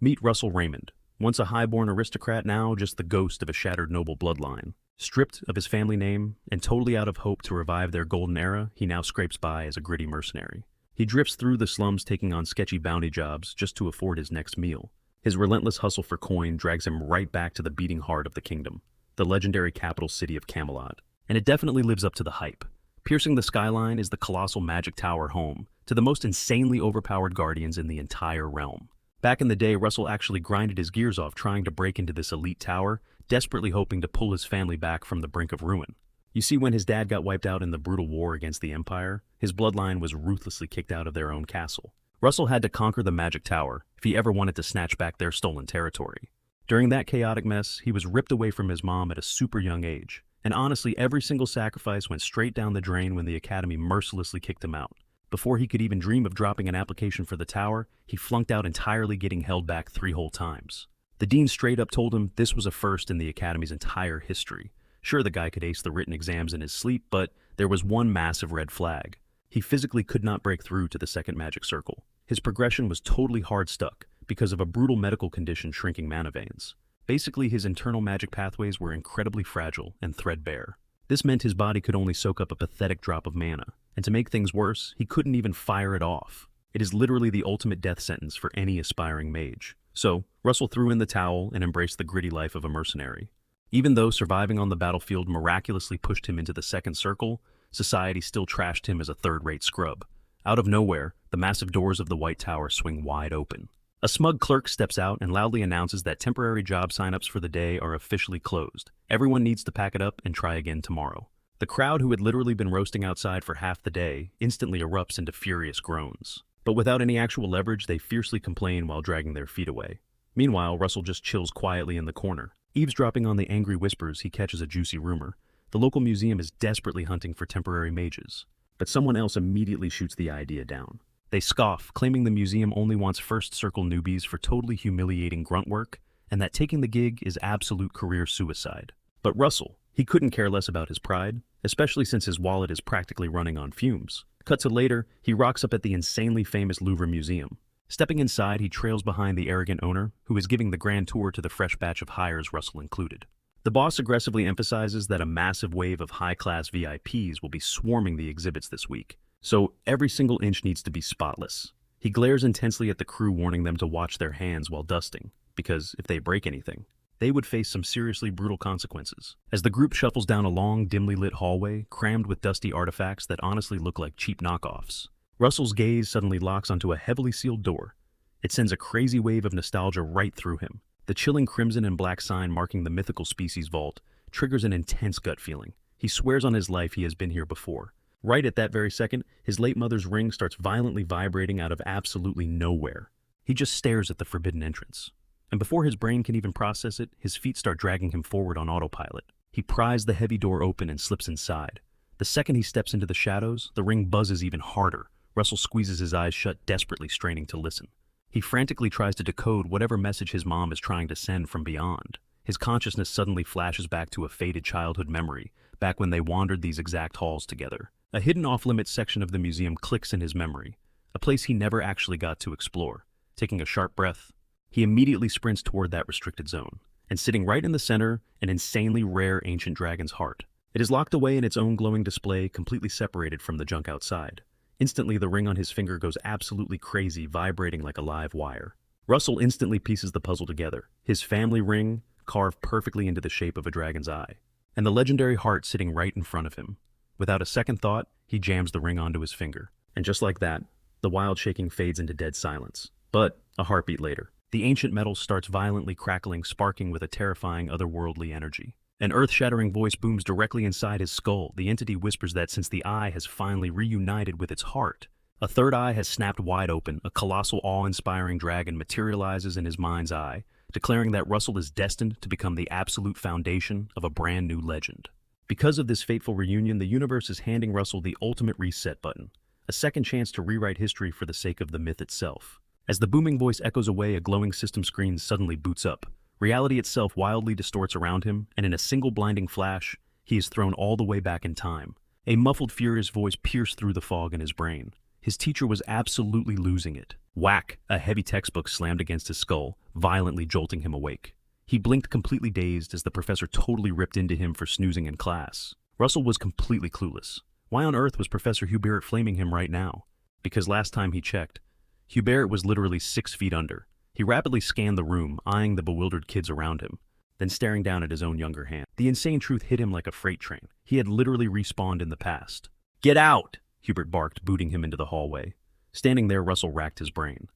Meet Russell Raymond, once a highborn aristocrat, now just the ghost of a shattered noble bloodline. Stripped of his family name and totally out of hope to revive their golden era, he now scrapes by as a gritty mercenary. He drifts through the slums taking on sketchy bounty jobs just to afford his next meal. His relentless hustle for coin drags him right back to the beating heart of the kingdom, the legendary capital city of Camelot. And it definitely lives up to the hype. Piercing the skyline is the colossal magic tower home to the most insanely overpowered guardians in the entire realm. Back in the day, Russell actually grinded his gears off trying to break into this elite tower, desperately hoping to pull his family back from the brink of ruin. You see, when his dad got wiped out in the brutal war against the Empire, his bloodline was ruthlessly kicked out of their own castle. Russell had to conquer the magic tower if he ever wanted to snatch back their stolen territory. During that chaotic mess, he was ripped away from his mom at a super young age. And honestly, every single sacrifice went straight down the drain when the Academy mercilessly kicked him out. Before he could even dream of dropping an application for the tower, he flunked out entirely, getting held back 3 whole times. The dean straight up told him this was a first in the Academy's entire history. Sure, the guy could ace the written exams in his sleep, but there was one massive red flag. He physically could not break through to the second magic circle. His progression was totally hard stuck because of a brutal medical condition shrinking mana veins. Basically, his internal magic pathways were incredibly fragile and threadbare. This meant his body could only soak up a pathetic drop of mana, and to make things worse, he couldn't even fire it off. It is literally the ultimate death sentence for any aspiring mage. So, Russell threw in the towel and embraced the gritty life of a mercenary. Even though surviving on the battlefield miraculously pushed him into the second circle, society still trashed him as a third-rate scrub. Out of nowhere, the massive doors of the White Tower swing wide open. A smug clerk steps out and loudly announces that temporary job sign-ups for the day are officially closed. Everyone needs to pack it up and try again tomorrow. The crowd, who had literally been roasting outside for half the day, instantly erupts into furious groans. But without any actual leverage, they fiercely complain while dragging their feet away. Meanwhile, Russell just chills quietly in the corner. Eavesdropping on the angry whispers, he catches a juicy rumor. The local museum is desperately hunting for temporary mages. But someone else immediately shoots the idea down. They scoff, claiming the museum only wants first circle newbies for totally humiliating grunt work, and that taking the gig is absolute career suicide. But Russell, he couldn't care less about his pride, especially since his wallet is practically running on fumes. Cut to later, he rocks up at the insanely famous Louvre Museum. Stepping inside, he trails behind the arrogant owner, who is giving the grand tour to the fresh batch of hires, Russell included. The boss aggressively emphasizes that a massive wave of high-class VIPs will be swarming the exhibits this week, so every single inch needs to be spotless. He glares intensely at the crew, warning them to watch their hands while dusting, because if they break anything, they would face some seriously brutal consequences. As the group shuffles down a long, dimly lit hallway, crammed with dusty artifacts that honestly look like cheap knockoffs, Russell's gaze suddenly locks onto a heavily sealed door. It sends a crazy wave of nostalgia right through him. The chilling crimson and black sign marking the mythical species vault triggers an intense gut feeling. He swears on his life he has been here before. Right at that very second, his late mother's ring starts violently vibrating out of absolutely nowhere. He just stares at the forbidden entrance. And before his brain can even process it, his feet start dragging him forward on autopilot. He pries the heavy door open and slips inside. The second he steps into the shadows, the ring buzzes even harder. Russell squeezes his eyes shut, desperately straining to listen. He frantically tries to decode whatever message his mom is trying to send from beyond. His consciousness suddenly flashes back to a faded childhood memory, back when they wandered these exact halls together. A hidden off-limits section of the museum clicks in his memory, a place he never actually got to explore. Taking a sharp breath, he immediately sprints toward that restricted zone, and sitting right in the center, an insanely rare ancient dragon's heart. It is locked away in its own glowing display, completely separated from the junk outside. Instantly, the ring on his finger goes absolutely crazy, vibrating like a live wire. Russell instantly pieces the puzzle together, his family ring carved perfectly into the shape of a dragon's eye, and the legendary heart sitting right in front of him. Without a second thought, he jams the ring onto his finger. And just like that, the wild shaking fades into dead silence. But a heartbeat later, the ancient metal starts violently crackling, sparking with a terrifying otherworldly energy. An earth-shattering voice booms directly inside his skull. The entity whispers that since the eye has finally reunited with its heart, a third eye has snapped wide open, a colossal, awe-inspiring dragon materializes in his mind's eye, declaring that Russell is destined to become the absolute foundation of a brand new legend. Because of this fateful reunion, the universe is handing Russell the ultimate reset button, a second chance to rewrite history for the sake of the myth itself. As the booming voice echoes away, a glowing system screen suddenly boots up. Reality itself wildly distorts around him, and in a single blinding flash, he is thrown all the way back in time. A muffled, furious voice pierced through the fog in his brain. His teacher was absolutely losing it. Whack! A heavy textbook slammed against his skull, violently jolting him awake. He blinked completely dazed as the professor totally ripped into him for snoozing in class. Russell was completely clueless. Why on earth was Professor Hubert flaming him right now? Because last time he checked, Hubert was literally 6 feet under. He rapidly scanned the room, eyeing the bewildered kids around him, then staring down at his own younger hand. The insane truth hit him like a freight train. He had literally respawned in the past. "Get out!" Hubert barked, booting him into the hallway. Standing there, Russell racked his brain.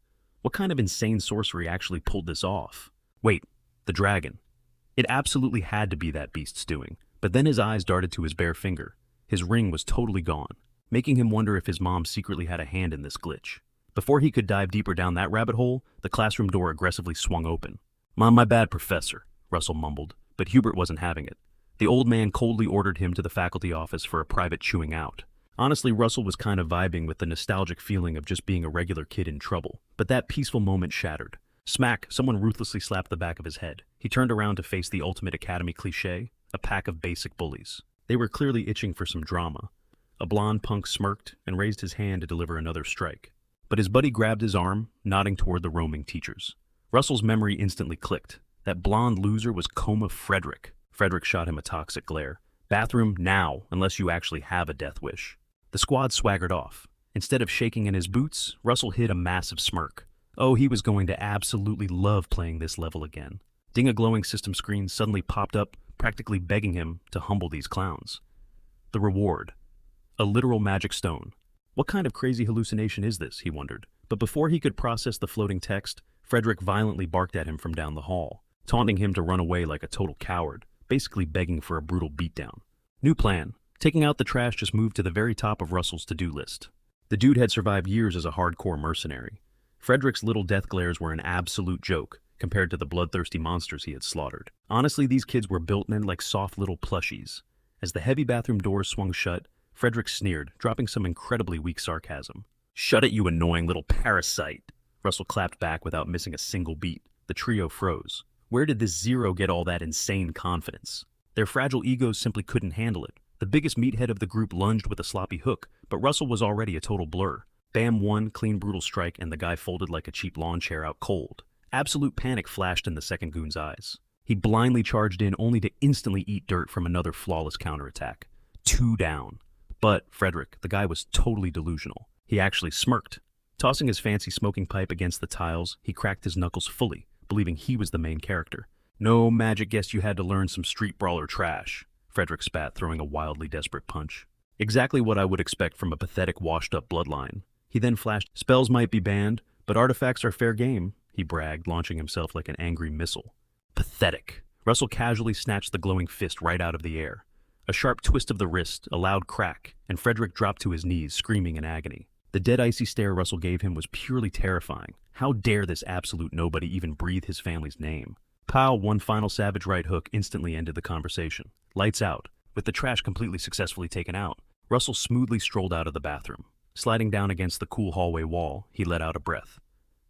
What kind of insane sorcery actually pulled this off? Wait, the dragon. It absolutely had to be that beast's doing. But then his eyes darted to his bare finger. His ring was totally gone, making him wonder if his mom secretly had a hand in this glitch. Before he could dive deeper down that rabbit hole, the classroom door aggressively swung open. My bad, Professor," Russell mumbled, but Hubert wasn't having it. The old man coldly ordered him to the faculty office for a private chewing out. Honestly, Russell was kind of vibing with the nostalgic feeling of just being a regular kid in trouble. But that peaceful moment shattered. Smack! Someone ruthlessly slapped the back of his head. He turned around to face the ultimate academy cliché, a pack of basic bullies. They were clearly itching for some drama. A blonde punk smirked and raised his hand to deliver another strike. But his buddy grabbed his arm, nodding toward the roaming teachers. Russell's memory instantly clicked. That blonde loser was Coma Frederick. Frederick shot him a toxic glare. "Bathroom now, unless you actually have a death wish." The squad swaggered off. Instead of shaking in his boots, Russell hid a massive smirk. Oh, he was going to absolutely love playing this level again. A glowing system screen suddenly popped up, practically begging him to humble these clowns. The reward. A literal magic stone. What kind of crazy hallucination is this, he wondered. But before he could process the floating text, Frederick violently barked at him from down the hall, taunting him to run away like a total coward, basically begging for a brutal beatdown. New plan. Taking out the trash just moved to the very top of Russell's to-do list. The dude had survived years as a hardcore mercenary. Frederick's little death glares were an absolute joke compared to the bloodthirsty monsters he had slaughtered. Honestly, these kids were built in like soft little plushies. As the heavy bathroom doors swung shut, Frederick sneered, dropping some incredibly weak sarcasm. "Shut it, you annoying little parasite!" Russell clapped back without missing a single beat. The trio froze. Where did this Zero get all that insane confidence? Their fragile egos simply couldn't handle it. The biggest meathead of the group lunged with a sloppy hook, but Russell was already a total blur. Bam, one clean brutal strike and the guy folded like a cheap lawn chair out cold. Absolute panic flashed in the second goon's eyes. He blindly charged in only to instantly eat dirt from another flawless counterattack. 2 down. But Frederick, the guy was totally delusional. He actually smirked. Tossing his fancy smoking pipe against the tiles, he cracked his knuckles fully, believing he was the main character. "No, magic, guess you had to learn some street brawler trash," Frederick spat, throwing a wildly desperate punch. Exactly what I would expect from a pathetic, washed-up bloodline. He then flashed, "Spells might be banned, but artifacts are fair game," he bragged, launching himself like an angry missile. Pathetic. Russell casually snatched the glowing fist right out of the air. A sharp twist of the wrist, a loud crack, and Frederick dropped to his knees, screaming in agony. The dead icy stare Russell gave him was purely terrifying. How dare this absolute nobody even breathe his family's name? Pow! One final savage right hook instantly ended the conversation. Lights out. With the trash completely successfully taken out, Russell smoothly strolled out of the bathroom. Sliding down against the cool hallway wall, he let out a breath.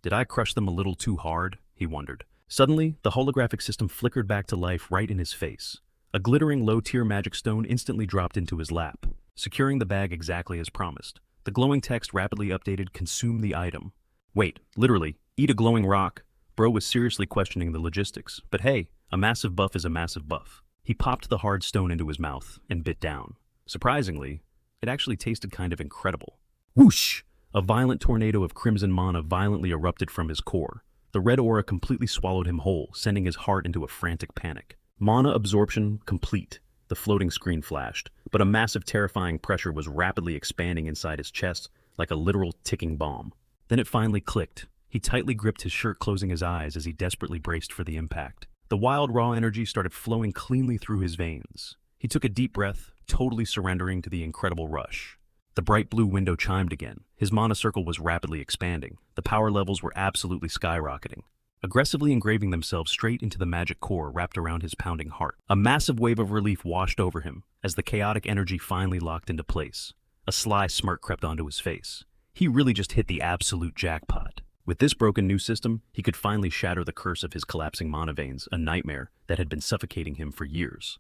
Did I crush them a little too hard? He wondered. Suddenly, the holographic system flickered back to life right in his face. A glittering low-tier magic stone instantly dropped into his lap, securing the bag exactly as promised. The glowing text rapidly updated, "Consume the item." Wait, literally, eat a glowing rock? Bro was seriously questioning the logistics, but hey, a massive buff is a massive buff. He popped the hard stone into his mouth and bit down. Surprisingly, it actually tasted kind of incredible. Whoosh! A violent tornado of crimson mana violently erupted from his core. The red aura completely swallowed him whole, sending his heart into a frantic panic. Mana absorption complete. The floating screen flashed, but a massive terrifying pressure was rapidly expanding inside his chest like a literal ticking bomb. Then it finally clicked. He tightly gripped his shirt, closing his eyes as he desperately braced for the impact. The wild, raw energy started flowing cleanly through his veins. He took a deep breath, totally surrendering to the incredible rush. The bright blue window chimed again. His mana circle was rapidly expanding. The power levels were absolutely skyrocketing, aggressively engraving themselves straight into the magic core wrapped around his pounding heart. A massive wave of relief washed over him as the chaotic energy finally locked into place. A sly smirk crept onto his face. He really just hit the absolute jackpot. With this broken new system, he could finally shatter the curse of his collapsing mana veins, a nightmare that had been suffocating him for years.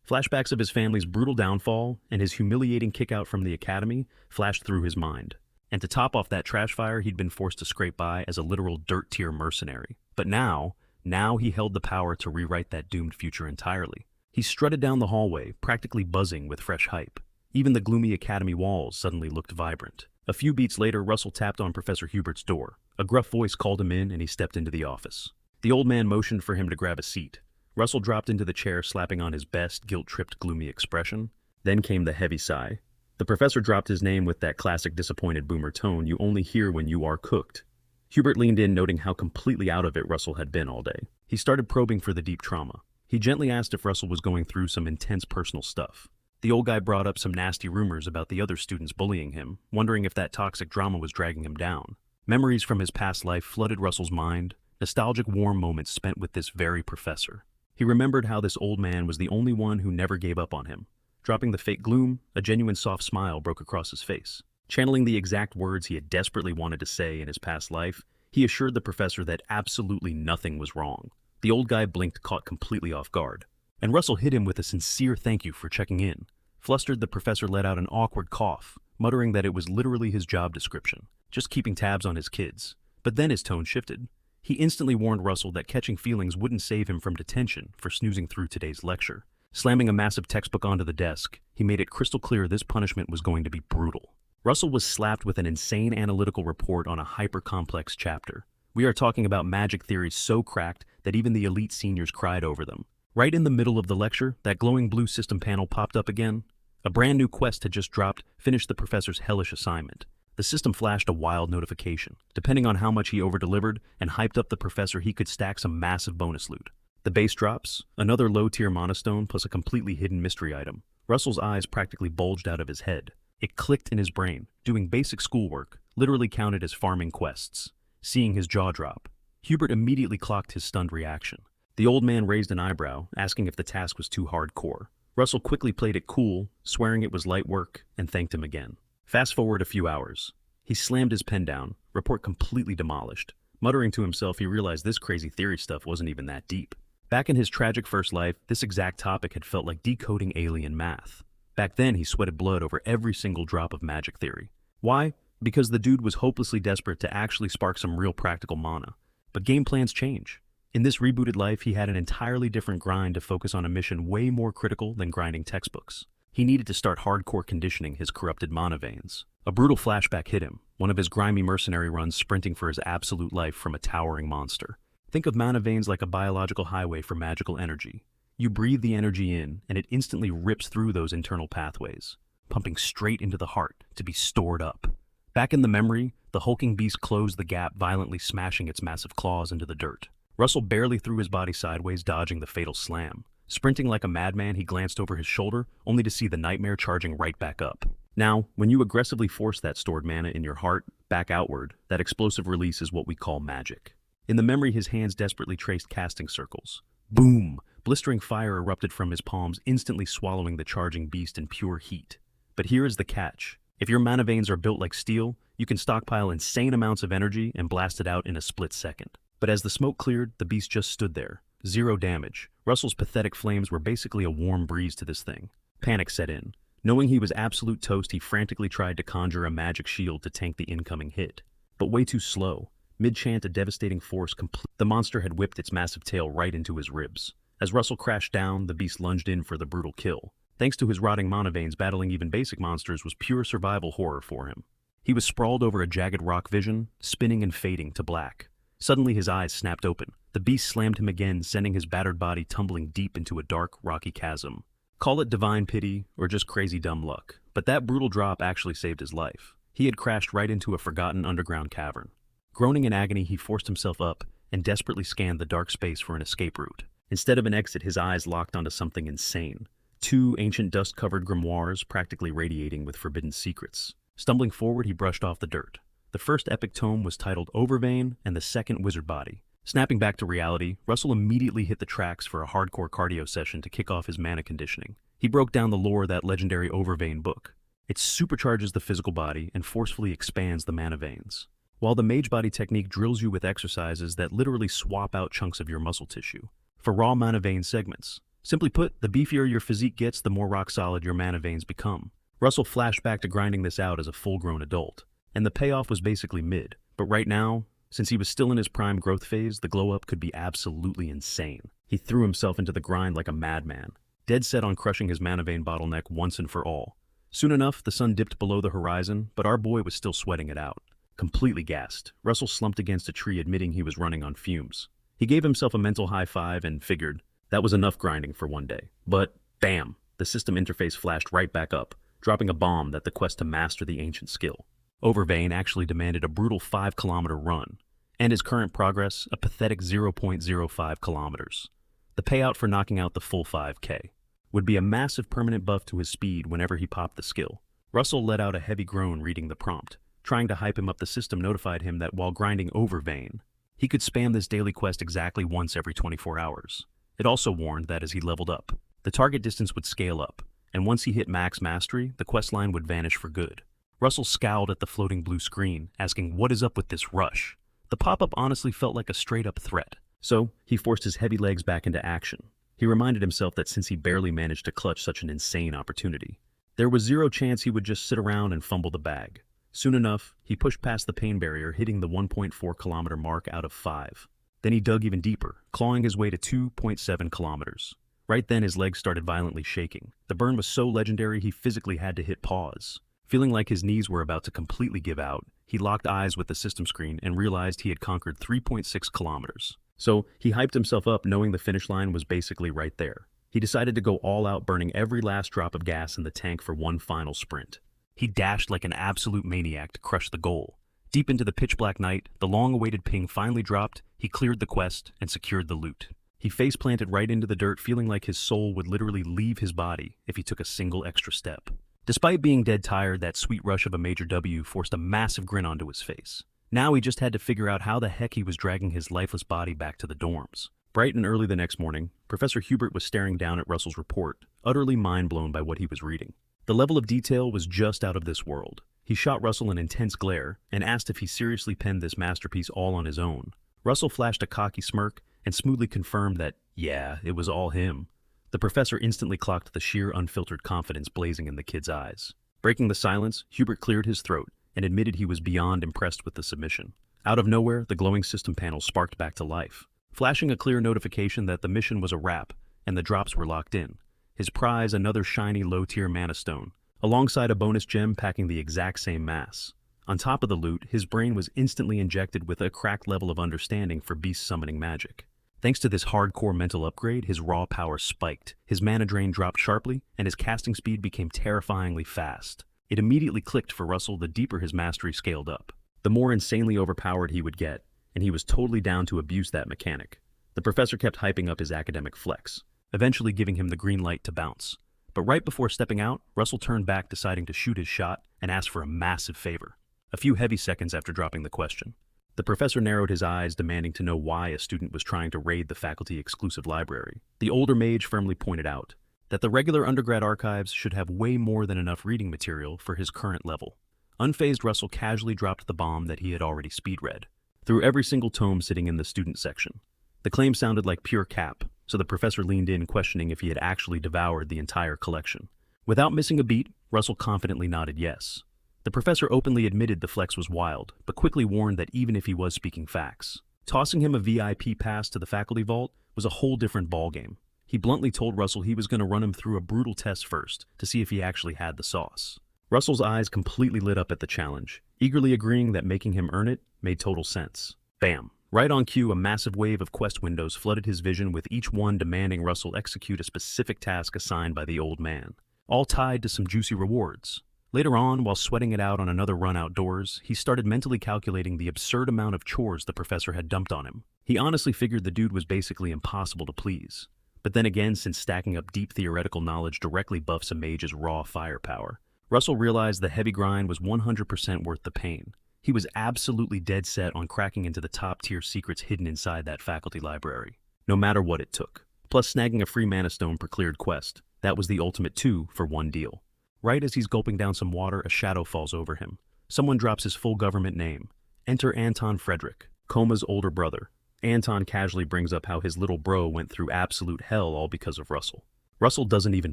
Flashbacks of his family's brutal downfall and his humiliating kickout from the academy flashed through his mind. And to top off that trash fire, he'd been forced to scrape by as a literal dirt-tier mercenary. But now he held the power to rewrite that doomed future entirely. He strutted down the hallway, practically buzzing with fresh hype. Even the gloomy academy walls suddenly looked vibrant. A few beats later, Russell tapped on Professor Hubert's door. A gruff voice called him in, and he stepped into the office. The old man motioned for him to grab a seat. Russell dropped into the chair, slapping on his best, guilt-tripped, gloomy expression. Then came the heavy sigh. The professor dropped his name with that classic disappointed boomer tone you only hear when you are cooked. Hubert leaned in, noting how completely out of it Russell had been all day. He started probing for the deep trauma. He gently asked if Russell was going through some intense personal stuff. The old guy brought up some nasty rumors about the other students bullying him, wondering if that toxic drama was dragging him down. Memories from his past life flooded Russell's mind, nostalgic warm moments spent with this very professor. He remembered how this old man was the only one who never gave up on him. Dropping the fake gloom, a genuine soft smile broke across his face. Channeling the exact words he had desperately wanted to say in his past life, he assured the professor that absolutely nothing was wrong. The old guy blinked, caught completely off guard. And Russell hit him with a sincere thank you for checking in. Flustered, the professor let out an awkward cough, muttering that it was literally his job description, just keeping tabs on his kids. But then his tone shifted. He instantly warned Russell that catching feelings wouldn't save him from detention for snoozing through today's lecture. Slamming a massive textbook onto the desk, he made it crystal clear this punishment was going to be brutal. Russell was slapped with an insane analytical report on a hyper-complex chapter. We are talking about magic theories so cracked that even the elite seniors cried over them. Right in the middle of the lecture, that glowing blue system panel popped up again. A brand new quest had just dropped, finished the professor's hellish assignment. The system flashed a wild notification. Depending on how much he over-delivered and hyped up the professor, he could stack some massive bonus loot. The base drops, another low-tier monostone plus a completely hidden mystery item. Russell's eyes practically bulged out of his head. It clicked in his brain. Doing basic schoolwork literally counted as farming quests. Seeing his jaw drop, Hubert immediately clocked his stunned reaction. The old man raised an eyebrow, asking if the task was too hardcore. Russell quickly played it cool, swearing it was light work, and thanked him again. Fast forward a few hours. He slammed his pen down, report completely demolished. Muttering to himself, he realized this crazy theory stuff wasn't even that deep. Back in his tragic first life, this exact topic had felt like decoding alien math. Back then, he sweated blood over every single drop of magic theory. Why? Because the dude was hopelessly desperate to actually spark some real practical mana. But game plans change. In this rebooted life, he had an entirely different grind to focus on a mission way more critical than grinding textbooks. He needed to start hardcore conditioning his corrupted mana veins. A brutal flashback hit him, one of his grimy mercenary runs sprinting for his absolute life from a towering monster. Think of mana veins like a biological highway for magical energy. You breathe the energy in, and it instantly rips through those internal pathways, pumping straight into the heart to be stored up. Back in the memory, the hulking beast closed the gap, violently smashing its massive claws into the dirt. Russell barely threw his body sideways, dodging the fatal slam. Sprinting like a madman, he glanced over his shoulder, only to see the nightmare charging right back up. Now, when you aggressively force that stored mana in your heart back outward, that explosive release is what we call magic. In the memory, his hands desperately traced casting circles. Boom! Blistering fire erupted from his palms, instantly swallowing the charging beast in pure heat. But here is the catch. If your mana veins are built like steel, you can stockpile insane amounts of energy and blast it out in a split second. But as the smoke cleared, the beast just stood there. 0 damage. Russell's pathetic flames were basically a warm breeze to this thing. Panic set in. Knowing he was absolute toast, he frantically tried to conjure a magic shield to tank the incoming hit. But way too slow. Mid-chant, a devastating force the monster had whipped its massive tail right into his ribs. As Russell crashed down, the beast lunged in for the brutal kill. Thanks to his rotting mana veins, battling even basic monsters was pure survival horror for him. He was sprawled over a jagged rock vision, spinning and fading to black. Suddenly his eyes snapped open. The beast slammed him again, sending his battered body tumbling deep into a dark, rocky chasm. Call it divine pity or just crazy dumb luck, but that brutal drop actually saved his life. He had crashed right into a forgotten underground cavern. Groaning in agony, he forced himself up and desperately scanned the dark space for an escape route. Instead of an exit, his eyes locked onto something insane. 2 ancient dust-covered grimoires practically radiating with forbidden secrets. Stumbling forward, he brushed off the dirt. The first epic tome was titled Overvein, and the second Wizard Body. Snapping back to reality, Russell immediately hit the tracks for a hardcore cardio session to kick off his mana conditioning. He broke down the lore of that legendary Overvein book. It supercharges the physical body and forcefully expands the mana veins, while the mage body technique drills you with exercises that literally swap out chunks of your muscle tissue for raw mana vein segments. Simply put, the beefier your physique gets, the more rock solid your mana veins become. Russell flashed back to grinding this out as a full-grown adult. and the payoff was basically mid. But right now, since he was still in his prime growth phase, the glow-up could be absolutely insane. He threw himself into the grind like a madman, dead set on crushing his mana vein bottleneck once and for all. Soon enough, the sun dipped below the horizon, but our boy was still sweating it out. Completely gassed, Russell slumped against a tree admitting he was running on fumes. He gave himself a mental high five and figured that was enough grinding for one day. But, bam, the system interface flashed right back up, dropping a bomb that the quest to master the ancient skill. Overvane actually demanded a brutal 5-kilometer run, and his current progress, a pathetic 0.05 kilometers. The payout for knocking out the full 5K would be a massive permanent buff to his speed whenever he popped the skill. Russell let out a heavy groan reading the prompt. Trying to hype him up, the system notified him that while grinding Overvane, he could spam this daily quest exactly once every 24 hours. It also warned that as he leveled up, the target distance would scale up, and once he hit max mastery, the questline would vanish for good. Russell scowled at the floating blue screen, asking what is up with this rush. The pop-up honestly felt like a straight-up threat, so he forced his heavy legs back into action. He reminded himself that since he barely managed to clutch such an insane opportunity, there was zero chance he would just sit around and fumble the bag. Soon enough, he pushed past the pain barrier, hitting the 1.4-kilometer mark out of 5. Then he dug even deeper, clawing his way to 2.7 kilometers. Right then, his legs started violently shaking. The burn was so legendary he physically had to hit pause. Feeling like his knees were about to completely give out, he locked eyes with the system screen and realized he had conquered 3.6 kilometers. So he hyped himself up knowing the finish line was basically right there. He decided to go all out, burning every last drop of gas in the tank for one final sprint. He dashed like an absolute maniac to crush the goal. Deep into the pitch-black night, the long-awaited ping finally dropped, he cleared the quest and secured the loot. He face-planted right into the dirt, feeling like his soul would literally leave his body if he took a single extra step. Despite being dead tired, that sweet rush of a major W forced a massive grin onto his face. Now he just had to figure out how the heck he was dragging his lifeless body back to the dorms. Bright and early the next morning, Professor Hubert was staring down at Russell's report, utterly mind-blown by what he was reading. The level of detail was just out of this world. He shot Russell an intense glare and asked if he seriously penned this masterpiece all on his own. Russell flashed a cocky smirk and smoothly confirmed that, yeah, it was all him. The professor instantly clocked the sheer unfiltered confidence blazing in the kid's eyes. Breaking the silence, Hubert cleared his throat and admitted he was beyond impressed with the submission. Out of nowhere, the glowing system panel sparked back to life, flashing a clear notification that the mission was a wrap and the drops were locked in. His prize, another shiny low-tier mana stone, alongside a bonus gem packing the exact same mass. On top of the loot, his brain was instantly injected with a cracked level of understanding for beast summoning magic. Thanks to this hardcore mental upgrade, his raw power spiked, his mana drain dropped sharply, and his casting speed became terrifyingly fast. It immediately clicked for Russell the deeper his mastery scaled up. The more insanely overpowered he would get, and he was totally down to abuse that mechanic. The professor kept hyping up his academic flex, eventually giving him the green light to bounce. But right before stepping out, Russell turned back, deciding to shoot his shot and ask for a massive favor. A few heavy seconds after dropping the question, the professor narrowed his eyes, demanding to know why a student was trying to raid the faculty-exclusive library. The older mage firmly pointed out that the regular undergrad archives should have way more than enough reading material for his current level. Unfazed, Russell casually dropped the bomb that he had already speed-read through every single tome sitting in the student section. The claim sounded like pure cap, so the professor leaned in, questioning if he had actually devoured the entire collection. Without missing a beat, Russell confidently nodded yes. The professor openly admitted the flex was wild, but quickly warned that even if he was speaking facts, tossing him a VIP pass to the faculty vault was a whole different ballgame. He bluntly told Russell he was going to run him through a brutal test first to see if he actually had the sauce. Russell's eyes completely lit up at the challenge, eagerly agreeing that making him earn it made total sense. Bam! Right on cue, a massive wave of quest windows flooded his vision, with each one demanding Russell execute a specific task assigned by the old man, all tied to some juicy rewards. Later on, while sweating it out on another run outdoors, he started mentally calculating the absurd amount of chores the professor had dumped on him. He honestly figured the dude was basically impossible to please. But then again, since stacking up deep theoretical knowledge directly buffs a mage's raw firepower, Russell realized the heavy grind was 100% worth the pain. He was absolutely dead set on cracking into the top-tier secrets hidden inside that faculty library, no matter what it took. Plus snagging a free mana stone per cleared quest. That was the ultimate 2 for 1 deal. Right as he's gulping down some water, a shadow falls over him. Someone drops his full government name. Enter Anton Frederick, Koma's older brother. Anton casually brings up how his little bro went through absolute hell all because of Russell. Russell doesn't even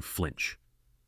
flinch.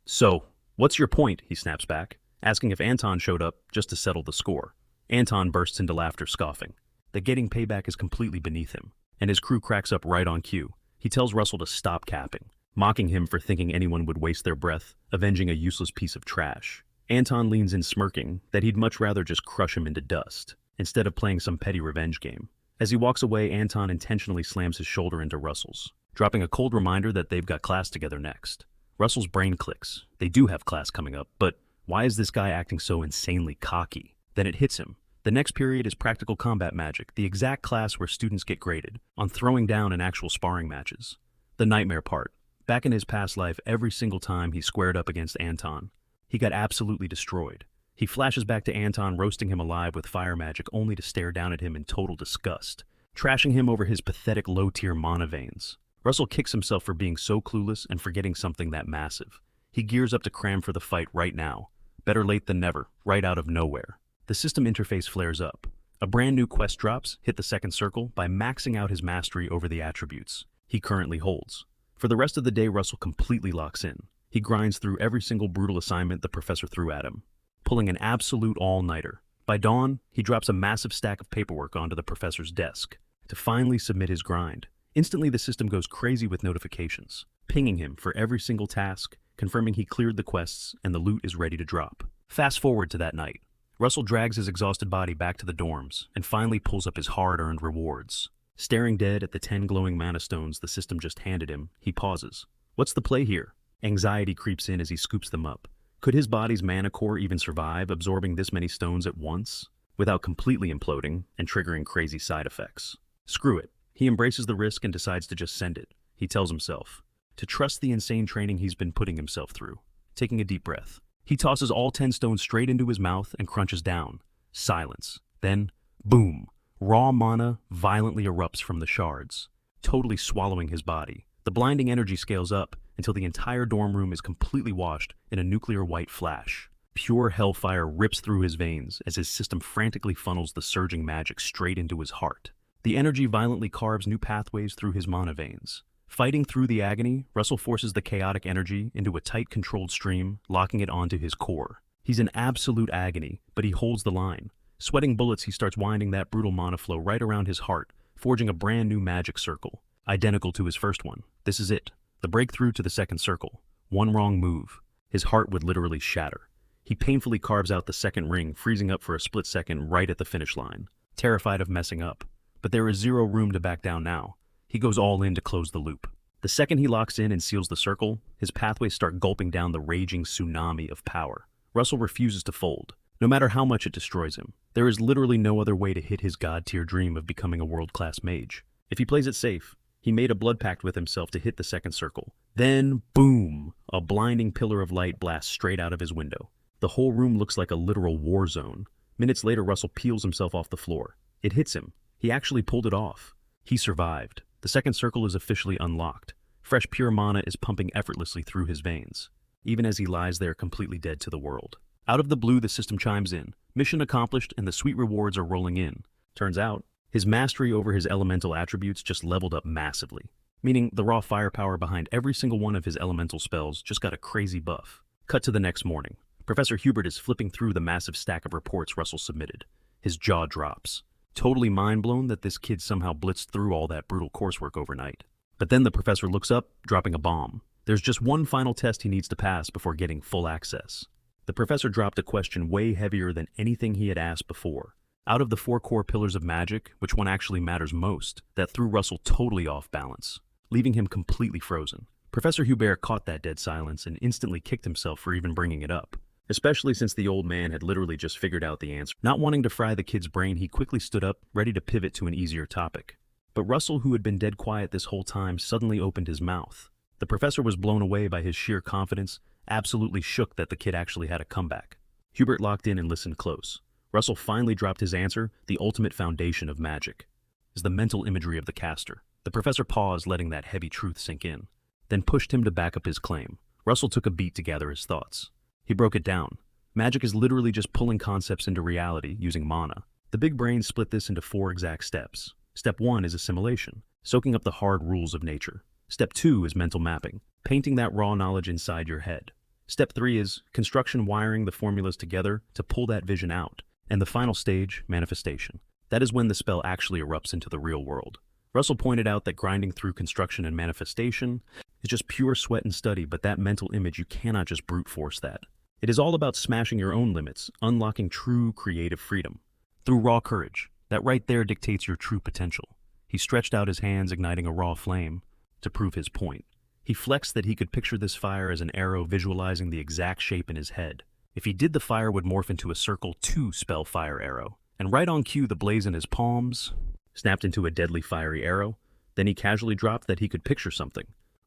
"So, what's your point?" he snaps back, asking if Anton showed up just to settle the score. Anton bursts into laughter, scoffing that getting payback is completely beneath him, and his crew cracks up right on cue. He tells Russell to stop capping, mocking him for thinking anyone would waste their breath, avenging a useless piece of trash. Anton leans in, smirking that he'd much rather just crush him into dust, instead of playing some petty revenge game. As he walks away, Anton intentionally slams his shoulder into Russell's, dropping a cold reminder that they've got class together next. Russell's brain clicks. They do have class coming up, but why is this guy acting so insanely cocky? Then it hits him. The next period is practical combat magic, the exact class where students get graded on throwing down in actual sparring matches. The nightmare part. Back in his past life, every single time he squared up against Anton, he got absolutely destroyed. He flashes back to Anton roasting him alive with fire magic only to stare down at him in total disgust, trashing him over his pathetic low-tier mana veins. Russell kicks himself for being so clueless and forgetting something that massive. He gears up to cram for the fight right now. Better late than never, right out of nowhere. The system interface flares up. A brand new quest drops, hit the second circle, by maxing out his mastery over the attributes he currently holds. For the rest of the day, Russell completely locks in. He grinds through every single brutal assignment the professor threw at him, pulling an absolute all-nighter. By dawn, he drops a massive stack of paperwork onto the professor's desk to finally submit his grind. Instantly, the system goes crazy with notifications, pinging him for every single task, confirming he cleared the quests and the loot is ready to drop. Fast forward to that night. Russell drags his exhausted body back to the dorms and finally pulls up his hard-earned rewards. Staring dead at the 10 glowing mana stones the system just handed him, he pauses. What's the play here? Anxiety creeps in as he scoops them up. Could his body's mana core even survive absorbing this many stones at once, without completely imploding and triggering crazy side effects? Screw it. He embraces the risk and decides to just send it. He tells himself to trust the insane training he's been putting himself through. Taking a deep breath, he tosses all 10 stones straight into his mouth and crunches down. Silence. Then, boom! Raw mana violently erupts from the shards, totally swallowing his body. The blinding energy scales up until the entire dorm room is completely washed in a nuclear white flash. Pure hellfire rips through his veins as his system frantically funnels the surging magic straight into his heart. The energy violently carves new pathways through his mana veins. Fighting through the agony, Russell forces the chaotic energy into a tight, controlled stream, locking it onto his core. He's in absolute agony, but he holds the line. Sweating bullets, he starts winding that brutal mana flow right around his heart, forging a brand new magic circle, identical to his first one. This is it, the breakthrough to the second circle. One wrong move, his heart would literally shatter. He painfully carves out the second ring, freezing up for a split second right at the finish line, terrified of messing up. But there is zero room to back down now. He goes all in to close the loop. The second he locks in and seals the circle, his pathways start gulping down the raging tsunami of power. Russell refuses to fold, no matter how much it destroys him. There is literally no other way to hit his god-tier dream of becoming a world-class mage. If he plays it safe, he made a blood pact with himself to hit the second circle. Then, boom! A blinding pillar of light blasts straight out of his window. The whole room looks like a literal war zone. Minutes later, Russell peels himself off the floor. It hits him. He actually pulled it off. He survived. The second circle is officially unlocked. Fresh pure mana is pumping effortlessly through his veins, even as he lies there completely dead to the world. Out of the blue, the system chimes in. Mission accomplished, and the sweet rewards are rolling in. Turns out, his mastery over his elemental attributes just leveled up massively, meaning the raw firepower behind every single one of his elemental spells just got a crazy buff. Cut to the next morning. Professor Hubert is flipping through the massive stack of reports Russell submitted. His jaw drops, totally mind-blown that this kid somehow blitzed through all that brutal coursework overnight. But then the professor looks up, dropping a bomb. There's just one final test he needs to pass before getting full access. The professor dropped a question way heavier than anything he had asked before. Out of the 4 core pillars of magic, which one actually matters most? That threw Russell totally off balance, leaving him completely frozen. Professor Hubert caught that dead silence and instantly kicked himself for even bringing it up, especially since the old man had literally just figured out the answer. Not wanting to fry the kid's brain, he quickly stood up, ready to pivot to an easier topic. But Russell, who had been dead quiet this whole time, suddenly opened his mouth. The professor was blown away by his sheer confidence, absolutely shook that the kid actually had a comeback. Hubert locked in and listened close. Russell finally dropped his answer. The ultimate foundation of magic is the mental imagery of the caster. The professor paused, letting that heavy truth sink in, then pushed him to back up his claim. Russell took a beat to gather his thoughts. He broke it down. Magic is literally just pulling concepts into reality using mana. The big brain split this into 4 exact steps. Step 1 is assimilation, soaking up the hard rules of nature. Step 2 is mental mapping, painting that raw knowledge inside your head. Step 3 is construction, wiring the formulas together to pull that vision out. And the final stage, manifestation. That is when the spell actually erupts into the real world. Russell pointed out that grinding through construction and manifestation is just pure sweat and study, but that mental image, you cannot just brute force that. It is all about smashing your own limits, unlocking true creative freedom. Through raw courage, that right there dictates your true potential. He stretched out his hands, igniting a raw flame to prove his point. He flexed that he could picture this fire as an arrow, visualizing the exact shape in his head. If he did, the fire would morph into a circle 2 spell fire arrow. And right on cue, the blaze in his palms snapped into a deadly fiery arrow. Then he casually dropped that he could picture something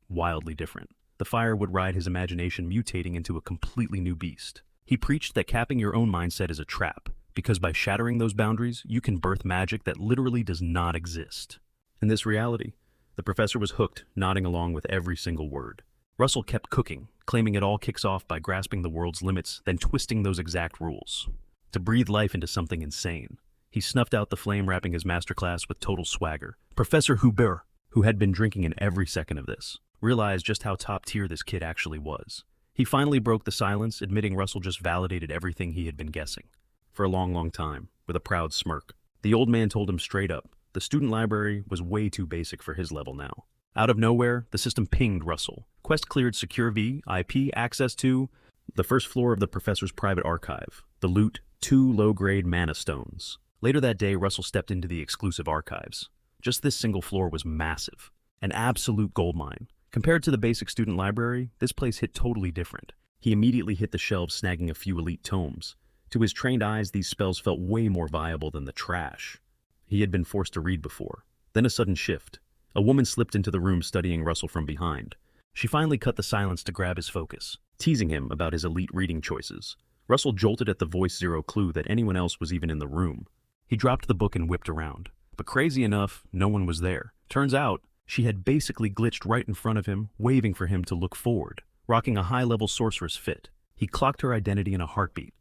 wildly different. The fire would ride his imagination, mutating into a completely new beast. He preached that capping your own mindset is a trap, because by shattering those boundaries, you can birth magic that literally does not exist. In this reality, the professor was hooked, nodding along with every single word. Russell kept cooking, claiming it all kicks off by grasping the world's limits, then twisting those exact rules to breathe life into something insane. He snuffed out the flame, wrapping his masterclass with total swagger. Professor Huber, who had been drinking in every second of this, realized just how top tier this kid actually was. He finally broke the silence, admitting Russell just validated everything he had been guessing for a long time, with a proud smirk. The old man told him straight up, the student library was way too basic for his level now. Out of nowhere, the system pinged Russell. Quest cleared secure VIP access to the first floor of the professor's private archive. The loot, 2 low-grade mana stones. Later that day, Russell stepped into the exclusive archives. Just this single floor was massive. An absolute goldmine. Compared to the basic student library, this place hit totally different. He immediately hit the shelves, snagging a few elite tomes. To his trained eyes, these spells felt way more viable than the trash he had been forced to read before. Then a sudden shift. A woman slipped into the room, studying Russell from behind. She finally cut the silence to grab his focus, teasing him about his elite reading choices. Russell jolted at the voice, zero clue that anyone else was even in the room. He dropped the book and whipped around. But crazy enough, no one was there. Turns out, she had basically glitched right in front of him, waving for him to look forward, rocking a high-level sorceress fit. He clocked her identity in a heartbeat.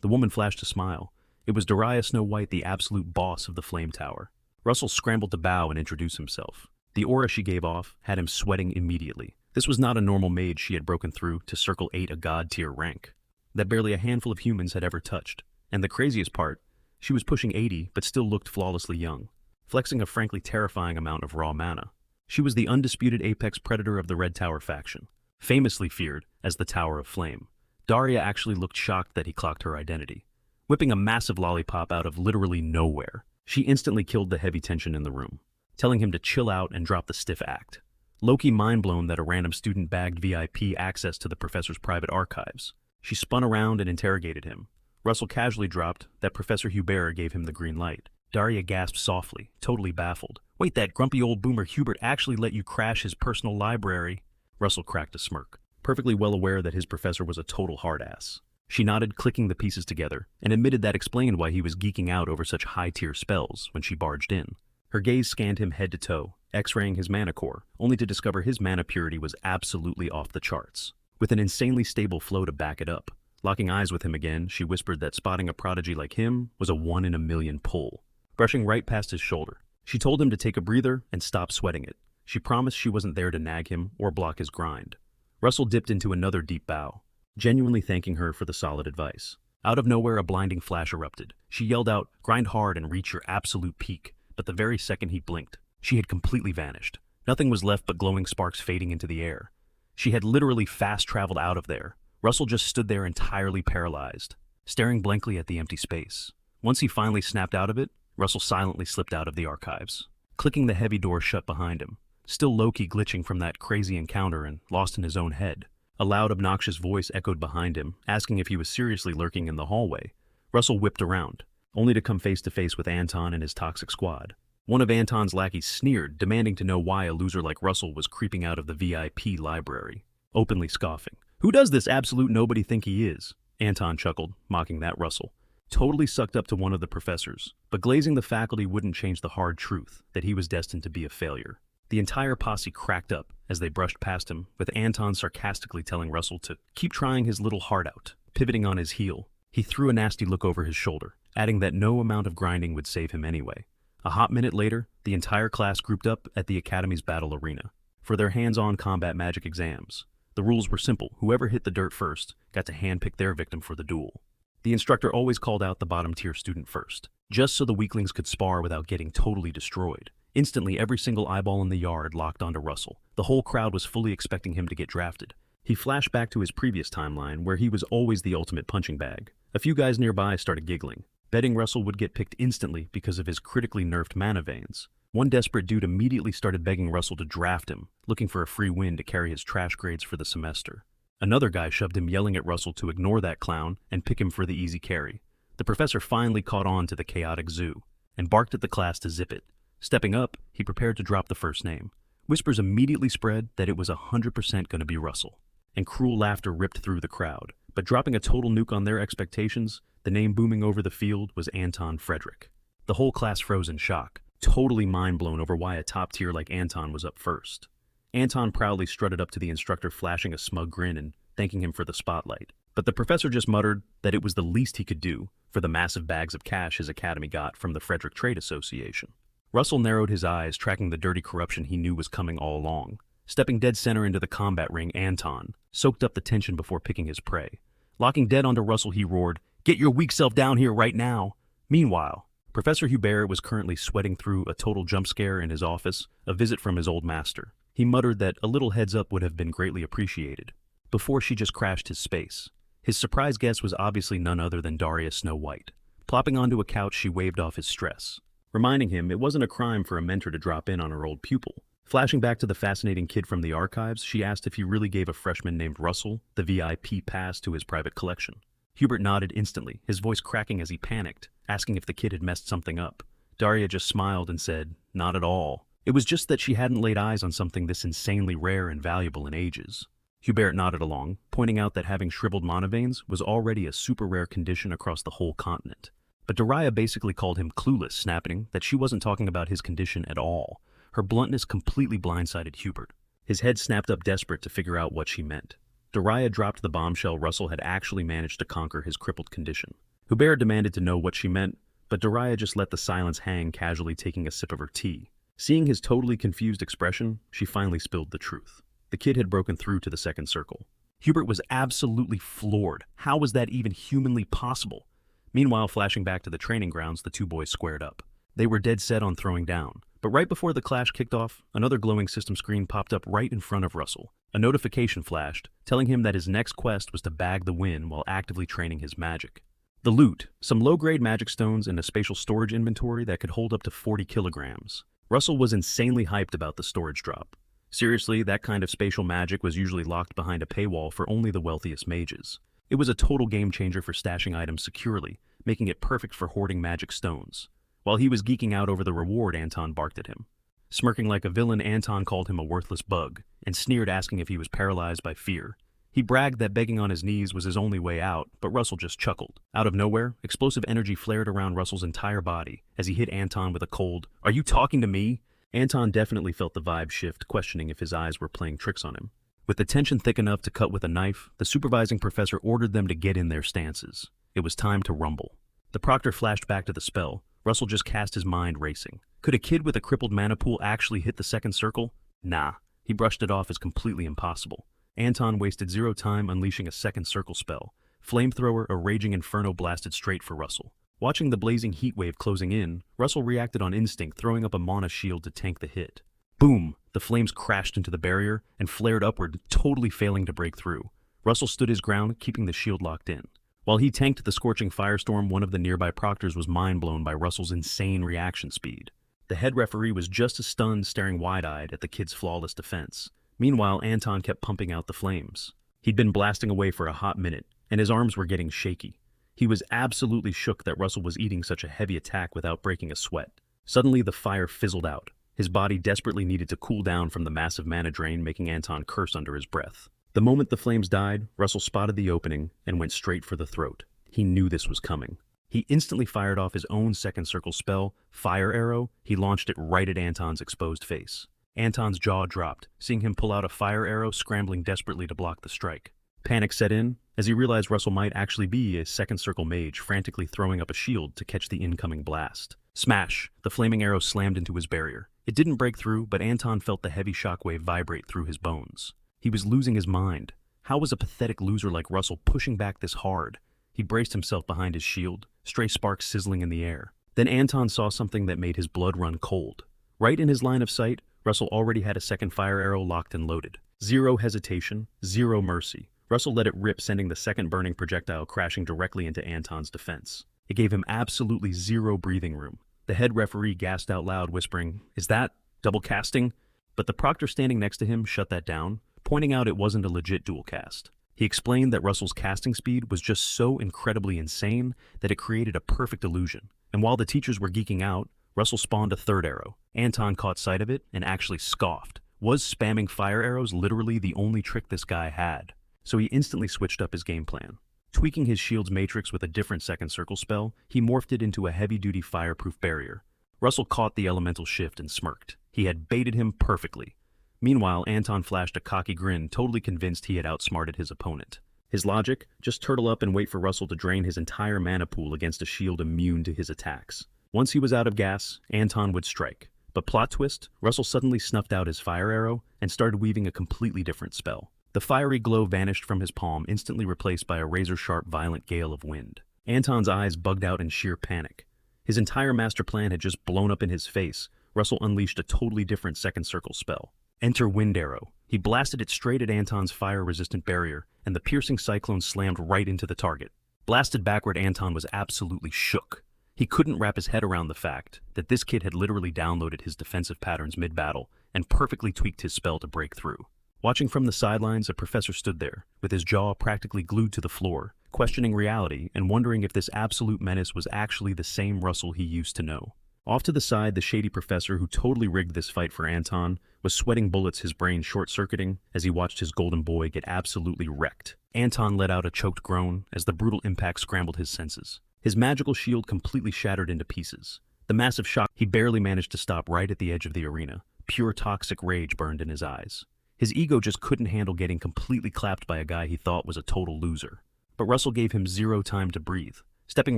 The woman flashed a smile. It was Daria Snow White, the absolute boss of the Flame Tower. Russell scrambled to bow and introduce himself. The aura she gave off had him sweating immediately. This was not a normal mage she had broken through to Circle 8, a god-tier rank that barely a handful of humans had ever touched. And the craziest part, she was pushing 80 but still looked flawlessly young, flexing a frankly terrifying amount of raw mana. She was the undisputed apex predator of the Red Tower faction, famously feared as the Tower of Flame. Daria actually looked shocked that he clocked her identity. Whipping a massive lollipop out of literally nowhere, she instantly killed the heavy tension in the room, telling him to chill out and drop the stiff act. Loki mind-blown that a random student bagged VIP access to the professor's private archives. She spun around and interrogated him. Russell casually dropped that Professor Hubert gave him the green light. Daria gasped softly, totally baffled. Wait, that grumpy old boomer Hubert actually let you crash his personal library? Russell cracked a smirk, perfectly well aware that his professor was a total hard-ass. She nodded, clicking the pieces together, and admitted that explained why he was geeking out over such high-tier spells when she barged in. Her gaze scanned him head to toe, x-raying his mana core, only to discover his mana purity was absolutely off the charts, with an insanely stable flow to back it up. Locking eyes with him again, she whispered that spotting a prodigy like him was a 1 in a million pull. Brushing right past his shoulder, she told him to take a breather and stop sweating it. She promised she wasn't there to nag him or block his grind. Russell dipped into another deep bow, genuinely thanking her for the solid advice. Out of nowhere, a blinding flash erupted. She yelled out, "Grind hard and reach your absolute peak." But the very second he blinked, she had completely vanished. Nothing was left but glowing sparks fading into the air. She had literally fast-traveled out of there. Russell just stood there entirely paralyzed, staring blankly at the empty space. Once he finally snapped out of it, Russell silently slipped out of the archives, clicking the heavy door shut behind him, still low-key glitching from that crazy encounter and lost in his own head. A loud, obnoxious voice echoed behind him, asking if he was seriously lurking in the hallway. Russell whipped around, only to come face-to-face with Anton and his toxic squad. One of Anton's lackeys sneered, demanding to know why a loser like Russell was creeping out of the VIP library, openly scoffing. "Who does this absolute nobody think he is?" Anton chuckled, mocking that Russell totally sucked up to one of the professors, but glazing the faculty wouldn't change the hard truth that he was destined to be a failure. The entire posse cracked up as they brushed past him, with Anton sarcastically telling Russell to keep trying his little heart out. Pivoting on his heel, he threw a nasty look over his shoulder, adding that no amount of grinding would save him anyway. A hot minute later, the entire class grouped up at the Academy's battle arena for their hands-on combat magic exams. The rules were simple. Whoever hit the dirt first got to handpick their victim for the duel. The instructor always called out the bottom-tier student first, just so the weaklings could spar without getting totally destroyed. Instantly, every single eyeball in the yard locked onto Russell. The whole crowd was fully expecting him to get drafted. He flashed back to his previous timeline, where he was always the ultimate punching bag. A few guys nearby started giggling, betting Russell would get picked instantly because of his critically nerfed mana veins. One desperate dude immediately started begging Russell to draft him, looking for a free win to carry his trash grades for the semester. Another guy shoved him, yelling at Russell to ignore that clown and pick him for the easy carry. The professor finally caught on to the chaotic zoo and barked at the class to zip it. Stepping up, he prepared to drop the first name. Whispers immediately spread that it was 100% going to be Russell, and cruel laughter ripped through the crowd. But dropping a total nuke on their expectations, the name booming over the field was Anton Frederick. The whole class froze in shock, totally mind-blown over why a top tier like Anton was up first. Anton proudly strutted up to the instructor, flashing a smug grin and thanking him for the spotlight. But the professor just muttered that it was the least he could do for the massive bags of cash his academy got from the Frederick Trade Association. Russell narrowed his eyes, tracking the dirty corruption he knew was coming all along. Stepping dead center into the combat ring, Anton soaked up the tension before picking his prey. Locking dead onto Russell, he roared, "Get your weak self down here right now!" Meanwhile, Professor Hubert was currently sweating through a total jump scare in his office, a visit from his old master. He muttered that a little heads up would have been greatly appreciated, before she just crashed his space. His surprise guest was obviously none other than Daria Snow White. Plopping onto a couch, she waved off his stress, reminding him it wasn't a crime for a mentor to drop in on her old pupil. Flashing back to the fascinating kid from the archives, she asked if he really gave a freshman named Russell the VIP pass to his private collection. Hubert nodded instantly, his voice cracking as he panicked, asking if the kid had messed something up. Daria just smiled and said, "Not at all. It was just that she hadn't laid eyes on something this insanely rare and valuable in ages." Hubert nodded along, pointing out that having shriveled mana veins was already a super rare condition across the whole continent. But Daria basically called him clueless, snapping that she wasn't talking about his condition at all. Her bluntness completely blindsided Hubert. His head snapped up, desperate to figure out what she meant. Daria dropped the bombshell Russell had actually managed to conquer his crippled condition. Hubert demanded to know what she meant, but Daria just let the silence hang, casually taking a sip of her tea. Seeing his totally confused expression, she finally spilled the truth. The kid had broken through to the second circle. Hubert was absolutely floored. How was that even humanly possible? Meanwhile, flashing back to the training grounds, the two boys squared up. They were dead set on throwing down. But right before the clash kicked off, another glowing system screen popped up right in front of Russell. A notification flashed, telling him that his next quest was to bag the win while actively training his magic. The loot, some low-grade magic stones and a spatial storage inventory that could hold up to 40 kilograms. Russell was insanely hyped about the storage drop. Seriously, that kind of spatial magic was usually locked behind a paywall for only the wealthiest mages. It was a total game changer for stashing items securely, making it perfect for hoarding magic stones. While he was geeking out over the reward, Anton barked at him. Smirking like a villain, Anton called him a worthless bug, and sneered, asking if he was paralyzed by fear. He bragged that begging on his knees was his only way out, but Russell just chuckled. Out of nowhere, explosive energy flared around Russell's entire body as he hit Anton with a cold, "Are you talking to me?" Anton definitely felt the vibe shift, questioning if his eyes were playing tricks on him. With the tension thick enough to cut with a knife, the supervising professor ordered them to get in their stances. It was time to rumble. The proctor flashed back to the spell. Russell just cast his mind racing. Could a kid with a crippled mana pool actually hit the second circle? Nah. He brushed it off as completely impossible. Anton wasted zero time unleashing a second circle spell. Flamethrower, a raging inferno, blasted straight for Russell. Watching the blazing heat wave closing in, Russell reacted on instinct, throwing up a mana shield to tank the hit. Boom! The flames crashed into the barrier and flared upward, totally failing to break through. Russell stood his ground, keeping the shield locked in. While he tanked the scorching firestorm, one of the nearby proctors was mind-blown by Russell's insane reaction speed. The head referee was just as stunned, staring wide-eyed at the kid's flawless defense. Meanwhile, Anton kept pumping out the flames. He'd been blasting away for a hot minute, and his arms were getting shaky. He was absolutely shook that Russell was eating such a heavy attack without breaking a sweat. Suddenly, the fire fizzled out. His body desperately needed to cool down from the massive mana drain, making Anton curse under his breath. The moment the flames died, Russell spotted the opening and went straight for the throat. He knew this was coming. He instantly fired off his own second circle spell, Fire Arrow. He launched it right at Anton's exposed face. Anton's jaw dropped, seeing him pull out a fire arrow, scrambling desperately to block the strike. Panic set in as he realized Russell might actually be a second circle mage, frantically throwing up a shield to catch the incoming blast. Smash! The flaming arrow slammed into his barrier. It didn't break through, but Anton felt the heavy shockwave vibrate through his bones. He was losing his mind. How was a pathetic loser like Russell pushing back this hard? He braced himself behind his shield, stray sparks sizzling in the air. Then Anton saw something that made his blood run cold. Right in his line of sight, Russell already had a second fire arrow locked and loaded. Zero hesitation, zero mercy. Russell let it rip, sending the second burning projectile crashing directly into Anton's defense. It gave him absolutely zero breathing room. The head referee gasped out loud, whispering, "Is that double casting?" But the proctor standing next to him shut that down, pointing out it wasn't a legit dual cast. He explained that Russell's casting speed was just so incredibly insane that it created a perfect illusion. And while the teachers were geeking out, Russell spawned a third arrow. Anton caught sight of it and actually scoffed. Was spamming fire arrows literally the only trick this guy had? So he instantly switched up his game plan. Tweaking his shield's matrix with a different second circle spell, he morphed it into a heavy-duty fireproof barrier. Russell caught the elemental shift and smirked. He had baited him perfectly. Meanwhile, Anton flashed a cocky grin, totally convinced he had outsmarted his opponent. His logic? Just turtle up and wait for Russell to drain his entire mana pool against a shield immune to his attacks. Once he was out of gas, Anton would strike. But plot twist, Russell suddenly snuffed out his fire arrow and started weaving a completely different spell. The fiery glow vanished from his palm, instantly replaced by a razor-sharp violent gale of wind. Anton's eyes bugged out in sheer panic. His entire master plan had just blown up in his face. Russell unleashed a totally different second circle spell. Enter Wind Arrow. He blasted it straight at Anton's fire-resistant barrier, and the piercing cyclone slammed right into the target. Blasted backward, Anton was absolutely shook. He couldn't wrap his head around the fact that this kid had literally downloaded his defensive patterns mid-battle and perfectly tweaked his spell to break through. Watching from the sidelines, a professor stood there, with his jaw practically glued to the floor, questioning reality and wondering if this absolute menace was actually the same Russell he used to know. Off to the side, the shady professor who totally rigged this fight for Anton was sweating bullets, his brain short-circuiting as he watched his golden boy get absolutely wrecked. Anton let out a choked groan as the brutal impact scrambled his senses. His magical shield completely shattered into pieces. The massive shock he barely managed to stop right at the edge of the arena. Pure toxic rage burned in his eyes. His ego just couldn't handle getting completely clapped by a guy he thought was a total loser. But Russell gave him zero time to breathe. Stepping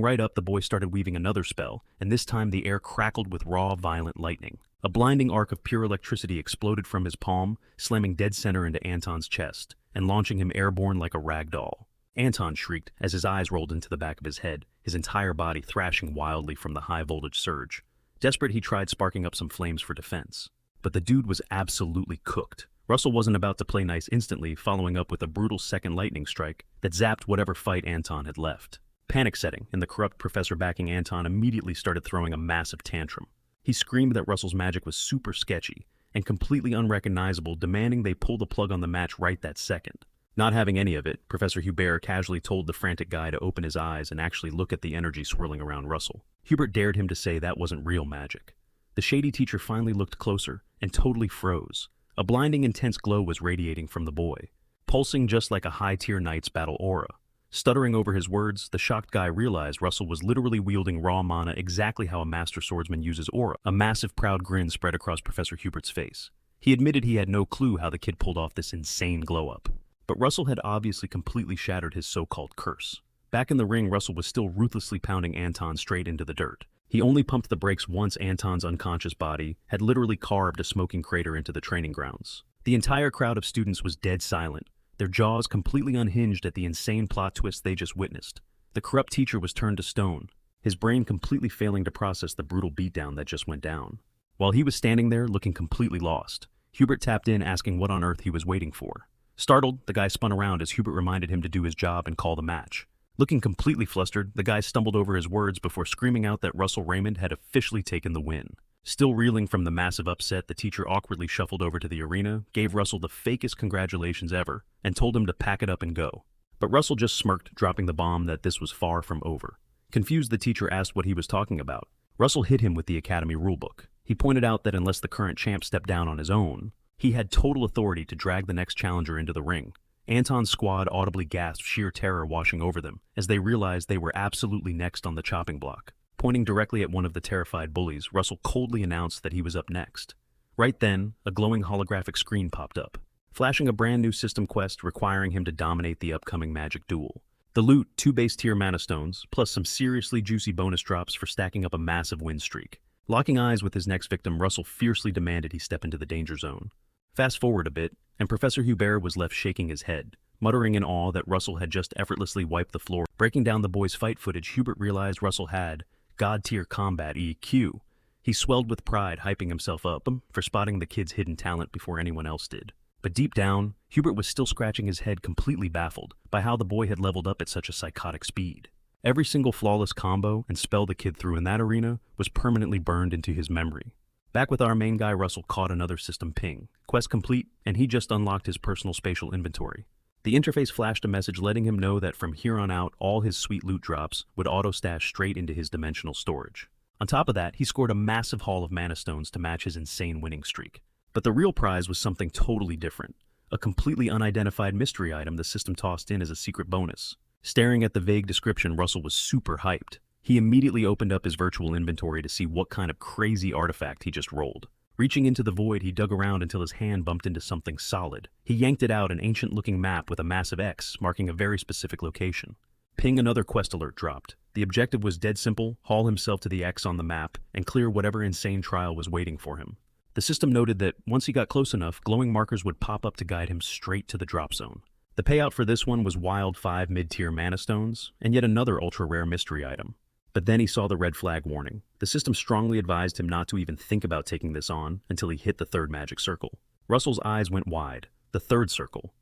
right up, the boy started weaving another spell, and this time the air crackled with raw, violent lightning. A blinding arc of pure electricity exploded from his palm, slamming dead center into Anton's chest, and launching him airborne like a rag doll. Anton shrieked as his eyes rolled into the back of his head, his entire body thrashing wildly from the high-voltage surge. Desperate, he tried sparking up some flames for defense. But the dude was absolutely cooked. Russell wasn't about to play nice instantly, following up with a brutal second lightning strike that zapped whatever fight Anton had left. Panic setting, and the corrupt professor backing Anton immediately started throwing a massive tantrum. He screamed that Russell's magic was super sketchy and completely unrecognizable, demanding they pull the plug on the match right that second. Not having any of it, Professor Hubert casually told the frantic guy to open his eyes and actually look at the energy swirling around Russell. Hubert dared him to say that wasn't real magic. The shady teacher finally looked closer and totally froze. A blinding, intense glow was radiating from the boy, pulsing just like a high-tier knight's battle aura. Stuttering over his words, the shocked guy realized Russell was literally wielding raw mana exactly how a master swordsman uses aura. A massive, proud grin spread across Professor Hubert's face. He admitted he had no clue how the kid pulled off this insane glow-up. But Russell had obviously completely shattered his so-called curse. Back in the ring, Russell was still ruthlessly pounding Anton straight into the dirt. He only pumped the brakes once Anton's unconscious body had literally carved a smoking crater into the training grounds. The entire crowd of students was dead silent, their jaws completely unhinged at the insane plot twist they just witnessed. The corrupt teacher was turned to stone, his brain completely failing to process the brutal beatdown that just went down. While he was standing there looking completely lost, Hubert tapped in asking what on earth he was waiting for. Startled, the guy spun around as Hubert reminded him to do his job and call the match. Looking completely flustered, the guy stumbled over his words before screaming out that Russell Raymond had officially taken the win. Still reeling from the massive upset, the teacher awkwardly shuffled over to the arena, gave Russell the fakest congratulations ever, and told him to pack it up and go. But Russell just smirked, dropping the bomb that this was far from over. Confused, the teacher asked what he was talking about. Russell hit him with the Academy rulebook. He pointed out that unless the current champ stepped down on his own, he had total authority to drag the next challenger into the ring. Anton's squad audibly gasped, sheer terror washing over them, as they realized they were absolutely next on the chopping block. Pointing directly at one of the terrified bullies, Russell coldly announced that he was up next. Right then, a glowing holographic screen popped up, flashing a brand new system quest requiring him to dominate the upcoming magic duel. The loot, 2 base-tier mana stones, plus some seriously juicy bonus drops for stacking up a massive win streak. Locking eyes with his next victim, Russell fiercely demanded he step into the danger zone. Fast forward a bit, and Professor Hubert was left shaking his head, muttering in awe that Russell had just effortlessly wiped the floor. Breaking down the boy's fight footage, Hubert realized Russell had God-tier combat EQ. He swelled with pride, hyping himself up for spotting the kid's hidden talent before anyone else did. But deep down, Hubert was still scratching his head, completely baffled by how the boy had leveled up at such a psychotic speed. Every single flawless combo and spell the kid threw in that arena was permanently burned into his memory. Back with our main guy, Russell caught another system ping. Quest complete, and he just unlocked his personal spatial inventory. The interface flashed a message letting him know that from here on out, all his sweet loot drops would auto-stash straight into his dimensional storage. On top of that, he scored a massive haul of mana stones to match his insane winning streak. But the real prize was something totally different. A completely unidentified mystery item the system tossed in as a secret bonus. Staring at the vague description, Russell was super hyped. He immediately opened up his virtual inventory to see what kind of crazy artifact he just rolled. Reaching into the void, he dug around until his hand bumped into something solid. He yanked it out, an ancient-looking map with a massive X marking a very specific location. Ping, another quest alert dropped. The objective was dead simple: haul himself to the X on the map and clear whatever insane trial was waiting for him. The system noted that once he got close enough, glowing markers would pop up to guide him straight to the drop zone. The payout for this one was wild 5 mid-tier mana stones, and yet another ultra-rare mystery item. But then he saw the red flag warning. The system strongly advised him not to even think about taking this on until he hit the third magic circle. Russell's eyes went wide. The third circle.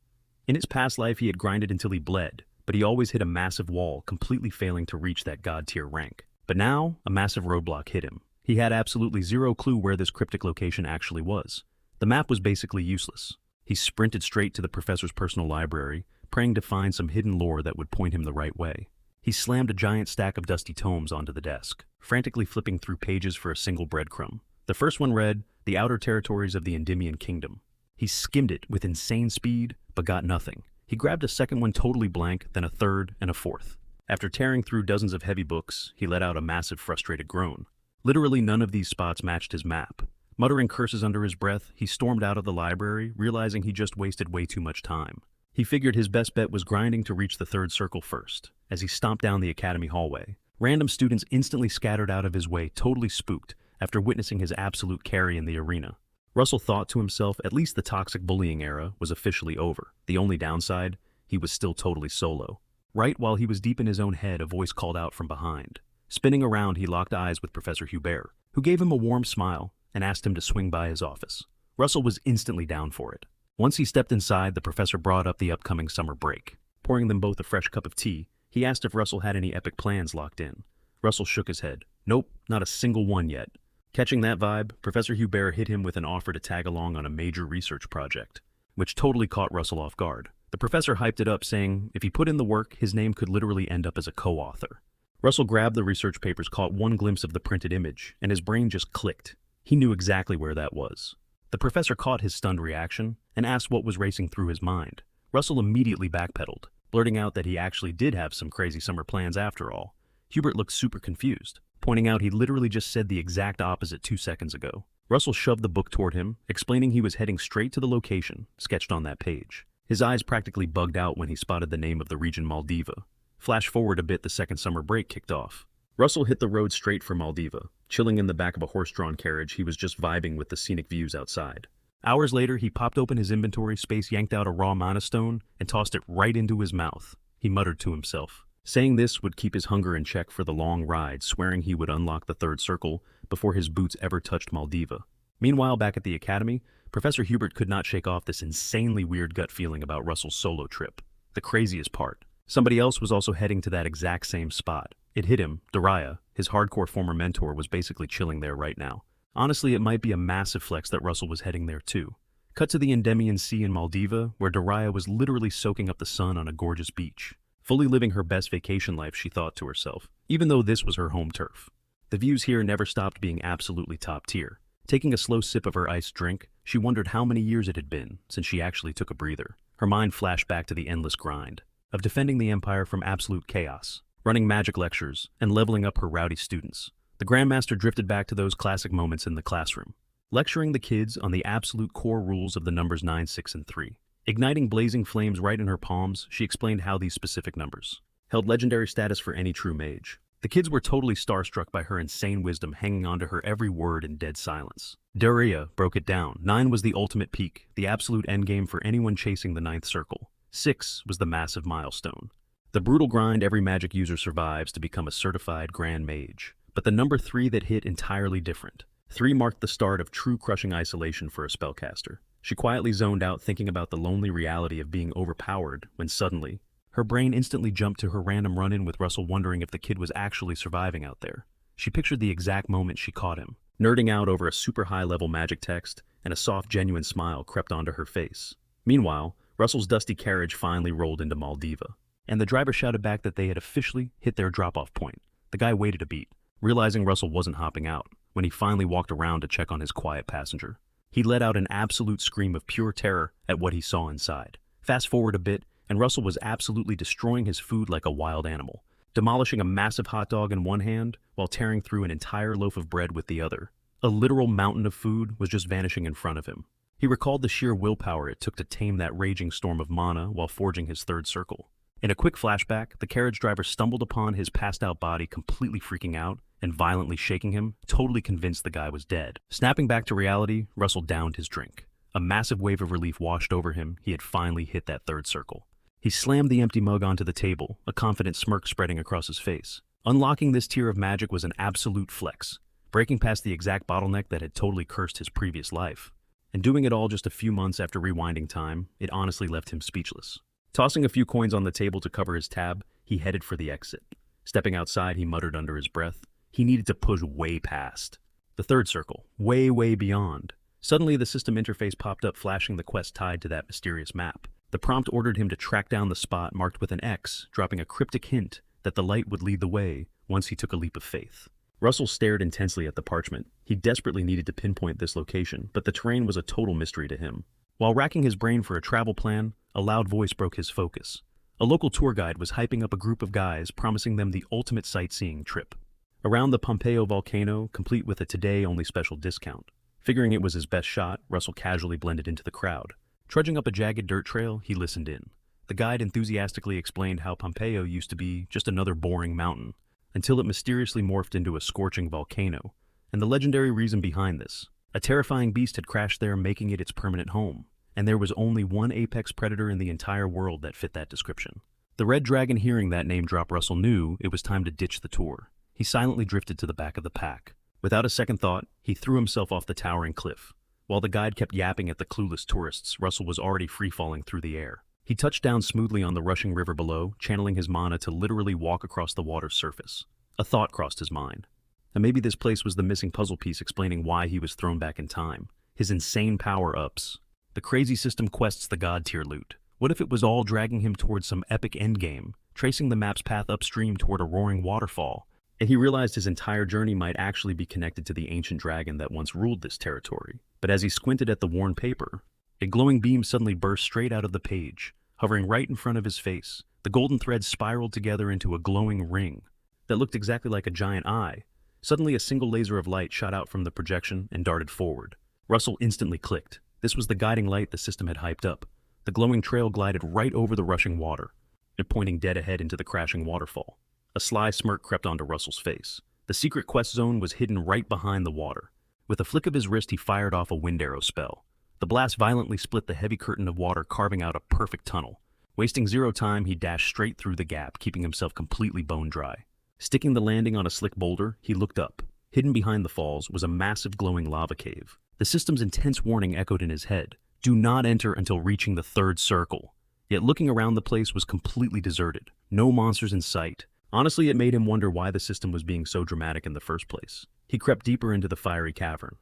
In his past life, he had grinded until he bled, but he always hit a massive wall, completely failing to reach that god-tier rank. But now, a massive roadblock hit him. He had absolutely zero clue where this cryptic location actually was. The map was basically useless. He sprinted straight to the professor's personal library, praying to find some hidden lore that would point him the right way. He slammed a giant stack of dusty tomes onto the desk, frantically flipping through pages for a single breadcrumb. The first one read, "The Outer Territories of the Endymion Kingdom." He skimmed it with insane speed, but got nothing. He grabbed a second one totally blank, then a third and a fourth. After tearing through dozens of heavy books, he let out a massive frustrated groan. Literally none of these spots matched his map. Muttering curses under his breath, he stormed out of the library, realizing he just wasted way too much time. He figured his best bet was grinding to reach the third circle first. As he stomped down the academy hallway, random students instantly scattered out of his way, totally spooked, after witnessing his absolute carry in the arena. Russell thought to himself, at least the toxic bullying era was officially over. The only downside, he was still totally solo. Right while he was deep in his own head, a voice called out from behind. Spinning around, he locked eyes with Professor Hubert, who gave him a warm smile and asked him to swing by his office. Russell was instantly down for it. Once he stepped inside, the professor brought up the upcoming summer break. Pouring them both a fresh cup of tea, he asked if Russell had any epic plans locked in. Russell shook his head. Nope, not a single one yet. Catching that vibe, Professor Hubert hit him with an offer to tag along on a major research project, which totally caught Russell off guard. The professor hyped it up, saying if he put in the work, his name could literally end up as a co-author. Russell grabbed the research papers, caught one glimpse of the printed image, and his brain just clicked. He knew exactly where that was. The professor caught his stunned reaction and asked what was racing through his mind. Russell immediately backpedaled, blurting out that he actually did have some crazy summer plans after all. Hubert looked super confused, pointing out he literally just said the exact opposite 2 seconds ago. Russell shoved the book toward him, explaining he was heading straight to the location sketched on that page. His eyes practically bugged out when he spotted the name of the region, Maldiva. Flash forward a bit, the second summer break kicked off. Russell hit the road straight for Maldiva. Chilling in the back of a horse-drawn carriage, he was just vibing with the scenic views outside. Hours later, he popped open his inventory space, yanked out a raw mana stone, and tossed it right into his mouth. He muttered to himself, saying this would keep his hunger in check for the long ride, swearing he would unlock the third circle before his boots ever touched Maldiva. Meanwhile, back at the academy, Professor Hubert could not shake off this insanely weird gut feeling about Russell's solo trip. The craziest part, somebody else was also heading to that exact same spot. It hit him. Dariah, his hardcore former mentor, was basically chilling there right now. Honestly, it might be a massive flex that Russell was heading there too. Cut to the Endymion Sea in Maldiva, where Dariah was literally soaking up the sun on a gorgeous beach. Fully living her best vacation life, she thought to herself, even though this was her home turf. The views here never stopped being absolutely top tier. Taking a slow sip of her iced drink, she wondered how many years it had been since she actually took a breather. Her mind flashed back to the endless grind of defending the Empire from absolute chaos, running magic lectures, and leveling up her rowdy students. The Grandmaster drifted back to those classic moments in the classroom, lecturing the kids on the absolute core rules of the numbers 9, 6, and 3. Igniting blazing flames right in her palms, she explained how these specific numbers held legendary status for any true mage. The kids were totally starstruck by her insane wisdom, hanging on to her every word in dead silence. Daria broke it down. 9 was the ultimate peak, the absolute endgame for anyone chasing the 9th circle. 6 was the massive milestone. The brutal grind every magic user survives to become a certified grand mage. But the number 3 that hit entirely different. 3 marked the start of true crushing isolation for a spellcaster. She quietly zoned out, thinking about the lonely reality of being overpowered, when suddenly, her brain instantly jumped to her random run-in with Russell, wondering if the kid was actually surviving out there. She pictured the exact moment she caught him, nerding out over a super high-level magic text, and a soft, genuine smile crept onto her face. Meanwhile, Russell's dusty carriage finally rolled into Maldiva, and the driver shouted back that they had officially hit their drop-off point. The guy waited a beat, realizing Russell wasn't hopping out, when he finally walked around to check on his quiet passenger. He let out an absolute scream of pure terror at what he saw inside. Fast forward a bit, and Russell was absolutely destroying his food like a wild animal, demolishing a massive hot dog in one hand while tearing through an entire loaf of bread with the other. A literal mountain of food was just vanishing in front of him. He recalled the sheer willpower it took to tame that raging storm of mana while forging his 3rd circle. In a quick flashback, the carriage driver stumbled upon his passed-out body, completely freaking out and violently shaking him, totally convinced the guy was dead. Snapping back to reality, Russell downed his drink. A massive wave of relief washed over him. He had finally hit that 3rd circle. He slammed the empty mug onto the table, a confident smirk spreading across his face. Unlocking this tier of magic was an absolute flex, breaking past the exact bottleneck that had totally cursed his previous life. And doing it all just a few months after rewinding time, it honestly left him speechless. Tossing a few coins on the table to cover his tab, he headed for the exit. Stepping outside, he muttered under his breath. He needed to push way past the 3rd circle, way beyond. Suddenly, the system interface popped up, flashing the quest tied to that mysterious map. The prompt ordered him to track down the spot marked with an X, dropping a cryptic hint that the light would lead the way once he took a leap of faith. Russell stared intensely at the parchment. He desperately needed to pinpoint this location, but the terrain was a total mystery to him. While racking his brain for a travel plan, a loud voice broke his focus. A local tour guide was hyping up a group of guys, promising them the ultimate sightseeing trip around the Pompeo volcano, complete with a today-only special discount. Figuring it was his best shot, Russell casually blended into the crowd. Trudging up a jagged dirt trail, he listened in. The guide enthusiastically explained how Pompeo used to be just another boring mountain, until it mysteriously morphed into a scorching volcano, and the legendary reason behind this. A terrifying beast had crashed there, making it its permanent home, and there was only one apex predator in the entire world that fit that description. The red dragon, hearing that name drop, Russell knew it was time to ditch the tour. He silently drifted to the back of the pack. Without a second thought, he threw himself off the towering cliff. While the guide kept yapping at the clueless tourists, Russell was already free-falling through the air. He touched down smoothly on the rushing river below, channeling his mana to literally walk across the water's surface. A thought crossed his mind. And maybe this place was the missing puzzle piece explaining why he was thrown back in time. His insane power-ups. The crazy system quests, the god-tier loot. What if it was all dragging him towards some epic endgame, tracing the map's path upstream toward a roaring waterfall? And he realized his entire journey might actually be connected to the ancient dragon that once ruled this territory. But as he squinted at the worn paper, a glowing beam suddenly burst straight out of the page, hovering right in front of his face. The golden thread spiraled together into a glowing ring that looked exactly like a giant eye. Suddenly, a single laser of light shot out from the projection and darted forward. Russell instantly clicked. This was the guiding light the system had hyped up. The glowing trail glided right over the rushing water, and pointing dead ahead into the crashing waterfall. A sly smirk crept onto Russell's face. The secret quest zone was hidden right behind the water. With a flick of his wrist, he fired off a wind arrow spell. The blast violently split the heavy curtain of water, carving out a perfect tunnel. Wasting zero time, he dashed straight through the gap, keeping himself completely bone dry. Sticking the landing on a slick boulder, he looked up. Hidden behind the falls was a massive glowing lava cave. The system's intense warning echoed in his head. Do not enter until reaching the 3rd circle. Yet looking around, the place was completely deserted. No monsters in sight. Honestly, it made him wonder why the system was being so dramatic in the first place. He crept deeper into the fiery cavern,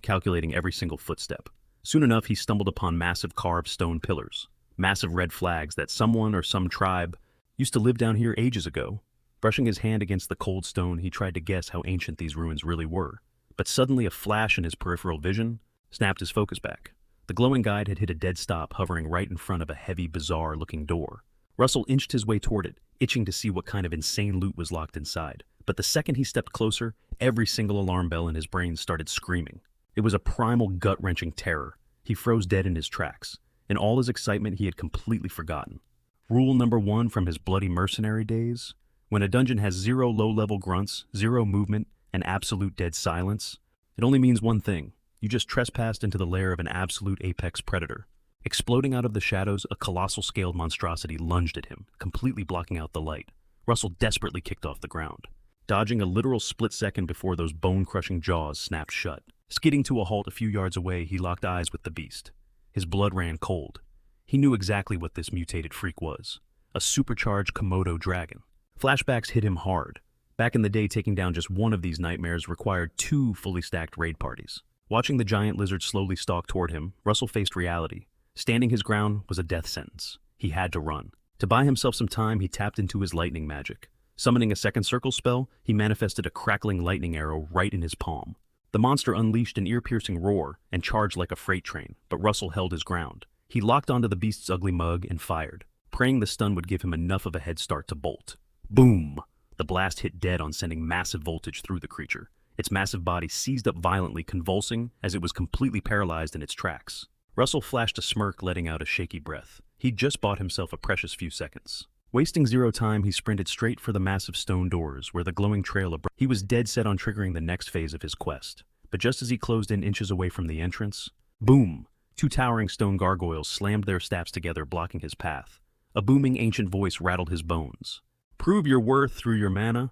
calculating every single footstep. Soon enough, he stumbled upon massive carved stone pillars, massive red flags that someone or some tribe used to live down here ages ago. Brushing his hand against the cold stone, he tried to guess how ancient these ruins really were. But suddenly, a flash in his peripheral vision snapped his focus back. The glowing guide had hit a dead stop, hovering right in front of a heavy, bizarre-looking door. Russell inched his way toward it, itching to see what kind of insane loot was locked inside. But the second he stepped closer, every single alarm bell in his brain started screaming. It was a primal, gut-wrenching terror. He froze dead in his tracks. In all his excitement, he had completely forgotten. Rule number 1 from his bloody mercenary days: When a dungeon has 0 low-level grunts, 0 movement, and absolute dead silence, it only means one thing. You just trespassed into the lair of an absolute apex predator. Exploding out of the shadows, a colossal-scaled monstrosity lunged at him, completely blocking out the light. Russell desperately kicked off the ground, dodging a literal split second before those bone-crushing jaws snapped shut. Skidding to a halt a few yards away, he locked eyes with the beast. His blood ran cold. He knew exactly what this mutated freak was. A supercharged Komodo dragon. Flashbacks hit him hard. Back in the day, taking down just one of these nightmares required 2 fully stacked raid parties. Watching the giant lizard slowly stalk toward him, Russell faced reality. Standing his ground was a death sentence. He had to run. To buy himself some time, he tapped into his lightning magic. Summoning a second circle spell, he manifested a crackling lightning arrow right in his palm. The monster unleashed an ear-piercing roar and charged like a freight train, but Russell held his ground. He locked onto the beast's ugly mug and fired, praying the stun would give him enough of a head start to bolt. Boom! The blast hit dead on, sending massive voltage through the creature. Its massive body seized up violently, convulsing as it was completely paralyzed in its tracks. Russell flashed a smirk, letting out a shaky breath. He'd just bought himself a precious few seconds. Wasting 0 time, he sprinted straight for the massive stone doors where the glowing trail above. He was dead set on triggering the next phase of his quest. But just as he closed in inches away from the entrance, boom! 2 towering stone gargoyles slammed their staffs together, blocking his path. A booming ancient voice rattled his bones. "Prove your worth through your mana."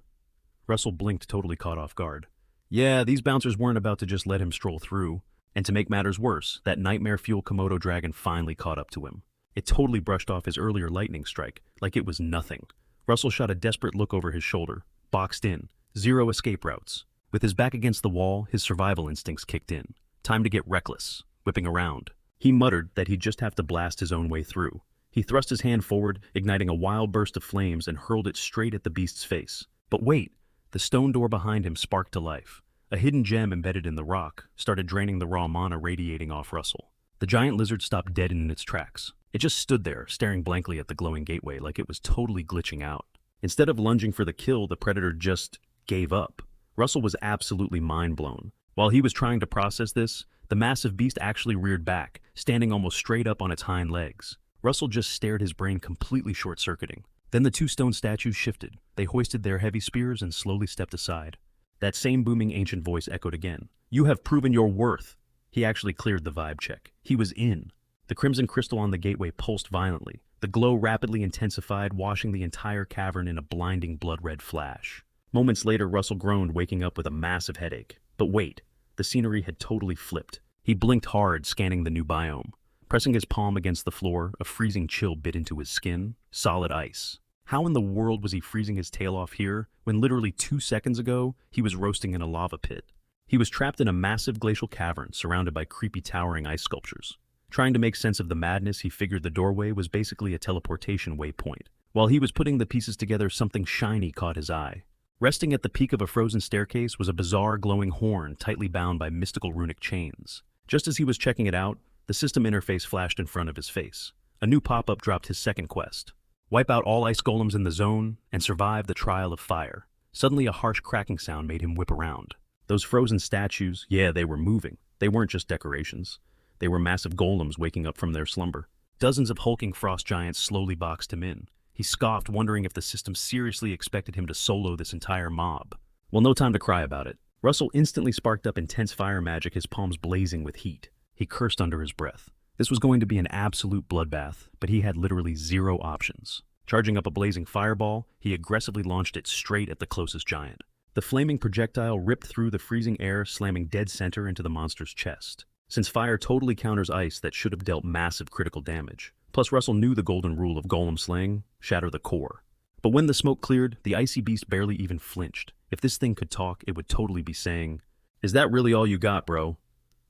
Russell blinked, totally caught off guard. Yeah, these bouncers weren't about to just let him stroll through. And to make matters worse, that nightmare-fueled Komodo dragon finally caught up to him. It totally brushed off his earlier lightning strike, like it was nothing. Russell shot a desperate look over his shoulder, boxed in, 0 escape routes. With his back against the wall, his survival instincts kicked in. Time to get reckless, whipping around. He muttered that he'd just have to blast his own way through. He thrust his hand forward, igniting a wild burst of flames and hurled it straight at the beast's face. But wait! The stone door behind him sparked to life. A hidden gem embedded in the rock started draining the raw mana radiating off Russell. The giant lizard stopped dead in its tracks. It just stood there, staring blankly at the glowing gateway like it was totally glitching out. Instead of lunging for the kill, the predator just gave up. Russell was absolutely mind-blown. While he was trying to process this, the massive beast actually reared back, standing almost straight up on its hind legs. Russell just stared, his brain completely short-circuiting. Then the 2 stone statues shifted. They hoisted their heavy spears and slowly stepped aside. That same booming ancient voice echoed again. "You have proven your worth." He actually cleared the vibe check. He was in. The crimson crystal on the gateway pulsed violently. The glow rapidly intensified, washing the entire cavern in a blinding blood-red flash. Moments later, Russell groaned, waking up with a massive headache. But wait, the scenery had totally flipped. He blinked hard, scanning the new biome. Pressing his palm against the floor, a freezing chill bit into his skin. Solid ice. How in the world was he freezing his tail off here, when literally 2 seconds ago, he was roasting in a lava pit? He was trapped in a massive glacial cavern, surrounded by creepy towering ice sculptures. Trying to make sense of the madness, he figured the doorway was basically a teleportation waypoint. While he was putting the pieces together, something shiny caught his eye. Resting at the peak of a frozen staircase was a bizarre glowing horn tightly bound by mystical runic chains. Just as he was checking it out, the system interface flashed in front of his face. A new pop-up dropped his second quest. Wipe out all ice golems in the zone and survive the trial of fire. Suddenly a harsh cracking sound made him whip around. Those frozen statues, yeah, they were moving. They weren't just decorations. They were massive golems waking up from their slumber. Dozens of hulking frost giants slowly boxed him in. He scoffed, wondering if the system seriously expected him to solo this entire mob. Well, no time to cry about it. Russell instantly sparked up intense fire magic, his palms blazing with heat. He cursed under his breath. This was going to be an absolute bloodbath, but he had literally 0 options. Charging up a blazing fireball, he aggressively launched it straight at the closest giant. The flaming projectile ripped through the freezing air, slamming dead center into the monster's chest. Since fire totally counters ice, that should have dealt massive critical damage. Plus, Russell knew the golden rule of golem slaying: shatter the core. But when the smoke cleared, the icy beast barely even flinched. If this thing could talk, it would totally be saying, "Is that really all you got, bro?"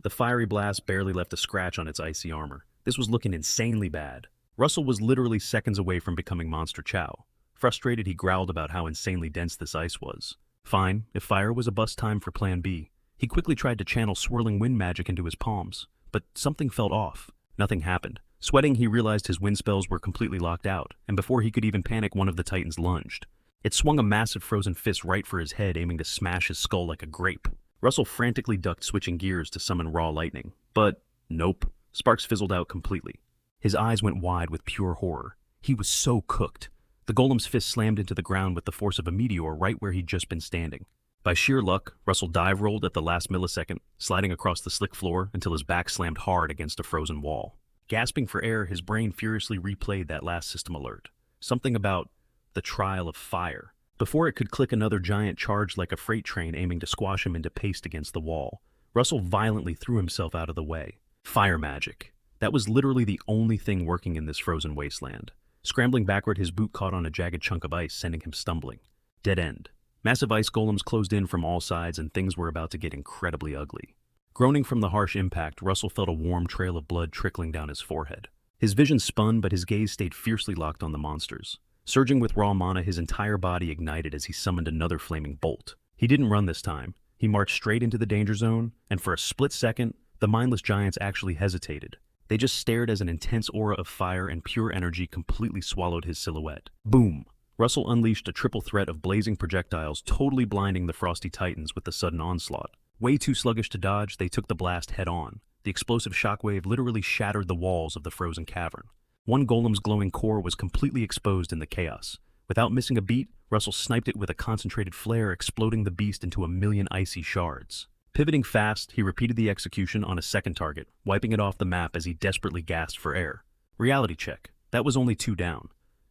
The fiery blast barely left a scratch on its icy armor. This was looking insanely bad. Russell was literally seconds away from becoming Monster Chow. Frustrated, he growled about how insanely dense this ice was. Fine, if fire was a bust, time for plan B. He quickly tried to channel swirling wind magic into his palms, but something felt off. Nothing happened. Sweating, he realized his wind spells were completely locked out, and before he could even panic, one of the titans lunged. It swung a massive frozen fist right for his head, aiming to smash his skull like a grape. Russell frantically ducked, switching gears to summon raw lightning. But nope. Sparks fizzled out completely. His eyes went wide with pure horror. He was so cooked. The golem's fist slammed into the ground with the force of a meteor right where he'd just been standing. By sheer luck, Russell dive rolled at the last millisecond, sliding across the slick floor until his back slammed hard against a frozen wall. Gasping for air, his brain furiously replayed that last system alert. Something about the trial of fire. Before it could click, another giant charged like a freight train, aiming to squash him into paste against the wall. Russell violently threw himself out of the way. Fire magic. That was literally the only thing working in this frozen wasteland. Scrambling backward, his boot caught on a jagged chunk of ice, sending him stumbling. Dead end. Massive ice golems closed in from all sides, and things were about to get incredibly ugly. Groaning from the harsh impact, Russell felt a warm trail of blood trickling down his forehead. His vision spun, but his gaze stayed fiercely locked on the monsters. Surging with raw mana, his entire body ignited as he summoned another flaming bolt. He didn't run this time. He marched straight into the danger zone, and for a split second, the mindless giants actually hesitated. They just stared as an intense aura of fire and pure energy completely swallowed his silhouette. Boom! Russell unleashed a triple threat of blazing projectiles, totally blinding the frosty titans with the sudden onslaught. Way too sluggish to dodge, they took the blast head-on. The explosive shockwave literally shattered the walls of the frozen cavern. One golem's glowing core was completely exposed in the chaos. Without missing a beat, Russell sniped it with a concentrated flare, exploding the beast into a million icy shards. Pivoting fast, he repeated the execution on a second target, wiping it off the map as he desperately gasped for air. Reality check. That was only 2 down.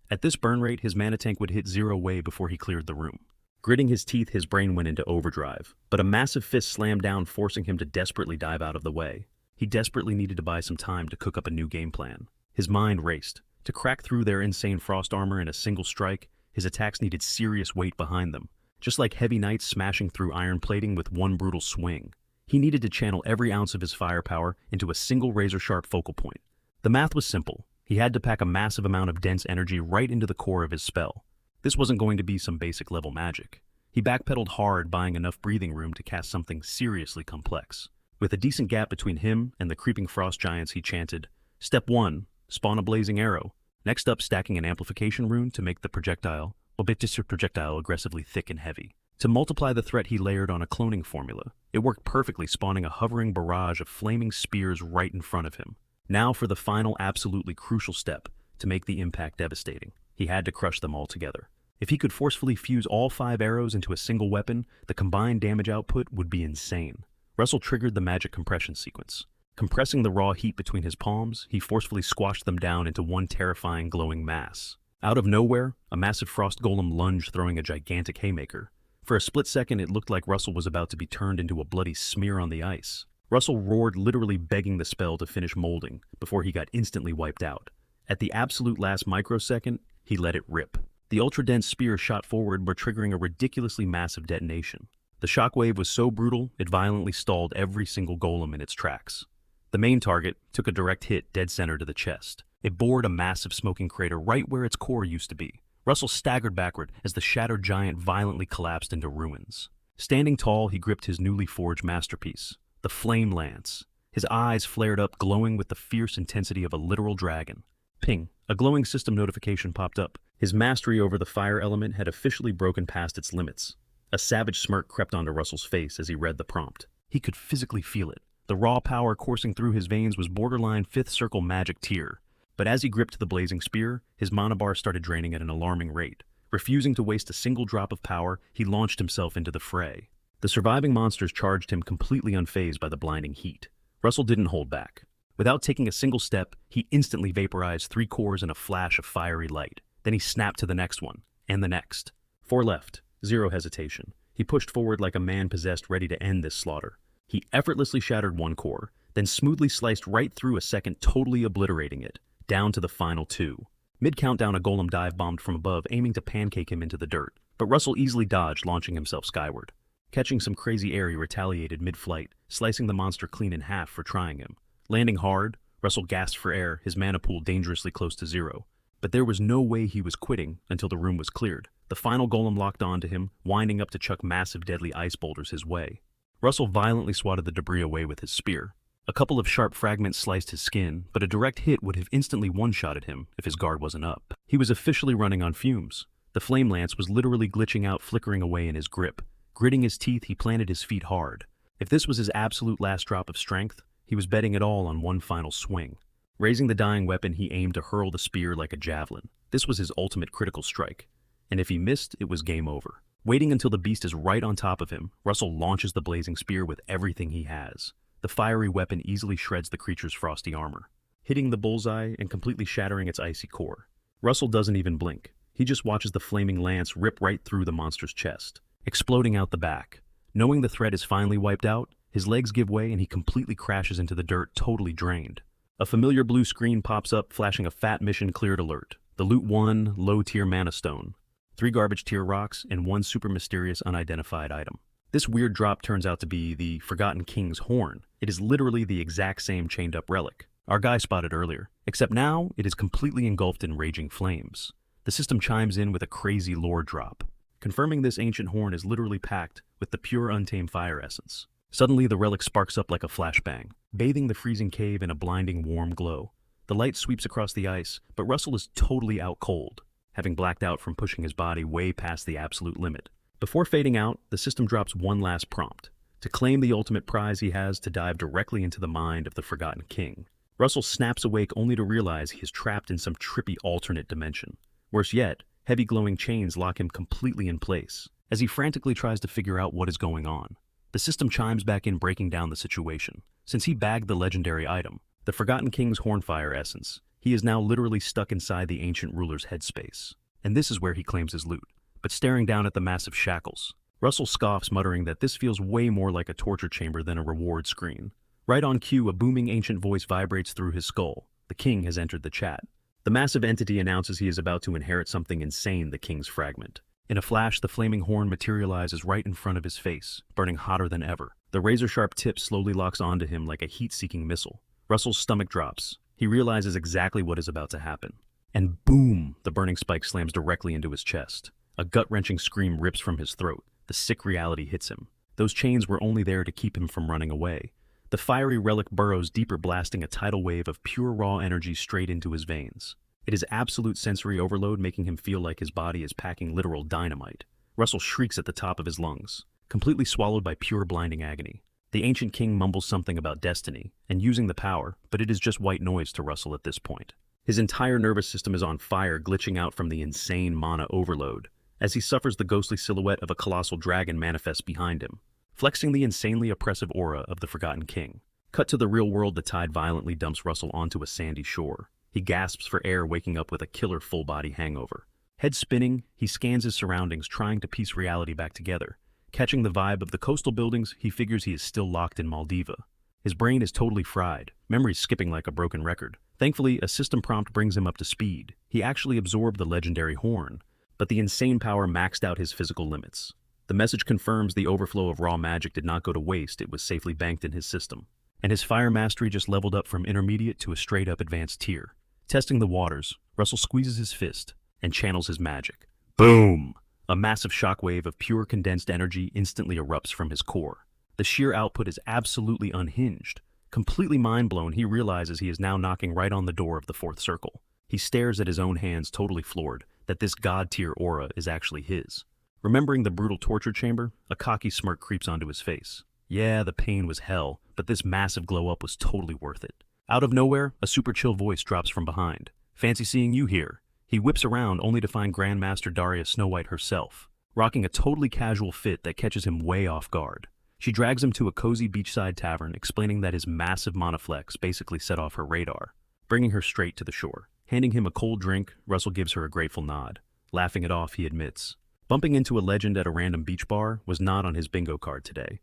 At this burn rate, his mana tank would hit 0 way before he cleared the room. Gritting his teeth, his brain went into overdrive, but a massive fist slammed down, forcing him to desperately dive out of the way. He desperately needed to buy some time to cook up a new game plan. His mind raced. To crack through their insane frost armor in a single strike, his attacks needed serious weight behind them, just like heavy knights smashing through iron plating with one brutal swing. He needed to channel every ounce of his firepower into a single razor-sharp focal point. The math was simple. He had to pack a massive amount of dense energy right into the core of his spell. This wasn't going to be some basic level magic. He backpedaled hard, buying enough breathing room to cast something seriously complex. With a decent gap between him and the creeping frost giants, he chanted, "Step 1, spawn a blazing arrow." Next up, stacking an amplification rune to make the projectile aggressively thick and heavy. To multiply the threat, he layered on a cloning formula. It worked perfectly, spawning a hovering barrage of flaming spears right in front of him. Now for the final, absolutely crucial step, to make the impact devastating. He had to crush them all together. If he could forcefully fuse all 5 arrows into a single weapon, the combined damage output would be insane. Russell triggered the magic compression sequence. Compressing the raw heat between his palms, he forcefully squashed them down into one terrifying glowing mass. Out of nowhere, a massive frost golem lunged, throwing a gigantic haymaker. For a split second, it looked like Russell was about to be turned into a bloody smear on the ice. Russell roared, literally begging the spell to finish molding, before he got instantly wiped out. At the absolute last microsecond, he let it rip. The ultra-dense spear shot forward, but triggering a ridiculously massive detonation. The shockwave was so brutal, it violently stalled every single golem in its tracks. The main target took a direct hit dead center to the chest. It bored a massive smoking crater right where its core used to be. Russell staggered backward as the shattered giant violently collapsed into ruins. Standing tall, he gripped his newly forged masterpiece, the Flame Lance. His eyes flared up, glowing with the fierce intensity of a literal dragon. Ping! A glowing system notification popped up. His mastery over the fire element had officially broken past its limits. A savage smirk crept onto Russell's face as he read the prompt. He could physically feel it. The raw power coursing through his veins was borderline 5th circle magic tier. But as he gripped the blazing spear, his mana bar started draining at an alarming rate. Refusing to waste a single drop of power, he launched himself into the fray. The surviving monsters charged him, completely unfazed by the blinding heat. Russell didn't hold back. Without taking a single step, he instantly vaporized 3 cores in a flash of fiery light. Then he snapped to the next one, and the next. 4 left, 0 hesitation. He pushed forward like a man possessed, ready to end this slaughter. He effortlessly shattered 1 core, then smoothly sliced right through a second, totally obliterating it, down to the final 2. Mid-countdown, a golem dive-bombed from above, aiming to pancake him into the dirt, but Russell easily dodged, launching himself skyward. Catching some crazy air, he retaliated mid-flight, slicing the monster clean in half for trying him. Landing hard, Russell gasped for air, his mana pool dangerously close to 0. But there was no way he was quitting until the room was cleared. The final golem locked onto him, winding up to chuck massive deadly ice boulders his way. Russell violently swatted the debris away with his spear. A couple of sharp fragments sliced his skin, but a direct hit would have instantly one-shotted him if his guard wasn't up. He was officially running on fumes. The flame lance was literally glitching out, flickering away in his grip. Gritting his teeth, he planted his feet hard. If this was his absolute last drop of strength, he was betting it all on one final swing. Raising the dying weapon, he aimed to hurl the spear like a javelin. This was his ultimate critical strike, and if he missed, it was game over. Waiting until the beast is right on top of him, Russell launches the blazing spear with everything he has. The fiery weapon easily shreds the creature's frosty armor, hitting the bullseye and completely shattering its icy core. Russell doesn't even blink. He just watches the flaming lance rip right through the monster's chest, exploding out the back. Knowing the threat is finally wiped out, his legs give way and he completely crashes into the dirt, totally drained. A familiar blue screen pops up, flashing a fat mission cleared alert. The Loot 1 low-tier mana stone, 3 garbage-tier rocks, and 1 super mysterious unidentified item. This weird drop turns out to be the Forgotten King's horn. It is literally the exact same chained-up relic our guy spotted earlier, except now it is completely engulfed in raging flames. The system chimes in with a crazy lore drop, confirming this ancient horn is literally packed with the pure untamed fire essence. Suddenly, the relic sparks up like a flashbang, bathing the freezing cave in a blinding warm glow. The light sweeps across the ice, but Russell is totally out cold, having blacked out from pushing his body way past the absolute limit. Before fading out, the system drops one last prompt: to claim the ultimate prize he has to dive directly into the mind of the Forgotten King. Russell snaps awake only to realize he is trapped in some trippy alternate dimension. Worse yet, heavy glowing chains lock him completely in place, as he frantically tries to figure out what is going on. The system chimes back in, breaking down the situation. Since he bagged the legendary item, the Forgotten King's Hornfire essence, he is now literally stuck inside the ancient ruler's headspace. And this is where he claims his loot. But staring down at the massive shackles, Russell scoffs, muttering that this feels way more like a torture chamber than a reward screen. Right on cue, a booming ancient voice vibrates through his skull. The king has entered the chat. The massive entity announces he is about to inherit something insane, the king's fragment. In a flash, the flaming horn materializes right in front of his face, burning hotter than ever. The razor-sharp tip slowly locks onto him like a heat-seeking missile. Russell's stomach drops. He realizes exactly what is about to happen. And boom! The burning spike slams directly into his chest. A gut-wrenching scream rips from his throat. The sick reality hits him. Those chains were only there to keep him from running away. The fiery relic burrows deeper, blasting a tidal wave of pure raw energy straight into his veins. It is absolute sensory overload, making him feel like his body is packing literal dynamite. Russell shrieks at the top of his lungs, completely swallowed by pure blinding agony. The ancient king mumbles something about destiny and using the power, but it is just white noise to Russell at this point. His entire nervous system is on fire, glitching out from the insane mana overload, as he suffers the ghostly silhouette of a colossal dragon manifests behind him, flexing the insanely oppressive aura of the Forgotten King. Cut to the real world, the tide violently dumps Russell onto a sandy shore. He gasps for air, waking up with a killer full-body hangover. Head spinning, he scans his surroundings, trying to piece reality back together. Catching the vibe of the coastal buildings, he figures he is still locked in Maldiva. His brain is totally fried, memories skipping like a broken record. Thankfully, a system prompt brings him up to speed. He actually absorbed the legendary horn, but the insane power maxed out his physical limits. The message confirms the overflow of raw magic did not go to waste, it was safely banked in his system. And his fire mastery just leveled up from intermediate to a straight-up advanced tier. Testing the waters, Russell squeezes his fist and channels his magic. Boom! A massive shockwave of pure condensed energy instantly erupts from his core. The sheer output is absolutely unhinged. Completely mind-blown, he realizes he is now knocking right on the door of the fourth circle. He stares at his own hands, totally floored that this god-tier aura is actually his. Remembering the brutal torture chamber, a cocky smirk creeps onto his face. Yeah, the pain was hell, but this massive glow-up was totally worth it. Out of nowhere, a super chill voice drops from behind. Fancy seeing you here. He whips around only to find Grandmaster Daria Snow White herself, rocking a totally casual fit that catches him way off guard. She drags him to a cozy beachside tavern, explaining that his massive mana flex basically set off her radar, bringing her straight to the shore. Handing him a cold drink, Russell gives her a grateful nod. Laughing it off, he admits bumping into a legend at a random beach bar was not on his bingo card today.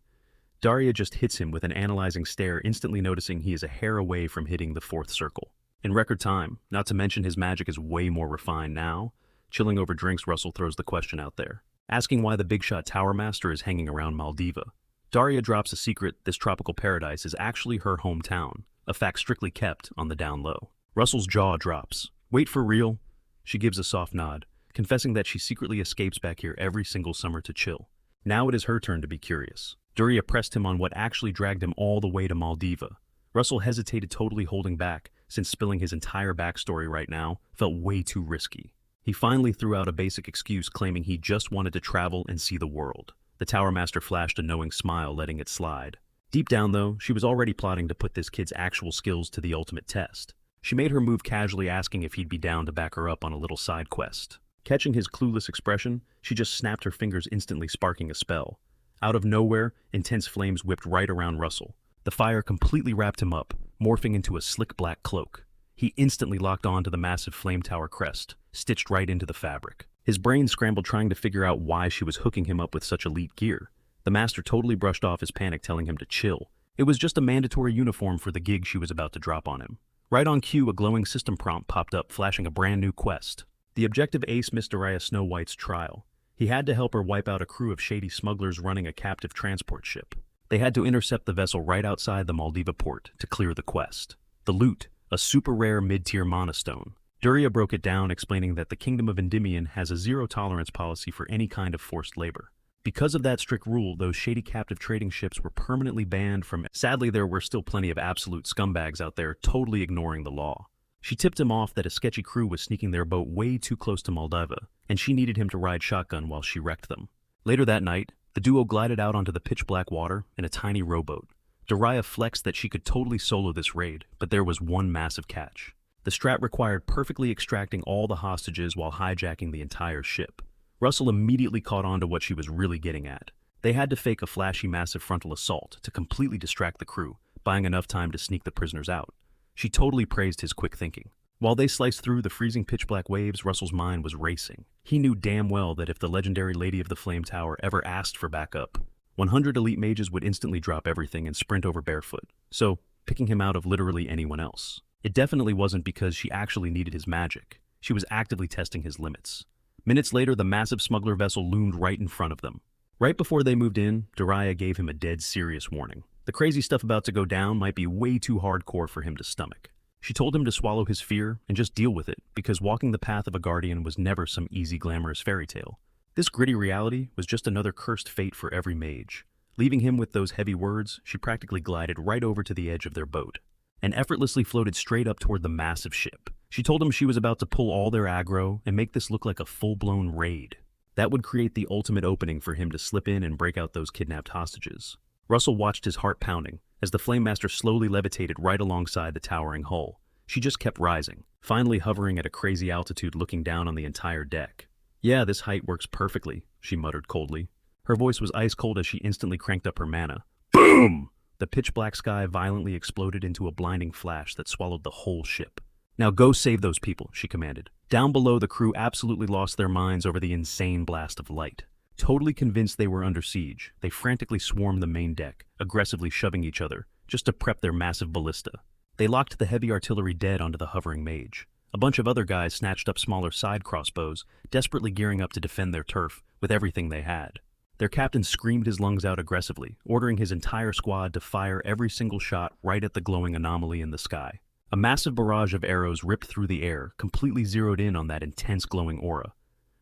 Daria just hits him with an analyzing stare, instantly noticing he is a hair away from hitting the fourth circle. In record time, not to mention his magic is way more refined now. Chilling over drinks, Russell throws the question out there, asking why the big shot Tower Master is hanging around Maldiva. Daria drops a secret: this tropical paradise is actually her hometown, a fact strictly kept on the down low. Russell's jaw drops. Wait, for real? She gives a soft nod, confessing that she secretly escapes back here every single summer to chill. Now it is her turn to be curious. Daria pressed him on what actually dragged him all the way to Maldiva. Russell hesitated, totally holding back, since spilling his entire backstory right now felt way too risky. He finally threw out a basic excuse, claiming he just wanted to travel and see the world. The Tower Master flashed a knowing smile, letting it slide. Deep down, though, she was already plotting to put this kid's actual skills to the ultimate test. She made her move casually, asking if he'd be down to back her up on a little side quest. Catching his clueless expression, she just snapped her fingers, instantly sparking a spell. Out of nowhere, intense flames whipped right around Russell. The fire completely wrapped him up, morphing into a slick black cloak. He instantly locked on to the massive flame tower crest, stitched right into the fabric. His brain scrambled trying to figure out why she was hooking him up with such elite gear. The master totally brushed off his panic, telling him to chill. It was just a mandatory uniform for the gig she was about to drop on him. Right on cue, a glowing system prompt popped up, flashing a brand new quest. The objective: ace Miss Daraya Snow White's trial. He had to help her wipe out a crew of shady smugglers running a captive transport ship. They had to intercept the vessel right outside the Maldiva port to clear the quest. The loot: a super rare mid-tier monostone. Duria broke it down, explaining that the Kingdom of Endymion has a zero-tolerance policy for any kind of forced labor. Because of that strict rule, those shady captive trading ships were permanently banned from. Sadly, there were still plenty of absolute scumbags out there totally ignoring the law. She tipped him off that a sketchy crew was sneaking their boat way too close to Maldiva, and she needed him to ride shotgun while she wrecked them. Later that night, the duo glided out onto the pitch-black water in a tiny rowboat. Daraya flexed that she could totally solo this raid, but there was one massive catch. The strat required perfectly extracting all the hostages while hijacking the entire ship. Russell immediately caught on to what she was really getting at. They had to fake a flashy massive frontal assault to completely distract the crew, buying enough time to sneak the prisoners out. She totally praised his quick thinking. While they sliced through the freezing pitch-black waves, Russell's mind was racing. He knew damn well that if the legendary Lady of the Flame Tower ever asked for backup, 100 elite mages would instantly drop everything and sprint over barefoot, so picking him out of literally anyone else. It definitely wasn't because she actually needed his magic. She was actively testing his limits. Minutes later, the massive smuggler vessel loomed right in front of them. Right before they moved in, Daraya gave him a dead serious warning. The crazy stuff about to go down might be way too hardcore for him to stomach. She told him to swallow his fear and just deal with it, because walking the path of a guardian was never some easy glamorous fairy tale. This gritty reality was just another cursed fate for every mage. Leaving him with those heavy words, she practically glided right over to the edge of their boat and effortlessly floated straight up toward the massive ship. She told him she was about to pull all their aggro and make this look like a full-blown raid. That would create the ultimate opening for him to slip in and break out those kidnapped hostages. Russell watched, his heart pounding, as the Flame Master slowly levitated right alongside the towering hull. She just kept rising, finally hovering at a crazy altitude, looking down on the entire deck. "Yeah, this height works perfectly," she muttered coldly. Her voice was ice cold as she instantly cranked up her mana. Boom! The pitch-black sky violently exploded into a blinding flash that swallowed the whole ship. "Now go save those people," she commanded. Down below, the crew absolutely lost their minds over the insane blast of light. Totally convinced they were under siege, they frantically swarmed the main deck, aggressively shoving each other, just to prep their massive ballista. They locked the heavy artillery dead onto the hovering mage. A bunch of other guys snatched up smaller side crossbows, desperately gearing up to defend their turf with everything they had. Their captain screamed his lungs out aggressively, ordering his entire squad to fire every single shot right at the glowing anomaly in the sky. A massive barrage of arrows ripped through the air, completely zeroed in on that intense glowing aura,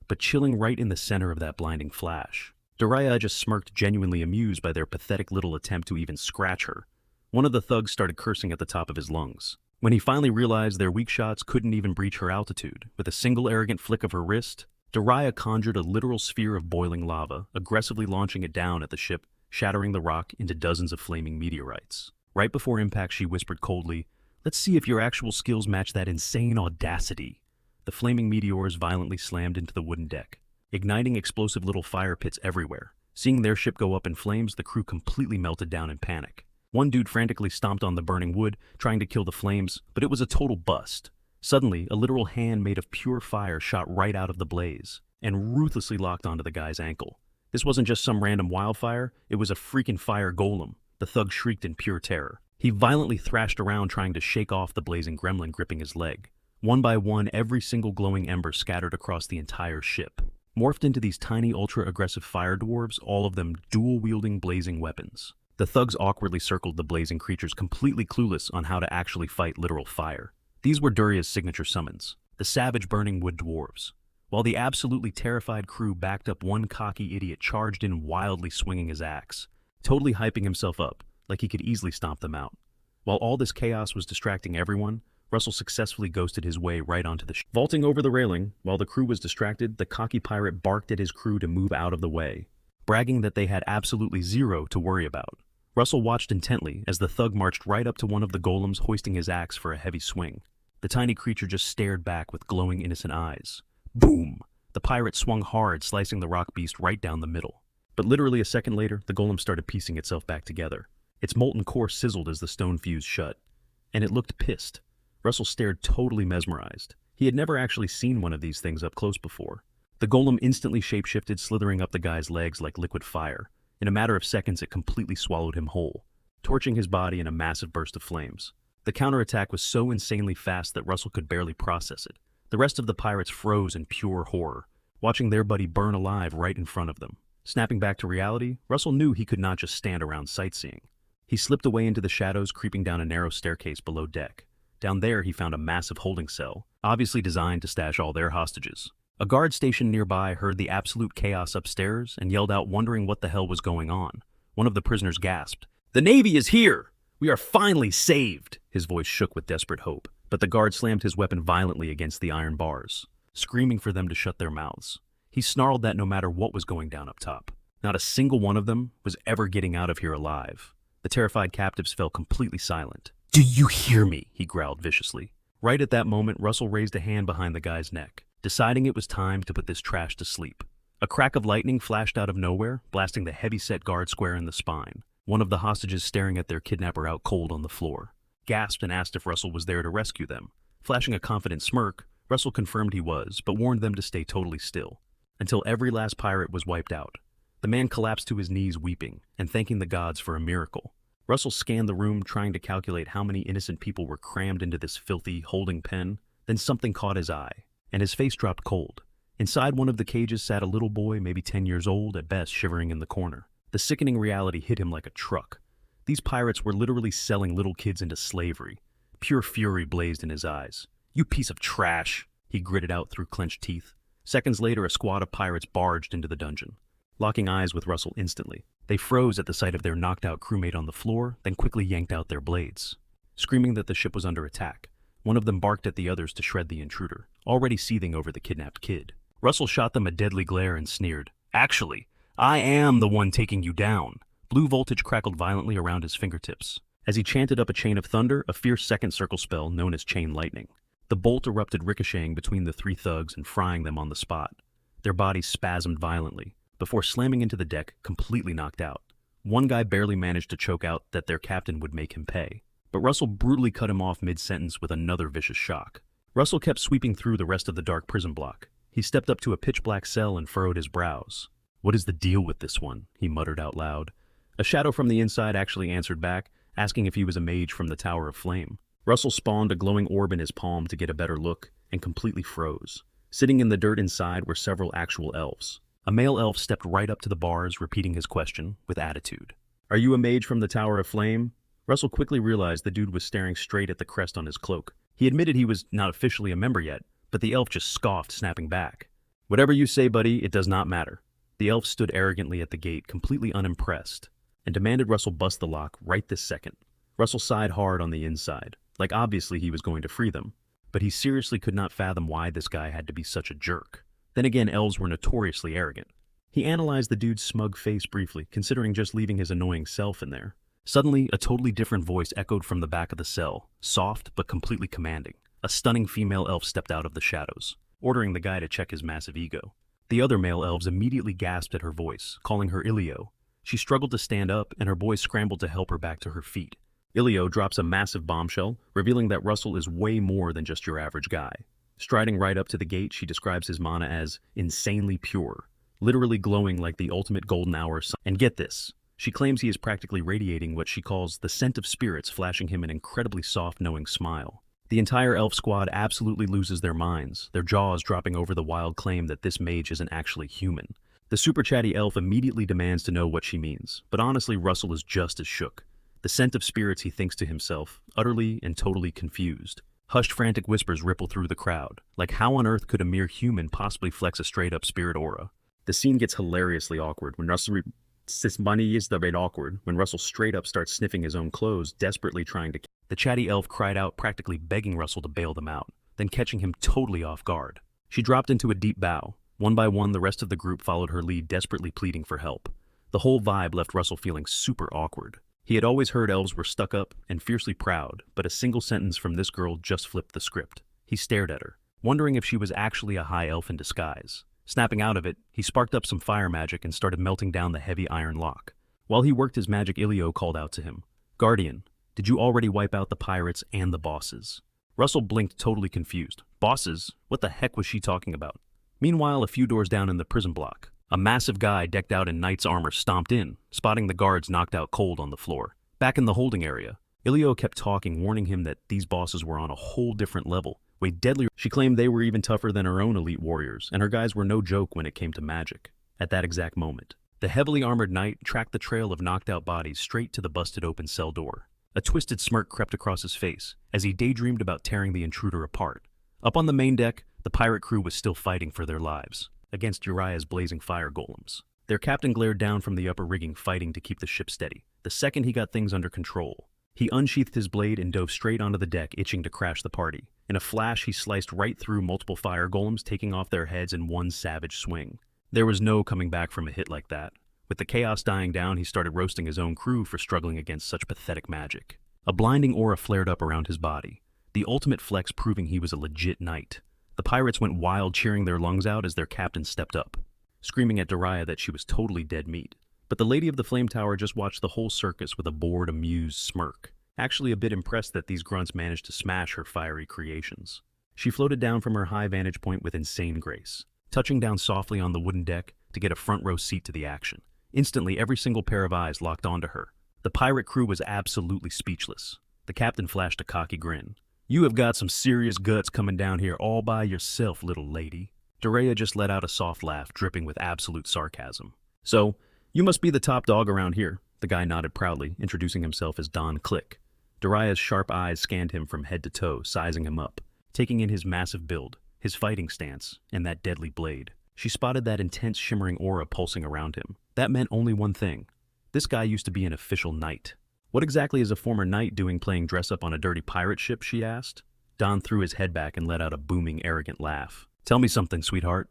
but chilling right in the center of that blinding flash. Daraya just smirked, genuinely amused by their pathetic little attempt to even scratch her. One of the thugs started cursing at the top of his lungs. When he finally realized their weak shots couldn't even breach her altitude, with a single arrogant flick of her wrist, Daraya conjured a literal sphere of boiling lava, aggressively launching it down at the ship, shattering the rock into dozens of flaming meteorites. Right before impact, she whispered coldly, "Let's see if your actual skills match that insane audacity." The flaming meteors violently slammed into the wooden deck, igniting explosive little fire pits everywhere. Seeing their ship go up in flames, the crew completely melted down in panic. One dude frantically stomped on the burning wood, trying to kill the flames, but it was a total bust. Suddenly, a literal hand made of pure fire shot right out of the blaze, and ruthlessly locked onto the guy's ankle. This wasn't just some random wildfire, it was a freaking fire golem. The thug shrieked in pure terror. He violently thrashed around trying to shake off the blazing gremlin gripping his leg. One by one, every single glowing ember scattered across the entire ship, morphed into these tiny ultra-aggressive fire dwarves, all of them dual-wielding blazing weapons. The thugs awkwardly circled the blazing creatures, completely clueless on how to actually fight literal fire. These were Duria's signature summons, the savage burning wood dwarves. While the absolutely terrified crew backed up, one cocky idiot charged in, wildly swinging his axe, totally hyping himself up, like he could easily stomp them out. While all this chaos was distracting everyone, Russell successfully ghosted his way right onto the ship. Vaulting over the railing, while the crew was distracted, the cocky pirate barked at his crew to move out of the way, bragging that they had absolutely zero to worry about. Russell watched intently as the thug marched right up to one of the golems, hoisting his axe for a heavy swing. The tiny creature just stared back with glowing innocent eyes. Boom! The pirate swung hard, slicing the rock beast right down the middle. But literally a second later, the golem started piecing itself back together. Its molten core sizzled as the stone fused shut. And it looked pissed. Russell stared, totally mesmerized. He had never actually seen one of these things up close before. The golem instantly shapeshifted, slithering up the guy's legs like liquid fire. In a matter of seconds, it completely swallowed him whole, torching his body in a massive burst of flames. The counterattack was so insanely fast that Russell could barely process it. The rest of the pirates froze in pure horror, watching their buddy burn alive right in front of them. Snapping back to reality, Russell knew he could not just stand around sightseeing. He slipped away into the shadows, creeping down a narrow staircase below deck. Down there, he found a massive holding cell, obviously designed to stash all their hostages. A guard stationed nearby heard the absolute chaos upstairs and yelled out, wondering what the hell was going on. One of the prisoners gasped, "The Navy is here! We are finally saved!" His voice shook with desperate hope, but the guard slammed his weapon violently against the iron bars, screaming for them to shut their mouths. He snarled that no matter what was going down up top, not a single one of them was ever getting out of here alive. The terrified captives fell completely silent. "Do you hear me?" he growled viciously. Right at that moment, Russell raised a hand behind the guy's neck, deciding it was time to put this trash to sleep. A crack of lightning flashed out of nowhere, blasting the heavy-set guard square in the spine. One of the hostages, staring at their kidnapper out cold on the floor, gasped and asked if Russell was there to rescue them. Flashing a confident smirk, Russell confirmed he was, but warned them to stay totally still, until every last pirate was wiped out. The man collapsed to his knees weeping and thanking the gods for a miracle. Russell scanned the room, trying to calculate how many innocent people were crammed into this filthy holding pen. Then something caught his eye, and his face dropped cold. Inside one of the cages sat a little boy, maybe 10 years old at best, shivering in the corner. The sickening reality hit him like a truck. These pirates were literally selling little kids into slavery. Pure fury blazed in his eyes. "You piece of trash," he gritted out through clenched teeth. Seconds later, a squad of pirates barged into the dungeon, locking eyes with Russell instantly. They froze at the sight of their knocked-out crewmate on the floor, then quickly yanked out their blades. Screaming that the ship was under attack, one of them barked at the others to shred the intruder, already seething over the kidnapped kid. Russell shot them a deadly glare and sneered, "Actually, I am the one taking you down." Blue voltage crackled violently around his fingertips. As he chanted up a chain of thunder, a fierce second circle spell known as chain lightning. The bolt erupted, ricocheting between the three thugs and frying them on the spot. Their bodies spasmed violently, before slamming into the deck, completely knocked out. One guy barely managed to choke out that their captain would make him pay, but Russell brutally cut him off mid-sentence with another vicious shock. Russell kept sweeping through the rest of the dark prison block. He stepped up to a pitch-black cell and furrowed his brows. "What is the deal with this one?" he muttered out loud. A shadow from the inside actually answered back, asking if he was a mage from the Tower of Flame. Russell spawned a glowing orb in his palm to get a better look, and completely froze. Sitting in the dirt inside were several actual elves. A male elf stepped right up to the bars, repeating his question with attitude. "Are you a mage from the Tower of Flame?" Russell quickly realized the dude was staring straight at the crest on his cloak. He admitted he was not officially a member yet, but the elf just scoffed, snapping back. "Whatever you say, buddy, it does not matter." The elf stood arrogantly at the gate, completely unimpressed, and demanded Russell bust the lock right this second. Russell sighed hard on the inside, like obviously he was going to free them, but he seriously could not fathom why this guy had to be such a jerk. Then again, elves were notoriously arrogant. He analyzed the dude's smug face briefly, considering just leaving his annoying self in there. Suddenly, a totally different voice echoed from the back of the cell, soft but completely commanding. A stunning female elf stepped out of the shadows, ordering the guy to check his massive ego. The other male elves immediately gasped at her voice, calling her Ilio. She struggled to stand up, and her boys scrambled to help her back to her feet. Ilio drops a massive bombshell, revealing that Russell is way more than just your average guy. Striding right up to the gate, she describes his mana as insanely pure, literally glowing like the ultimate golden hour sun. And get this, she claims he is practically radiating what she calls the scent of spirits, flashing him an incredibly soft, knowing smile. The entire elf squad absolutely loses their minds, their jaws dropping over the wild claim that this mage isn't actually human. The super chatty elf immediately demands to know what she means, but honestly, Russell is just as shook. The scent of spirits, he thinks to himself, utterly and totally confused. Hushed, frantic whispers ripple through the crowd, like how on earth could a mere human possibly flex a straight-up spirit aura? The scene gets hilariously awkward when Russell straight up starts sniffing his own clothes, desperately trying to... The chatty elf cried out, practically begging Russell to bail them out, then catching him totally off guard. She dropped into a deep bow. One by one, the rest of the group followed her lead, desperately pleading for help. The whole vibe left Russell feeling super awkward. He had always heard elves were stuck up and fiercely proud, but a single sentence from this girl just flipped the script. He stared at her, wondering if she was actually a high elf in disguise. Snapping out of it, he sparked up some fire magic and started melting down the heavy iron lock. While he worked his magic, Ilio called out to him, "Guardian, did you already wipe out the pirates and the bosses?" Russell blinked, totally confused. Bosses? What the heck was she talking about? Meanwhile, a few doors down in the prison block, a massive guy decked out in knight's armor stomped in, spotting the guards knocked out cold on the floor. Back in the holding area, Ilio kept talking, warning him that these bosses were on a whole different level, way deadlier. She claimed they were even tougher than her own elite warriors, and her guys were no joke when it came to magic. At that exact moment, the heavily armored knight tracked the trail of knocked-out bodies straight to the busted-open cell door. A twisted smirk crept across his face as he daydreamed about tearing the intruder apart. Up on the main deck, the pirate crew was still fighting for their lives against Uriah's blazing fire golems. Their captain glared down from the upper rigging, fighting to keep the ship steady. The second he got things under control, he unsheathed his blade and dove straight onto the deck, itching to crash the party. In a flash, he sliced right through multiple fire golems, taking off their heads in one savage swing. There was no coming back from a hit like that. With the chaos dying down, he started roasting his own crew for struggling against such pathetic magic. A blinding aura flared up around his body, the ultimate flex proving he was a legit knight. The pirates went wild, cheering their lungs out as their captain stepped up, screaming at Dariah that she was totally dead meat. But the Lady of the Flame Tower just watched the whole circus with a bored, amused smirk, actually a bit impressed that these grunts managed to smash her fiery creations. She floated down from her high vantage point with insane grace, touching down softly on the wooden deck to get a front row seat to the action. Instantly, every single pair of eyes locked onto her. The pirate crew was absolutely speechless. The captain flashed a cocky grin. "You have got some serious guts coming down here all by yourself, little lady." Dariah just let out a soft laugh, dripping with absolute sarcasm. "So, you must be the top dog around here." The guy nodded proudly, introducing himself as Don Click. Dariah's sharp eyes scanned him from head to toe, sizing him up, taking in his massive build, his fighting stance, and that deadly blade. She spotted that intense shimmering aura pulsing around him. That meant only one thing. This guy used to be an official knight. "What exactly is a former knight doing playing dress-up on a dirty pirate ship?" she asked. Don threw his head back and let out a booming, arrogant laugh. "Tell me something, sweetheart.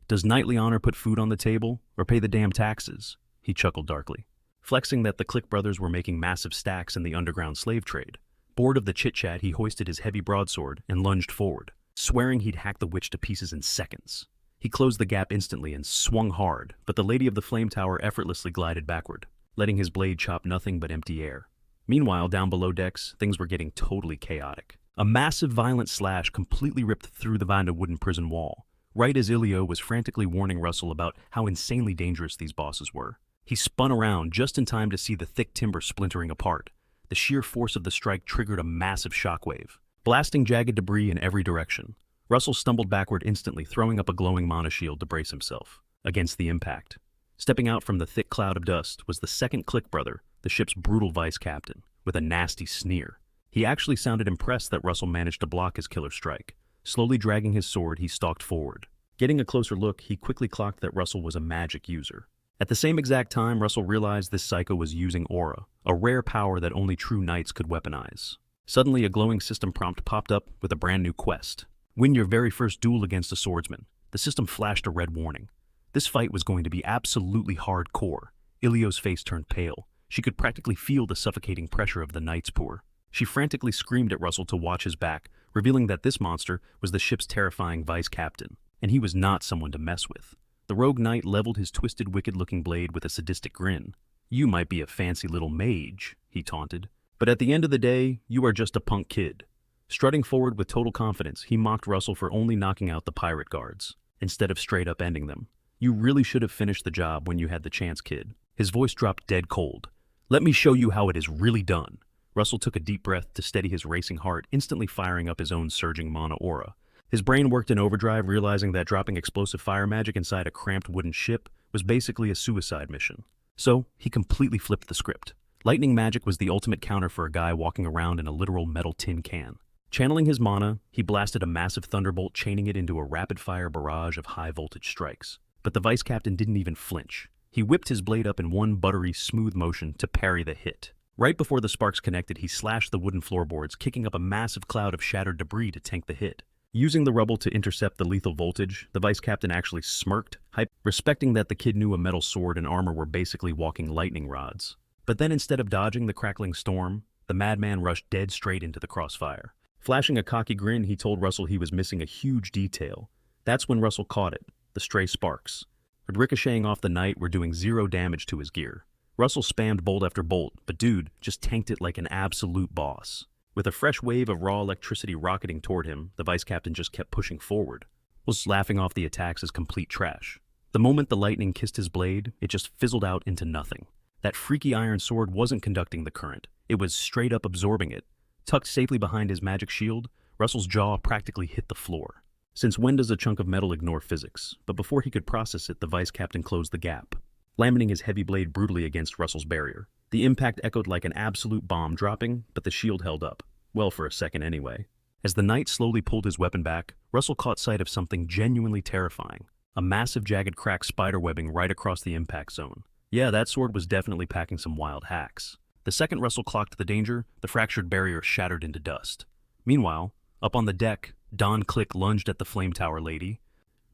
Does knightly honor put food on the table, or pay the damn taxes?" He chuckled darkly, flexing that the Click brothers were making massive stacks in the underground slave trade. Bored of the chit-chat, he hoisted his heavy broadsword and lunged forward, swearing he'd hack the witch to pieces in seconds. He closed the gap instantly and swung hard, but the Lady of the Flame Tower effortlessly glided backward, letting his blade chop nothing but empty air. Meanwhile, down below decks, things were getting totally chaotic. A massive violent slash completely ripped through the vined wooden prison wall, right as Ilio was frantically warning Russell about how insanely dangerous these bosses were. He spun around just in time to see the thick timber splintering apart. The sheer force of the strike triggered a massive shockwave, blasting jagged debris in every direction. Russell stumbled backward instantly, throwing up a glowing mana shield to brace himself against the impact. Stepping out from the thick cloud of dust was the second Click brother, the ship's brutal vice captain, with a nasty sneer. He actually sounded impressed that Russell managed to block his killer strike. Slowly dragging his sword, he stalked forward. Getting a closer look, he quickly clocked that Russell was a magic user. At the same exact time, Russell realized this psycho was using aura, a rare power that only true knights could weaponize. Suddenly, a glowing system prompt popped up with a brand new quest. Win your very first duel against a swordsman. The system flashed a red warning. This fight was going to be absolutely hardcore. Ilio's face turned pale. She could practically feel the suffocating pressure of the knight's pour. She frantically screamed at Russell to watch his back, revealing that this monster was the ship's terrifying vice captain, and he was not someone to mess with. The rogue knight leveled his twisted, wicked-looking blade with a sadistic grin. "You might be a fancy little mage," he taunted, "but at the end of the day, you are just a punk kid." Strutting forward with total confidence, he mocked Russell for only knocking out the pirate guards, instead of straight-up ending them. "You really should have finished the job when you had the chance, kid." His voice dropped dead cold. "Let me show you how it is really done." Russell took a deep breath to steady his racing heart, instantly firing up his own surging mana aura. His brain worked in overdrive, realizing that dropping explosive fire magic inside a cramped wooden ship was basically a suicide mission. So, he completely flipped the script. Lightning magic was the ultimate counter for a guy walking around in a literal metal tin can. Channeling his mana, he blasted a massive thunderbolt, chaining it into a rapid-fire barrage of high-voltage strikes. But the vice captain didn't even flinch. He whipped his blade up in one buttery, smooth motion to parry the hit. Right before the sparks connected, he slashed the wooden floorboards, kicking up a massive cloud of shattered debris to tank the hit. Using the rubble to intercept the lethal voltage, the vice captain actually smirked, respecting that the kid knew a metal sword and armor were basically walking lightning rods. But then instead of dodging the crackling storm, the madman rushed dead straight into the crossfire. Flashing a cocky grin, he told Russell he was missing a huge detail. That's when Russell caught it, the stray sparks. Ricocheting off the knight were doing 0 damage to his gear. Russell spammed bolt after bolt, but dude just tanked it like an absolute boss. With a fresh wave of raw electricity rocketing toward him, the vice captain just kept pushing forward, was laughing off the attacks as complete trash. The moment the lightning kissed his blade, it just fizzled out into nothing. That freaky iron sword wasn't conducting the current, it was straight up absorbing it. Tucked safely behind his magic shield, Russell's jaw practically hit the floor. Since when does a chunk of metal ignore physics? But before he could process it, the vice captain closed the gap, laminating his heavy blade brutally against Russell's barrier. The impact echoed like an absolute bomb dropping, but the shield held up. Well, for a second anyway. As the knight slowly pulled his weapon back, Russell caught sight of something genuinely terrifying. A massive jagged crack spiderwebbing right across the impact zone. Yeah, that sword was definitely packing some wild hacks. The second Russell clocked the danger, the fractured barrier shattered into dust. Meanwhile, up on the deck, Don Click lunged at the flame tower lady,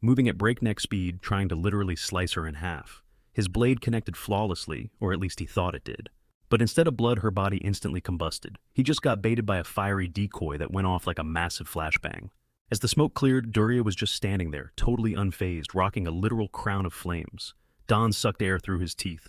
moving at breakneck speed, trying to literally slice her in half. His blade connected flawlessly, or at least he thought it did. But instead of blood, her body instantly combusted. He just got baited by a fiery decoy that went off like a massive flashbang. As the smoke cleared, Duria was just standing there, totally unfazed, rocking a literal crown of flames. Don sucked air through his teeth,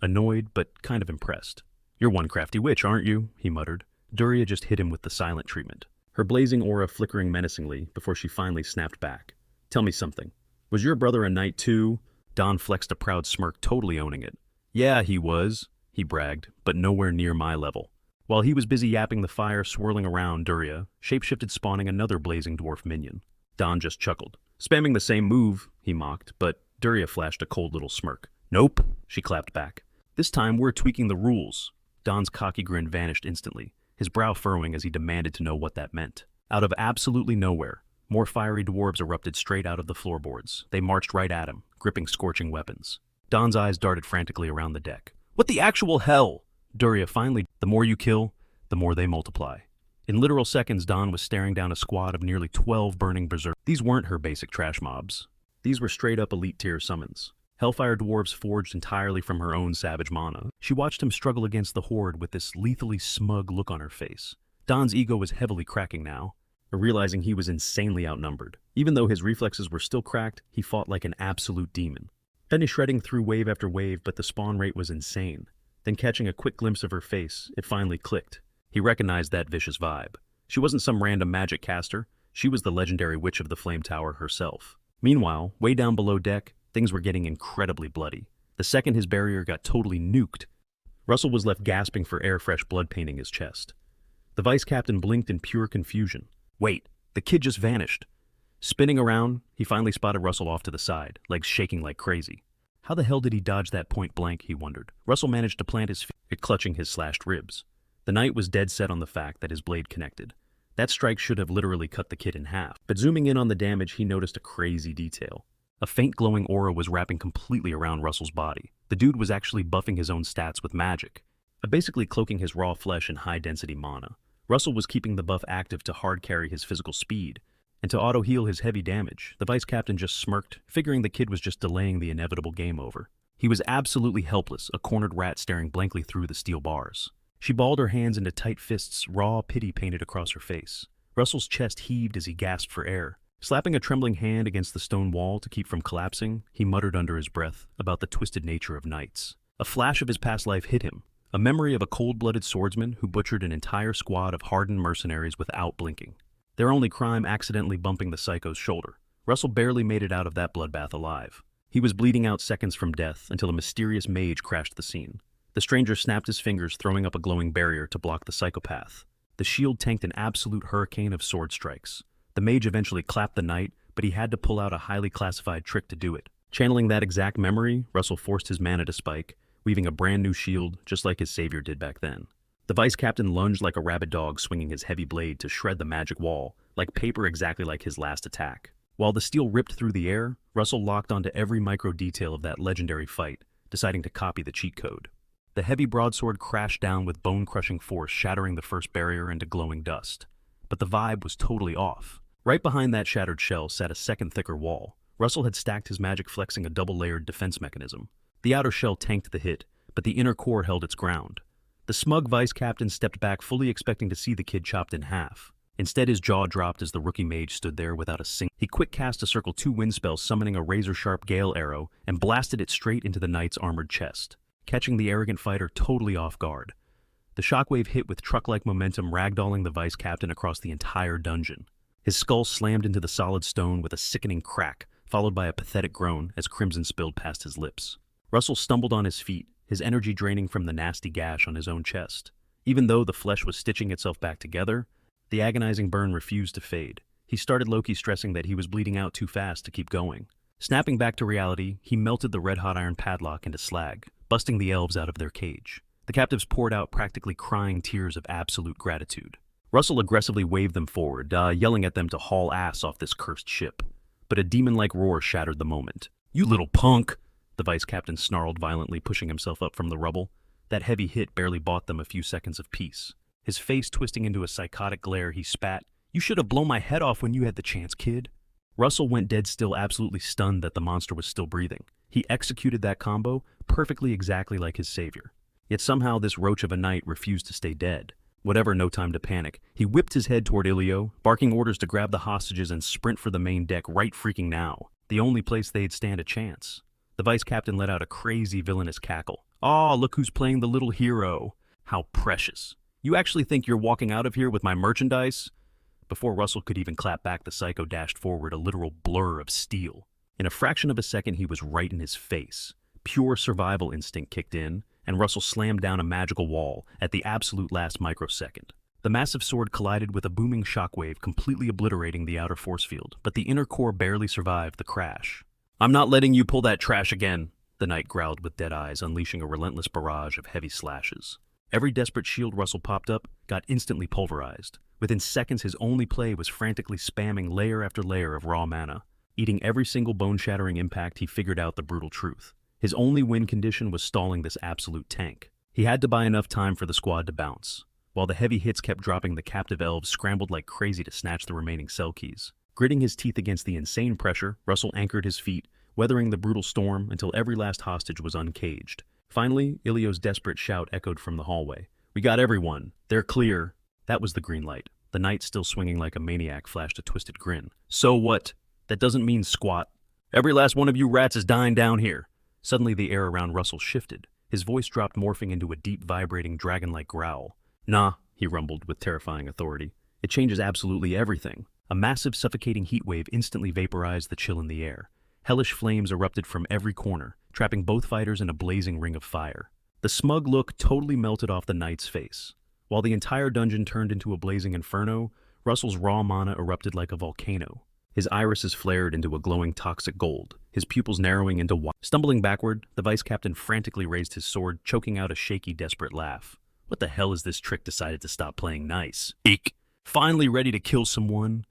annoyed but kind of impressed. "You're one crafty witch, aren't you?" he muttered. Duria just hit him with the silent treatment, her blazing aura flickering menacingly before she finally snapped back. "Tell me something. Was your brother a knight too?" Don flexed a proud smirk, totally owning it. "Yeah, he was," he bragged, "but nowhere near my level." While he was busy yapping, the fire swirling around Duria, shapeshifted, spawning another blazing dwarf minion. Don just chuckled. "Spamming the same move," he mocked, but Duria flashed a cold little smirk. "Nope," she clapped back. "This time we're tweaking the rules." Don's cocky grin vanished instantly, his brow furrowing as he demanded to know what that meant. Out of absolutely nowhere, more fiery dwarves erupted straight out of the floorboards. They marched right at him, gripping scorching weapons. Don's eyes darted frantically around the deck. "What the actual hell?" Duria finally, "The more you kill, the more they multiply." In literal seconds, Don was staring down a squad of nearly 12 burning berserkers. These weren't her basic trash mobs. These were straight-up elite-tier summons. Hellfire dwarves forged entirely from her own savage mana. She watched him struggle against the horde with this lethally smug look on her face. Don's ego was heavily cracking now, realizing he was insanely outnumbered. Even though his reflexes were still cracked, he fought like an absolute demon. Finished shredding through wave after wave, but the spawn rate was insane. Then catching a quick glimpse of her face, it finally clicked. He recognized that vicious vibe. She wasn't some random magic caster, she was the legendary witch of the Flame Tower herself. Meanwhile, way down below deck, things were getting incredibly bloody. The second his barrier got totally nuked, Russell was left gasping for air, fresh blood painting his chest. The vice captain blinked in pure confusion. Wait, the kid just vanished. Spinning around, he finally spotted Russell off to the side, legs shaking like crazy. How the hell did he dodge that point blank, he wondered. Russell managed to plant his feet, clutching his slashed ribs. The knight was dead set on the fact that his blade connected. That strike should have literally cut the kid in half. But zooming in on the damage, he noticed a crazy detail. A faint glowing aura was wrapping completely around Russell's body. The dude was actually buffing his own stats with magic, basically cloaking his raw flesh in high-density mana. Russell was keeping the buff active to hard carry his physical speed, and to auto-heal his heavy damage. The vice captain just smirked, figuring the kid was just delaying the inevitable game over. He was absolutely helpless, a cornered rat staring blankly through the steel bars. She balled her hands into tight fists, raw pity painted across her face. Russell's chest heaved as he gasped for air. Slapping a trembling hand against the stone wall to keep from collapsing, he muttered under his breath about the twisted nature of knights. A flash of his past life hit him, a memory of a cold-blooded swordsman who butchered an entire squad of hardened mercenaries without blinking. Their only crime accidentally bumping the psycho's shoulder. Russell barely made it out of that bloodbath alive. He was bleeding out seconds from death until a mysterious mage crashed the scene. The stranger snapped his fingers, throwing up a glowing barrier to block the psychopath. The shield tanked an absolute hurricane of sword strikes. The mage eventually clapped the knight, but he had to pull out a highly classified trick to do it. Channeling that exact memory, Russell forced his mana to spike, weaving a brand new shield just like his savior did back then. The vice captain lunged like a rabid dog, swinging his heavy blade to shred the magic wall, like paper, exactly like his last attack. While the steel ripped through the air, Russell locked onto every micro detail of that legendary fight, deciding to copy the cheat code. The heavy broadsword crashed down with bone-crushing force, shattering the first barrier into glowing dust. But the vibe was totally off. Right behind that shattered shell sat a second thicker wall. Russell had stacked his magic, flexing a double-layered defense mechanism. The outer shell tanked the hit, but the inner core held its ground. The smug vice captain stepped back, fully expecting to see the kid chopped in half. Instead, his jaw dropped as the rookie mage stood there without a single. He quick cast a circle 2 wind spells, summoning a razor-sharp gale arrow, and blasted it straight into the knight's armored chest, catching the arrogant fighter totally off guard. The shockwave hit with truck-like momentum, ragdolling the vice captain across the entire dungeon. His skull slammed into the solid stone with a sickening crack, followed by a pathetic groan as crimson spilled past his lips. Russell stumbled on his feet, his energy draining from the nasty gash on his own chest. Even though the flesh was stitching itself back together, the agonizing burn refused to fade. He started low-key stressing that he was bleeding out too fast to keep going. Snapping back to reality, he melted the red-hot iron padlock into slag, busting the elves out of their cage. The captives poured out practically crying tears of absolute gratitude. Russell aggressively waved them forward, yelling at them to haul ass off this cursed ship. But a demon-like roar shattered the moment. "You little punk!" the vice captain snarled violently, pushing himself up from the rubble. That heavy hit barely bought them a few seconds of peace. His face twisting into a psychotic glare, he spat, "You should have blown my head off when you had the chance, kid." Russell went dead still, absolutely stunned that the monster was still breathing. He executed that combo perfectly, exactly like his savior. Yet somehow this roach of a knight refused to stay dead. Whatever, no time to panic. He whipped his head toward Ilio, barking orders to grab the hostages and sprint for the main deck right freaking now, the only place they'd stand a chance. The vice captain let out a crazy villainous cackle. "Aw, look who's playing the little hero. How precious. You actually think you're walking out of here with my merchandise?" Before Russell could even clap back, the psycho dashed forward, a literal blur of steel. In a fraction of a second, he was right in his face. Pure survival instinct kicked in, and Russell slammed down a magical wall at the absolute last microsecond. The massive sword collided with a booming shockwave, completely obliterating the outer force field, but the inner core barely survived the crash. "I'm not letting you pull that trash again," the knight growled with dead eyes, unleashing a relentless barrage of heavy slashes. Every desperate shield Russell popped up got instantly pulverized. Within seconds, his only play was frantically spamming layer after layer of raw mana. Eating every single bone-shattering impact, he figured out the brutal truth. His only win condition was stalling this absolute tank. He had to buy enough time for the squad to bounce. While the heavy hits kept dropping, the captive elves scrambled like crazy to snatch the remaining cell keys. Gritting his teeth against the insane pressure, Russell anchored his feet, weathering the brutal storm until every last hostage was uncaged. Finally, Ilio's desperate shout echoed from the hallway. "We got everyone. They're clear." That was the green light. The knight, still swinging like a maniac, flashed a twisted grin. "So what? That doesn't mean squat. Every last one of you rats is dying down here." Suddenly the air around Russell shifted. His voice dropped, morphing into a deep, vibrating, dragon-like growl. "Nah," he rumbled with terrifying authority. "It changes absolutely everything." A massive, suffocating heat wave instantly vaporized the chill in the air. Hellish flames erupted from every corner, trapping both fighters in a blazing ring of fire. The smug look totally melted off the knight's face. While the entire dungeon turned into a blazing inferno, Russell's raw mana erupted like a volcano. His irises flared into a glowing toxic gold, his pupils narrowing into white. Stumbling backward, the vice captain frantically raised his sword, choking out a shaky, desperate laugh. What the hell is this trick decided to stop playing nice? Eek! Finally ready to kill someone?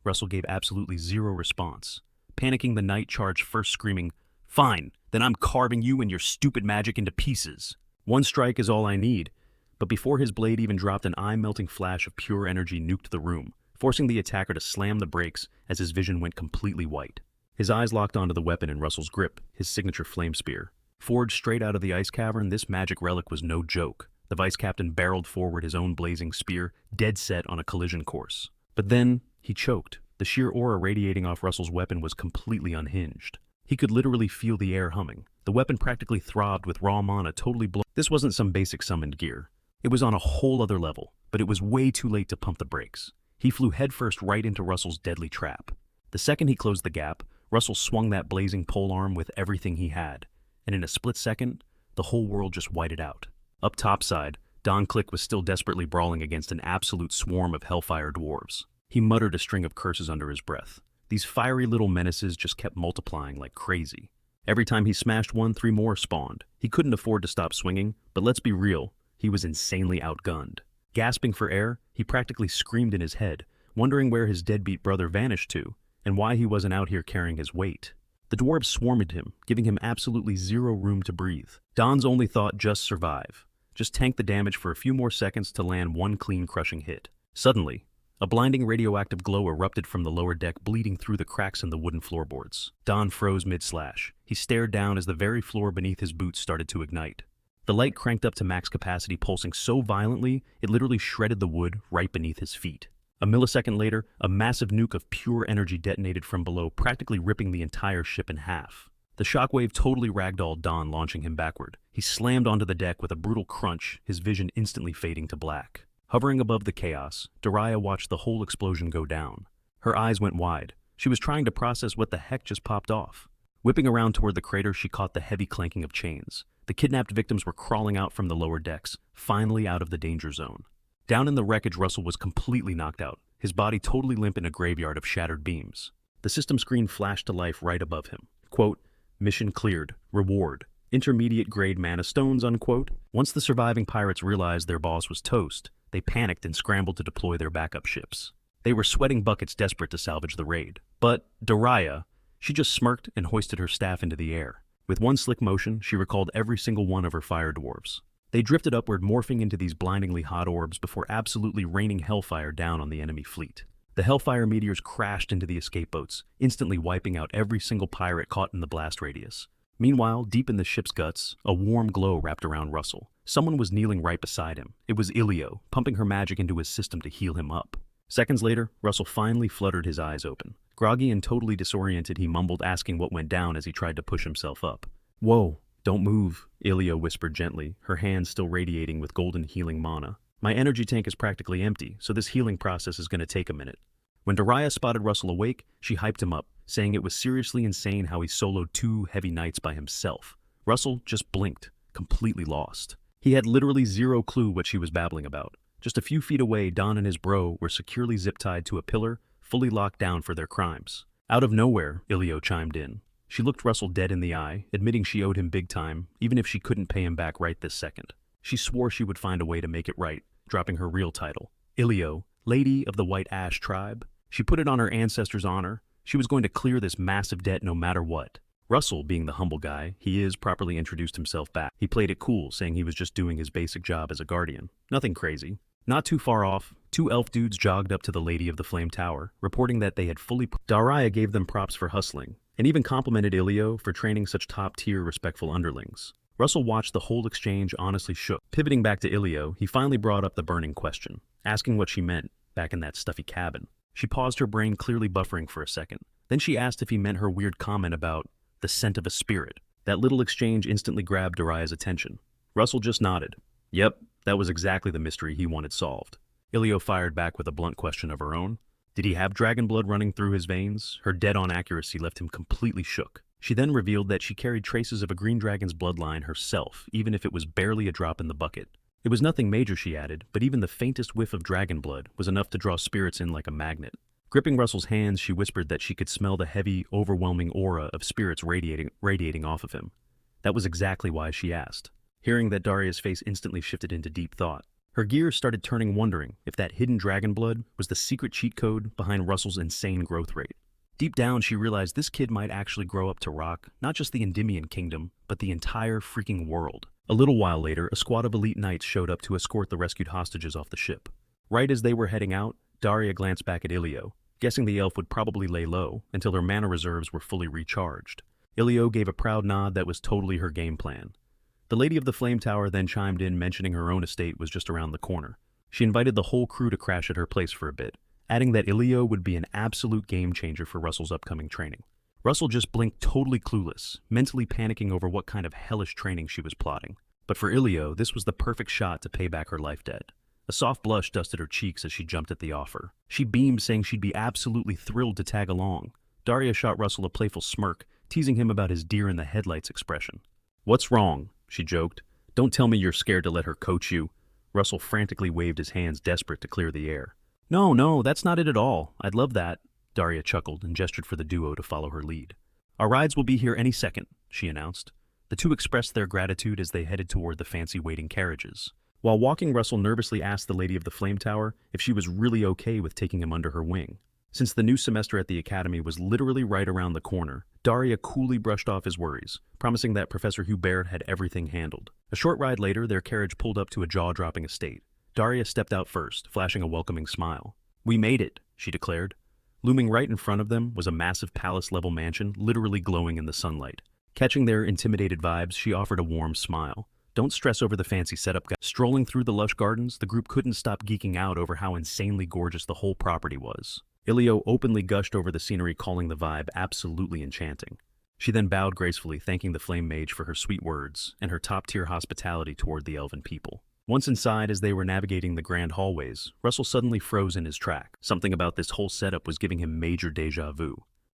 Russell gave absolutely zero response. Panicking, the knight charged first, screaming, "Fine, then I'm carving you and your stupid magic into pieces. One strike is all I need." But before his blade even dropped, an eye-melting flash of pure energy nuked the room, forcing the attacker to slam the brakes as his vision went completely white. His eyes locked onto the weapon in Russell's grip, his signature flame spear. Forged straight out of the ice cavern, this magic relic was no joke. The vice captain barreled forward his own blazing spear, dead set on a collision course. But then, he choked. The sheer aura radiating off Russell's weapon was completely unhinged. He could literally feel the air humming. The weapon practically throbbed with raw mana, totally blown. This wasn't some basic summoned gear. It was on a whole other level, but it was way too late to pump the brakes. He flew headfirst right into Russell's deadly trap. The second he closed the gap, Russell swung that blazing polearm with everything he had, and in a split second, the whole world just whited out. Up topside, Don Click was still desperately brawling against an absolute swarm of hellfire dwarves. He muttered a string of curses under his breath. These fiery little menaces just kept multiplying like crazy. Every time he smashed one, 3 more spawned. He couldn't afford to stop swinging, but let's be real, he was insanely outgunned. Gasping for air, he practically screamed in his head, wondering where his deadbeat brother vanished to, and why he wasn't out here carrying his weight. The dwarves swarmed him, giving him absolutely zero room to breathe. Don's only thought, just survive. Just tank the damage for a few more seconds to land one clean, crushing hit. Suddenly, a blinding radioactive glow erupted from the lower deck, bleeding through the cracks in the wooden floorboards. Don froze mid-slash. He stared down as the very floor beneath his boots started to ignite. The light cranked up to max capacity, pulsing so violently it literally shredded the wood right beneath his feet. A millisecond later, a massive nuke of pure energy detonated from below, practically ripping the entire ship in half. The shockwave totally ragdolled Don, launching him backward. He slammed onto the deck with a brutal crunch, his vision instantly fading to black. Hovering above the chaos, Daria watched the whole explosion go down. Her eyes went wide. She was trying to process what the heck just popped off. Whipping around toward the crater, she caught the heavy clanking of chains. The kidnapped victims were crawling out from the lower decks, finally out of the danger zone. Down in the wreckage, Russell was completely knocked out, his body totally limp in a graveyard of shattered beams. The system screen flashed to life right above him. Quote, "Mission cleared. Reward. Intermediate grade mana stones," unquote. Once the surviving pirates realized their boss was toast, they panicked and scrambled to deploy their backup ships. They were sweating buckets, desperate to salvage the raid. But Daria, she just smirked and hoisted her staff into the air. With one slick motion, she recalled every single one of her fire dwarves. They drifted upward, morphing into these blindingly hot orbs before absolutely raining hellfire down on the enemy fleet. The hellfire meteors crashed into the escape boats, instantly wiping out every single pirate caught in the blast radius. Meanwhile, deep in the ship's guts, a warm glow wrapped around Russell. Someone was kneeling right beside him. It was Ilio, pumping her magic into his system to heal him up. Seconds later, Russell finally fluttered his eyes open. Groggy and totally disoriented, he mumbled, asking what went down as he tried to push himself up. "Whoa, don't move," Ilio whispered gently, her hands still radiating with golden healing mana. "My energy tank is practically empty, so this healing process is going to take a minute." When Daria spotted Russell awake, she hyped him up, saying it was seriously insane how he soloed 2 heavy nights by himself. Russell just blinked, completely lost. He had literally zero clue what she was babbling about. Just a few feet away, Don and his bro were securely zip-tied to a pillar, fully locked down for their crimes. Out of nowhere, Ilio chimed in. She looked Russell dead in the eye, admitting she owed him big time, even if she couldn't pay him back right this second. She swore she would find a way to make it right, dropping her real title. Ilio, Lady of the White Ash Tribe. She put it on her ancestors' honor. She was going to clear this massive debt no matter what. Russell, being the humble guy he is, properly introduced himself back. He played it cool, saying he was just doing his basic job as a guardian. Nothing crazy. Not too far off, 2 elf dudes jogged up to the Lady of the Flame Tower, reporting that they had fully... Daria gave them props for hustling, and even complimented Ilio for training such top-tier, respectful underlings. Russell watched the whole exchange, honestly shook. Pivoting back to Ilio, he finally brought up the burning question, asking what she meant back in that stuffy cabin. She paused, her brain clearly buffering for a second. Then she asked if he meant her weird comment about the scent of a spirit. That little exchange instantly grabbed Daria's attention. Russell just nodded. Yep, that was exactly the mystery he wanted solved. Ilio fired back with a blunt question of her own. Did he have dragon blood running through his veins? Her dead-on accuracy left him completely shook. She then revealed that she carried traces of a green dragon's bloodline herself, even if it was barely a drop in the bucket. It was nothing major, she added, but even the faintest whiff of dragon blood was enough to draw spirits in like a magnet. Gripping Russell's hands, she whispered that she could smell the heavy, overwhelming aura of spirits radiating off of him. That was exactly why she asked. Hearing that, Daria's face instantly shifted into deep thought. Her gears started turning, wondering if that hidden dragon blood was the secret cheat code behind Russell's insane growth rate. Deep down, she realized this kid might actually grow up to rock not just the Endymion kingdom, but the entire freaking world. A little while later, a squad of elite knights showed up to escort the rescued hostages off the ship. Right as they were heading out, Daria glanced back at Ilio, guessing the elf would probably lay low until her mana reserves were fully recharged. Ilio gave a proud nod that was totally her game plan. The Lady of the Flame Tower then chimed in, mentioning her own estate was just around the corner. She invited the whole crew to crash at her place for a bit, adding that Ilio would be an absolute game changer for Russell's upcoming training. Russell just blinked, totally clueless, mentally panicking over what kind of hellish training she was plotting. But for Ilio, this was the perfect shot to pay back her life debt. A soft blush dusted her cheeks as she jumped at the offer. She beamed, saying she'd be absolutely thrilled to tag along. Daria shot Russell a playful smirk, teasing him about his deer-in-the-headlights expression. "What's wrong?" she joked. "Don't tell me you're scared to let her coach you." Russell frantically waved his hands, desperate to clear the air. No, that's not it at all. I'd love that." Daria chuckled and gestured for the duo to follow her lead. "Our rides will be here any second," she announced. The two expressed their gratitude as they headed toward the fancy waiting carriages. While walking, Russell nervously asked the Lady of the Flame Tower if she was really okay with taking him under her wing. Since the new semester at the academy was literally right around the corner, Daria coolly brushed off his worries, promising that Professor Hubert had everything handled. A short ride later, their carriage pulled up to a jaw-dropping estate. Daria stepped out first, flashing a welcoming smile. "We made it," she declared. Looming right in front of them was a massive palace-level mansion, literally glowing in the sunlight. Catching their intimidated vibes, she offered a warm smile. Don't stress over the fancy setup, guys. Strolling through the lush gardens, the group couldn't stop geeking out over how insanely gorgeous the whole property was. Ilio openly gushed over the scenery, calling the vibe absolutely enchanting. She then bowed gracefully, thanking the flame mage for her sweet words and her top-tier hospitality toward the elven people. Once inside, as they were navigating the grand hallways, Russell suddenly froze in his track. Something about this whole setup was giving him major déjà vu.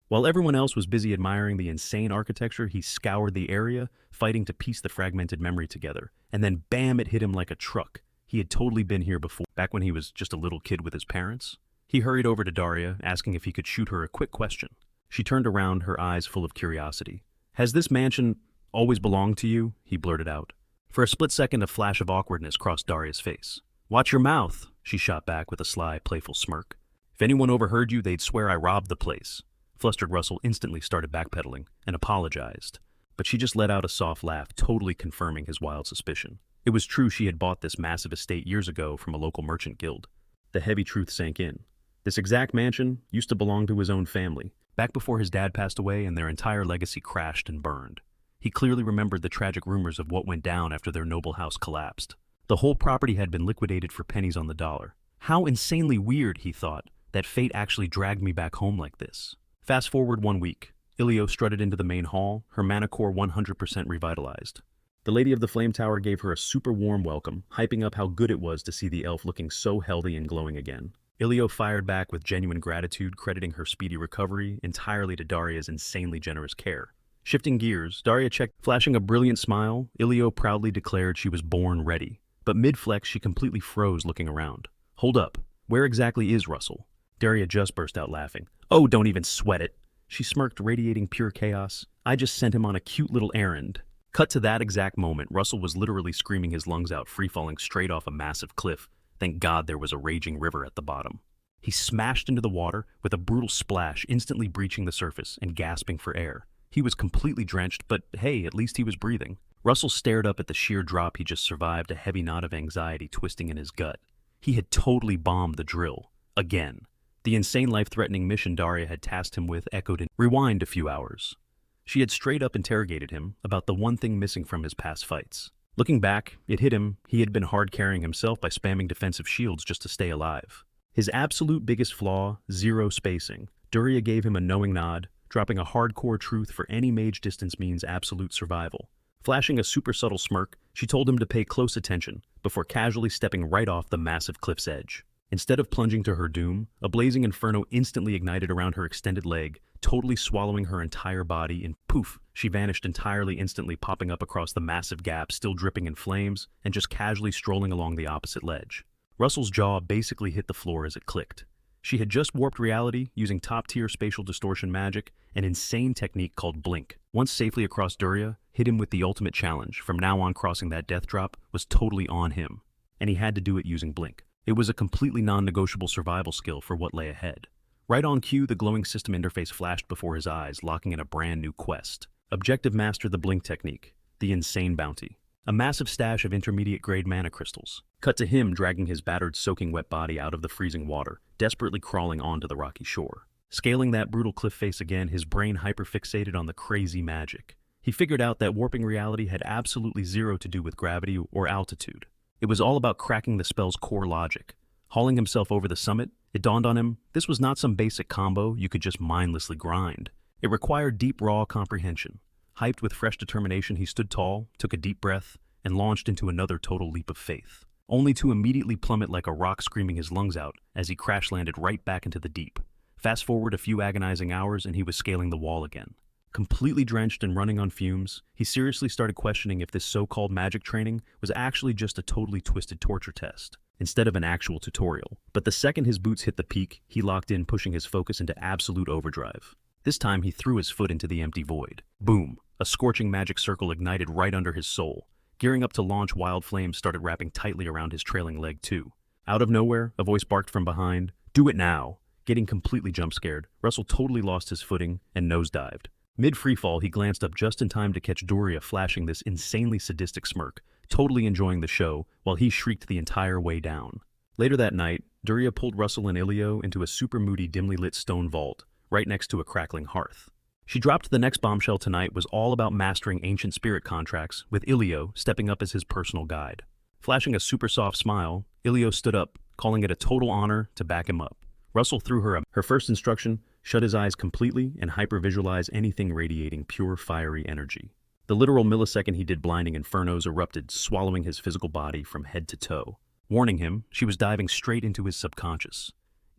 While everyone else was busy admiring the insane architecture, he scoured the area, fighting to piece the fragmented memory together. And then bam, it hit him like a truck. He had totally been here before, back when he was just a little kid with his parents. He hurried over to Daria, asking if he could shoot her a quick question. She turned around, her eyes full of curiosity. "Has this mansion always belonged to you?" he blurted out. For a split second, a flash of awkwardness crossed Daria's face. "Watch your mouth," she shot back with a sly, playful smirk. "If anyone overheard you, they'd swear I robbed the place." Flustered Russell instantly started backpedaling and apologized, but she just let out a soft laugh, totally confirming his wild suspicion. It was true, she had bought this massive estate years ago from a local merchant guild. The heavy truth sank in. This exact mansion used to belong to his own family, back before his dad passed away and their entire legacy crashed and burned. He clearly remembered the tragic rumors of what went down after their noble house collapsed. The whole property had been liquidated for pennies on the dollar. How insanely weird, he thought, that fate actually dragged me back home like this. Fast forward 1 week. Ilio strutted into the main hall, her mana core 100% revitalized. The Lady of the Flame Tower gave her a super warm welcome, hyping up how good it was to see the elf looking so healthy and glowing again. Ilio fired back with genuine gratitude, crediting her speedy recovery entirely to Daria's insanely generous care. Shifting gears, Daria checked. Flashing a brilliant smile, Ilio proudly declared she was born ready. But mid-flex, she completely froze, looking around. "Hold up. Where exactly is Russell?" Daria just burst out laughing. "Oh, don't even sweat it." She smirked, radiating pure chaos. "I just sent him on a cute little errand." Cut to that exact moment, Russell was literally screaming his lungs out, free-falling straight off a massive cliff. Thank God there was a raging river at the bottom. He smashed into the water with a brutal splash, instantly breaching the surface and gasping for air. He was completely drenched, but hey, at least he was breathing. Russell stared up at the sheer drop he just survived, a heavy knot of anxiety twisting in his gut. He had totally bombed the drill. Again. The insane life-threatening mission Daria had tasked him with echoed in. Rewind a few hours. She had straight up interrogated him about the one thing missing from his past fights. Looking back, it hit him he had been hard-carrying himself by spamming defensive shields just to stay alive. His absolute biggest flaw, zero spacing. Daria gave him a knowing nod, dropping a hardcore truth for any mage distance means absolute survival. Flashing a super subtle smirk, she told him to pay close attention before casually stepping right off the massive cliff's edge. Instead of plunging to her doom, a blazing inferno instantly ignited around her extended leg, totally swallowing her entire body, and poof, she vanished entirely, instantly popping up across the massive gap, still dripping in flames, and just casually strolling along the opposite ledge. Russell's jaw basically hit the floor as it clicked. She had just warped reality using top-tier spatial distortion magic, an insane technique called Blink. Once safely across Daria, hit him with the ultimate challenge. From now on, crossing that death drop was totally on him, and he had to do it using Blink. It was a completely non-negotiable survival skill for what lay ahead. Right on cue, the glowing system interface flashed before his eyes, locking in a brand new quest. Objective: master the Blink technique, the insane bounty. A massive stash of intermediate-grade mana crystals. Cut to him dragging his battered, soaking wet body out of the freezing water, desperately crawling onto the rocky shore. Scaling that brutal cliff face again, his brain hyperfixated on the crazy magic. He figured out that warping reality had absolutely zero to do with gravity or altitude. It was all about cracking the spell's core logic. Hauling himself over the summit, it dawned on him this was not some basic combo you could just mindlessly grind. It required deep, raw comprehension. Hyped with fresh determination, he stood tall, took a deep breath, and launched into another total leap of faith, only to immediately plummet like a rock, screaming his lungs out as he crash-landed right back into the deep. Fast forward a few agonizing hours and he was scaling the wall again. Completely drenched and running on fumes, he seriously started questioning if this so-called magic training was actually just a totally twisted torture test, instead of an actual tutorial. But the second his boots hit the peak, he locked in, pushing his focus into absolute overdrive. This time he threw his foot into the empty void. Boom! A scorching magic circle ignited right under his soul. Gearing up to launch, wild flames started wrapping tightly around his trailing leg too. Out of nowhere, a voice barked from behind, "Do it now!" Getting completely jump-scared, Russell totally lost his footing and nosedived. Mid-freefall, he glanced up just in time to catch Daria flashing this insanely sadistic smirk, totally enjoying the show while he shrieked the entire way down. Later that night, Daria pulled Russell and Ilio into a super moody, dimly lit stone vault, right next to a crackling hearth. She dropped the next bombshell tonight was all about mastering ancient spirit contracts, with Ilio stepping up as his personal guide. Flashing a super soft smile, Ilio stood up, calling it a total honor to back him up. Russell threw her first instruction: shut his eyes completely and hypervisualize anything radiating pure fiery energy. The literal millisecond he did blinding infernos erupted, swallowing his physical body from head to toe. Warning him, she was diving straight into his subconscious.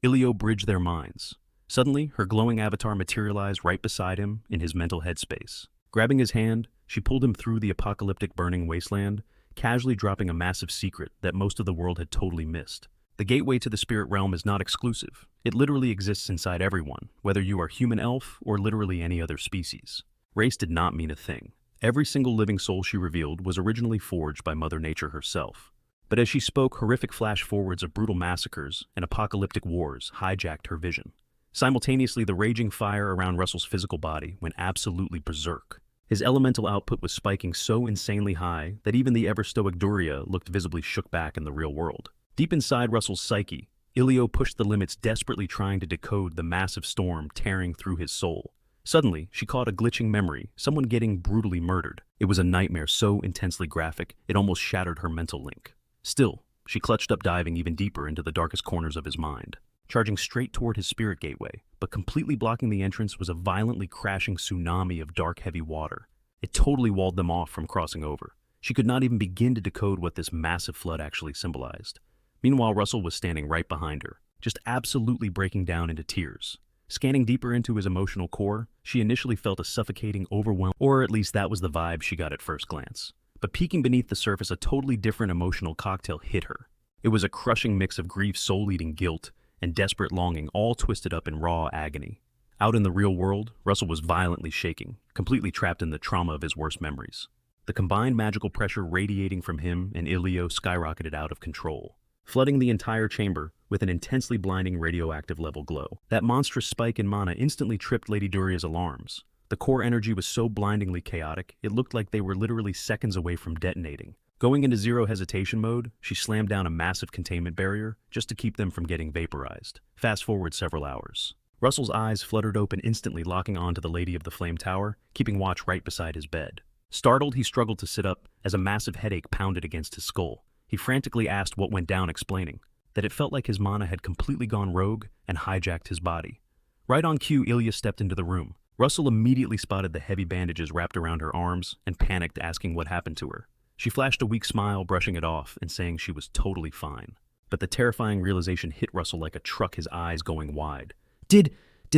Ilio bridged their minds. Suddenly, her glowing avatar materialized right beside him in his mental headspace. Grabbing his hand, she pulled him through the apocalyptic burning wasteland, casually dropping a massive secret that most of the world had totally missed. The gateway to the spirit realm is not exclusive. It literally exists inside everyone, whether you are human elf or literally any other species. Race did not mean a thing. Every single living soul she revealed was originally forged by Mother Nature herself. But as she spoke, horrific flash-forwards of brutal massacres and apocalyptic wars hijacked her vision. Simultaneously, the raging fire around Russell's physical body went absolutely berserk. His elemental output was spiking so insanely high that even the ever-stoic Duria looked visibly shook back in the real world. Deep inside Russell's psyche, Ilio pushed the limits, desperately trying to decode the massive storm tearing through his soul. Suddenly, she caught a glitching memory, someone getting brutally murdered. It was a nightmare so intensely graphic, it almost shattered her mental link. Still, she clutched up, diving even deeper into the darkest corners of his mind. Charging straight toward his spirit gateway, but completely blocking the entrance was a violently crashing tsunami of dark, heavy water. It totally walled them off from crossing over. She could not even begin to decode what this massive flood actually symbolized. Meanwhile, Russell was standing right behind her, just absolutely breaking down into tears. Scanning deeper into his emotional core, she initially felt a suffocating overwhelm, or at least that was the vibe she got at first glance. But peeking beneath the surface, a totally different emotional cocktail hit her. It was a crushing mix of grief, soul-eating guilt, and desperate longing, all twisted up in raw agony. Out in the real world, Russell was violently shaking, completely trapped in the trauma of his worst memories. The combined magical pressure radiating from him and Ilio skyrocketed out of control, flooding the entire chamber with an intensely blinding radioactive level glow. That monstrous spike in mana instantly tripped Lady Duria's alarms. The core energy was so blindingly chaotic, it looked like they were literally seconds away from detonating. Going into zero hesitation mode, she slammed down a massive containment barrier just to keep them from getting vaporized. Fast forward several hours. Russell's eyes fluttered open instantly, locking onto the Lady of the Flame Tower, keeping watch right beside his bed. Startled, he struggled to sit up as a massive headache pounded against his skull. He frantically asked what went down, explaining that it felt like his mana had completely gone rogue and hijacked his body. Right on cue, Ilya stepped into the room. Russell immediately spotted the heavy bandages wrapped around her arms and panicked, asking what happened to her. She flashed a weak smile, brushing it off and saying she was totally fine. But the terrifying realization hit Russell like a truck, his eyes going wide. Did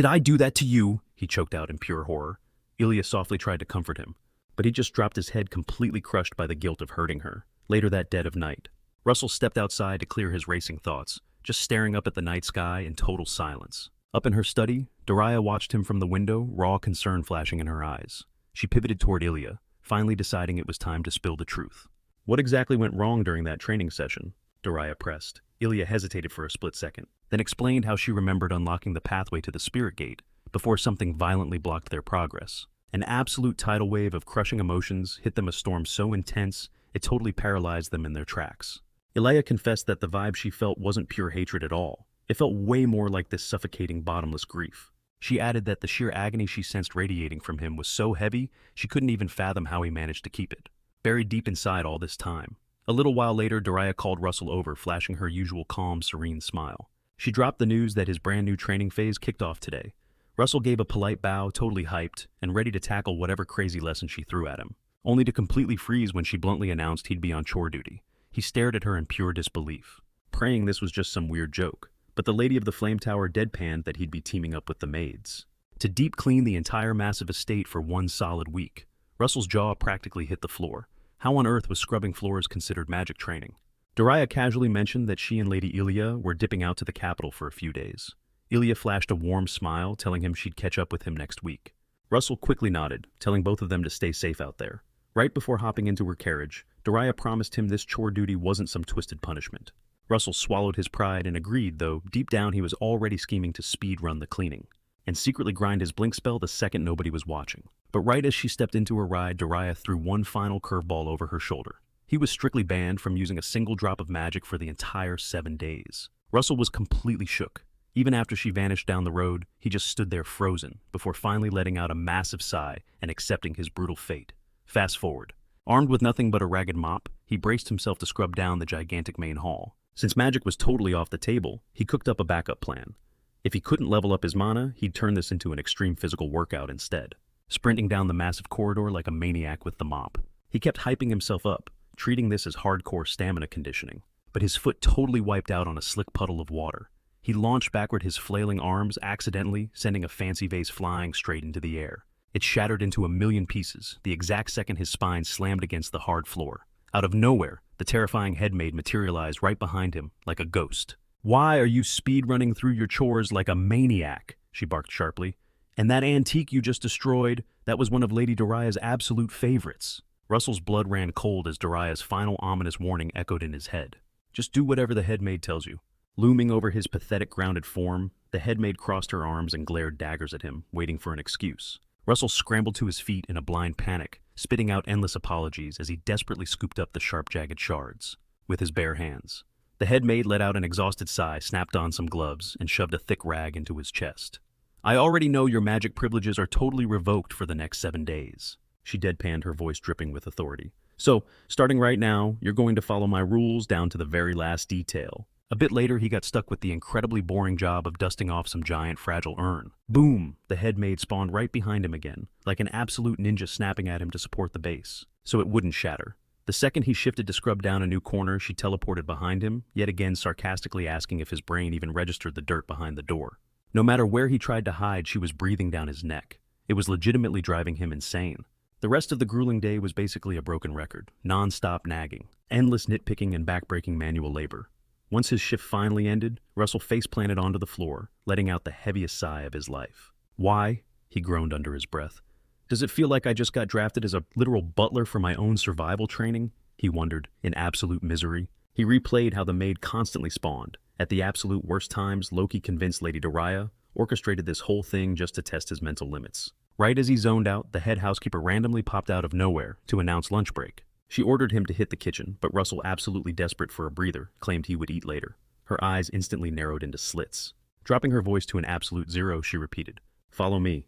I do that to you?" he choked out in pure horror. Ilya softly tried to comfort him, but he just dropped his head, completely crushed by the guilt of hurting her. Later that dead of night, Russell stepped outside to clear his racing thoughts, just staring up at the night sky in total silence. Up in her study, Daria watched him from the window, raw concern flashing in her eyes. She pivoted toward Ilya, finally deciding it was time to spill the truth. "What exactly went wrong during that training session?" Daria pressed. Ilya hesitated for a split second, then explained how she remembered unlocking the pathway to the spirit gate before something violently blocked their progress. An absolute tidal wave of crushing emotions hit them, a storm so intense it totally paralyzed them in their tracks. Ilya confessed that the vibe she felt wasn't pure hatred at all. It felt way more like this suffocating, bottomless grief. She added that the sheer agony she sensed radiating from him was so heavy she couldn't even fathom how he managed to keep it buried deep inside all this time. A little while later, Daria called Russell over, flashing her usual calm, serene smile. She dropped the news that his brand new training phase kicked off today. Russell gave a polite bow, totally hyped, and ready to tackle whatever crazy lesson she threw at him, only to completely freeze when she bluntly announced he'd be on chore duty. He stared at her in pure disbelief, praying this was just some weird joke. But the Lady of the Flame Tower deadpanned that he'd be teaming up with the maids to deep clean the entire massive estate for one solid week. Russell's jaw practically hit the floor. How on earth was scrubbing floors considered magic training? Daria casually mentioned that she and Lady Ilya were dipping out to the capital for a few days. Ilya flashed a warm smile, telling him she'd catch up with him next week. Russell quickly nodded, telling both of them to stay safe out there. Right before hopping into her carriage, Daria promised him this chore duty wasn't some twisted punishment. Russell swallowed his pride and agreed, though deep down he was already scheming to speed run the cleaning and secretly grind his blink spell the second nobody was watching. But right as she stepped into her ride, Daria threw one final curveball over her shoulder. He was strictly banned from using a single drop of magic for the entire 7 days. Russell was completely shook. Even after she vanished down the road, he just stood there frozen, before finally letting out a massive sigh and accepting his brutal fate. Fast forward. Armed with nothing but a ragged mop, he braced himself to scrub down the gigantic main hall. Since magic was totally off the table, he cooked up a backup plan. If he couldn't level up his mana, he'd turn this into an extreme physical workout instead, sprinting down the massive corridor like a maniac with the mop. He kept hyping himself up, treating this as hardcore stamina conditioning, but his foot totally wiped out on a slick puddle of water. He launched backward his flailing arms, accidentally sending a fancy vase flying straight into the air. It shattered into a million pieces, the exact second his spine slammed against the hard floor. Out of nowhere, the terrifying headmaid materialized right behind him like a ghost. "Why are you speed-running through your chores like a maniac?" she barked sharply. "And that antique you just destroyed, that was one of Lady Daria's absolute favorites." Russell's blood ran cold as Daria's final ominous warning echoed in his head. "Just do whatever the headmaid tells you." Looming over his pathetic grounded form, the headmaid crossed her arms and glared daggers at him, waiting for an excuse. Russell scrambled to his feet in a blind panic, spitting out endless apologies as he desperately scooped up the sharp, jagged shards with his bare hands. The headmaid let out an exhausted sigh, snapped on some gloves, and shoved a thick rag into his chest. "I already know your magic privileges are totally revoked for the next 7 days." She deadpanned, her voice dripping with authority. "So, starting right now, you're going to follow my rules down to the very last detail." A bit later, he got stuck with the incredibly boring job of dusting off some giant fragile urn. Boom! The headmaid spawned right behind him again, like an absolute ninja snapping at him to support the base, so it wouldn't shatter. The second he shifted to scrub down a new corner, she teleported behind him, yet again sarcastically asking if his brain even registered the dirt behind the door. No matter where he tried to hide, she was breathing down his neck. It was legitimately driving him insane. The rest of the grueling day was basically a broken record, non-stop nagging, endless nitpicking and backbreaking manual labor. Once his shift finally ended, Russell face-planted onto the floor, letting out the heaviest sigh of his life. "Why?" he groaned under his breath. "Does it feel like I just got drafted as a literal butler for my own survival training?" he wondered, in absolute misery. He replayed how the maid constantly spawned. At the absolute worst times, Loki convinced Lady Daria, orchestrated this whole thing just to test his mental limits. Right as he zoned out, the head housekeeper randomly popped out of nowhere to announce lunch break. She ordered him to hit the kitchen, but Russell, absolutely desperate for a breather, claimed he would eat later. Her eyes instantly narrowed into slits. Dropping her voice to an absolute zero, she repeated, "Follow me."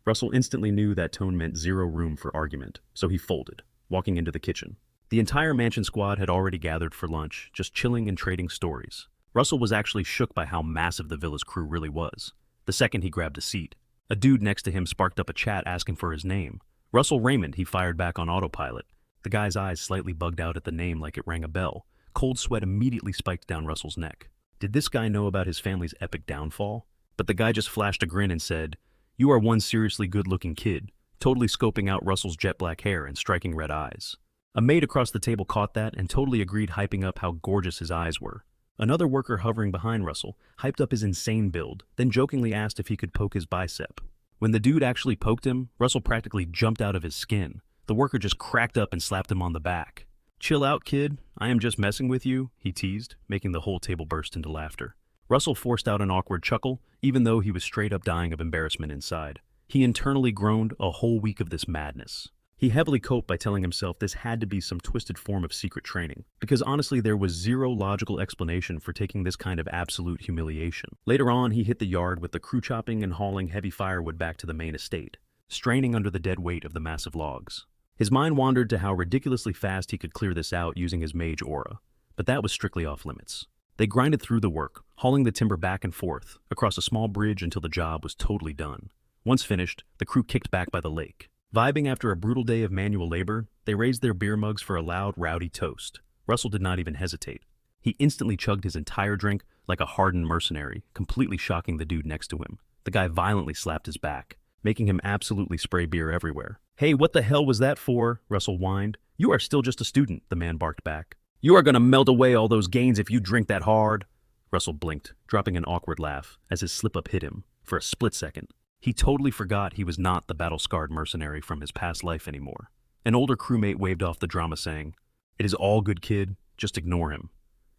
Russell instantly knew that tone meant zero room for argument, so he folded, walking into the kitchen. The entire mansion squad had already gathered for lunch, just chilling and trading stories. Russell was actually shook by how massive the villa's crew really was. The second he grabbed a seat, a dude next to him sparked up a chat asking for his name. "Russell Raymond," he fired back on autopilot. The guy's eyes slightly bugged out at the name like it rang a bell. Cold sweat immediately spiked down Russell's neck. Did this guy know about his family's epic downfall? But the guy just flashed a grin and said, "You are one seriously good-looking kid," totally scoping out Russell's jet black hair and striking red eyes. A maid across the table caught that and totally agreed, hyping up how gorgeous his eyes were. Another worker hovering behind Russell hyped up his insane build, then jokingly asked if he could poke his bicep. When the dude actually poked him, Russell practically jumped out of his skin. The worker just cracked up and slapped him on the back. "Chill out, kid. I am just messing with you," he teased, making the whole table burst into laughter. Russell forced out an awkward chuckle, even though he was straight up dying of embarrassment inside. He internally groaned a whole week of this madness. He heavily coped by telling himself this had to be some twisted form of secret training, because honestly there was zero logical explanation for taking this kind of absolute humiliation. Later on, he hit the yard with the crew chopping and hauling heavy firewood back to the main estate, straining under the dead weight of the massive logs. His mind wandered to how ridiculously fast he could clear this out using his mage aura, but that was strictly off limits. They grinded through the work, hauling the timber back and forth across a small bridge until the job was totally done. Once finished, the crew kicked back by the lake. Vibing after a brutal day of manual labor, they raised their beer mugs for a loud, rowdy toast. Russell did not even hesitate. He instantly chugged his entire drink like a hardened mercenary, completely shocking the dude next to him. The guy violently slapped his back, making him absolutely spray beer everywhere. "Hey, what the hell was that for?" Russell whined. "You are still just a student," the man barked back. "You are gonna melt away all those gains if you drink that hard." Russell blinked, dropping an awkward laugh as his slip-up hit him. For a split second, he totally forgot he was not the battle-scarred mercenary from his past life anymore. An older crewmate waved off the drama, saying, "It is all good, kid. Just ignore him."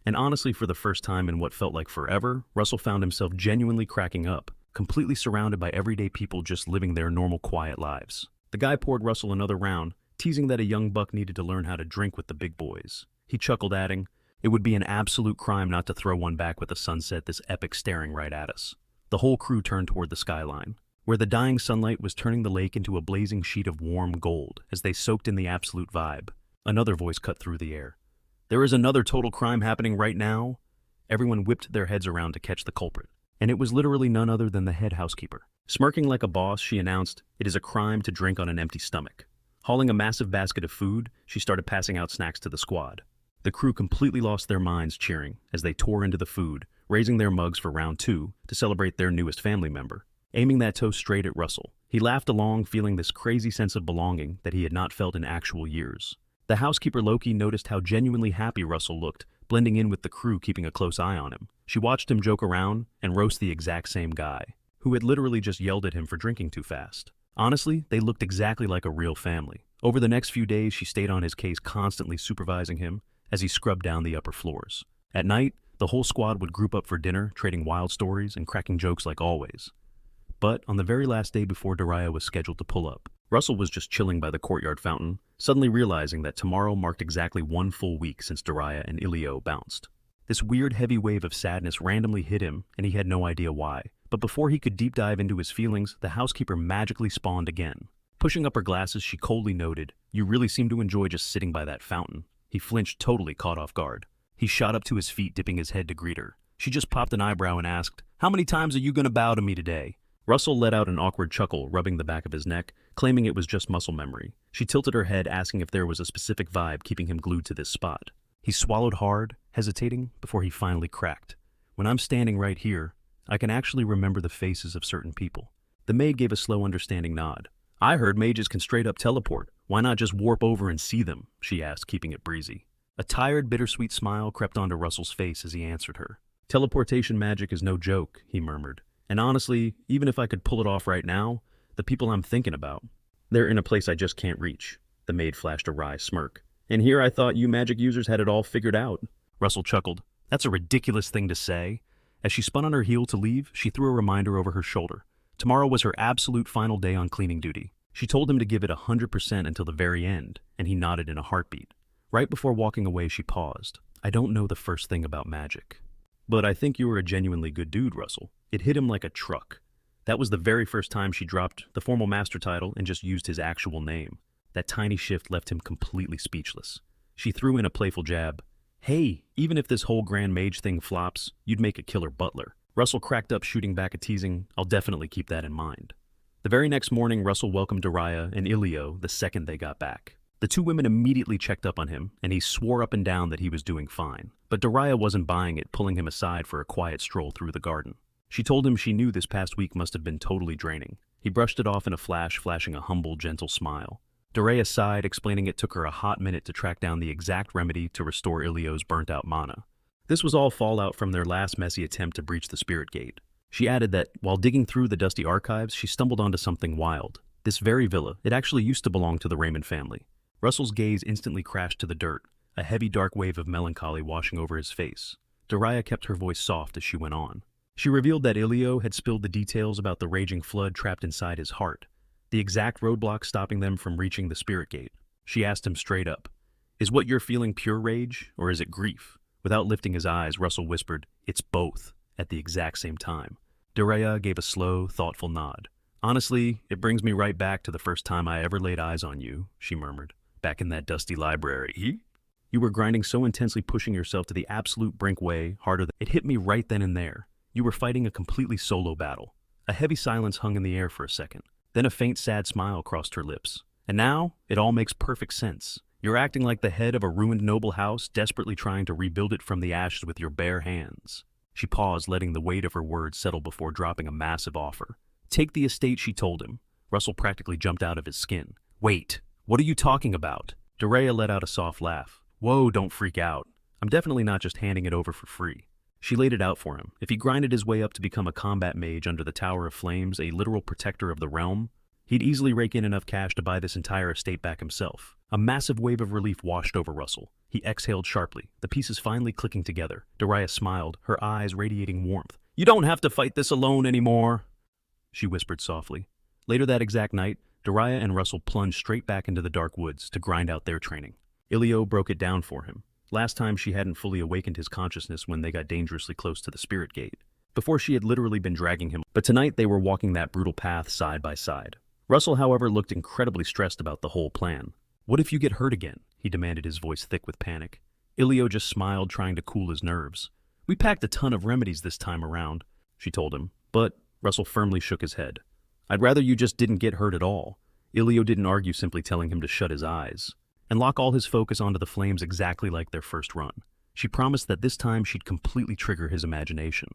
And honestly, for the first time in what felt like forever, Russell found himself genuinely cracking up, completely surrounded by everyday people just living their normal, quiet lives. The guy poured Russell another round, teasing that a young buck needed to learn how to drink with the big boys. He chuckled, adding, It would be an absolute crime not to throw one back with the sunset this epic staring right at us. The whole crew turned toward the skyline, where the dying sunlight was turning the lake into a blazing sheet of warm gold as they soaked in the absolute vibe. Another voice cut through the air. "There is another total crime happening right now." Everyone whipped their heads around to catch the culprit, and it was literally none other than the head housekeeper. Smirking like a boss, she announced, "It is a crime to drink on an empty stomach." Hauling a massive basket of food, she started passing out snacks to the squad. The crew completely lost their minds cheering as they tore into the food, raising their mugs for round 2 to celebrate their newest family member. Aiming that toast straight at Russell, he laughed along, feeling this crazy sense of belonging that he had not felt in actual years. The housekeeper Loki noticed how genuinely happy Russell looked, blending in with the crew, keeping a close eye on him. She watched him joke around and roast the exact same guy, who had literally just yelled at him for drinking too fast. Honestly, they looked exactly like a real family. Over the next few days, she stayed on his case, constantly supervising him as he scrubbed down the upper floors. At night, the whole squad would group up for dinner, trading wild stories and cracking jokes like always. But on the very last day before Daria was scheduled to pull up, Russell was just chilling by the courtyard fountain, suddenly realizing that tomorrow marked exactly 1 full week since Daria and Ilio bounced. This weird heavy wave of sadness randomly hit him, and he had no idea why. But before he could deep dive into his feelings, the housekeeper magically spawned again. Pushing up her glasses, she coldly noted, "You really seem to enjoy just sitting by that fountain." He flinched, totally caught off guard. He shot up to his feet, dipping his head to greet her. She just popped an eyebrow and asked, "How many times are you gonna bow to me today?" Russell let out an awkward chuckle, rubbing the back of his neck, claiming it was just muscle memory. She tilted her head, asking if there was a specific vibe keeping him glued to this spot. He swallowed hard, hesitating, before he finally cracked. "When I'm standing right here, I can actually remember the faces of certain people." The maid gave a slow, understanding nod. "I heard mages can straight up teleport. Why not just warp over and see them?" she asked, keeping it breezy. A tired, bittersweet smile crept onto Russell's face as he answered her. "Teleportation magic is no joke," he murmured. "And honestly, even if I could pull it off right now, the people I'm thinking about, they're in a place I just can't reach." The maid flashed a wry smirk. "And here I thought you magic users had it all figured out." Russell chuckled. "That's a ridiculous thing to say." As she spun on her heel to leave, she threw a reminder over her shoulder. Tomorrow was her absolute final day on cleaning duty. She told him to give it 100% until the very end, and he nodded in a heartbeat. Right before walking away, she paused. "I don't know the first thing about magic, but I think you were a genuinely good dude, Russell." It hit him like a truck. That was the very first time she dropped the formal master title and just used his actual name. That tiny shift left him completely speechless. She threw in a playful jab. "Hey, even if this whole grand mage thing flops, you'd make a killer butler." Russell cracked up, shooting back a teasing, "I'll definitely keep that in mind." The very next morning, Russell welcomed Daria and Ilio the second they got back. The two women immediately checked up on him, and he swore up and down that he was doing fine. But Daria wasn't buying it, pulling him aside for a quiet stroll through the garden. She told him she knew this past week must have been totally draining. He brushed it off in a flash, flashing a humble, gentle smile. Daria sighed, explaining it took her a hot minute to track down the exact remedy to restore Ilio's burnt-out mana. This was all fallout from their last messy attempt to breach the spirit gate. She added that, while digging through the dusty archives, she stumbled onto something wild. This very villa, it actually used to belong to the Raymond family. Russell's gaze instantly crashed to the dirt, a heavy dark wave of melancholy washing over his face. Daria kept her voice soft as she went on. She revealed that Ilio had spilled the details about the raging flood trapped inside his heart, the exact roadblock stopping them from reaching the spirit gate. She asked him straight up, "Is what you're feeling pure rage, or is it grief?" Without lifting his eyes, Russell whispered, "It's both," at the exact same time. Daria gave a slow, thoughtful nod. "Honestly, it brings me right back to the first time I ever laid eyes on you," she murmured. "Back in that dusty library. You were grinding so intensely, pushing yourself to the absolute brink, way harder than it hit me right then and there. You were fighting a completely solo battle." A heavy silence hung in the air for a second. Then a faint, sad smile crossed her lips. "And now, it all makes perfect sense. You're acting like the head of a ruined noble house, desperately trying to rebuild it from the ashes with your bare hands." She paused, letting the weight of her words settle before dropping a massive offer. "Take the estate," she told him. Russell practically jumped out of his skin. "Wait, what are you talking about?" Daria let out a soft laugh. "Whoa, don't freak out. I'm definitely not just handing it over for free." She laid it out for him. If he grinded his way up to become a combat mage under the Tower of Flames, a literal protector of the realm, he'd easily rake in enough cash to buy this entire estate back himself. A massive wave of relief washed over Russell. He exhaled sharply, the pieces finally clicking together. Daria smiled, her eyes radiating warmth. "You don't have to fight this alone anymore," she whispered softly. Later that exact night, Daria and Russell plunged straight back into the dark woods to grind out their training. Ilio broke it down for him. Last time she hadn't fully awakened his consciousness when they got dangerously close to the spirit gate. Before she had literally been dragging him, but tonight they were walking that brutal path side by side. Russell, however, looked incredibly stressed about the whole plan. What if you get hurt again? He demanded, his voice thick with panic. Ilio just smiled, trying to cool his nerves. We packed a ton of remedies this time around, she told him, but Russell firmly shook his head. I'd rather you just didn't get hurt at all. Ilio didn't argue, simply telling him to shut his eyes and lock all his focus onto the flames exactly like their first run. She promised that this time she'd completely trigger his imagination,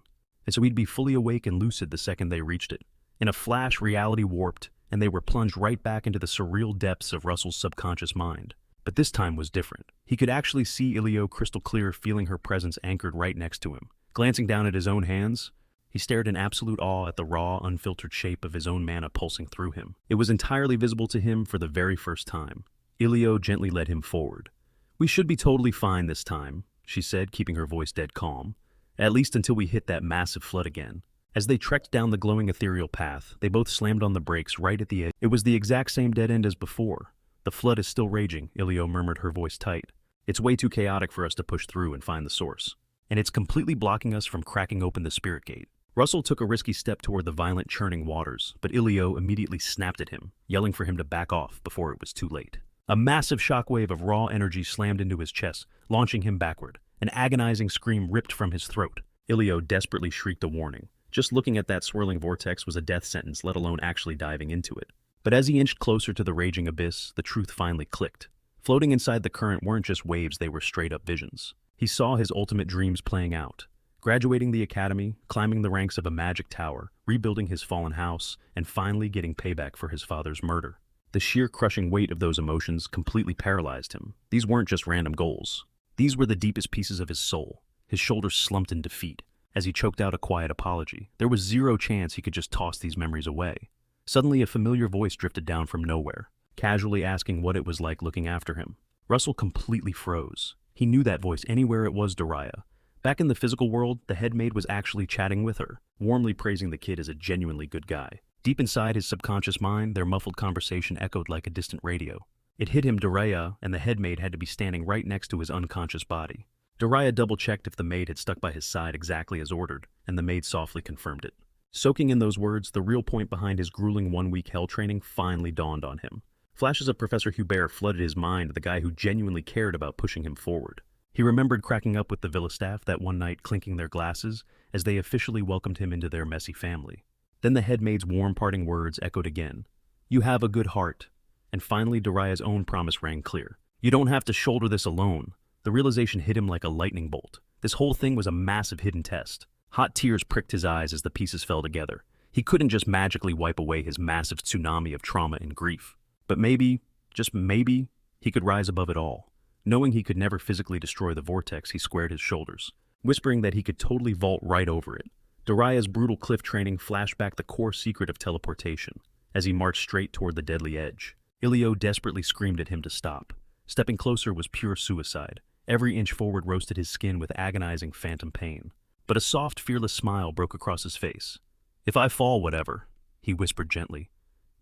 and so he'd be fully awake and lucid the second they reached it. In a flash, reality warped, and they were plunged right back into the surreal depths of Russell's subconscious mind. But this time was different. He could actually see Ilio crystal clear, feeling her presence anchored right next to him. Glancing down at his own hands, he stared in absolute awe at the raw, unfiltered shape of his own mana pulsing through him. It was entirely visible to him for the very first time. Ilio gently led him forward. We should be totally fine this time, she said, keeping her voice dead calm. At least until we hit that massive flood again. As they trekked down the glowing ethereal path, they both slammed on the brakes right at the edge. It was the exact same dead end as before. The flood is still raging, Ilio murmured, her voice tight. It's way too chaotic for us to push through and find the source. And it's completely blocking us from cracking open the spirit gate. Russell took a risky step toward the violent churning waters, but Ilio immediately snapped at him, yelling for him to back off before it was too late. A massive shockwave of raw energy slammed into his chest, launching him backward. An agonizing scream ripped from his throat. Ilio desperately shrieked a warning. Just looking at that swirling vortex was a death sentence, let alone actually diving into it. But as he inched closer to the raging abyss, the truth finally clicked. Floating inside the current weren't just waves, they were straight-up visions. He saw his ultimate dreams playing out. Graduating the academy, climbing the ranks of a magic tower, rebuilding his fallen house, and finally getting payback for his father's murder. The sheer crushing weight of those emotions completely paralyzed him. These weren't just random goals. These were the deepest pieces of his soul. His shoulders slumped in defeat. As he choked out a quiet apology, there was zero chance he could just toss these memories away. Suddenly, a familiar voice drifted down from nowhere, casually asking what it was like looking after him. Russell completely froze. He knew that voice anywhere it was Daria. Back in the physical world, the head maid was actually chatting with her, warmly praising the kid as a genuinely good guy. Deep inside his subconscious mind, their muffled conversation echoed like a distant radio. It hit him Daria and the head maid had to be standing right next to his unconscious body. Daria double-checked if the maid had stuck by his side exactly as ordered, and the maid softly confirmed it. Soaking in those words, the real point behind his grueling one-week hell training finally dawned on him. Flashes of Professor Hubert flooded his mind, the guy who genuinely cared about pushing him forward. He remembered cracking up with the villa staff that one night, clinking their glasses as they officially welcomed him into their messy family. Then the head maid's warm parting words echoed again. You have a good heart. And finally, Daria's own promise rang clear. You don't have to shoulder this alone. The realization hit him like a lightning bolt. This whole thing was a massive hidden test. Hot tears pricked his eyes as the pieces fell together. He couldn't just magically wipe away his massive tsunami of trauma and grief. But maybe, just maybe, he could rise above it all. Knowing he could never physically destroy the vortex, he squared his shoulders, whispering that he could totally vault right over it. Daria's brutal cliff training flashed back the core secret of teleportation as he marched straight toward the deadly edge. Ilio desperately screamed at him to stop. Stepping closer was pure suicide. Every inch forward roasted his skin with agonizing phantom pain. But a soft, fearless smile broke across his face. If I fall, whatever, he whispered gently.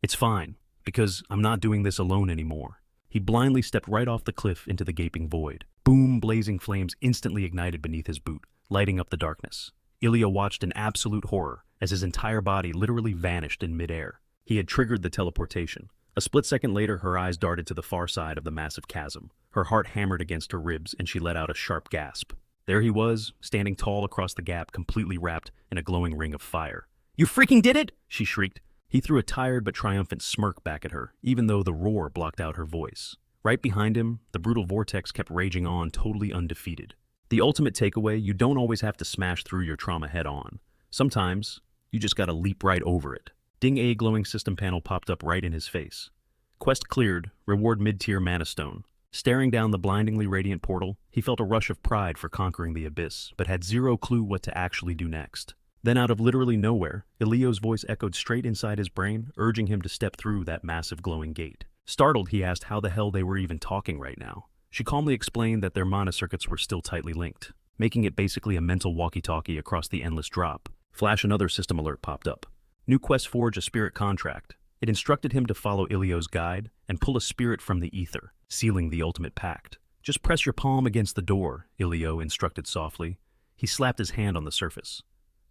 It's fine, because I'm not doing this alone anymore. He blindly stepped right off the cliff into the gaping void. Boom, blazing flames instantly ignited beneath his boot, lighting up the darkness. Ilio watched in absolute horror as his entire body literally vanished in midair. He had triggered the teleportation. A split second later, her eyes darted to the far side of the massive chasm. Her heart hammered against her ribs, and she let out a sharp gasp. There he was, standing tall across the gap, completely wrapped in a glowing ring of fire. You freaking did it! She shrieked. He threw a tired but triumphant smirk back at her, even though the roar blocked out her voice. Right behind him, the brutal vortex kept raging on, totally undefeated. The ultimate takeaway, you don't always have to smash through your trauma head on. Sometimes, you just gotta leap right over it. Ding, a glowing system panel popped up right in his face. Quest cleared, reward mid-tier mana stone. Staring down the blindingly radiant portal, he felt a rush of pride for conquering the abyss, but had zero clue what to actually do next. Then out of literally nowhere, Ilio's voice echoed straight inside his brain, urging him to step through that massive glowing gate. Startled, he asked how the hell they were even talking right now. She calmly explained that their mana circuits were still tightly linked, making it basically a mental walkie-talkie across the endless drop. Flash, another system alert popped up. New quest forge a spirit contract. It instructed him to follow Ilio's guide and pull a spirit from the ether, sealing the ultimate pact. Just press your palm against the door, Ilio instructed softly. He slapped his hand on the surface.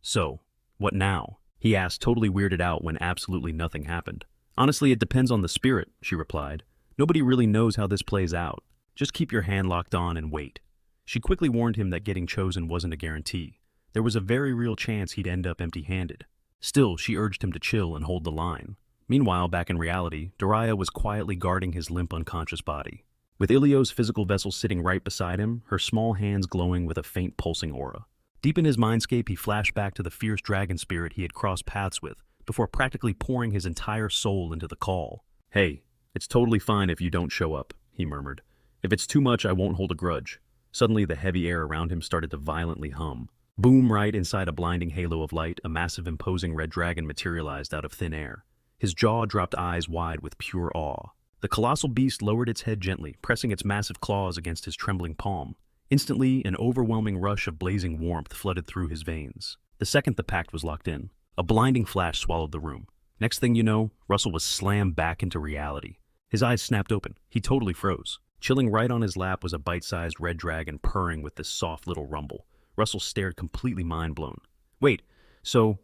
So, what now? He asked, totally weirded out when absolutely nothing happened. Honestly, it depends on the spirit, she replied. Nobody really knows how this plays out. Just keep your hand locked on and wait. She quickly warned him that getting chosen wasn't a guarantee. There was a very real chance he'd end up empty-handed. Still, she urged him to chill and hold the line. Meanwhile, back in reality, Daraya was quietly guarding his limp, unconscious body. With Ilio's physical vessel sitting right beside him, her small hands glowing with a faint pulsing aura. Deep in his mindscape, he flashed back to the fierce dragon spirit he had crossed paths with, before practically pouring his entire soul into the call. Hey, it's totally fine if you don't show up, he murmured. If it's too much, I won't hold a grudge. Suddenly, the heavy air around him started to violently hum. Boom! Right inside a blinding halo of light, a massive imposing red dragon materialized out of thin air. His jaw dropped eyes wide with pure awe. The colossal beast lowered its head gently, pressing its massive claws against his trembling palm. Instantly, an overwhelming rush of blazing warmth flooded through his veins. The second the pact was locked in, a blinding flash swallowed the room. Next thing you know, Russell was slammed back into reality. His eyes snapped open. He totally froze. Chilling right on his lap was a bite-sized red dragon purring with this soft little rumble. Russell stared, completely mind-blown. Wait, so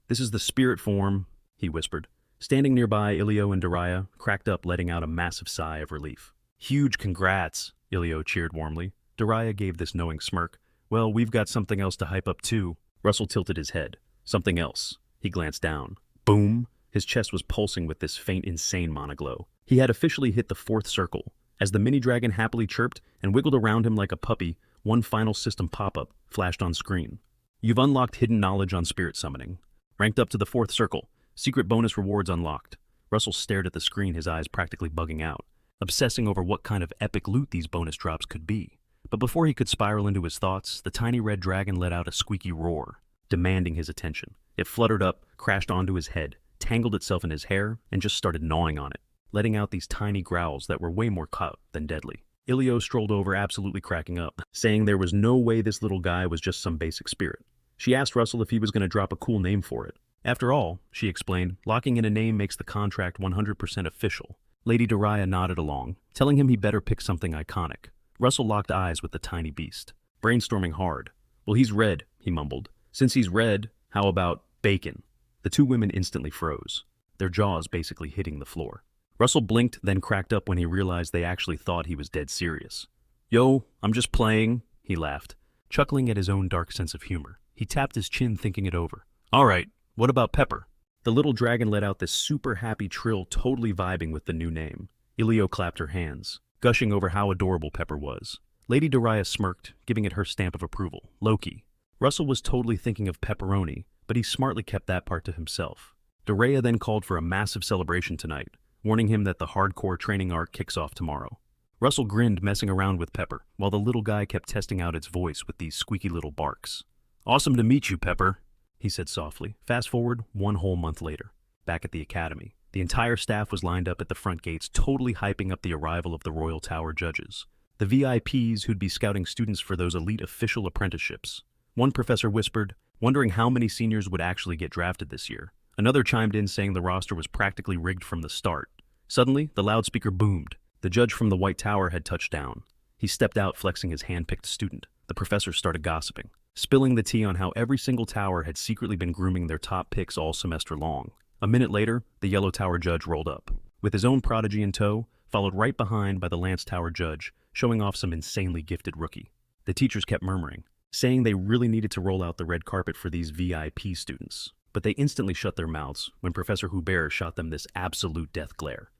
this is the spirit form, he whispered. Standing nearby, Ilio and Daraya cracked up, letting out a massive sigh of relief. Huge congrats, Ilio cheered warmly. Daraya gave this knowing smirk. Well, we've got something else to hype up too. Russell tilted his head. Something else. He glanced down. Boom! His chest was pulsing with this faint, insane monoglow. He had officially hit the 4th circle. As the mini-dragon happily chirped and wiggled around him like a puppy, one final system pop-up flashed on screen. You've unlocked hidden knowledge on spirit summoning. Ranked up to the 4th circle. Secret bonus rewards unlocked. Russell stared at the screen, his eyes practically bugging out, obsessing over what kind of epic loot these bonus drops could be. But before he could spiral into his thoughts, the tiny red dragon let out a squeaky roar, demanding his attention. It fluttered up, crashed onto his head, tangled itself in his hair, and just started gnawing on it, letting out these tiny growls that were way more cut than deadly. Ilio strolled over, absolutely cracking up, saying there was no way this little guy was just some basic spirit. She asked Russell if he was going to drop a cool name for it. After all, she explained, locking in a name makes the contract 100% official. Lady Daraya nodded along, telling him he better pick something iconic. Russell locked eyes with the tiny beast, brainstorming hard. Well, he's red, he mumbled. Since he's red, how about bacon? The two women instantly froze, their jaws basically hitting the floor. Russell blinked, then cracked up when he realized they actually thought he was dead serious. Yo, I'm just playing, he laughed, chuckling at his own dark sense of humor. He tapped his chin, thinking it over. All right, what about Pepper? The little dragon let out this super happy trill, totally vibing with the new name. Ilio clapped her hands, gushing over how adorable Pepper was. Lady Daraya smirked, giving it her stamp of approval. Loki. Russell was totally thinking of pepperoni, but he smartly kept that part to himself. Daraya then called for a massive celebration tonight, warning him that the hardcore training arc kicks off tomorrow. Russell grinned, messing around with Pepper, while the little guy kept testing out its voice with these squeaky little barks. Awesome to meet you, Pepper, he said softly. Fast forward 1 whole month later, back at the academy. The entire staff was lined up at the front gates, totally hyping up the arrival of the Royal Tower judges, the VIPs who'd be scouting students for those elite official apprenticeships. One professor whispered, wondering how many seniors would actually get drafted this year. Another chimed in, saying the roster was practically rigged from the start. Suddenly, the loudspeaker boomed. The judge from the White Tower had touched down. He stepped out, flexing his hand-picked student. The professor started gossiping, spilling the tea on how every single tower had secretly been grooming their top picks all semester long. A minute later, the Yellow Tower judge rolled up, with his own prodigy in tow, followed right behind by the Lance Tower judge, showing off some insanely gifted rookie. The teachers kept murmuring, saying they really needed to roll out the red carpet for these VIP students. But they instantly shut their mouths when Professor Hubert shot them this absolute death glare.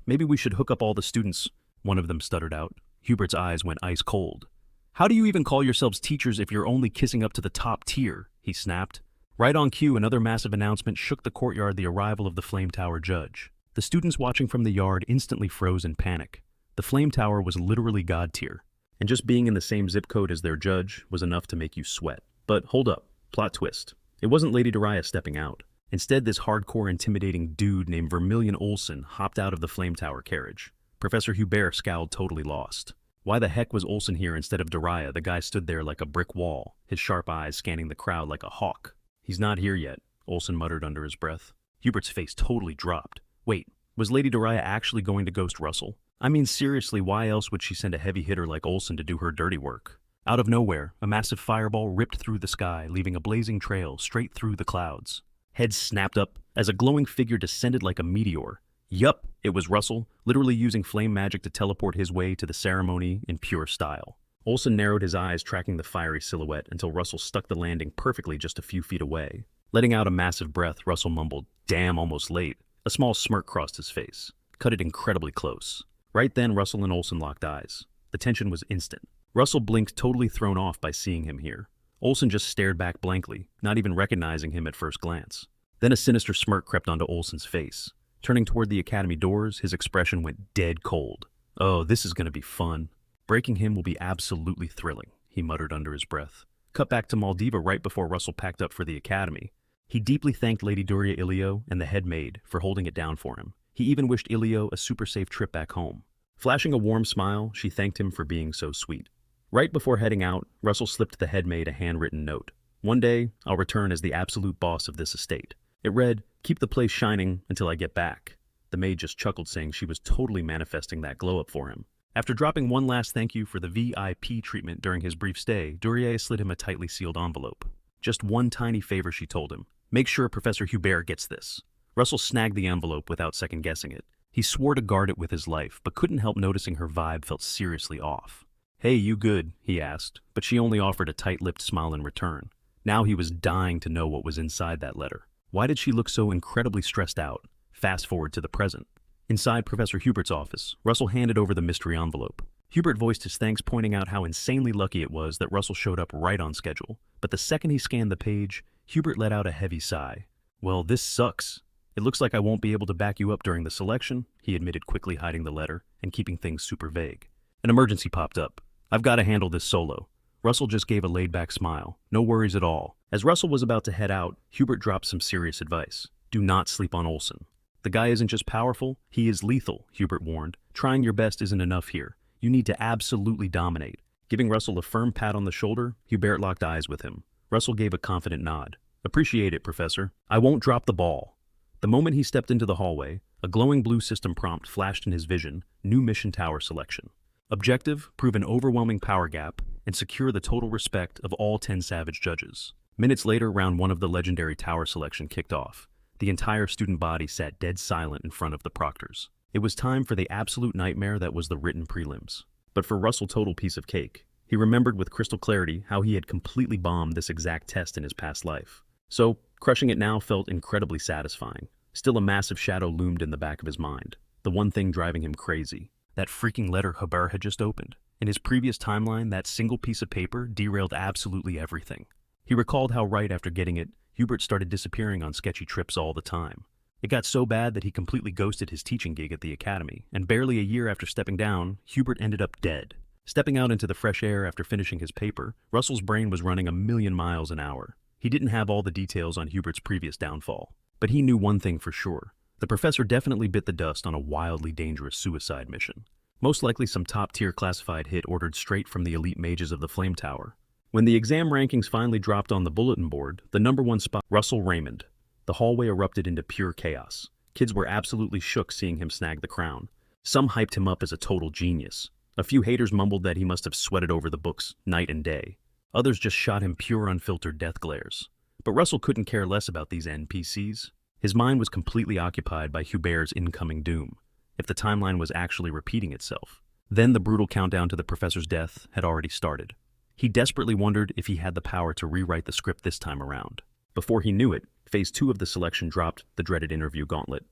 Maybe we should hook up all the students, one of them stuttered out. Hubert's eyes went ice cold. How do you even call yourselves teachers if you're only kissing up to the top tier? He snapped. Right on cue, another massive announcement shook the courtyard, the arrival of the Flame Tower judge. The students watching from the yard instantly froze in panic. The Flame Tower was literally god tier, and just being in the same zip code as their judge was enough to make you sweat. But hold up, plot twist. It wasn't Lady Daraya stepping out. Instead, this hardcore, intimidating dude named Vermilion Olsen hopped out of the Flame Tower carriage. Professor Hubert scowled, totally lost. Why the heck was Olsen here instead of Daraya? The guy stood there like a brick wall, his sharp eyes scanning the crowd like a hawk. He's not here yet, Olsen muttered under his breath. Hubert's face totally dropped. Wait, was Lady Daraya actually going to ghost Russell? I mean, seriously, why else would she send a heavy hitter like Olsen to do her dirty work? Out of nowhere, a massive fireball ripped through the sky, leaving a blazing trail straight through the clouds. Heads snapped up as a glowing figure descended like a meteor. Yup, it was Russell, literally using flame magic to teleport his way to the ceremony in pure style. Olsen narrowed his eyes, tracking the fiery silhouette until Russell stuck the landing perfectly just a few feet away. Letting out a massive breath, Russell mumbled, "Damn, almost late." A small smirk crossed his face. Cut it incredibly close. Right then, Russell and Olsen locked eyes. The tension was instant. Russell blinked, totally thrown off by seeing him here. Olsen just stared back blankly, not even recognizing him at first glance. Then a sinister smirk crept onto Olsen's face. Turning toward the academy doors, his expression went dead cold. "Oh, this is gonna be fun. Breaking him will be absolutely thrilling," he muttered under his breath. Cut back to Maldiva right before Russell packed up for the academy. He deeply thanked Lady Doria Ilio and the head maid for holding it down for him. He even wished Ilio a super safe trip back home. Flashing a warm smile, she thanked him for being so sweet. Right before heading out, Russell slipped the head maid a handwritten note. "One day, I'll return as the absolute boss of this estate." It read, "Keep the place shining until I get back." The maid just chuckled, saying she was totally manifesting that glow-up for him. After dropping one last thank you for the VIP treatment during his brief stay, Doria slid him a tightly sealed envelope. Just one tiny favor, she told him. "Make sure Professor Hubert gets this." Russell snagged the envelope without second-guessing it. He swore to guard it with his life, but couldn't help noticing her vibe felt seriously off. "Hey, you good?" he asked, but she only offered a tight-lipped smile in return. Now he was dying to know what was inside that letter. Why did she look so incredibly stressed out? Fast forward to the present. Inside Professor Hubert's office, Russell handed over the mystery envelope. Hubert voiced his thanks, pointing out how insanely lucky it was that Russell showed up right on schedule. But the second he scanned the page, Hubert let out a heavy sigh. "Well, this sucks. It looks like I won't be able to back you up during the selection," he admitted, quickly hiding the letter and keeping things super vague. An emergency popped up. "I've got to handle this solo." Russell just gave a laid-back smile. No worries at all. As Russell was about to head out, Hubert dropped some serious advice. "Do not sleep on Olsen. The guy isn't just powerful, he is lethal," Hubert warned. "Trying your best isn't enough here. You need to absolutely dominate." Giving Russell a firm pat on the shoulder, Hubert locked eyes with him. Russell gave a confident nod. "Appreciate it, Professor. I won't drop the ball." The moment he stepped into the hallway, a glowing blue system prompt flashed in his vision: new mission tower selection. Objective: prove an overwhelming power gap and secure the total respect of all 10 savage judges. Minutes later, round 1 of the legendary tower selection kicked off. The entire student body sat dead silent in front of the proctors. It was time for the absolute nightmare that was the written prelims. But for Russell, total piece of cake. He remembered with crystal clarity how he had completely bombed this exact test in his past life. So, crushing it now felt incredibly satisfying. Still, a massive shadow loomed in the back of his mind. The one thing driving him crazy. That freaking letter Hubert had just opened. In his previous timeline, that single piece of paper derailed absolutely everything. He recalled how right after getting it, Hubert started disappearing on sketchy trips all the time. It got so bad that he completely ghosted his teaching gig at the academy, and barely a year after stepping down, Hubert ended up dead. Stepping out into the fresh air after finishing his paper, Russell's brain was running a million miles an hour. He didn't have all the details on Hubert's previous downfall, but he knew one thing for sure. The professor definitely bit the dust on a wildly dangerous suicide mission. Most likely some top-tier classified hit ordered straight from the elite mages of the Flame Tower. When the exam rankings finally dropped on the bulletin board, the #1 spot, Russell Raymond. The hallway erupted into pure chaos. Kids were absolutely shook seeing him snag the crown. Some hyped him up as a total genius. A few haters mumbled that he must have sweated over the books night and day. Others just shot him pure unfiltered death glares. But Russell couldn't care less about these NPCs. His mind was completely occupied by Hubert's incoming doom, if the timeline was actually repeating itself. Then the brutal countdown to the professor's death had already started. He desperately wondered if he had the power to rewrite the script this time around. Before he knew it, Phase 2 of the selection dropped the dreaded interview gauntlet.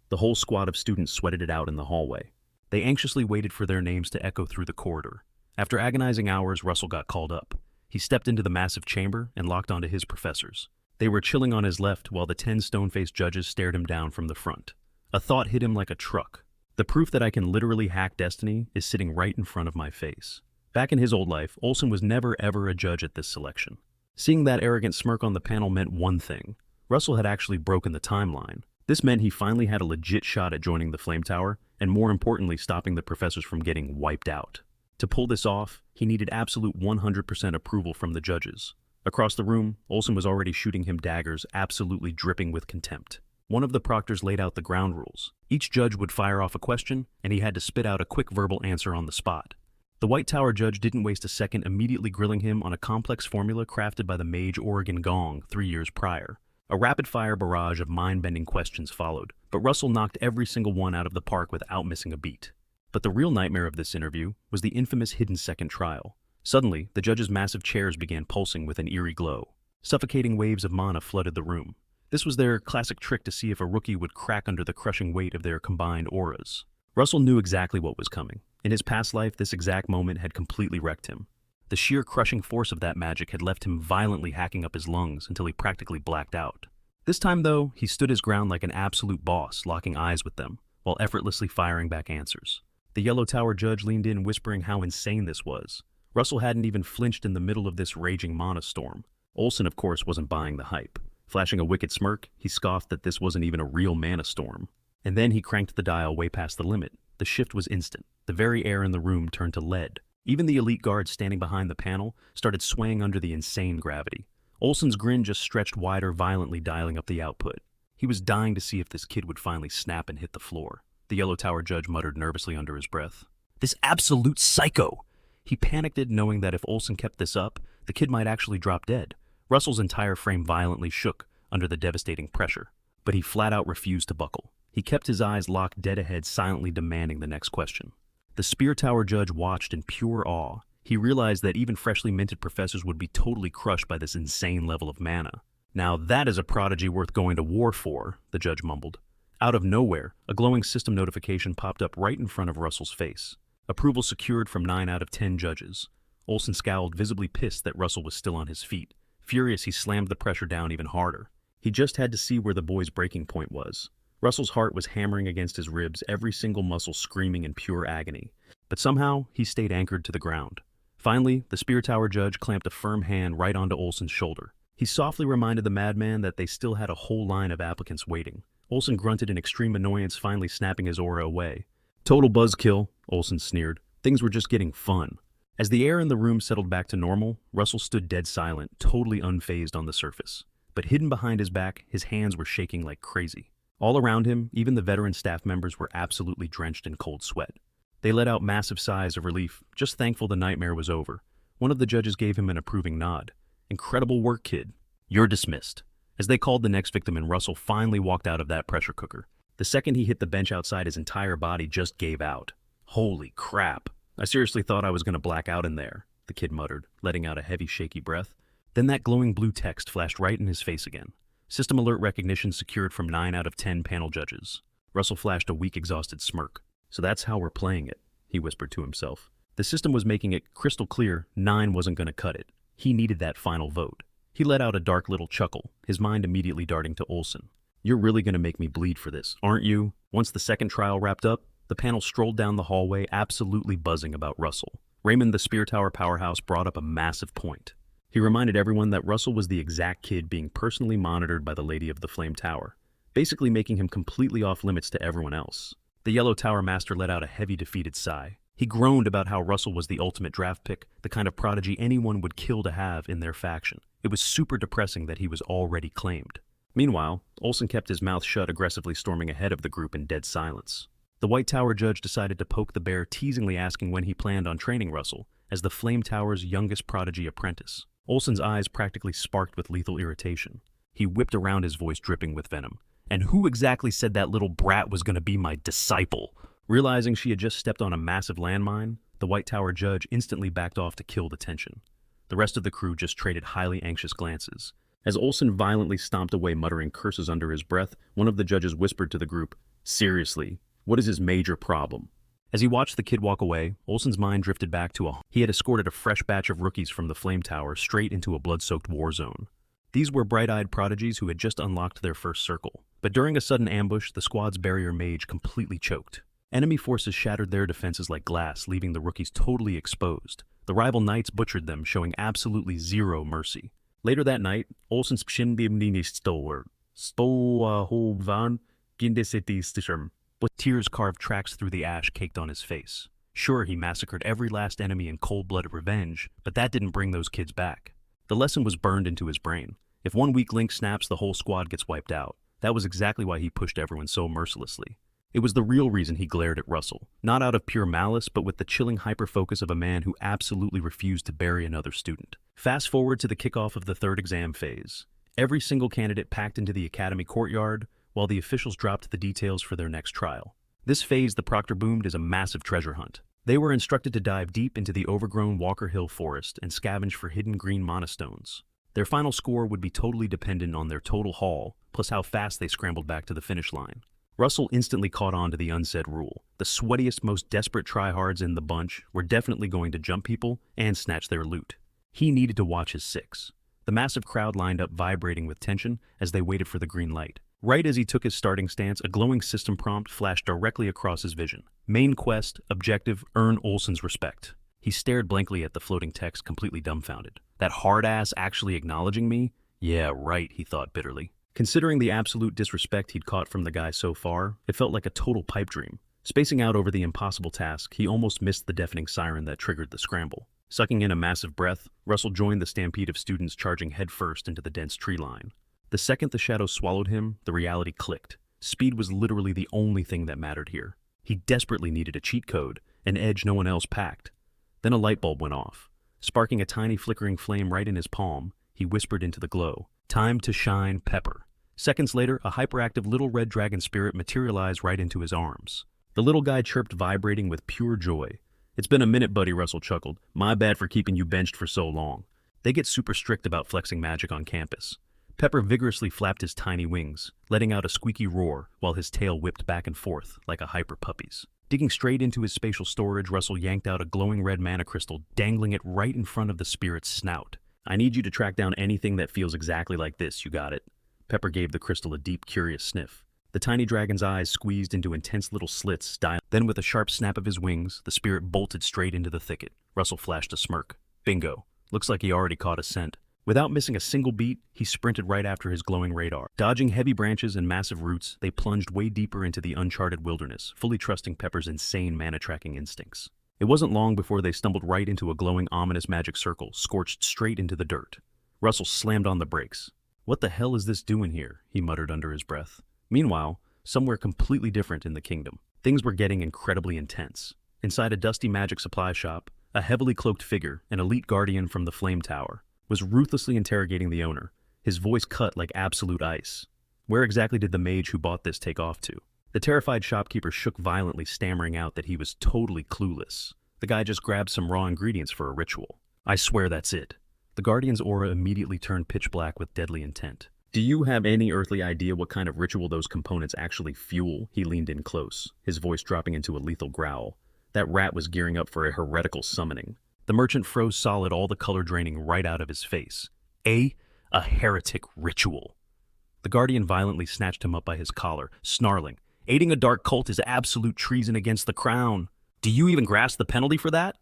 The whole squad of students sweated it out in the hallway. They anxiously waited for their names to echo through the corridor. After agonizing hours, Russell got called up. He stepped into the massive chamber and locked onto his professors. They were chilling on his left while the 10 stone-faced judges stared him down from the front. A thought hit him like a truck. The proof that I can literally hack destiny is sitting right in front of my face. Back in his old life, Olsen was never ever a judge at this selection. Seeing that arrogant smirk on the panel meant one thing. Russell had actually broken the timeline. This meant he finally had a legit shot at joining the Flame Tower, and more importantly, stopping the professors from getting wiped out. To pull this off, he needed absolute 100% approval from the judges. Across the room, Olsen was already shooting him daggers, absolutely dripping with contempt. One of the proctors laid out the ground rules. Each judge would fire off a question, and he had to spit out a quick verbal answer on the spot. The White Tower judge didn't waste a second immediately grilling him on a complex formula crafted by the mage Oregon Gong 3 years prior. A rapid-fire barrage of mind-bending questions followed, but Russell knocked every single one out of the park without missing a beat. But the real nightmare of this interview was the infamous hidden second trial. Suddenly, the judge's massive chairs began pulsing with an eerie glow. Suffocating waves of mana flooded the room. This was their classic trick to see if a rookie would crack under the crushing weight of their combined auras. Russell knew exactly what was coming. In his past life, this exact moment had completely wrecked him. The sheer crushing force of that magic had left him violently hacking up his lungs until he practically blacked out. This time, though, he stood his ground like an absolute boss, locking eyes with them, while effortlessly firing back answers. The Yellow Tower judge leaned in, whispering how insane this was. Russell hadn't even flinched in the middle of this raging mana storm. Olsen, of course, wasn't buying the hype. Flashing a wicked smirk, he scoffed that this wasn't even a real mana storm. And then he cranked the dial way past the limit. The shift was instant. The very air in the room turned to lead. Even the elite guards standing behind the panel started swaying under the insane gravity. Olsen's grin just stretched wider, violently dialing up the output. He was dying to see if this kid would finally snap and hit the floor. The Yellow Tower judge muttered nervously under his breath. This absolute psycho! He panicked, knowing that if Olsen kept this up, the kid might actually drop dead. Russell's entire frame violently shook under the devastating pressure, but he flat out refused to buckle. He kept his eyes locked dead ahead, silently demanding the next question. The Spear Tower judge watched in pure awe. He realized that even freshly minted professors would be totally crushed by this insane level of mana. Now that is a prodigy worth going to war for, the judge mumbled. Out of nowhere, a glowing system notification popped up right in front of Russell's face. Approval secured from 9 out of 10 judges. Olsen scowled, visibly pissed that Russell was still on his feet. Furious, he slammed the pressure down even harder. He just had to see where the boy's breaking point was. Russell's heart was hammering against his ribs, every single muscle screaming in pure agony. But somehow, he stayed anchored to the ground. Finally, the Spear Tower judge clamped a firm hand right onto Olsen's shoulder. He softly reminded the madman that they still had a whole line of applicants waiting. Olsen grunted in extreme annoyance, finally snapping his aura away. Total buzzkill, Olsen sneered. Things were just getting fun. As the air in the room settled back to normal, Russell stood dead silent, totally unfazed on the surface. But hidden behind his back, his hands were shaking like crazy. All around him, even the veteran staff members were absolutely drenched in cold sweat. They let out massive sighs of relief, just thankful the nightmare was over. One of the judges gave him an approving nod. Incredible work, kid. You're dismissed. As they called the next victim and Russell finally walked out of that pressure cooker. The second he hit the bench outside, his entire body just gave out. Holy crap. I seriously thought I was going to black out in there, the kid muttered, letting out a heavy, shaky breath. Then that glowing blue text flashed right in his face again. System alert recognition secured from 9 out of 10 panel judges. Russell flashed a weak, exhausted smirk. So that's how we're playing it, he whispered to himself. The system was making it crystal clear 9 wasn't going to cut it. He needed that final vote. He let out a dark little chuckle, his mind immediately darting to Olsen. You're really going to make me bleed for this, aren't you? Once the second trial wrapped up, the panel strolled down the hallway, absolutely buzzing about Russell. Raymond, the Spear Tower powerhouse, brought up a massive point. He reminded everyone that Russell was the exact kid being personally monitored by the Lady of the Flame Tower, basically making him completely off limits to everyone else. The Yellow Tower master let out a heavy, defeated sigh. He groaned about how Russell was the ultimate draft pick, the kind of prodigy anyone would kill to have in their faction. It was super depressing that he was already claimed. Meanwhile, Olsen kept his mouth shut, aggressively storming ahead of the group in dead silence. The White Tower judge decided to poke the bear, teasingly asking when he planned on training Russell as the Flame Tower's youngest prodigy apprentice. Olsen's eyes practically sparked with lethal irritation. He whipped around, his voice dripping with venom. And who exactly said that little brat was going to be my disciple? Realizing she had just stepped on a massive landmine, the White Tower judge instantly backed off to kill the tension. The rest of the crew just traded highly anxious glances. As Olsen violently stomped away, muttering curses under his breath, one of the judges whispered to the group, "Seriously, what is his major problem?" As he watched the kid walk away, Olsen's mind drifted back to he had escorted a fresh batch of rookies from the Flame Tower straight into a blood-soaked war zone. These were bright-eyed prodigies who had just unlocked their first circle. But during a sudden ambush, the squad's barrier mage completely choked. Enemy forces shattered their defenses like glass, leaving the rookies totally exposed. The rival knights butchered them, showing absolutely zero mercy. Later that night, Olsen's with tears carved tracks through the ash caked on his face. Sure, he massacred every last enemy in cold-blooded revenge, but that didn't bring those kids back. The lesson was burned into his brain. If one weak link snaps, the whole squad gets wiped out. That was exactly why he pushed everyone so mercilessly. It was the real reason he glared at Russell, not out of pure malice, but with the chilling hyper-focus of a man who absolutely refused to bury another student. Fast forward to the kickoff of the third exam phase. Every single candidate packed into the academy courtyard, while the officials dropped the details for their next trial. This phase the proctor boomed is a massive treasure hunt. They were instructed to dive deep into the overgrown Walker Hill forest and scavenge for hidden green monastones. Their final score would be totally dependent on their total haul, plus how fast they scrambled back to the finish line. Russell instantly caught on to the unsaid rule. The sweatiest, most desperate tryhards in the bunch were definitely going to jump people and snatch their loot. He needed to watch his six. The massive crowd lined up vibrating with tension as they waited for the green light. Right as he took his starting stance, a glowing system prompt flashed directly across his vision. Main quest, objective, earn Olsen's respect. He stared blankly at the floating text, completely dumbfounded. That hard-ass actually acknowledging me? Yeah, right, he thought bitterly. Considering the absolute disrespect he'd caught from the guy so far, it felt like a total pipe dream. Spacing out over the impossible task, he almost missed the deafening siren that triggered the scramble. Sucking in a massive breath, Russell joined the stampede of students charging headfirst into the dense tree line. The second the shadows swallowed him, the reality clicked. Speed was literally the only thing that mattered here. He desperately needed a cheat code, an edge no one else packed. Then a light bulb went off. Sparking a tiny flickering flame right in his palm, he whispered into the glow, "Time to shine, Pepper." Seconds later, a hyperactive little red dragon spirit materialized right into his arms. The little guy chirped, vibrating with pure joy. "It's been a minute, buddy," Russell chuckled. "My bad for keeping you benched for so long." They get super strict about flexing magic on campus. Pepper vigorously flapped his tiny wings, letting out a squeaky roar while his tail whipped back and forth like a hyper puppy's. Digging straight into his spatial storage, Russell yanked out a glowing red mana crystal, dangling it right in front of the spirit's snout. "I need you to track down anything that feels exactly like this, you got it?" Pepper gave the crystal a deep, curious sniff. The tiny dragon's eyes squeezed into intense little slits, then with a sharp snap of his wings, the spirit bolted straight into the thicket. Russell flashed a smirk. Bingo. Looks like he already caught a scent. Without missing a single beat, he sprinted right after his glowing radar. Dodging heavy branches and massive roots, they plunged way deeper into the uncharted wilderness, fully trusting Pepper's insane mana-tracking instincts. It wasn't long before they stumbled right into a glowing, ominous magic circle, scorched straight into the dirt. Russell slammed on the brakes. "What the hell is this doing here?" he muttered under his breath. Meanwhile, somewhere completely different in the kingdom, things were getting incredibly intense. Inside a dusty magic supply shop, a heavily cloaked figure, an elite guardian from the Flame Tower, was ruthlessly interrogating the owner, his voice cut like absolute ice. Where exactly did the mage who bought this take off to? The terrified shopkeeper shook violently, stammering out that he was totally clueless. The guy just grabbed some raw ingredients for a ritual. "I swear that's it." The guardian's aura immediately turned pitch black with deadly intent. "Do you have any earthly idea what kind of ritual those components actually fuel?" He leaned in close, his voice dropping into a lethal growl. That rat was gearing up for a heretical summoning. The merchant froze solid, all the color draining right out of his face. A heretic ritual. The guardian violently snatched him up by his collar, snarling, "Aiding a dark cult is absolute treason against the crown. Do you even grasp the penalty for that?"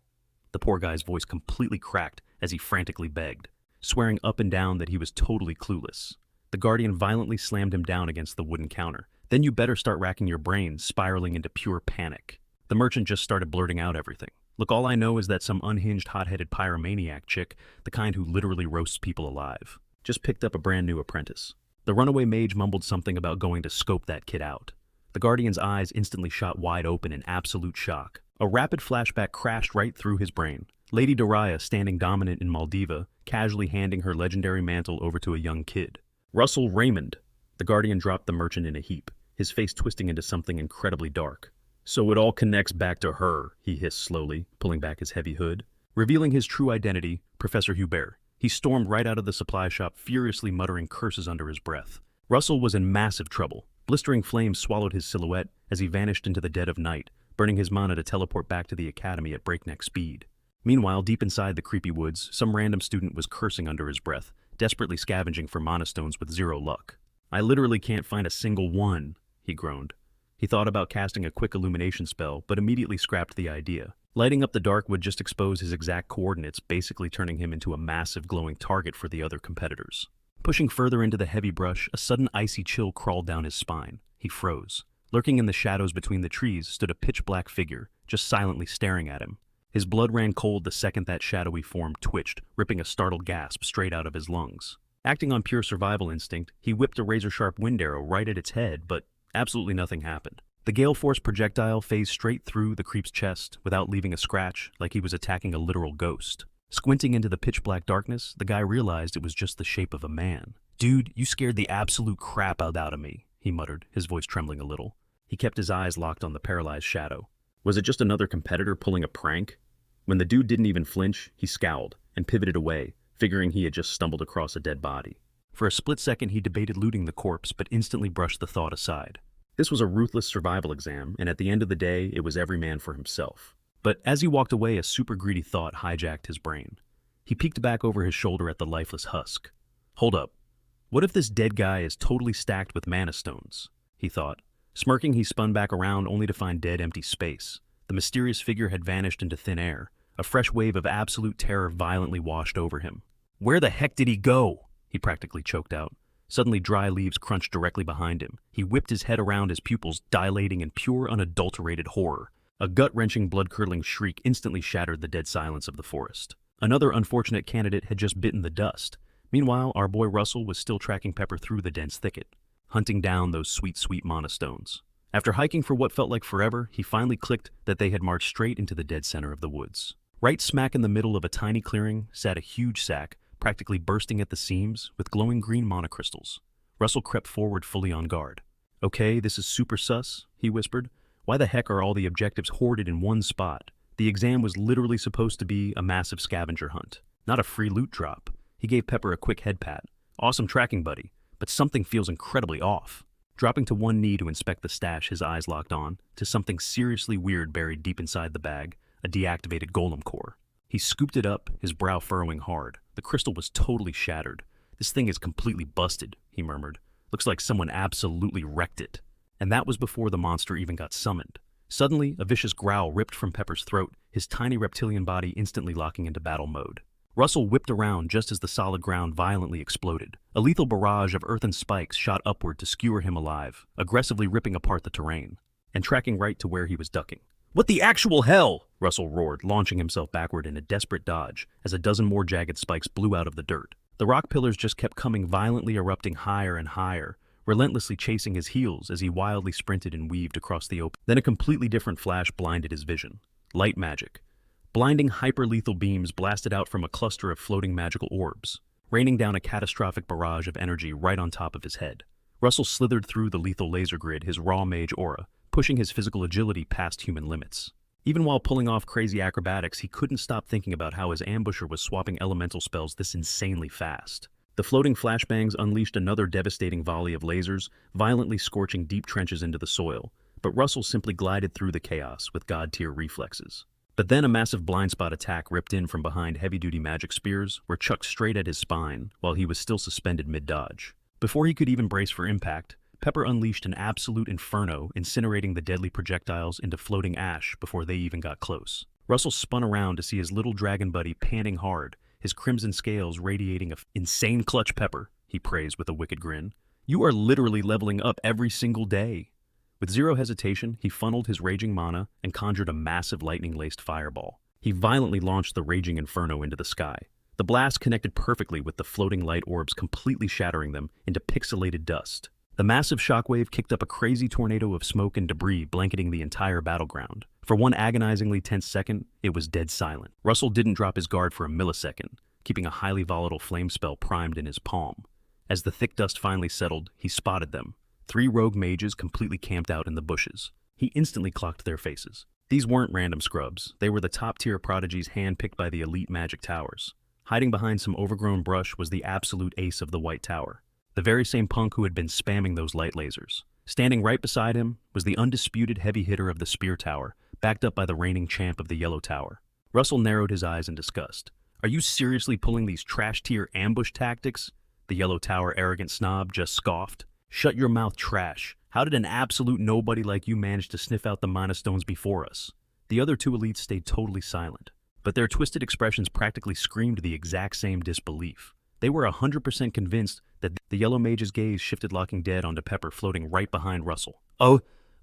The poor guy's voice completely cracked as he frantically begged, swearing up and down that he was totally clueless. The guardian violently slammed him down against the wooden counter. "Then you better start racking your brains," spiraling into pure panic. The merchant just started blurting out everything. "Look, all I know is that some unhinged, hot-headed pyromaniac chick, the kind who literally roasts people alive, just picked up a brand new apprentice." The runaway mage mumbled something about going to scope that kid out. The guardian's eyes instantly shot wide open in absolute shock. A rapid flashback crashed right through his brain. Lady Doraya standing dominant in Maldiva, casually handing her legendary mantle over to a young kid. "Russell Raymond." The guardian dropped the merchant in a heap, his face twisting into something incredibly dark. "So it all connects back to her," he hissed slowly, pulling back his heavy hood. Revealing his true identity, Professor Hubert, he stormed right out of the supply shop, furiously muttering curses under his breath. Russell was in massive trouble. Blistering flames swallowed his silhouette as he vanished into the dead of night, burning his mana to teleport back to the academy at breakneck speed. Meanwhile, deep inside the creepy woods, some random student was cursing under his breath, desperately scavenging for mana stones with zero luck. "I literally can't find a single one," he groaned. He thought about casting a quick illumination spell, but immediately scrapped the idea. Lighting up the dark would just expose his exact coordinates, basically turning him into a massive glowing target for the other competitors. Pushing further into the heavy brush, a sudden icy chill crawled down his spine. He froze. Lurking in the shadows between the trees stood a pitch-black figure, just silently staring at him. His blood ran cold the second that shadowy form twitched, ripping a startled gasp straight out of his lungs. Acting on pure survival instinct, he whipped a razor-sharp wind arrow right at its head, but absolutely nothing happened. The gale-force projectile phased straight through the creep's chest without leaving a scratch, like he was attacking a literal ghost. Squinting into the pitch-black darkness, the guy realized it was just the shape of a man. "Dude, you scared the absolute crap out of me," he muttered, his voice trembling a little. He kept his eyes locked on the paralyzed shadow. Was it just another competitor pulling a prank? When the dude didn't even flinch, he scowled and pivoted away, figuring he had just stumbled across a dead body. For a split second, he debated looting the corpse, but instantly brushed the thought aside. This was a ruthless survival exam, and at the end of the day, it was every man for himself. But as he walked away, a super greedy thought hijacked his brain. He peeked back over his shoulder at the lifeless husk. Hold up. What if this dead guy is totally stacked with mana stones? He thought. Smirking, he spun back around only to find dead empty space. The mysterious figure had vanished into thin air. A fresh wave of absolute terror violently washed over him. Where the heck did he go? He practically choked out. Suddenly, dry leaves crunched directly behind him. He whipped his head around, his pupils dilating in pure, unadulterated horror. A gut-wrenching, blood-curdling shriek instantly shattered the dead silence of the forest. Another unfortunate candidate had just bitten the dust. Meanwhile, our boy Russell was still tracking Pepper through the dense thicket, hunting down those sweet, sweet mana stones. After hiking for what felt like forever, he finally clicked that they had marched straight into the dead center of the woods. Right smack in the middle of a tiny clearing sat a huge sack, practically bursting at the seams, with glowing green mana crystals. Russell crept forward fully on guard. "Okay, this is super sus," he whispered. "Why the heck are all the objectives hoarded in one spot? The exam was literally supposed to be a massive scavenger hunt, not a free loot drop." He gave Pepper a quick head pat. "Awesome tracking, buddy, but something feels incredibly off." Dropping to one knee to inspect the stash, his eyes locked on to something seriously weird buried deep inside the bag, a deactivated golem core. He scooped it up, his brow furrowing hard. The crystal was totally shattered. "This thing is completely busted," he murmured. "Looks like someone absolutely wrecked it." And that was before the monster even got summoned. Suddenly, a vicious growl ripped from Pepper's throat, his tiny reptilian body instantly locking into battle mode. Russell whipped around just as the solid ground violently exploded. A lethal barrage of earthen spikes shot upward to skewer him alive, aggressively ripping apart the terrain, and tracking right to where he was ducking. "What the actual hell?" Russell roared, launching himself backward in a desperate dodge as a dozen more jagged spikes blew out of the dirt. The rock pillars just kept coming, violently erupting higher and higher, relentlessly chasing his heels as he wildly sprinted and weaved across the open. Then a completely different flash blinded his vision. Light magic. Blinding hyper-lethal beams blasted out from a cluster of floating magical orbs, raining down a catastrophic barrage of energy right on top of his head. Russell slithered through the lethal laser grid, his raw mage aura, pushing his physical agility past human limits. Even while pulling off crazy acrobatics, he couldn't stop thinking about how his ambusher was swapping elemental spells this insanely fast. The floating flashbangs unleashed another devastating volley of lasers, violently scorching deep trenches into the soil, but Russell simply glided through the chaos with god-tier reflexes. But then a massive blind spot attack ripped in from behind heavy-duty magic spears, were chucked straight at his spine while he was still suspended mid-dodge. Before he could even brace for impact, Pepper unleashed an absolute inferno, incinerating the deadly projectiles into floating ash before they even got close. Russell spun around to see his little dragon buddy panting hard, his crimson scales radiating insane clutch. "Pepper," he praised with a wicked grin. "You are literally leveling up every single day." With zero hesitation, he funneled his raging mana and conjured a massive lightning-laced fireball. He violently launched the raging inferno into the sky. The blast connected perfectly with the floating light orbs, completely shattering them into pixelated dust. The massive shockwave kicked up a crazy tornado of smoke and debris, blanketing the entire battleground. For one agonizingly tense second, it was dead silent. Russell didn't drop his guard for a millisecond, keeping a highly volatile flame spell primed in his palm. As the thick dust finally settled, he spotted them. 3 rogue mages completely camped out in the bushes. He instantly clocked their faces. These weren't random scrubs. They were the top-tier prodigies handpicked by the elite magic towers. Hiding behind some overgrown brush was the absolute ace of the White Tower, the very same punk who had been spamming those light lasers. Standing right beside him was the undisputed heavy hitter of the Spear Tower, backed up by the reigning champ of the Yellow Tower. Russell narrowed his eyes in disgust. "Are you seriously pulling these trash-tier ambush tactics?" The Yellow Tower arrogant snob just scoffed. "Shut your mouth, trash. How did an absolute nobody like you manage to sniff out the mana stones before us?" The other 2 elites stayed totally silent, but their twisted expressions practically screamed the exact same disbelief. They were 100% convinced that the Yellow Mage's gaze shifted, locking dead onto Pepper floating right behind Russell. "Oh,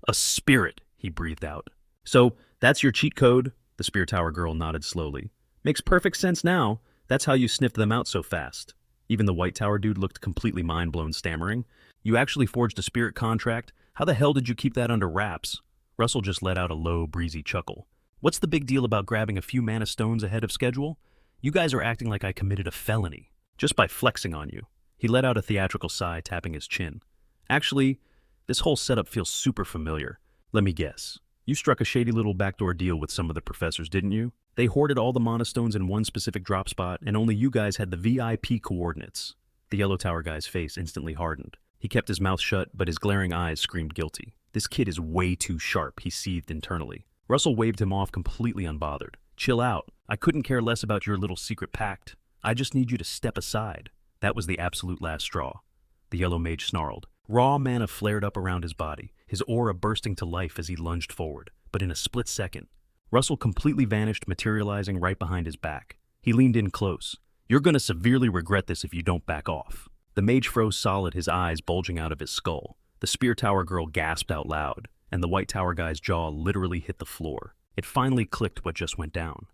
a spirit," he breathed out. "So, that's your cheat code?" The Spear Tower girl nodded slowly. "Makes perfect sense now. That's how you sniffed them out so fast." Even the White Tower dude looked completely mind-blown, stammering. You actually forged a spirit contract? How the hell did you keep that under wraps? Russell just let out a low, breezy chuckle. What's the big deal about grabbing a few mana stones ahead of schedule? You guys are acting like I committed a felony, just by flexing on you. He let out a theatrical sigh, tapping his chin. Actually, this whole setup feels super familiar. Let me guess. You struck a shady little backdoor deal with some of the professors, didn't you? They hoarded all the mana stones in one specific drop spot, and only you guys had the VIP coordinates. The Yellow Tower guy's face instantly hardened. He kept his mouth shut, but his glaring eyes screamed guilty. This kid is way too sharp, he seethed internally. Russell waved him off completely unbothered. Chill out. I couldn't care less about your little secret pact. I just need you to step aside. That was the absolute last straw. The yellow mage snarled. Raw mana flared up around his body, his aura bursting to life as he lunged forward. But in a split second, Russell completely vanished, materializing right behind his back. He leaned in close. You're gonna severely regret this if you don't back off. The mage froze solid, his eyes bulging out of his skull. The Spear Tower girl gasped out loud, and the White Tower guy's jaw literally hit the floor. It finally clicked what just went down.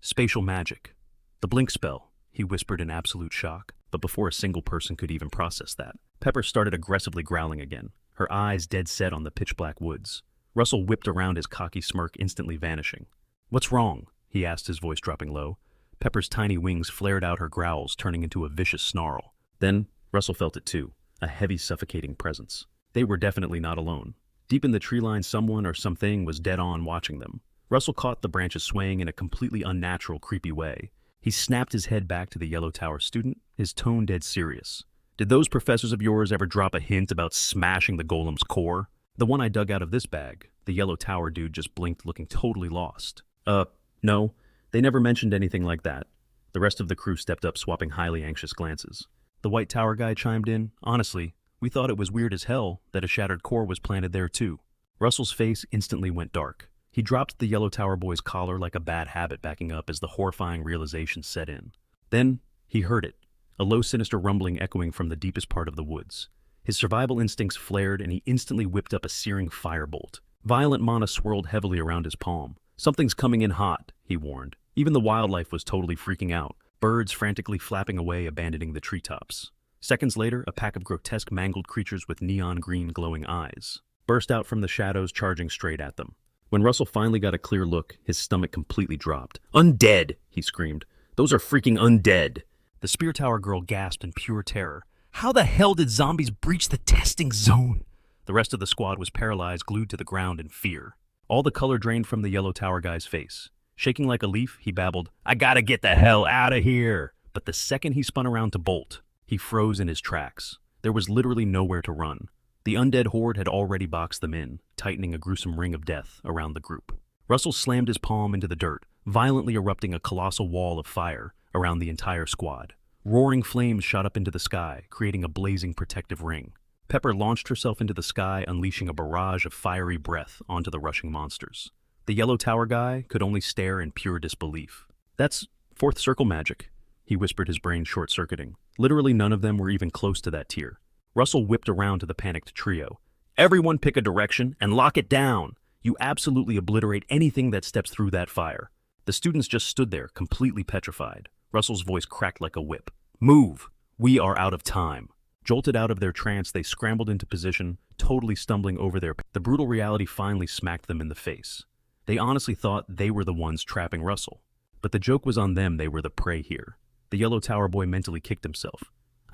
Spatial magic. The blink spell, he whispered in absolute shock. But before a single person could even process that, Pepper started aggressively growling again, her eyes dead set on the pitch-black woods. Russell whipped around, his cocky smirk instantly vanishing. What's wrong? He asked, his voice dropping low. Pepper's tiny wings flared out her growls, turning into a vicious snarl. Then, Russell felt it too, a heavy, suffocating presence. They were definitely not alone. Deep in the tree line, someone or something was dead on watching them. Russell caught the branches swaying in a completely unnatural, creepy way. He snapped his head back to the Yellow Tower student, his tone dead serious. Did those professors of yours ever drop a hint about smashing the golem's core? The one I dug out of this bag. The Yellow Tower dude just blinked, looking totally lost. No. They never mentioned anything like that. The rest of the crew stepped up, swapping highly anxious glances. The White Tower guy chimed in. Honestly, we thought it was weird as hell that a shattered core was planted there too. Russell's face instantly went dark. He dropped the Yellow Tower boy's collar like a bad habit, backing up as the horrifying realization set in. Then, he heard it, a low, sinister rumbling echoing from the deepest part of the woods. His survival instincts flared, and he instantly whipped up a searing firebolt. Violent mana swirled heavily around his palm. Something's coming in hot, he warned. Even the wildlife was totally freaking out, birds frantically flapping away, abandoning the treetops. Seconds later, a pack of grotesque mangled creatures with neon green glowing eyes burst out from the shadows, charging straight at them. When Russell finally got a clear look, his stomach completely dropped. Undead, he screamed. Those are freaking undead. The Spear Tower girl gasped in pure terror. How the hell did zombies breach the testing zone? The rest of the squad was paralyzed, glued to the ground in fear. All the color drained from the Yellow Tower guy's face. Shaking like a leaf, he babbled, I gotta get the hell out of here. But the second he spun around to bolt, he froze in his tracks. There was literally nowhere to run. The undead horde had already boxed them in, tightening a gruesome ring of death around the group. Russell slammed his palm into the dirt, violently erupting a colossal wall of fire around the entire squad. Roaring flames shot up into the sky, creating a blazing protective ring. Pepper launched herself into the sky, unleashing a barrage of fiery breath onto the rushing monsters. The Yellow Tower guy could only stare in pure disbelief. That's fourth circle magic, he whispered, his brain short-circuiting. Literally none of them were even close to that tier. Russell whipped around to the panicked trio. Everyone pick a direction and lock it down. You absolutely obliterate anything that steps through that fire. The students just stood there, completely petrified. Russell's voice cracked like a whip. Move! We are out of time. Jolted out of their trance, they scrambled into position, totally stumbling over The brutal reality finally smacked them in the face. They honestly thought they were the ones trapping Russell. But the joke was on them. They were the prey here. The Yellow Tower boy mentally kicked himself.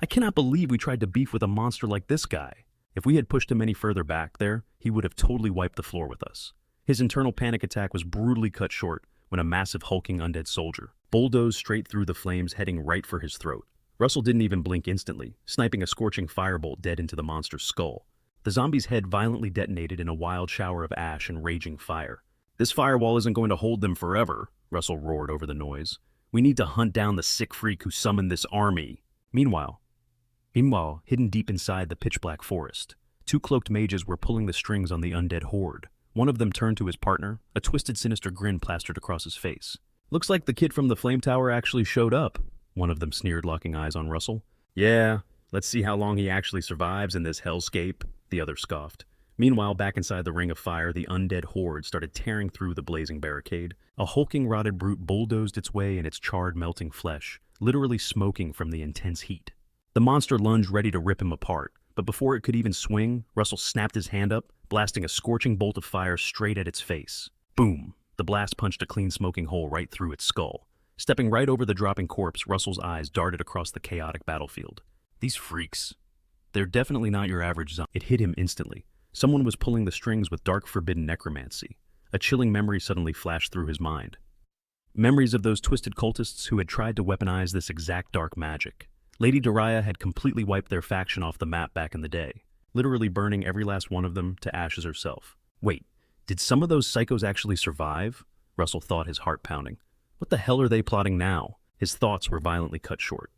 I cannot believe we tried to beef with a monster like this guy. If we had pushed him any further back there, he would have totally wiped the floor with us. His internal panic attack was brutally cut short when a massive hulking undead soldier bulldozed straight through the flames, heading right for his throat. Russell didn't even blink instantly, sniping a scorching firebolt dead into the monster's skull. The zombie's head violently detonated in a wild shower of ash and raging fire. This firewall isn't going to hold them forever, Russell roared over the noise. We need to hunt down the sick freak who summoned this army. Meanwhile, hidden deep inside the pitch-black forest, two cloaked mages were pulling the strings on the undead horde. One of them turned to his partner, a twisted, sinister grin plastered across his face. Looks like the kid from the Flame Tower actually showed up, one of them sneered, locking eyes on Russell. Yeah, let's see how long he actually survives in this hellscape, the other scoffed. Meanwhile, back inside the ring of fire, the undead horde started tearing through the blazing barricade. A hulking, rotted brute bulldozed its way in its charred, melting flesh, literally smoking from the intense heat. The monster lunged ready to rip him apart, but before it could even swing, Russell snapped his hand up, blasting a scorching bolt of fire straight at its face. Boom! The blast punched a clean smoking hole right through its skull. Stepping right over the dropping corpse, Russell's eyes darted across the chaotic battlefield. These freaks. They're definitely not your average zombie. It hit him instantly. Someone was pulling the strings with dark, forbidden necromancy. A chilling memory suddenly flashed through his mind. Memories of those twisted cultists who had tried to weaponize this exact dark magic. Lady Dariah had completely wiped their faction off the map back in the day, literally burning every last one of them to ashes herself. Wait, did some of those psychos actually survive? Russell thought, his heart pounding. What the hell are they plotting now? His thoughts were violently cut short.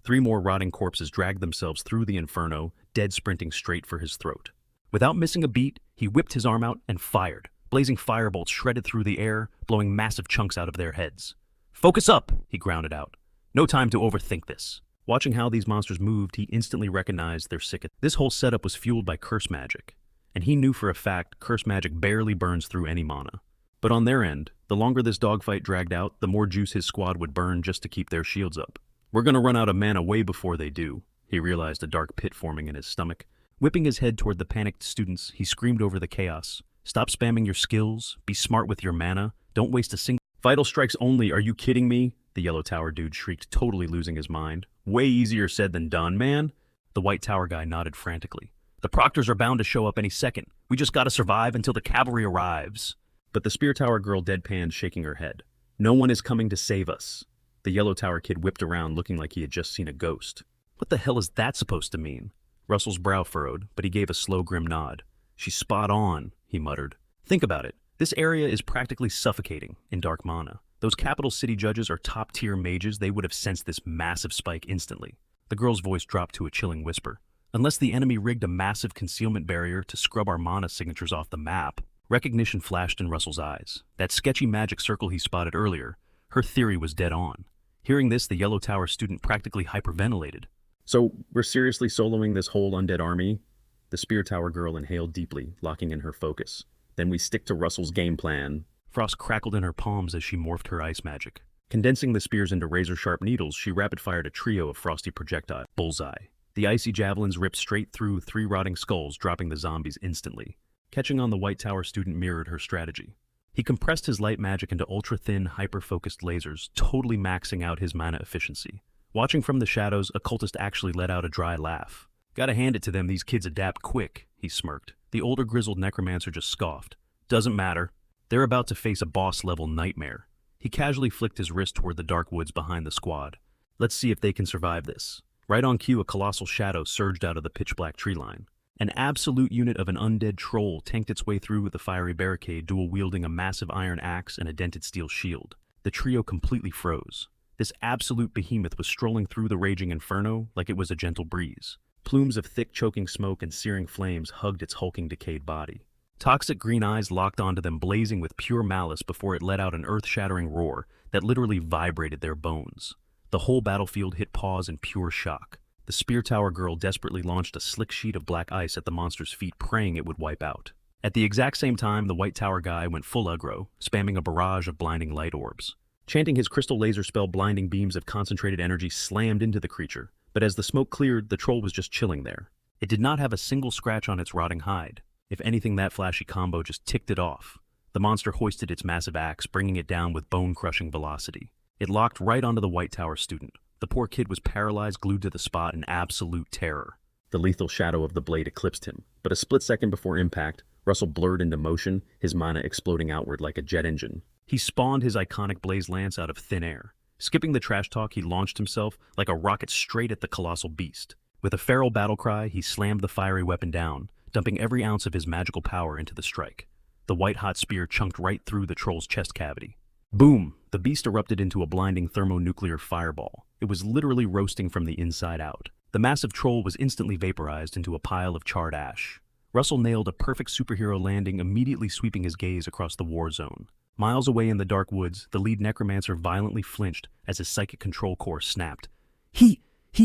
3 more rotting corpses dragged themselves through the inferno, dead, sprinting straight for his throat. Without missing a beat, he whipped his arm out and fired. Blazing firebolts shredded through the air, blowing massive chunks out of their heads. "Focus up!" he grounded out. "No time to overthink this." Watching how these monsters moved, he instantly recognized their sick. This whole setup was fueled by curse magic, and he knew for a fact curse magic barely burns through any mana. But on their end, the longer this dogfight dragged out, the more juice his squad would burn just to keep their shields up. "We're gonna run out of mana way before they do," he realized, a dark pit forming in his stomach. Whipping his head toward the panicked students, he screamed over the chaos. "Stop spamming your skills, be smart with your mana, don't waste a single— Vital strikes only, are you kidding me?" The yellow tower dude shrieked, totally losing his mind. "Way easier said than done, man." The white tower guy nodded frantically. "The proctors are bound to show up any second. We just gotta survive until the cavalry arrives." But the spear tower girl deadpanned, shaking her head. "No one is coming to save us." The yellow tower kid whipped around, looking like he had just seen a ghost. "What the hell is that supposed to mean?" Russell's brow furrowed, but he gave a slow, grim nod. "She's spot on," he muttered. "Think about it. This area is practically suffocating in dark mana. Those capital city judges are top-tier mages. They would have sensed this massive spike instantly." The girl's voice dropped to a chilling whisper. "Unless the enemy rigged a massive concealment barrier to scrub our mana signatures off the map." Recognition flashed in Russell's eyes. That sketchy magic circle he spotted earlier, her theory was dead on. Hearing this, the yellow tower student practically hyperventilated. "So, we're seriously soloing this whole undead army?" The spear tower girl inhaled deeply, locking in her focus. "Then we stick to Russell's game plan." Frost crackled in her palms as she morphed her ice magic. Condensing the spears into razor-sharp needles, she rapid-fired a trio of frosty projectiles. Bullseye. The icy javelins ripped straight through 3 rotting skulls, dropping the zombies instantly. Catching on, the white tower student mirrored her strategy. He compressed his light magic into ultra-thin, hyper-focused lasers, totally maxing out his mana efficiency. Watching from the shadows, a cultist actually let out a dry laugh. "Gotta hand it to them, these kids adapt quick," he smirked. The older grizzled necromancer just scoffed. "Doesn't matter. They're about to face a boss-level nightmare." He casually flicked his wrist toward the dark woods behind the squad. "Let's see if they can survive this." Right on cue, a colossal shadow surged out of the pitch-black tree line. An absolute unit of an undead troll tanked its way through the fiery barricade, dual-wielding a massive iron axe and a dented steel shield. The trio completely froze. This absolute behemoth was strolling through the raging inferno like it was a gentle breeze. Plumes of thick, choking smoke and searing flames hugged its hulking, decayed body. Toxic green eyes locked onto them, blazing with pure malice before it let out an earth-shattering roar that literally vibrated their bones. The whole battlefield hit pause in pure shock. The spear tower girl desperately launched a slick sheet of black ice at the monster's feet, praying it would wipe out. At the exact same time, the white tower guy went full aggro, spamming a barrage of blinding light orbs. Chanting his crystal laser spell, blinding beams of concentrated energy slammed into the creature, but as the smoke cleared, the troll was just chilling there. It did not have a single scratch on its rotting hide. If anything, that flashy combo just ticked it off. The monster hoisted its massive axe, bringing it down with bone-crushing velocity. It locked right onto the white tower student. The poor kid was paralyzed, glued to the spot in absolute terror. The lethal shadow of the blade eclipsed him, but a split second before impact, Russell blurred into motion, his mana exploding outward like a jet engine. He spawned his iconic blaze lance out of thin air. Skipping the trash talk, he launched himself like a rocket straight at the colossal beast. With a feral battle cry, he slammed the fiery weapon down, dumping every ounce of his magical power into the strike. The white-hot spear chunked right through the troll's chest cavity. Boom! The beast erupted into a blinding thermonuclear fireball. It was literally roasting from the inside out. The massive troll was instantly vaporized into a pile of charred ash. Russell nailed a perfect superhero landing, immediately sweeping his gaze across the war zone. Miles away in the dark woods, the lead necromancer violently flinched as his psychic control core snapped. He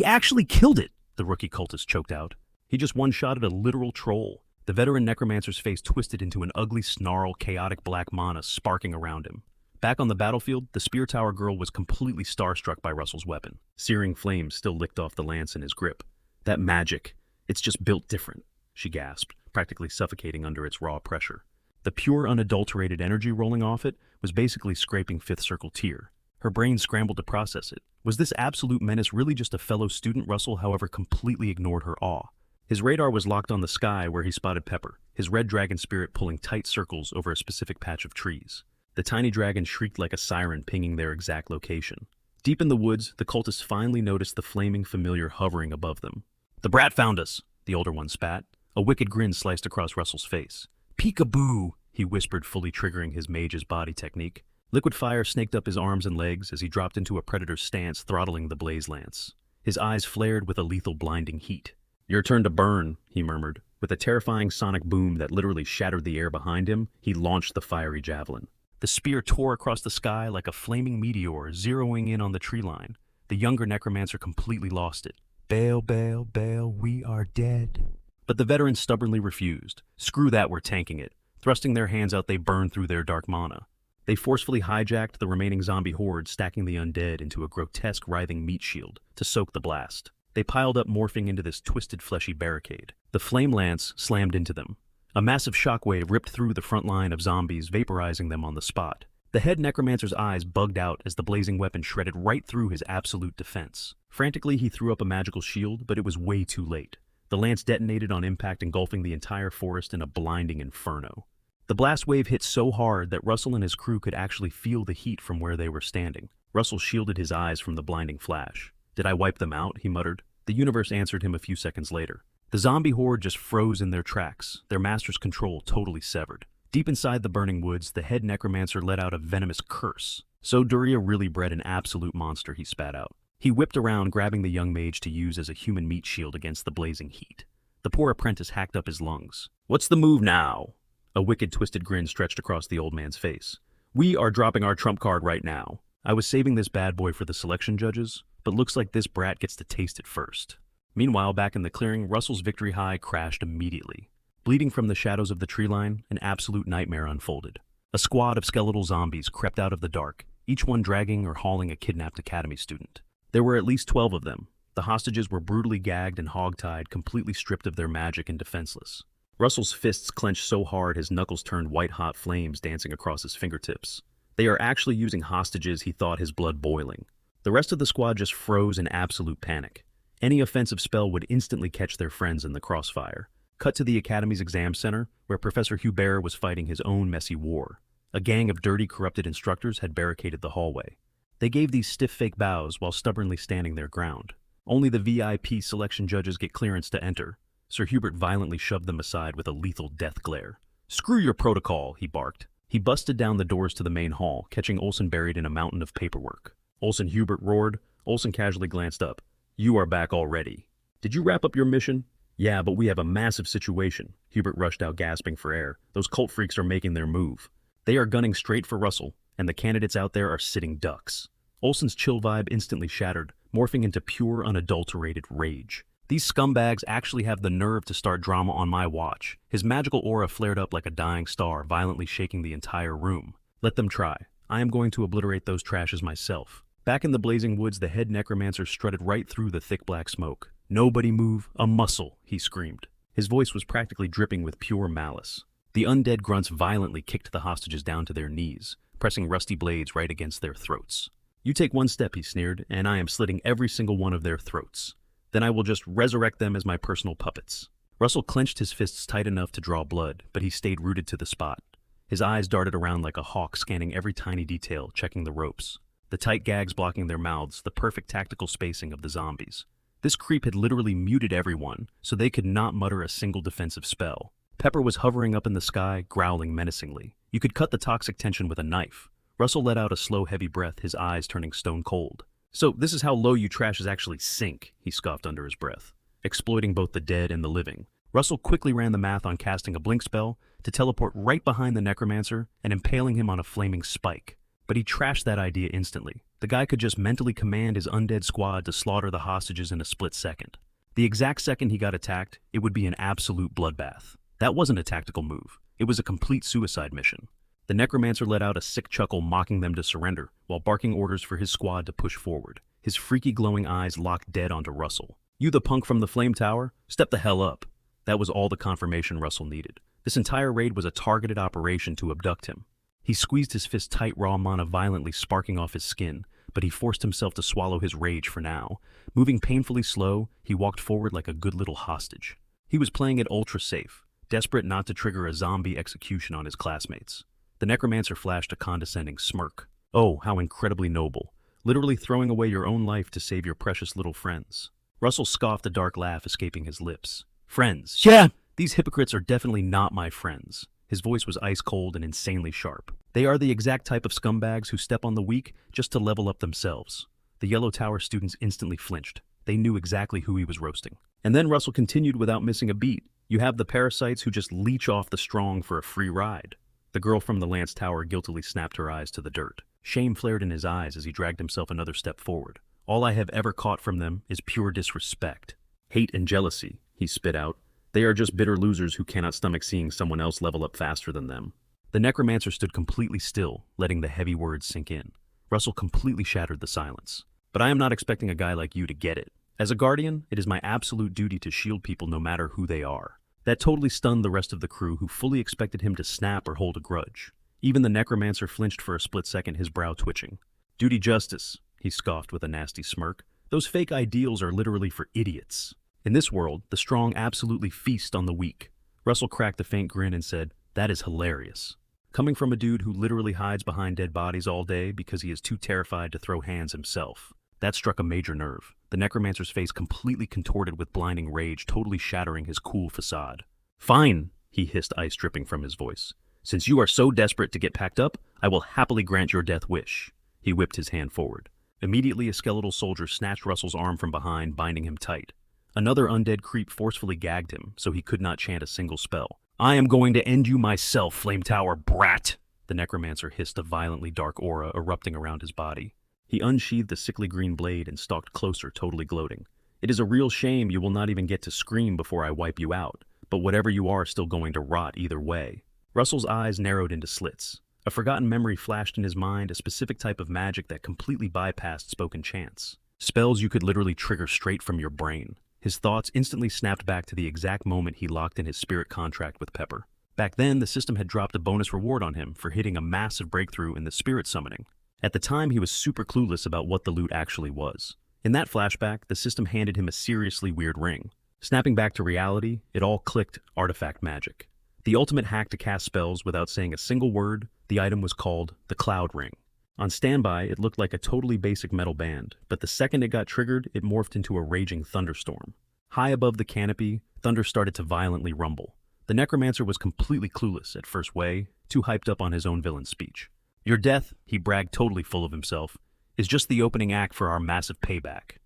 actually killed it!" the rookie cultist choked out. "He just one-shotted a literal troll. The veteran necromancer's face twisted into an ugly snarl, chaotic black mana sparking around him. Back on the battlefield, the Spear Tower girl was completely starstruck by Russell's weapon. Searing flames still licked off the lance in his grip. That magic, it's just built different, she gasped, practically suffocating under its raw pressure. The pure, unadulterated energy rolling off it was basically scraping Fifth Circle tier. Her brain scrambled to process it. Was this absolute menace really just a fellow student? Russell, however, completely ignored her awe. His radar was locked on the sky where he spotted Pepper, his red dragon spirit pulling tight circles over a specific patch of trees. The tiny dragon shrieked like a siren, pinging their exact location. Deep in the woods, the cultists finally noticed the flaming familiar hovering above them. "The brat found us," the older one spat. A wicked grin sliced across Russell's face. "Peekaboo," he whispered, fully triggering his mage's body technique. Liquid fire snaked up his arms and legs as he dropped into a predator's stance, throttling the blaze lance. His eyes flared with a lethal blinding heat. "Your turn to burn," he murmured. With a terrifying sonic boom that literally shattered the air behind him, he launched the fiery javelin. The spear tore across the sky like a flaming meteor, zeroing in on the tree line. The younger necromancer completely lost it. "Bail, bail, bail, we are dead." But the veterans stubbornly refused. Screw that, we're tanking it. Thrusting their hands out, they burned through their dark mana. They forcefully hijacked the remaining zombie horde, stacking the undead into a grotesque, writhing meat shield to soak the blast. They piled up, morphing into this twisted, fleshy barricade. The flame lance slammed into them. A massive shockwave ripped through the front line of zombies, vaporizing them on the spot. The head necromancer's eyes bugged out as the blazing weapon shredded right through his absolute defense. Frantically, he threw up a magical shield, but it was way too late. The lance detonated on impact, engulfing the entire forest in a blinding inferno. The blast wave hit so hard that Russell and his crew could actually feel the heat from where they were standing. Russell shielded his eyes from the blinding flash. "Did I wipe them out?" he muttered. The universe answered him a few seconds later. The zombie horde just froze in their tracks, their master's control totally severed. Deep inside the burning woods, the head necromancer let out a venomous curse. "So Duria really bred an absolute monster," he spat out. He whipped around, grabbing the young mage to use as a human meat shield against the blazing heat. The poor apprentice hacked up his lungs. "What's the move now?" A wicked, twisted grin stretched across the old man's face. "We are dropping our trump card right now. I was saving this bad boy for the selection judges, but looks like this brat gets to taste it first." Meanwhile, back in the clearing, Russell's victory high crashed immediately. Bleeding from the shadows of the tree line, an absolute nightmare unfolded. A squad of skeletal zombies crept out of the dark, each one dragging or hauling a kidnapped academy student. There were at least 12 of them. The hostages were brutally gagged and hogtied, completely stripped of their magic and defenseless. Russell's fists clenched so hard his knuckles turned white-hot flames dancing across his fingertips. They are actually using hostages, he thought, his blood boiling. The rest of the squad just froze in absolute panic. Any offensive spell would instantly catch their friends in the crossfire. Cut to the Academy's exam center, where Professor Hubert was fighting his own messy war. A gang of dirty, corrupted instructors had barricaded the hallway. They gave these stiff fake bows while stubbornly standing their ground. Only the VIP selection judges get clearance to enter. Sir Hubert violently shoved them aside with a lethal death glare. "Screw your protocol," he barked. He busted down the doors to the main hall, catching Olsen buried in a mountain of paperwork. "Olsen," Hubert roared. Olsen casually glanced up. "You are back already. Did you wrap up your mission?" "Yeah, but we have a massive situation." Hubert rushed out, gasping for air. "Those cult freaks are making their move. They are gunning straight for Russell, and the candidates out there are sitting ducks." Olsen's chill vibe instantly shattered, morphing into pure, unadulterated rage. "These scumbags actually have the nerve to start drama on my watch." His magical aura flared up like a dying star, violently shaking the entire room. "Let them try. I am going to obliterate those trashes myself." Back in the blazing woods, the head necromancer strutted right through the thick black smoke. "Nobody move a muscle," he screamed. His voice was practically dripping with pure malice. The undead grunts violently kicked the hostages down to their knees, pressing rusty blades right against their throats. "You take one step," he sneered, "and I am slitting every single one of their throats. Then I will just resurrect them as my personal puppets." Russell clenched his fists tight enough to draw blood, but he stayed rooted to the spot. His eyes darted around like a hawk, scanning every tiny detail, checking the ropes. The tight gags blocking their mouths, the perfect tactical spacing of the zombies. This creep had literally muted everyone, so they could not mutter a single defensive spell. Pepper was hovering up in the sky, growling menacingly. You could cut the toxic tension with a knife. Russell let out a slow, heavy breath, his eyes turning stone cold. "So this is how low you trashes actually sink," he scoffed under his breath. "Exploiting both the dead and the living." Russell quickly ran the math on casting a blink spell to teleport right behind the necromancer and impaling him on a flaming spike. But he trashed that idea instantly. The guy could just mentally command his undead squad to slaughter the hostages in a split second. The exact second he got attacked, it would be an absolute bloodbath. That wasn't a tactical move. It was a complete suicide mission. The necromancer let out a sick chuckle, mocking them to surrender, while barking orders for his squad to push forward. His freaky glowing eyes locked dead onto Russell. "You the punk from the flame tower? Step the hell up." That was all the confirmation Russell needed. This entire raid was a targeted operation to abduct him. He squeezed his fist tight, raw mana violently sparking off his skin, but he forced himself to swallow his rage for now. Moving painfully slow, he walked forward like a good little hostage. He was playing it ultra safe, desperate not to trigger a zombie execution on his classmates. The necromancer flashed a condescending smirk. "Oh, how incredibly noble. Literally throwing away your own life to save your precious little friends." Russell scoffed, a dark laugh escaping his lips. "Friends? Yeah! These hypocrites are definitely not my friends." His voice was ice cold and insanely sharp. "They are the exact type of scumbags who step on the weak just to level up themselves." The Yellow Tower students instantly flinched. They knew exactly who he was roasting. And then Russell continued without missing a beat. "You have the parasites who just leech off the strong for a free ride." The girl from the Lance Tower guiltily snapped her eyes to the dirt. Shame flared in his eyes as he dragged himself another step forward. "All I have ever caught from them is pure disrespect. Hate and jealousy," he spit out. "They are just bitter losers who cannot stomach seeing someone else level up faster than them." The necromancer stood completely still, letting the heavy words sink in. Russell completely shattered the silence. "But I am not expecting a guy like you to get it. As a guardian, it is my absolute duty to shield people no matter who they are." That totally stunned the rest of the crew, who fully expected him to snap or hold a grudge. Even the necromancer flinched for a split second, his brow twitching. "Duty justice," he scoffed with a nasty smirk. "Those fake ideals are literally for idiots. In this world, the strong absolutely feast on the weak." Russell cracked a faint grin and said, "That is hilarious." Coming from a dude who literally hides behind dead bodies all day because he is too terrified to throw hands himself. That struck a major nerve. The necromancer's face completely contorted with blinding rage, totally shattering his cool facade. "Fine," he hissed, ice dripping from his voice. "Since you are so desperate to get packed up, I will happily grant your death wish." He whipped his hand forward. Immediately, a skeletal soldier snatched Russell's arm from behind, binding him tight. Another undead creep forcefully gagged him, so he could not chant a single spell. "I am going to end you myself, Flame Tower brat!" The necromancer hissed, a violently dark aura erupting around his body. He unsheathed the sickly green blade and stalked closer, totally gloating. "It is a real shame you will not even get to scream before I wipe you out, but whatever you are still going to rot either way." Russell's eyes narrowed into slits. A forgotten memory flashed in his mind, a specific type of magic that completely bypassed spoken chants. Spells you could literally trigger straight from your brain. His thoughts instantly snapped back to the exact moment he locked in his spirit contract with Pepper. Back then, the system had dropped a bonus reward on him for hitting a massive breakthrough in the spirit summoning. At the time, he was super clueless about what the loot actually was. In that flashback, the system handed him a seriously weird ring. Snapping back to reality, it all clicked: artifact magic. The ultimate hack to cast spells without saying a single word. The item was called the Cloud Ring. On standby, it looked like a totally basic metal band, but the second it got triggered, it morphed into a raging thunderstorm. High above the canopy, thunder started to violently rumble. The necromancer was completely clueless at first way, too hyped up on his own villain speech. "Your death," he bragged, totally full of himself, "is just the opening act for our massive payback."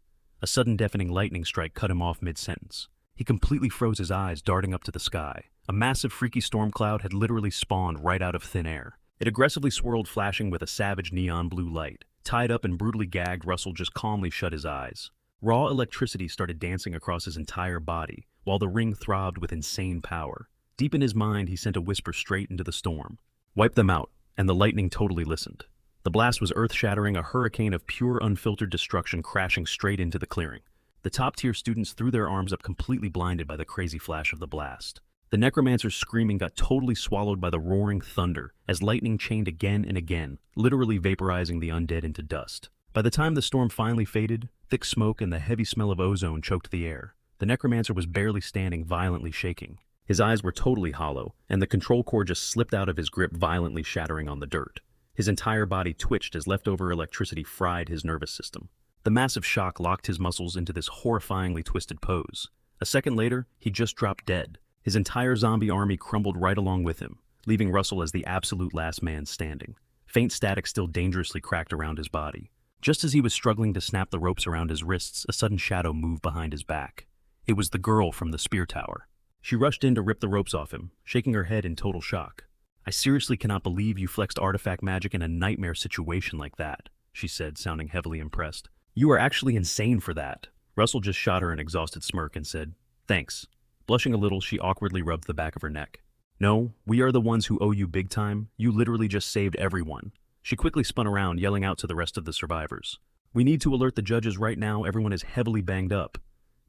A sudden deafening lightning strike cut him off mid-sentence. He completely froze, his eyes darting up to the sky. A massive freaky storm cloud had literally spawned right out of thin air. It aggressively swirled, flashing with a savage neon blue light. Tied up and brutally gagged, Russell just calmly shut his eyes. Raw electricity started dancing across his entire body, while the ring throbbed with insane power. Deep in his mind, he sent a whisper straight into the storm. "Wipe them out," and the lightning totally listened. The blast was earth-shattering, a hurricane of pure, unfiltered destruction crashing straight into the clearing. The top-tier students threw their arms up, completely blinded by the crazy flash of the blast. The necromancer's screaming got totally swallowed by the roaring thunder, as lightning chained again and again, literally vaporizing the undead into dust. By the time the storm finally faded, thick smoke and the heavy smell of ozone choked the air. The necromancer was barely standing, violently shaking. His eyes were totally hollow, and the control cord just slipped out of his grip, violently shattering on the dirt. His entire body twitched as leftover electricity fried his nervous system. The massive shock locked his muscles into this horrifyingly twisted pose. A second later, he just dropped dead. His entire zombie army crumbled right along with him, leaving Russell as the absolute last man standing. Faint static still dangerously cracked around his body. Just as he was struggling to snap the ropes around his wrists, a sudden shadow moved behind his back. It was the girl from the spear tower. She rushed in to rip the ropes off him, shaking her head in total shock. "I seriously cannot believe you flexed artifact magic in a nightmare situation like that," she said, sounding heavily impressed. "You are actually insane for that." Russell just shot her an exhausted smirk and said, "Thanks. Blushing a little, she awkwardly rubbed the back of her neck. No, we are the ones who owe you big time. You literally just saved everyone. She quickly spun around, yelling out to the rest of the survivors. We need to alert the judges right now. Everyone is heavily banged up.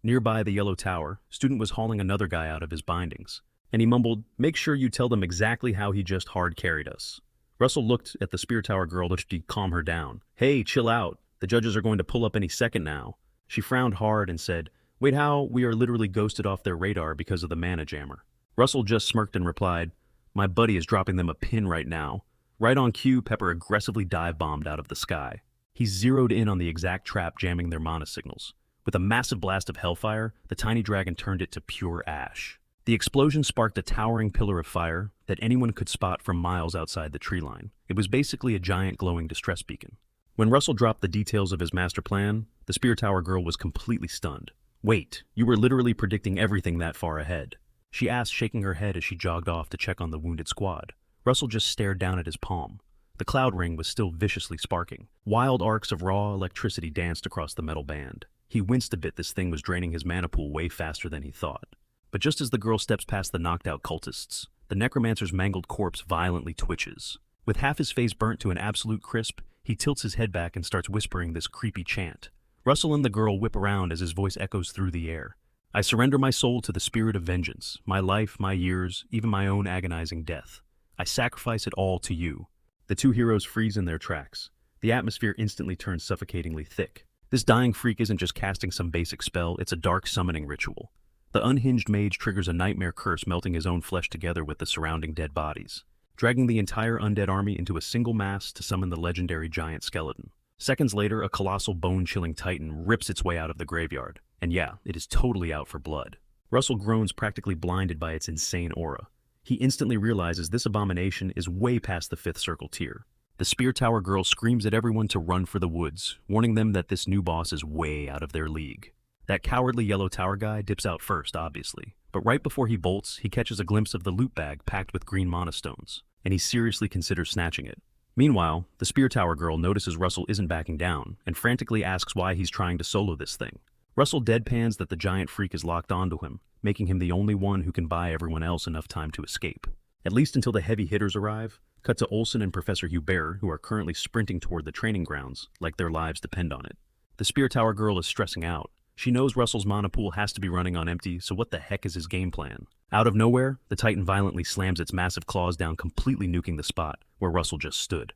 Nearby the yellow tower, student was hauling another guy out of his bindings. And he mumbled, make sure you tell them exactly how he just hard carried us. Russell looked at the spear tower girl to calm her down. Hey, chill out. The judges are going to pull up any second now. She frowned hard and said, wait, how? We are literally ghosted off their radar because of the mana jammer. Russell just smirked and replied, my buddy is dropping them a pin right now. Right on cue, Pepper aggressively dive-bombed out of the sky. He zeroed in on the exact trap jamming their mana signals. With a massive blast of hellfire, the tiny dragon turned it to pure ash. The explosion sparked a towering pillar of fire that anyone could spot from miles outside the tree line. It was basically a giant glowing distress beacon. When Russell dropped the details of his master plan, the spear tower girl was completely stunned. Wait, you were literally predicting everything that far ahead? She asked, shaking her head as she jogged off to check on the wounded squad. Russell just stared down at his palm. The cloud ring was still viciously sparking. Wild arcs of raw electricity danced across the metal band. He winced a bit. This thing was draining his mana pool way faster than he thought. But just as the girl steps past the knocked-out cultists, the necromancer's mangled corpse violently twitches. With half his face burnt to an absolute crisp, he tilts his head back and starts whispering this creepy chant. Russell and the girl whip around as his voice echoes through the air. I surrender my soul to the spirit of vengeance, my life, my years, even my own agonizing death. I sacrifice it all to you. The two heroes freeze in their tracks. The atmosphere instantly turns suffocatingly thick. This dying freak isn't just casting some basic spell, it's a dark summoning ritual. The unhinged mage triggers a nightmare curse, melting his own flesh together with the surrounding dead bodies, dragging the entire undead army into a single mass to summon the legendary giant skeleton. Seconds later, a colossal bone-chilling titan rips its way out of the graveyard. And yeah, it is totally out for blood. Russell groans, practically blinded by its insane aura. He instantly realizes this abomination is way past the 5th circle tier. The spear tower girl screams at everyone to run for the woods, warning them that this new boss is way out of their league. That cowardly yellow tower guy dips out first, obviously, but right before he bolts, he catches a glimpse of the loot bag packed with green mana stones, and he seriously considers snatching it. Meanwhile, the spear tower girl notices Russell isn't backing down, and frantically asks why he's trying to solo this thing. Russell deadpans that the giant freak is locked onto him, making him the only one who can buy everyone else enough time to escape. At least until the heavy hitters arrive, cut to Olsen and Professor Hubert, who are currently sprinting toward the training grounds, like their lives depend on it. The spear tower girl is stressing out. She knows Russell's mana pool has to be running on empty, so what the heck is his game plan? Out of nowhere, the Titan violently slams its massive claws down, completely nuking the spot where Russell just stood.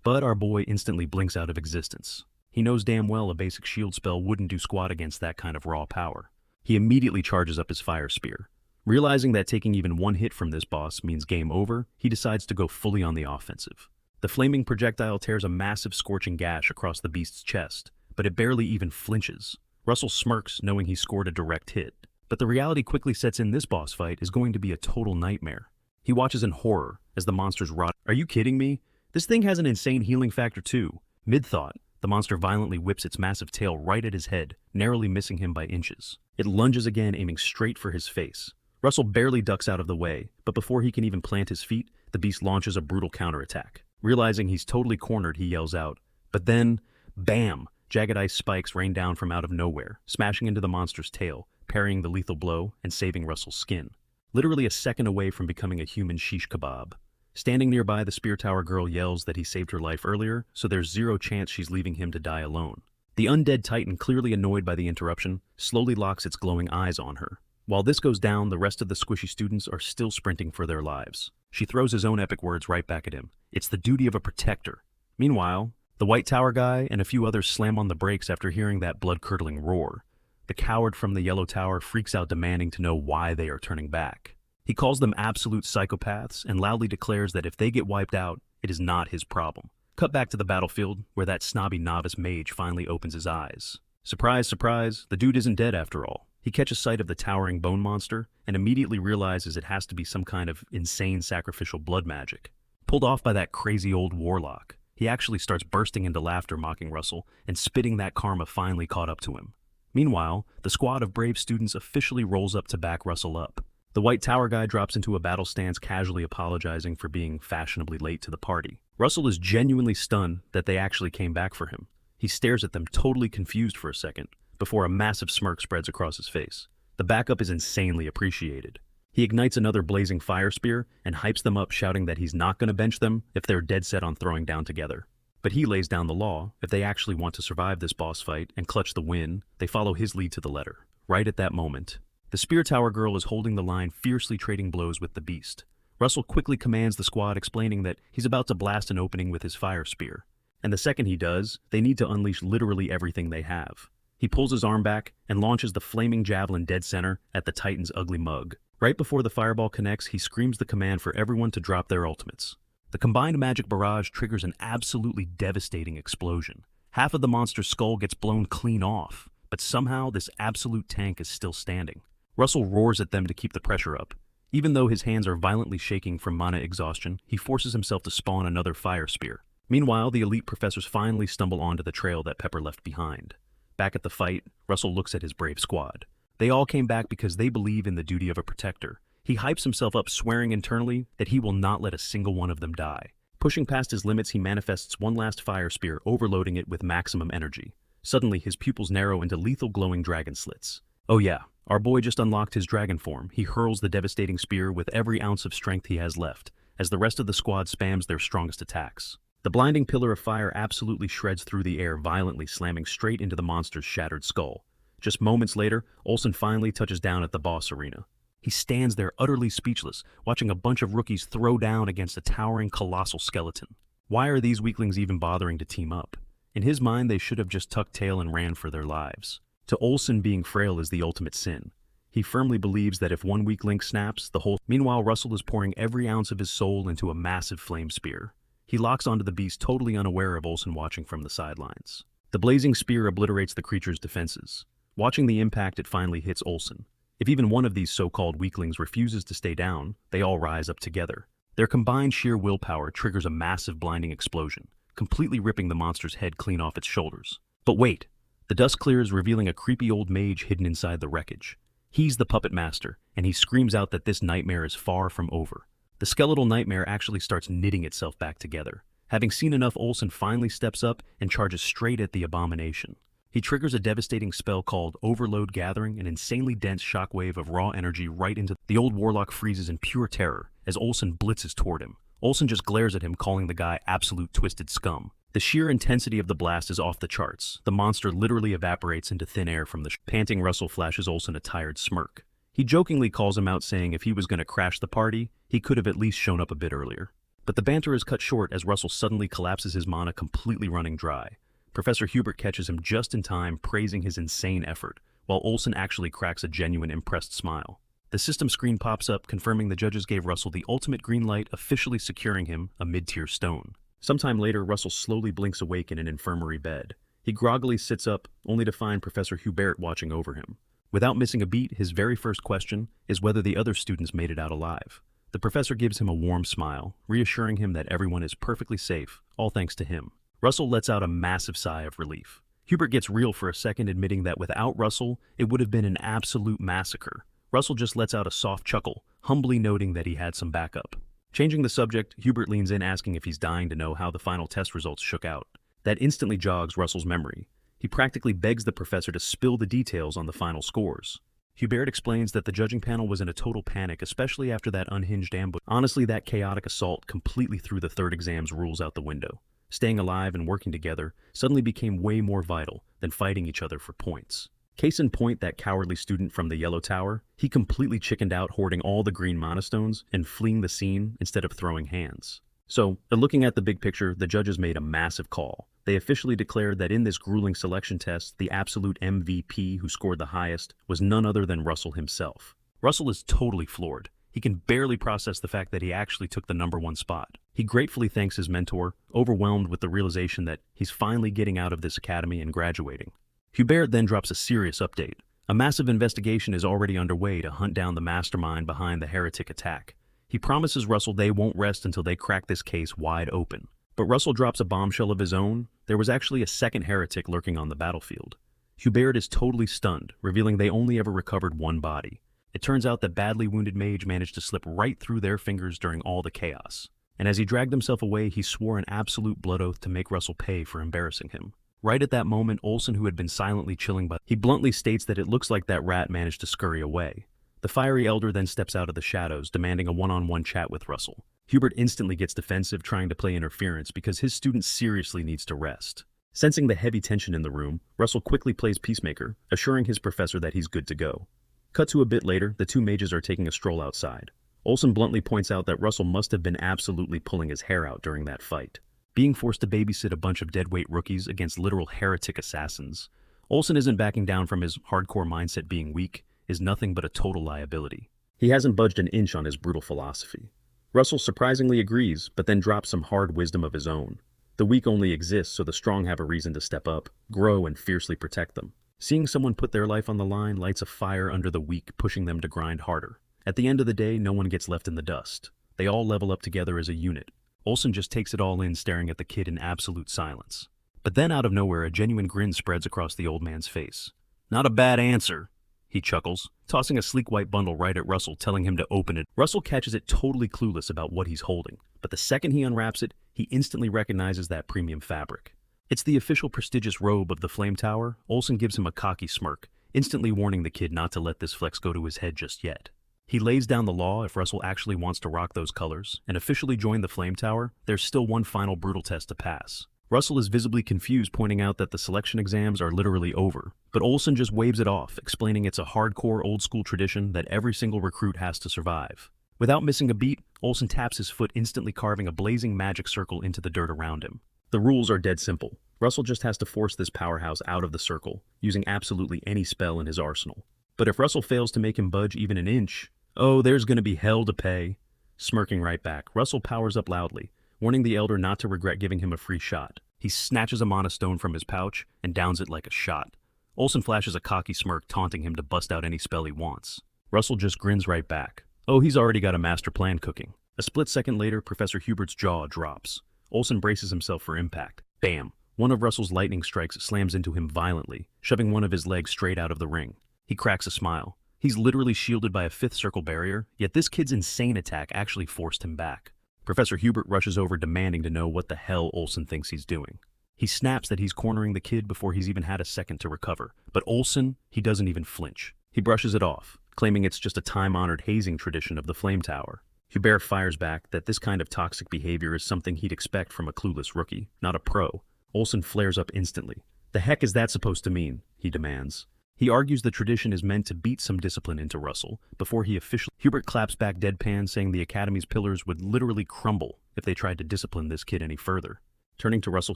But our boy instantly blinks out of existence. He knows damn well a basic shield spell wouldn't do squat against that kind of raw power. He immediately charges up his fire spear. Realizing that taking even one hit from this boss means game over, he decides to go fully on the offensive. The flaming projectile tears a massive scorching gash across the beast's chest, but it barely even flinches. Russell smirks, knowing he scored a direct hit. But the reality quickly sets in. This boss fight is going to be a total nightmare. He watches in horror as the monsters rot. Are you kidding me? This thing has an insane healing factor too. Mid-thought, the monster violently whips its massive tail right at his head, narrowly missing him by inches. It lunges again, aiming straight for his face. Russell barely ducks out of the way, but before he can even plant his feet, the beast launches a brutal counterattack. Realizing he's totally cornered, he yells out. But then, bam! Jagged ice spikes rain down from out of nowhere, smashing into the monster's tail, parrying the lethal blow and saving Russell's skin. Literally a second away from becoming a human shish kebab. Standing nearby, the spear tower girl yells that he saved her life earlier, so there's zero chance she's leaving him to die alone. The undead titan, clearly annoyed by the interruption, slowly locks its glowing eyes on her. While this goes down, the rest of the squishy students are still sprinting for their lives. She throws his own epic words right back at him. It's the duty of a protector. Meanwhile, the white tower guy and a few others slam on the brakes after hearing that blood-curdling roar. The coward from the yellow tower freaks out, demanding to know why they are turning back. He calls them absolute psychopaths and loudly declares that if they get wiped out, it is not his problem. Cut back to the battlefield, where that snobby novice mage finally opens his eyes. Surprise, surprise, the dude isn't dead after all. He catches sight of the towering bone monster and immediately realizes it has to be some kind of insane sacrificial blood magic. Pulled off by that crazy old warlock, he actually starts bursting into laughter, mocking Russell and spitting that karma finally caught up to him. Meanwhile, the squad of brave students officially rolls up to back Russell up. The white tower guy drops into a battle stance, casually apologizing for being fashionably late to the party. Russell is genuinely stunned that they actually came back for him. He stares at them, totally confused for a second, before a massive smirk spreads across his face. The backup is insanely appreciated. He ignites another blazing fire spear and hypes them up, shouting that he's not going to bench them if they're dead set on throwing down together. But he lays down the law. If they actually want to survive this boss fight and clutch the win, they follow his lead to the letter. Right at that moment, the Spear Tower girl is holding the line, fiercely trading blows with the beast. Russell quickly commands the squad, explaining that he's about to blast an opening with his fire spear. And the second he does, they need to unleash literally everything they have. He pulls his arm back and launches the flaming javelin dead center at the Titan's ugly mug. Right before the fireball connects, he screams the command for everyone to drop their ultimates. The combined magic barrage triggers an absolutely devastating explosion. Half of the monster's skull gets blown clean off, but somehow this absolute tank is still standing. Russell roars at them to keep the pressure up. Even though his hands are violently shaking from mana exhaustion, he forces himself to spawn another fire spear. Meanwhile, the elite professors finally stumble onto the trail that Pepper left behind. Back at the fight, Russell looks at his brave squad. They all came back because they believe in the duty of a protector. He hypes himself up, swearing internally that he will not let a single one of them die. Pushing past his limits, he manifests one last fire spear, overloading it with maximum energy. Suddenly, his pupils narrow into lethal glowing dragon slits. Oh yeah, our boy just unlocked his dragon form. He hurls the devastating spear with every ounce of strength he has left, as the rest of the squad spams their strongest attacks. The blinding pillar of fire absolutely shreds through the air, violently slamming straight into the monster's shattered skull. Just moments later, Olsen finally touches down at the boss arena. He stands there utterly speechless, watching a bunch of rookies throw down against a towering colossal skeleton. Why are these weaklings even bothering to team up? In his mind, they should have just tucked tail and ran for their lives. To Olsen, being frail is the ultimate sin. He firmly believes that if one weak link snaps, the whole... Meanwhile, Russell is pouring every ounce of his soul into a massive flame spear. He locks onto the beast, totally unaware of Olsen watching from the sidelines. The blazing spear obliterates the creature's defenses. Watching the impact, it finally hits Olsen. If even one of these so-called weaklings refuses to stay down, they all rise up together. Their combined sheer willpower triggers a massive blinding explosion, completely ripping the monster's head clean off its shoulders. But wait! The dust clears, revealing a creepy old mage hidden inside the wreckage. He's the puppet master, and he screams out that this nightmare is far from over. The skeletal nightmare actually starts knitting itself back together. Having seen enough, Olsen finally steps up and charges straight at the abomination. He triggers a devastating spell called Overload, gathering an insanely dense shockwave of raw energy right into the old warlock. Freezes in pure terror as Olsen blitzes toward him. Olsen just glares at him, calling the guy absolute twisted scum. The sheer intensity of the blast is off the charts. The monster literally evaporates into thin air from the panting Russell flashes Olsen a tired smirk. He jokingly calls him out, saying if he was going to crash the party, he could have at least shown up a bit earlier. But the banter is cut short as Russell suddenly collapses, his mana completely running dry. Professor Hubert catches him just in time, praising his insane effort, while Olsen actually cracks a genuine impressed smile. The system screen pops up, confirming the judges gave Russell the ultimate green light, officially securing him a mid-tier stone. Sometime later, Russell slowly blinks awake in an infirmary bed. He groggily sits up, only to find Professor Hubert watching over him. Without missing a beat, his very first question is whether the other students made it out alive. The professor gives him a warm smile, reassuring him that everyone is perfectly safe, all thanks to him. Russell lets out a massive sigh of relief. Hubert gets real for a second, admitting that without Russell, it would have been an absolute massacre. Russell just lets out a soft chuckle, humbly noting that he had some backup. Changing the subject, Hubert leans in, asking if he's dying to know how the final test results shook out. That instantly jogs Russell's memory. He practically begs the professor to spill the details on the final scores. Hubert explains that the judging panel was in a total panic, especially after that unhinged ambush. Honestly, that chaotic assault completely threw the third exam's rules out the window. Staying alive and working together suddenly became way more vital than fighting each other for points. Case in point, that cowardly student from the Yellow Tower, he completely chickened out, hoarding all the green mana stones and fleeing the scene instead of throwing hands. So, looking at the big picture, the judges made a massive call. They officially declared that in this grueling selection test, the absolute MVP who scored the highest was none other than Russell himself. Russell is totally floored. He can barely process the fact that he actually took the #1 spot. He gratefully thanks his mentor, overwhelmed with the realization that he's finally getting out of this academy and graduating. Hubert then drops a serious update. A massive investigation is already underway to hunt down the mastermind behind the heretic attack. He promises Russell they won't rest until they crack this case wide open. But Russell drops a bombshell of his own. There was actually a second heretic lurking on the battlefield. Hubert is totally stunned, revealing they only ever recovered one body. It turns out that badly wounded mage managed to slip right through their fingers during all the chaos. And as he dragged himself away, he swore an absolute blood oath to make Russell pay for embarrassing him. Right at that moment, Olsen, who had been silently chilling by, he bluntly states that it looks like that rat managed to scurry away. The fiery elder then steps out of the shadows, demanding a one-on-one chat with Russell. Hubert instantly gets defensive, trying to play interference because his student seriously needs to rest. Sensing the heavy tension in the room, Russell quickly plays peacemaker, assuring his professor that he's good to go. Cut to a bit later, the two mages are taking a stroll outside. Olsen bluntly points out that Russell must have been absolutely pulling his hair out during that fight. Being forced to babysit a bunch of deadweight rookies against literal heretic assassins, Olsen isn't backing down from his hardcore mindset. Being weak is nothing but a total liability. He hasn't budged an inch on his brutal philosophy. Russell surprisingly agrees, but then drops some hard wisdom of his own. The weak only exist so the strong have a reason to step up, grow, and fiercely protect them. Seeing someone put their life on the line lights a fire under the weak, pushing them to grind harder. At the end of the day, no one gets left in the dust. They all level up together as a unit. Olsen just takes it all in, staring at the kid in absolute silence. But then out of nowhere, a genuine grin spreads across the old man's face. "Not a bad answer," he chuckles, tossing a sleek white bundle right at Russell, telling him to open it. Russell catches it, totally clueless about what he's holding, but the second he unwraps it, he instantly recognizes that premium fabric. It's the official prestigious robe of the Flame Tower. Olsen gives him a cocky smirk, instantly warning the kid not to let this flex go to his head just yet. He lays down the law: if Russell actually wants to rock those colors and officially join the Flame Tower, there's still one final brutal test to pass. Russell is visibly confused, pointing out that the selection exams are literally over, but Olsen just waves it off, explaining it's a hardcore old-school tradition that every single recruit has to survive. Without missing a beat, Olsen taps his foot, instantly carving a blazing magic circle into the dirt around him. The rules are dead simple. Russell just has to force this powerhouse out of the circle, using absolutely any spell in his arsenal. But if Russell fails to make him budge even an inch, oh, there's gonna be hell to pay. Smirking right back, Russell powers up loudly, warning the elder not to regret giving him a free shot. He snatches a mana stone from his pouch and downs it like a shot. Olsen flashes a cocky smirk, taunting him to bust out any spell he wants. Russell just grins right back. Oh, he's already got a master plan cooking. A split second later, Professor Hubert's jaw drops. Olsen braces himself for impact. Bam! One of Russell's lightning strikes slams into him violently, shoving one of his legs straight out of the ring. He cracks a smile. He's literally shielded by a fifth circle barrier, yet this kid's insane attack actually forced him back. Professor Hubert rushes over, demanding to know what the hell Olsen thinks he's doing. He snaps that he's cornering the kid before he's even had a second to recover, but Olsen, he doesn't even flinch. He brushes it off, claiming it's just a time-honored hazing tradition of the Flame Tower. Hubert fires back that this kind of toxic behavior is something he'd expect from a clueless rookie, not a pro. Olsen flares up instantly. The heck is that supposed to mean? He demands. He argues the tradition is meant to beat some discipline into Russell before he officially... Hubert claps back deadpan, saying the Academy's pillars would literally crumble if they tried to discipline this kid any further. Turning to Russell,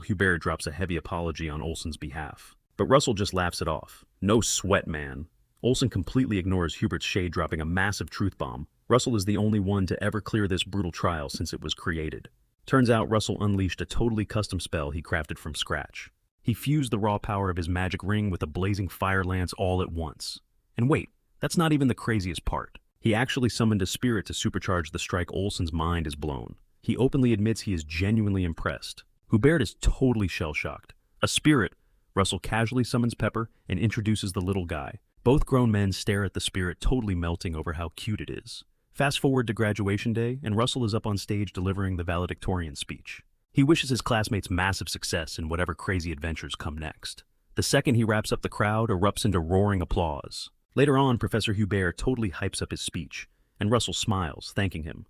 Hubert drops a heavy apology on Olsen's behalf. But Russell just laughs it off. No sweat, man. Olsen completely ignores Hubert's shade, dropping a massive truth bomb. Russell is the only one to ever clear this brutal trial since it was created. Turns out Russell unleashed a totally custom spell he crafted from scratch. He fused the raw power of his magic ring with a blazing fire lance all at once. And wait, that's not even the craziest part. He actually summoned a spirit to supercharge the strike. Olsen's mind is blown. He openly admits he is genuinely impressed. Hubert is totally shell-shocked. A spirit? Russell casually summons Pepper and introduces the little guy. Both grown men stare at the spirit, totally melting over how cute it is. Fast forward to graduation day, and Russell is up on stage delivering the valedictorian speech. He wishes his classmates massive success in whatever crazy adventures come next. The second he wraps up, the crowd erupts into roaring applause. Later on, Professor Hubert totally hypes up his speech, and Russell smiles, thanking him.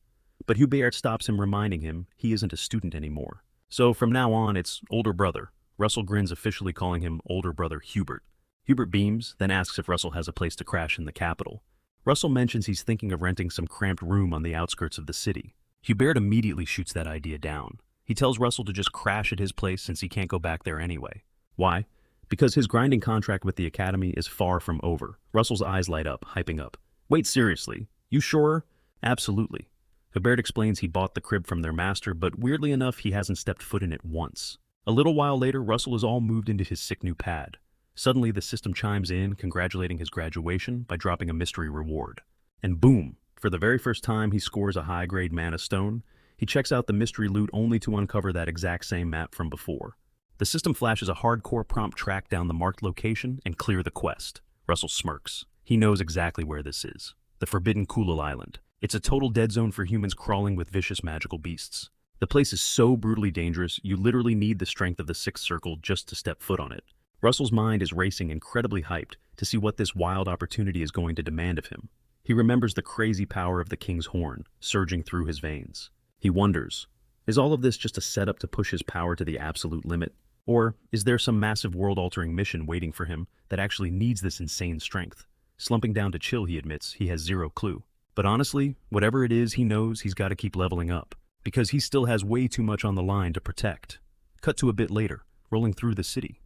But Hubert stops him, reminding him he isn't a student anymore. So from now on, it's older brother. Russell grins, officially calling him older brother Hubert. Hubert beams, then asks if Russell has a place to crash in the capital. Russell mentions he's thinking of renting some cramped room on the outskirts of the city. Hubert immediately shoots that idea down. He tells Russell to just crash at his place since he can't go back there anyway. Why? Because his grinding contract with the Academy is far from over. Russell's eyes light up, hyping up. Wait, seriously? You sure? Absolutely. Hubert explains he bought the crib from their master, but weirdly enough, he hasn't stepped foot in it once. A little while later, Russell is all moved into his sick new pad. Suddenly, the system chimes in, congratulating his graduation by dropping a mystery reward. And boom! For the very first time, he scores a high-grade mana stone. He checks out the mystery loot only to uncover that exact same map from before. The system flashes a hardcore prompt: track down the marked location and clear the quest. Russell smirks. He knows exactly where this is. The Forbidden Kulal Island. It's a total dead zone for humans crawling with vicious magical beasts. The place is so brutally dangerous, you literally need the strength of the sixth circle just to step foot on it. Russell's mind is racing, incredibly hyped to see what this wild opportunity is going to demand of him. He remembers the crazy power of the king's horn surging through his veins. He wonders, is all of this just a setup to push his power to the absolute limit? Or is there some massive world-altering mission waiting for him that actually needs this insane strength? Slumping down to chill, he admits he has zero clue. But honestly, whatever it is, he knows he's got to keep leveling up, because he still has way too much on the line to protect. Cut to a bit later, rolling through the city.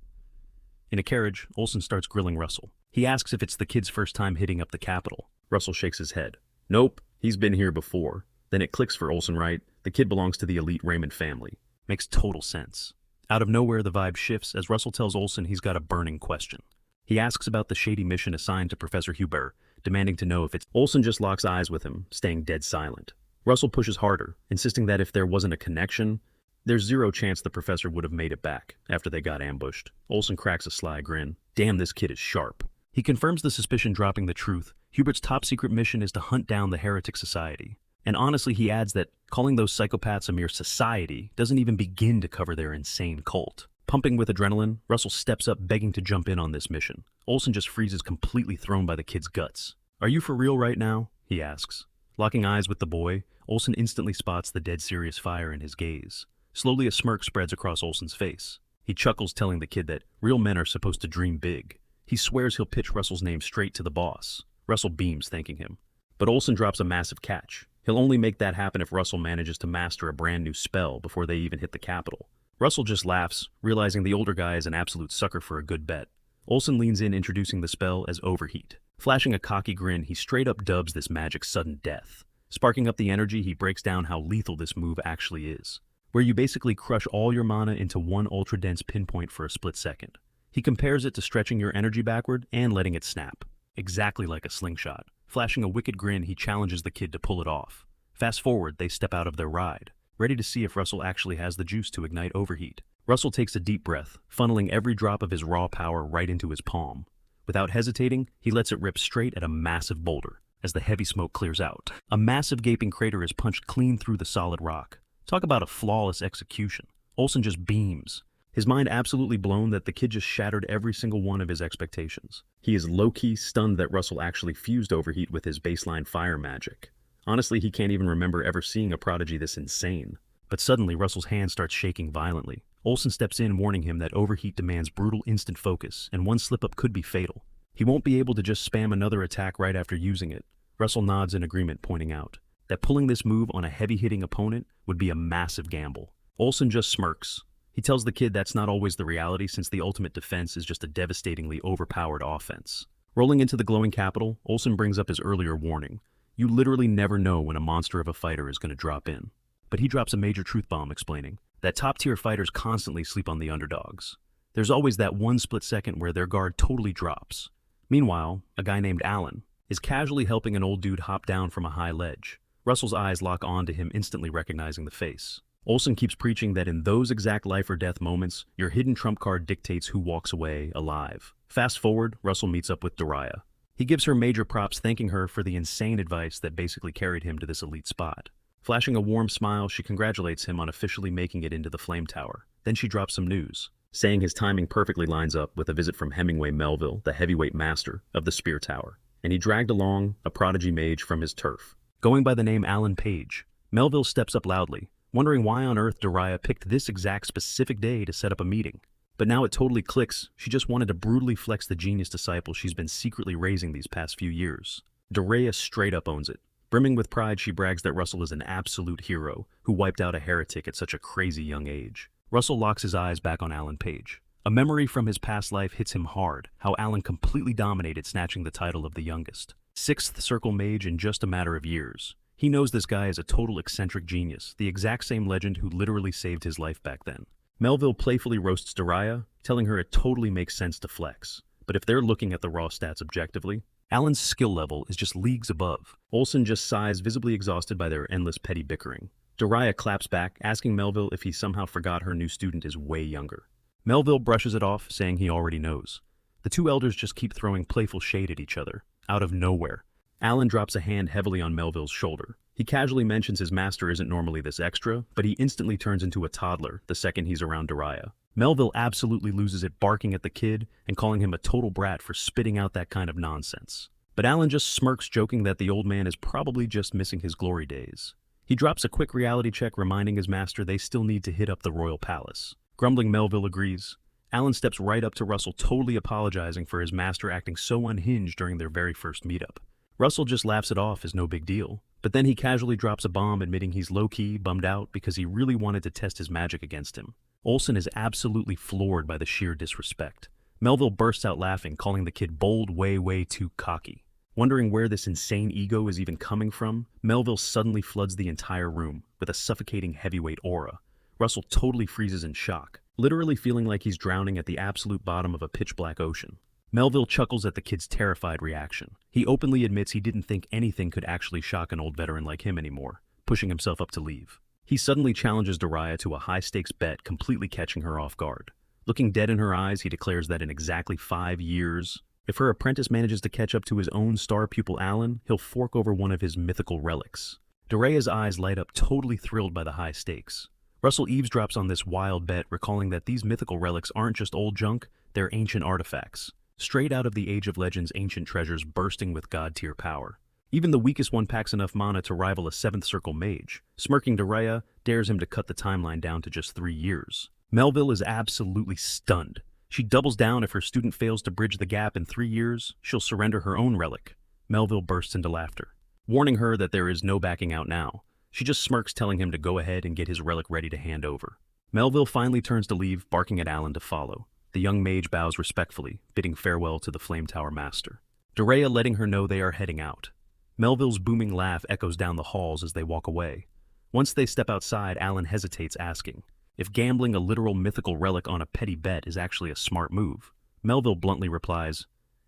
In a carriage, Olsen starts grilling Russell. He asks if it's the kid's first time hitting up the capital. Russell shakes his head. Nope, he's been here before. Then it clicks for Olsen, right? The kid belongs to the elite Raymond family. Makes total sense. Out of nowhere, the vibe shifts as Russell tells Olsen he's got a burning question. He asks about the shady mission assigned to Professor Huber, demanding to know if it's... Olsen just locks eyes with him, staying dead silent. Russell pushes harder, insisting that if there wasn't a connection, there's zero chance the professor would have made it back after they got ambushed. Olsen cracks a sly grin. Damn, this kid is sharp. He confirms the suspicion, dropping the truth. Hubert's top secret mission is to hunt down the heretic society. And honestly, he adds that calling those psychopaths a mere society doesn't even begin to cover their insane cult. Pumping with adrenaline, Russell steps up, begging to jump in on this mission. Olsen just freezes, completely thrown by the kid's guts. Are you for real right now? He asks. Locking eyes with the boy, Olsen instantly spots the dead serious fire in his gaze. Slowly, a smirk spreads across Olsen's face. He chuckles, telling the kid that real men are supposed to dream big. He swears he'll pitch Russell's name straight to the boss. Russell beams, thanking him. But Olsen drops a massive catch. He'll only make that happen if Russell manages to master a brand new spell before they even hit the capital. Russell just laughs, realizing the older guy is an absolute sucker for a good bet. Olsen leans in, introducing the spell as Overheat. Flashing a cocky grin, he straight up dubs this magic sudden death. Sparking up the energy, he breaks down how lethal this move actually is, where you basically crush all your mana into one ultra-dense pinpoint for a split second. He compares it to stretching your energy backward and letting it snap, exactly like a slingshot. Flashing a wicked grin, he challenges the kid to pull it off. Fast forward, they step out of their ride, ready to see if Russell actually has the juice to ignite Overheat. Russell takes a deep breath, funneling every drop of his raw power right into his palm. Without hesitating, he lets it rip straight at a massive boulder, as the heavy smoke clears out. A massive gaping crater is punched clean through the solid rock. Talk about a flawless execution. Olsen just beams, his mind absolutely blown that the kid just shattered every single one of his expectations. He is low-key stunned that Russell actually fused Overheat with his baseline fire magic. Honestly, he can't even remember ever seeing a prodigy this insane. But suddenly, Russell's hand starts shaking violently. Olsen steps in, warning him that Overheat demands brutal instant focus, and one slip-up could be fatal. He won't be able to just spam another attack right after using it. Russell nods in agreement, pointing out that pulling this move on a heavy-hitting opponent would be a massive gamble. Olsen just smirks. He tells the kid that's not always the reality, since the ultimate defense is just a devastatingly overpowered offense. Rolling into the glowing capital, Olsen brings up his earlier warning. You literally never know when a monster of a fighter is going to drop in. But he drops a major truth bomb, explaining that top-tier fighters constantly sleep on the underdogs. There's always that one split second where their guard totally drops. Meanwhile, a guy named Alan is casually helping an old dude hop down from a high ledge. Russell's eyes lock on to him, instantly recognizing the face. Olsen keeps preaching that in those exact life-or-death moments, your hidden trump card dictates who walks away alive. Fast forward, Russell meets up with Doraya. He gives her major props, thanking her for the insane advice that basically carried him to this elite spot. Flashing a warm smile, she congratulates him on officially making it into the Flame Tower. Then she drops some news, saying his timing perfectly lines up with a visit from Hemingway Melville, the heavyweight master of the Spear Tower. And he dragged along a prodigy mage from his turf. Going by the name Alan Page, Melville steps up loudly, wondering why on earth Doraya picked this exact specific day to set up a meeting. But now it totally clicks. She just wanted to brutally flex the genius disciple she's been secretly raising these past few years. Doraya straight up owns it. Brimming with pride, she brags that Russell is an absolute hero who wiped out a heretic at such a crazy young age. Russell locks his eyes back on Alan Page. A memory from his past life hits him hard, how Alan completely dominated, snatching the title of the youngest sixth circle mage in just a matter of years. He knows this guy is a total eccentric genius, the exact same legend who literally saved his life back then. Melville playfully roasts Doraya, telling her it totally makes sense to flex. But if they're looking at the raw stats objectively, Alan's skill level is just leagues above. Olsen just sighs, visibly exhausted by their endless petty bickering. Doraya claps back, asking Melville if he somehow forgot her new student is way younger. Melville brushes it off, saying he already knows. The two elders just keep throwing playful shade at each other, out of nowhere. Alan drops a hand heavily on Melville's shoulder. He casually mentions his master isn't normally this extra, but he instantly turns into a toddler the second he's around Daria. Melville absolutely loses it, barking at the kid and calling him a total brat for spitting out that kind of nonsense. But Alan just smirks, joking that the old man is probably just missing his glory days. He drops a quick reality check, reminding his master they still need to hit up the royal palace. Grumbling, Melville agrees. Alan steps right up to Russell, totally apologizing for his master acting so unhinged during their very first meetup. Russell just laughs it off as no big deal, but then he casually drops a bomb, admitting he's low-key bummed out because he really wanted to test his magic against him. Olsen is absolutely floored by the sheer disrespect. Melville bursts out laughing, calling the kid bold, way too cocky. Wondering where this insane ego is even coming from, Melville suddenly floods the entire room with a suffocating heavyweight aura. Russell totally freezes in shock, literally feeling like he's drowning at the absolute bottom of a pitch-black ocean. Melville chuckles at the kid's terrified reaction. He openly admits he didn't think anything could actually shock an old veteran like him anymore, pushing himself up to leave. He suddenly challenges Daria to a high-stakes bet, completely catching her off guard. Looking dead in her eyes, he declares that in exactly 5 years, if her apprentice manages to catch up to his own star pupil Alan, he'll fork over one of his mythical relics. Daria's eyes light up, totally thrilled by the high stakes. Russell eavesdrops on this wild bet, recalling that these mythical relics aren't just old junk, they're ancient artifacts. Straight out of the Age of Legends, ancient treasures bursting with god-tier power. Even the weakest one packs enough mana to rival a 7th circle mage. Smirking, Daria dares him to cut the timeline down to just 3 years. Melville is absolutely stunned. She doubles down: if her student fails to bridge the gap in 3 years, she'll surrender her own relic. Melville bursts into laughter, warning her that there is no backing out now. She just smirks, telling him to go ahead and get his relic ready to hand over. Melville finally turns to leave, barking at Alan to follow. The young mage bows respectfully, bidding farewell to the Flame Tower master. Daria letting her know they are heading out. Melville's booming laugh echoes down the halls as they walk away. Once they step outside, Alan hesitates, asking if gambling a literal mythical relic on a petty bet is actually a smart move. Melville bluntly replies,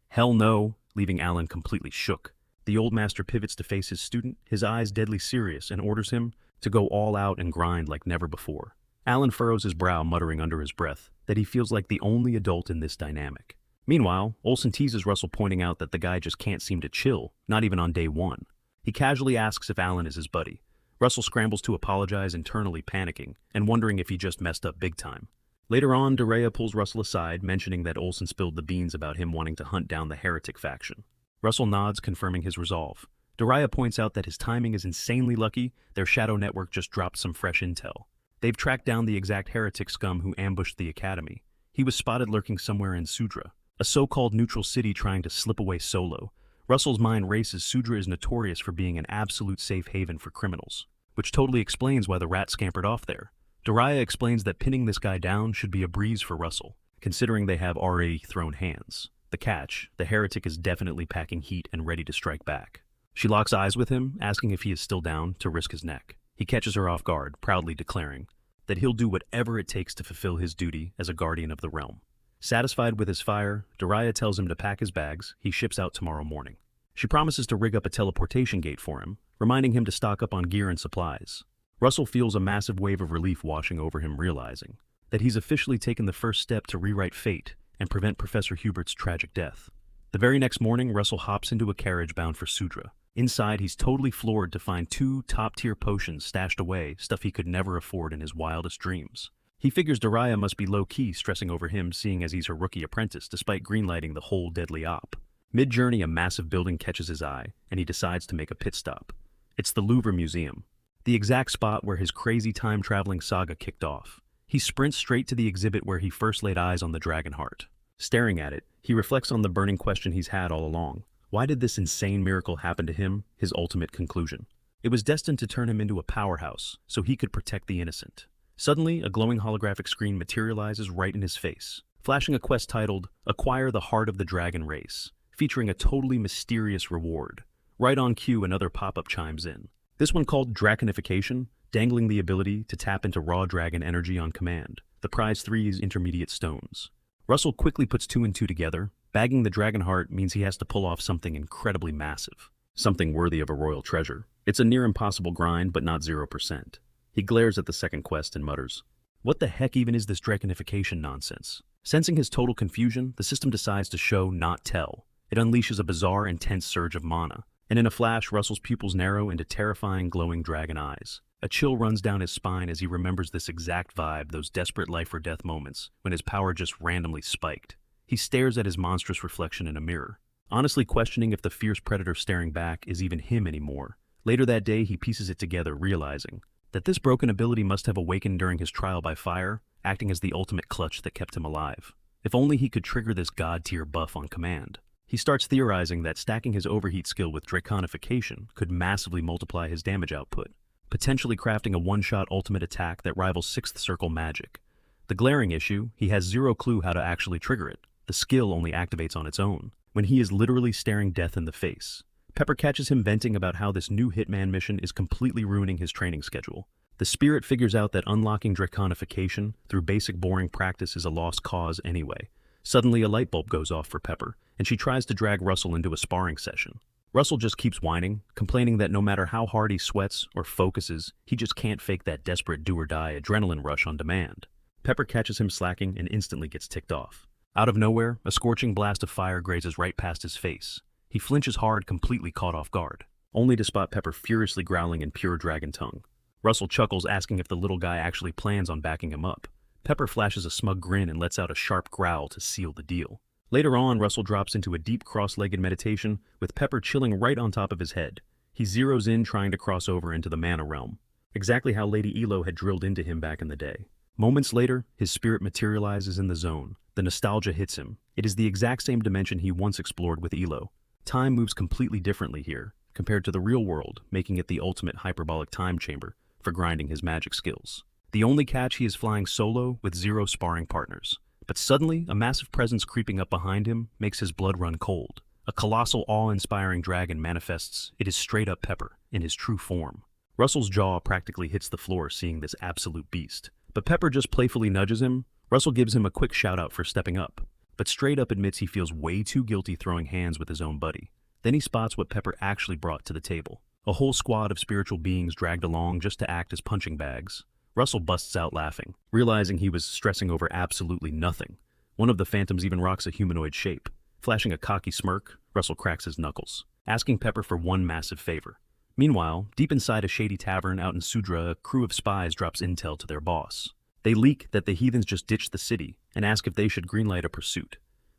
"Hell no," leaving Alan completely shook. The old master pivots to face his student, his eyes deadly serious, and orders him to go all out and grind like never before. Alan furrows his brow, muttering under his breath that he feels like the only adult in this dynamic. Meanwhile, Olsen teases Russell, pointing out that the guy just can't seem to chill, not even on day one. He casually asks if Alan is his buddy. Russell scrambles to apologize, internally panicking and wondering if he just messed up big time. Later on, Daria pulls Russell aside, mentioning that Olsen spilled the beans about him wanting to hunt down the heretic faction. Russell nods, confirming his resolve. Daria points out that his timing is insanely lucky. Their shadow network just dropped some fresh intel. They've tracked down the exact heretic scum who ambushed the academy. He was spotted lurking somewhere in Sudra, a so-called neutral city, trying to slip away solo. Russell's mind races. Sudra is notorious for being an absolute safe haven for criminals, which totally explains why the rat scampered off there. Daria explains that pinning this guy down should be a breeze for Russell, considering they have already thrown hands. The catch: the heretic is definitely packing heat and ready to strike back. She locks eyes with him, asking if he is still down to risk his neck. He catches her off guard, proudly declaring that he'll do whatever it takes to fulfill his duty as a guardian of the realm. Satisfied with his fire, Daria tells him to pack his bags. He ships out tomorrow morning. She promises to rig up a teleportation gate for him, reminding him to stock up on gear and supplies. Russell feels a massive wave of relief washing over him, realizing that he's officially taken the first step to rewrite fate and prevent Professor Hubert's tragic death. The very next morning, Russell hops into a carriage bound for Sudra. Inside, he's totally floored to find 2 top-tier potions stashed away, stuff he could never afford in his wildest dreams. He figures Daria must be low-key stressing over him, seeing as he's her rookie apprentice, despite greenlighting the whole deadly op. Mid-journey, a massive building catches his eye, and he decides to make a pit stop. It's the Louvre Museum, the exact spot where his crazy time-traveling saga kicked off. He sprints straight to the exhibit where he first laid eyes on the dragon heart. Staring at it, he reflects on the burning question he's had all along. Why did this insane miracle happen to him? His ultimate conclusion: it was destined to turn him into a powerhouse, so he could protect the innocent. Suddenly, a glowing holographic screen materializes right in his face, flashing a quest titled, "Acquire the Heart of the Dragon Race," featuring a totally mysterious reward. Right on cue, another pop-up chimes in. This one called Draconification, dangling the ability to tap into raw dragon energy on command. The prize 3 is intermediate stones. Russell quickly puts 2 and 2 together. Bagging the dragon heart means he has to pull off something incredibly massive, something worthy of a royal treasure. It's a near impossible grind, but not 0%. He glares at the second quest and mutters, "What the heck even is this draconification nonsense?" Sensing his total confusion, the system decides to show, not tell. It unleashes a bizarre, intense surge of mana, and in a flash, Russell's pupils narrow into terrifying, glowing dragon eyes. A chill runs down his spine as he remembers this exact vibe, those desperate life-or-death moments when his power just randomly spiked. He stares at his monstrous reflection in a mirror, honestly questioning if the fierce predator staring back is even him anymore. Later that day, he pieces it together, realizing that this broken ability must have awakened during his trial by fire, acting as the ultimate clutch that kept him alive. If only he could trigger this god-tier buff on command. He starts theorizing that stacking his overheat skill with draconification could massively multiply his damage output, potentially crafting a one-shot ultimate attack that rivals 6th circle magic. The glaring issue, he has zero clue how to actually trigger it. The skill only activates on its own, when he is literally staring death in the face. Pepper catches him venting about how this new Hitman mission is completely ruining his training schedule. The spirit figures out that unlocking draconification through basic boring practice is a lost cause anyway. Suddenly a light bulb goes off for Pepper, and she tries to drag Russell into a sparring session. Russell just keeps whining, complaining that no matter how hard he sweats or focuses, he just can't fake that desperate do-or-die adrenaline rush on demand. Pepper catches him slacking and instantly gets ticked off. Out of nowhere, a scorching blast of fire grazes right past his face. He flinches hard, completely caught off guard, only to spot Pepper furiously growling in pure dragon tongue. Russell chuckles, asking if the little guy actually plans on backing him up. Pepper flashes a smug grin and lets out a sharp growl to seal the deal. Later on, Russell drops into a deep cross-legged meditation, with Pepper chilling right on top of his head. He zeroes in, trying to cross over into the mana realm, exactly how Lady Elo had drilled into him back in the day. Moments later, his spirit materializes in the zone. The nostalgia hits him. It is the exact same dimension he once explored with Elo. Time moves completely differently here, compared to the real world, making it the ultimate hyperbolic time chamber for grinding his magic skills. The only catch, he is flying solo with zero sparring partners. But suddenly, a massive presence creeping up behind him makes his blood run cold. A colossal, awe-inspiring dragon manifests. It is straight up Pepper, in his true form. Russell's jaw practically hits the floor seeing this absolute beast. But Pepper just playfully nudges him. Russell gives him a quick shout-out for stepping up, but straight up admits he feels way too guilty throwing hands with his own buddy. Then he spots what Pepper actually brought to the table. A whole squad of spiritual beings dragged along just to act as punching bags. Russell busts out laughing, realizing he was stressing over absolutely nothing. One of the phantoms even rocks a humanoid shape. Flashing a cocky smirk, Russell cracks his knuckles, asking Pepper for one massive favor. Meanwhile, deep inside a shady tavern out in Sudra, a crew of spies drops intel to their boss. They leak that the heathens just ditched the city and ask if they should greenlight a pursuit.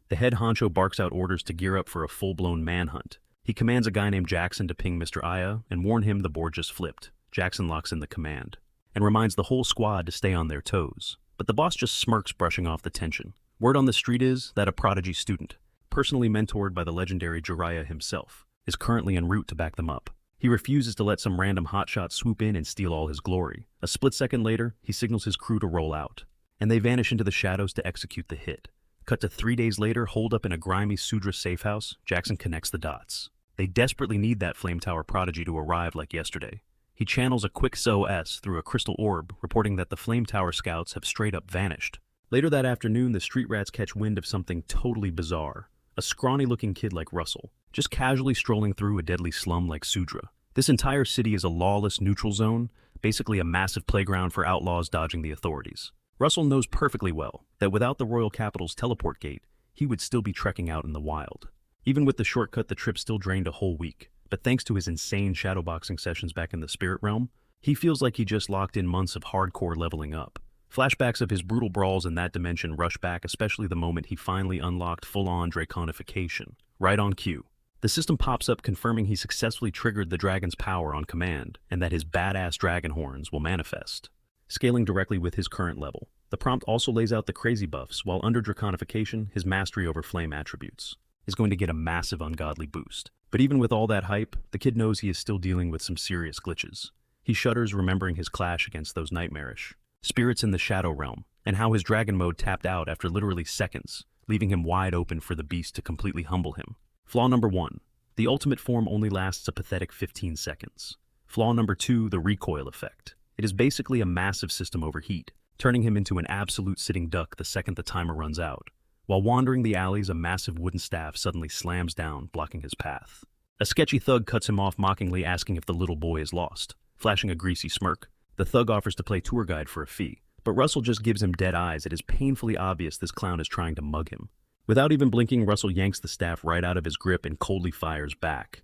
The head honcho barks out orders to gear up for a full-blown manhunt. He commands a guy named Jackson to ping Mr. Aya and warn him the board just flipped. Jackson locks in the command and reminds the whole squad to stay on their toes. But the boss just smirks, brushing off the tension. Word on the street is that a prodigy student, personally mentored by the legendary Jiraiya himself, is currently en route to back them up. He refuses to let some random hotshot swoop in and steal all his glory. A split second later, he signals his crew to roll out, and they vanish into the shadows to execute the hit. Cut to 3 days later, holed up in a grimy Sudra safe house, Jackson connects the dots. They desperately need that Flame Tower prodigy to arrive like yesterday. He channels a quick SOS through a crystal orb, reporting that the Flame Tower scouts have straight up vanished. Later that afternoon, the street rats catch wind of something totally bizarre. A scrawny-looking kid like Russell, just casually strolling through a deadly slum like Sudra. This entire city is a lawless neutral zone, basically a massive playground for outlaws dodging the authorities. Russell knows perfectly well that without the royal capital's teleport gate, he would still be trekking out in the wild. Even with the shortcut, the trip still drained a whole week. But thanks to his insane shadowboxing sessions back in the spirit realm, he feels like he just locked in months of hardcore leveling up. Flashbacks of his brutal brawls in that dimension rush back, especially the moment he finally unlocked full-on draconification. Right on cue. The system pops up confirming he successfully triggered the dragon's power on command, and that his badass dragon horns will manifest, scaling directly with his current level. The prompt also lays out the crazy buffs, while under draconification, his mastery over flame attributes is going to get a massive ungodly boost. But even with all that hype, the kid knows he is still dealing with some serious glitches. He shudders, remembering his clash against those nightmarish spirits in the Shadow Realm, and how his dragon mode tapped out after literally seconds, leaving him wide open for the beast to completely humble him. Flaw number 1. The ultimate form only lasts a pathetic 15 seconds. Flaw number 2, the recoil effect. It is basically a massive system overheat, turning him into an absolute sitting duck the second the timer runs out. While wandering the alleys, a massive wooden staff suddenly slams down, blocking his path. A sketchy thug cuts him off, mockingly asking if the little boy is lost. Flashing a greasy smirk, the thug offers to play tour guide for a fee, but Russell just gives him dead eyes. It is painfully obvious this clown is trying to mug him. Without even blinking, Russell yanks the staff right out of his grip and coldly fires back.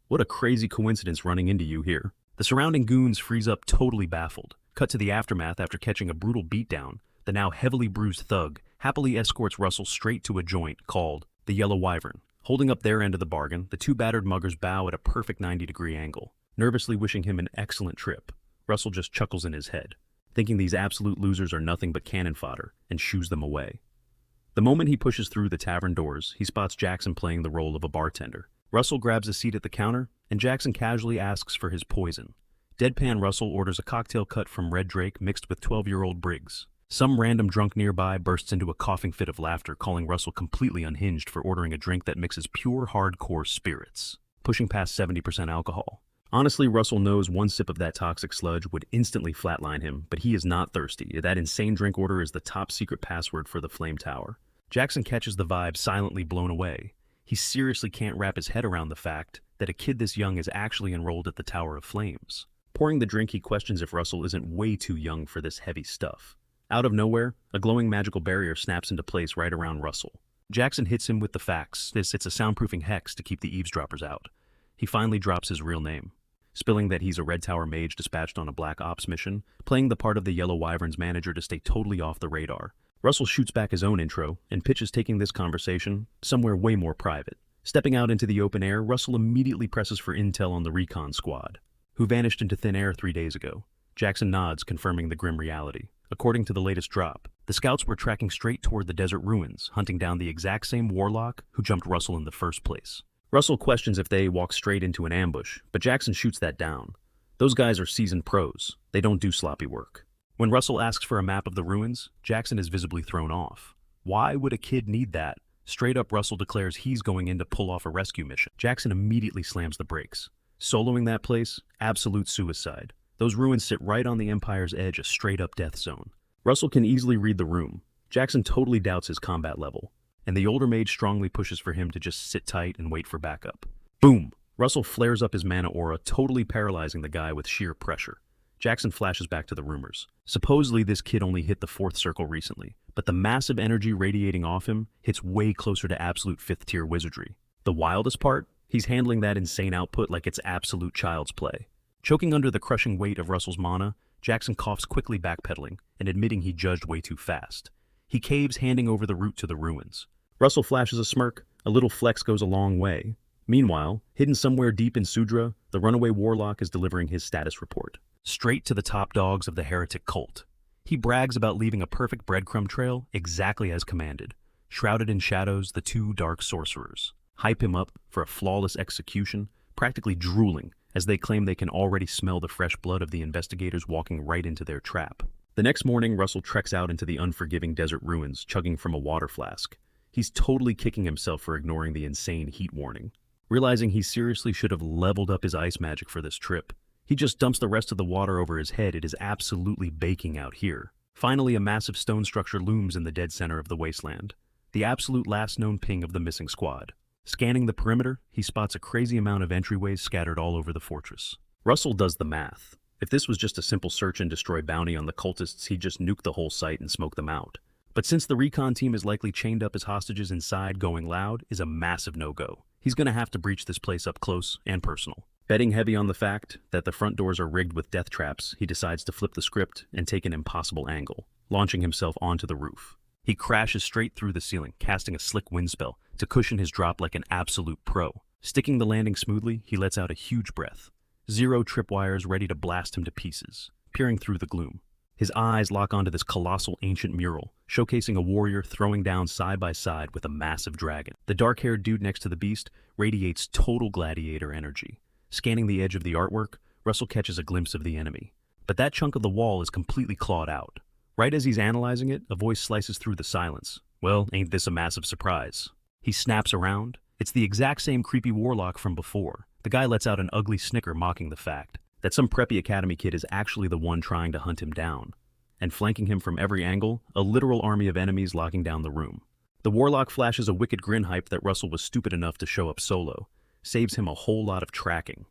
What a crazy coincidence running into you here. The surrounding goons freeze up totally baffled. Cut to the aftermath after catching a brutal beatdown. The now heavily bruised thug happily escorts Russell straight to a joint called the Yellow Wyvern. Holding up their end of the bargain, the two battered muggers bow at a perfect 90-degree angle, nervously wishing him an excellent trip. Russell just chuckles in his head, thinking these absolute losers are nothing but cannon fodder, and shoos them away. The moment he pushes through the tavern doors, he spots Jackson playing the role of a bartender. Russell grabs a seat at the counter, and Jackson casually asks for his poison. Deadpan Russell orders a cocktail cut from Red Drake mixed with 12-year-old Briggs. Some random drunk nearby bursts into a coughing fit of laughter, calling Russell completely unhinged for ordering a drink that mixes pure hardcore spirits, pushing past 70% alcohol. Honestly, Russell knows one sip of that toxic sludge would instantly flatline him, but he is not thirsty. That insane drink order is the top secret password for the Flame Tower. Jackson catches the vibe, silently blown away. He seriously can't wrap his head around the fact that a kid this young is actually enrolled at the Tower of Flames. Pouring the drink, he questions if Russell isn't way too young for this heavy stuff. Out of nowhere, a glowing magical barrier snaps into place right around Russell. Jackson hits him with the facts. It's a soundproofing hex to keep the eavesdroppers out. He finally drops his real name, spilling that he's a Red Tower mage dispatched on a Black Ops mission, playing the part of the Yellow Wyvern's manager to stay totally off the radar. Russell shoots back his own intro and pitches taking this conversation somewhere way more private. Stepping out into the open air, Russell immediately presses for intel on the recon squad, who vanished into thin air 3 days ago. Jackson nods, confirming the grim reality. According to the latest drop, the scouts were tracking straight toward the desert ruins, hunting down the exact same warlock who jumped Russell in the first place. Russell questions if they walk straight into an ambush, but Jackson shoots that down. Those guys are seasoned pros. They don't do sloppy work. When Russell asks for a map of the ruins, Jackson is visibly thrown off. Why would a kid need that? Straight up, Russell declares he's going in to pull off a rescue mission. Jackson immediately slams the brakes. Soloing that place? Absolute suicide. Those ruins sit right on the Empire's edge, a straight-up death zone. Russell can easily read the room. Jackson totally doubts his combat level, and the older mage strongly pushes for him to just sit tight and wait for backup. Boom! Russell flares up his mana aura, totally paralyzing the guy with sheer pressure. Jackson flashes back to the rumors. Supposedly this kid only hit the 4th circle recently, but the massive energy radiating off him hits way closer to absolute 5th-tier wizardry. The wildest part? He's handling that insane output like it's absolute child's play. Choking under the crushing weight of Russell's mana, Jackson coughs, quickly backpedaling and admitting he judged way too fast. He caves, handing over the route to the ruins. Russell flashes a smirk. A little flex goes a long way. Meanwhile, hidden somewhere deep in Sudra, the runaway warlock is delivering his status report. Straight to the top dogs of the heretic cult. He brags about leaving a perfect breadcrumb trail exactly as commanded. Shrouded in shadows, the two dark sorcerers hype him up for a flawless execution, practically drooling as they claim they can already smell the fresh blood of the investigators walking right into their trap. The next morning, Russell treks out into the unforgiving desert ruins, chugging from a water flask. He's totally kicking himself for ignoring the insane heat warning. Realizing he seriously should have leveled up his ice magic for this trip, he just dumps the rest of the water over his head. It is absolutely baking out here. Finally, a massive stone structure looms in the dead center of the wasteland, the absolute last known ping of the missing squad. Scanning the perimeter, he spots a crazy amount of entryways scattered all over the fortress. Russell does the math. If this was just a simple search and destroy bounty on the cultists, he'd just nuke the whole site and smoke them out. But since the recon team is likely chained up as hostages inside, going loud is a massive no-go. He's gonna have to breach this place up close and personal. Betting heavy on the fact that the front doors are rigged with death traps, he decides to flip the script and take an impossible angle, launching himself onto the roof. He crashes straight through the ceiling, casting a slick wind spell to cushion his drop like an absolute pro. Sticking the landing smoothly, he lets out a huge breath. 0 tripwires ready to blast him to pieces, peering through the gloom. His eyes lock onto this colossal ancient mural, showcasing a warrior throwing down side by side with a massive dragon. The dark-haired dude next to the beast radiates total gladiator energy. Scanning the edge of the artwork, Russell catches a glimpse of the enemy. But that chunk of the wall is completely clawed out. Right as he's analyzing it, a voice slices through the silence. Well, ain't this a massive surprise? He snaps around. It's the exact same creepy warlock from before. The guy lets out an ugly snicker, mocking the fact that some preppy academy kid is actually the one trying to hunt him down. And flanking him from every angle, a literal army of enemies locking down the room. The warlock flashes a wicked grin, hype that Russell was stupid enough to show up solo. Saves him a whole lot of tracking.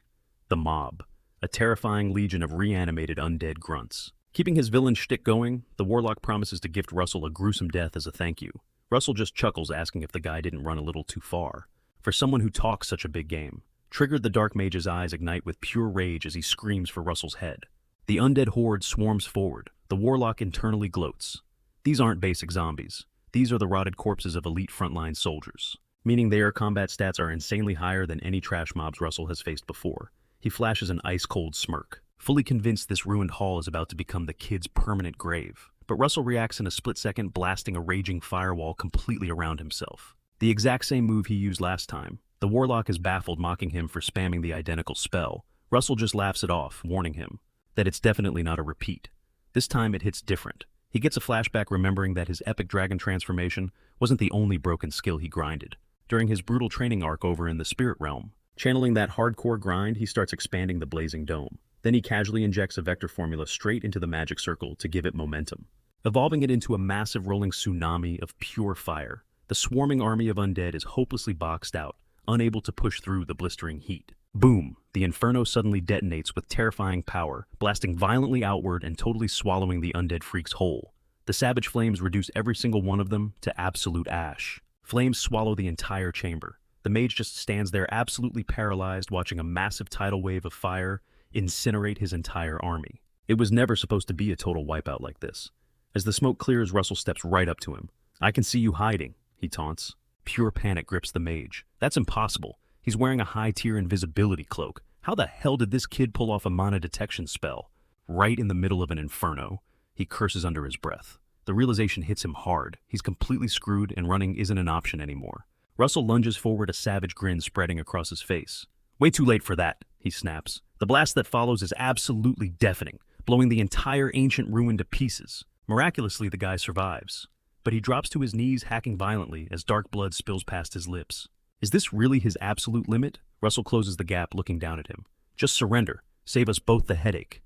The mob, a terrifying legion of reanimated undead grunts. Keeping his villain shtick going, the warlock promises to gift Russell a gruesome death as a thank you. Russell just chuckles, asking if the guy didn't run a little too far. For someone who talks such a big game, Triggered, the dark mage's eyes ignite with pure rage as he screams for Russell's head. The undead horde swarms forward. The warlock internally gloats. These aren't basic zombies. These are the rotted corpses of elite frontline soldiers, meaning their combat stats are insanely higher than any trash mobs Russell has faced before. He flashes an ice-cold smirk, fully convinced this ruined hall is about to become the kid's permanent grave. But Russell reacts in a split second, blasting a raging firewall completely around himself. The exact same move he used last time. The warlock is baffled, mocking him for spamming the identical spell. Russell just laughs it off, warning him that it's definitely not a repeat. This time it hits different. He gets a flashback, remembering that his epic dragon transformation wasn't the only broken skill he grinded during his brutal training arc over in the spirit realm. Channeling that hardcore grind, he starts expanding the blazing dome. Then he casually injects a vector formula straight into the magic circle to give it momentum, evolving it into a massive rolling tsunami of pure fire. The swarming army of undead is hopelessly boxed out, unable to push through the blistering heat. Boom! The inferno suddenly detonates with terrifying power, blasting violently outward and totally swallowing the undead freaks whole. The savage flames reduce every single one of them to absolute ash. Flames swallow the entire chamber. The mage just stands there absolutely paralyzed, watching a massive tidal wave of fire incinerate his entire army. It was never supposed to be a total wipeout like this. As the smoke clears, Russell steps right up to him. "I can see you hiding," he taunts. Pure panic grips the mage. That's impossible. He's wearing a high-tier invisibility cloak. How the hell did this kid pull off a mana detection spell? Right in the middle of an inferno. He curses under his breath. The realization hits him hard. He's completely screwed, and running isn't an option anymore. Russell lunges forward, a savage grin spreading across his face. "Way too late for that," he snaps. The blast that follows is absolutely deafening, blowing the entire ancient ruin to pieces. Miraculously, the guy survives, but he drops to his knees, hacking violently as dark blood spills past his lips. Is this really his absolute limit? Russell closes the gap, looking down at him. "Just surrender. Save us both the headache."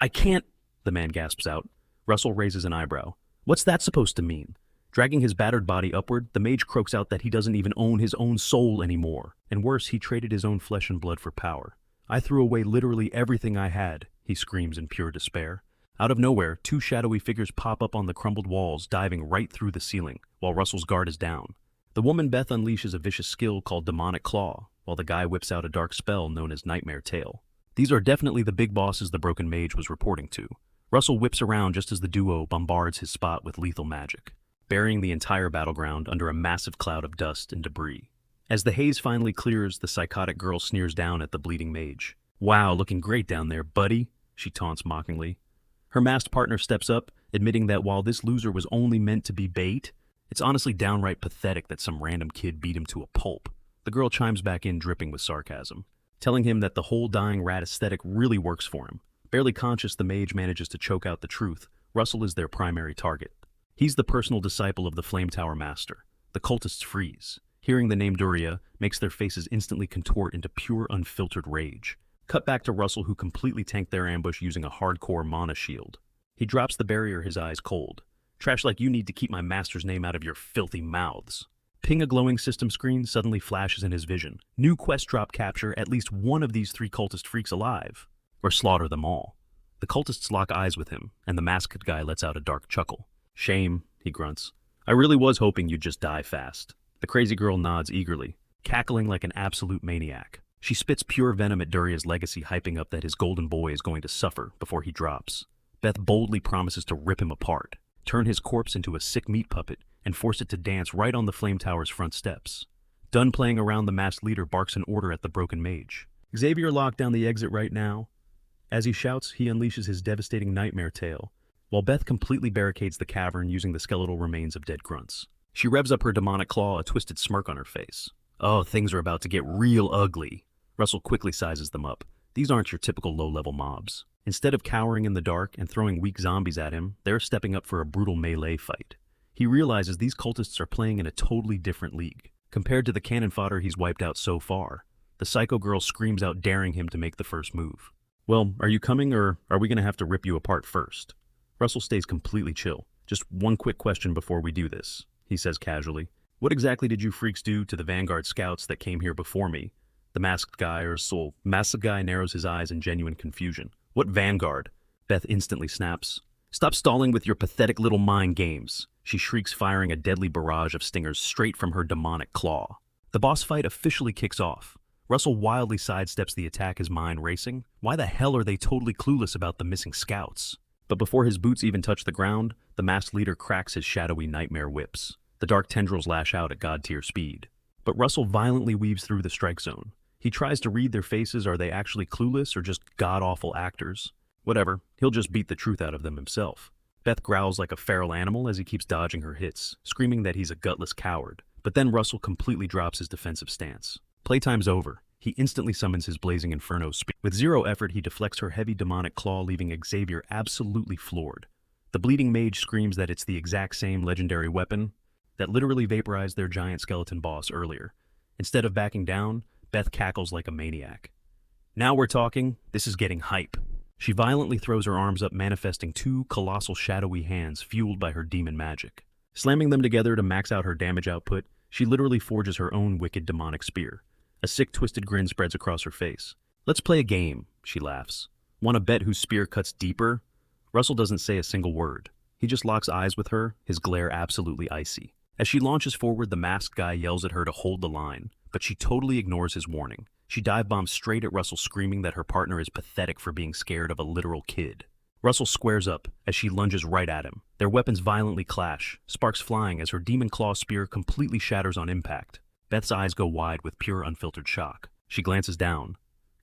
I can't," the man gasps out. Russell raises an eyebrow. "What's that supposed to mean?" Dragging his battered body upward, the mage croaks out that he doesn't even own his own soul anymore. And worse, he traded his own flesh and blood for power. "I threw away literally everything I had," he screams in pure despair. Out of nowhere, two shadowy figures pop up on the crumbled walls, diving right through the ceiling, while Russell's guard is down. The woman Beth unleashes a vicious skill called Demonic Claw, while the guy whips out a dark spell known as Nightmare Tail. These are definitely the big bosses the broken mage was reporting to. Russell whips around just as the duo bombards his spot with lethal magic, burying the entire battleground under a massive cloud of dust and debris. As the haze finally clears, the psychotic girl sneers down at the bleeding mage. "Wow, looking great down there, buddy," she taunts mockingly. Her masked partner steps up, admitting that while this loser was only meant to be bait, it's honestly downright pathetic that some random kid beat him to a pulp. The girl chimes back in, dripping with sarcasm, telling him that the whole dying rat aesthetic really works for him. Barely conscious, the mage manages to choke out the truth. Russell is their primary target. He's the personal disciple of the Flame Tower Master. The cultists freeze. Hearing the name Duria makes their faces instantly contort into pure, unfiltered rage. Cut back to Russell, who completely tanked their ambush using a hardcore mana shield. He drops the barrier, his eyes cold. "Trash like you need to keep my master's name out of your filthy mouths." Ping, a glowing system screen suddenly flashes in his vision. New quest drop: capture at least one of these three cultist freaks alive, or slaughter them all. The cultists lock eyes with him, and the masked guy lets out a dark chuckle. "Shame," he grunts. "I really was hoping you'd just die fast." The crazy girl nods eagerly, cackling like an absolute maniac. She spits pure venom at Duria's legacy, hyping up that his golden boy is going to suffer before he drops. Beth boldly promises to rip him apart, turn his corpse into a sick meat puppet, and force it to dance right on the Flame Tower's front steps. Done playing around, the masked leader barks an order at the broken mage. "Xavier, lock down the exit right now." As he shouts, he unleashes his devastating Nightmare Tail, while Beth completely barricades the cavern using the skeletal remains of dead grunts. She revs up her demonic claw, a twisted smirk on her face. "Oh, things are about to get real ugly." Russell quickly sizes them up. These aren't your typical low-level mobs. Instead of cowering in the dark and throwing weak zombies at him, they're stepping up for a brutal melee fight. He realizes these cultists are playing in a totally different league compared to the cannon fodder he's wiped out so far. The psycho girl screams out, daring him to make the first move. "Well, are you coming, or are we going to have to rip you apart first?" Russell stays completely chill. "Just one quick question before we do this," he says casually. "What exactly did you freaks do to the Vanguard scouts that came here before me?" The masked guy narrows his eyes in genuine confusion. "What Vanguard?" Beth instantly snaps. "Stop stalling with your pathetic little mind games," she shrieks, firing a deadly barrage of stingers straight from her demonic claw. The boss fight officially kicks off. Russell wildly sidesteps the attack, his mind racing. Why the hell are they totally clueless about the missing scouts? But before his boots even touch the ground, the masked leader cracks his shadowy nightmare whips. The dark tendrils lash out at god-tier speed. But Russell violently weaves through the strike zone. He tries to read their faces. Are they actually clueless or just god-awful actors? Whatever, he'll just beat the truth out of them himself. Beth growls like a feral animal as he keeps dodging her hits, screaming that he's a gutless coward. But then Russell completely drops his defensive stance. Playtime's over. He instantly summons his blazing inferno spear. With zero effort, he deflects her heavy demonic claw, leaving Xavier absolutely floored. The bleeding mage screams that it's the exact same legendary weapon that literally vaporized their giant skeleton boss earlier. Instead of backing down, Beth cackles like a maniac. Now we're talking. This is getting hype. She violently throws her arms up, manifesting two colossal shadowy hands fueled by her demon magic. Slamming them together to max out her damage output, she literally forges her own wicked demonic spear. A sick, twisted grin spreads across her face. Let's play a game, she laughs. Want to bet whose spear cuts deeper? Russell doesn't say a single word. He just locks eyes with her, his glare absolutely icy. As she launches forward, the masked guy yells at her to hold the line, but she totally ignores his warning. She dive-bombs straight at Russell, screaming that her partner is pathetic for being scared of a literal kid. Russell squares up as she lunges right at him. Their weapons violently clash, sparks flying as her demon claw spear completely shatters on impact. Beth's eyes go wide with pure unfiltered shock. She glances down,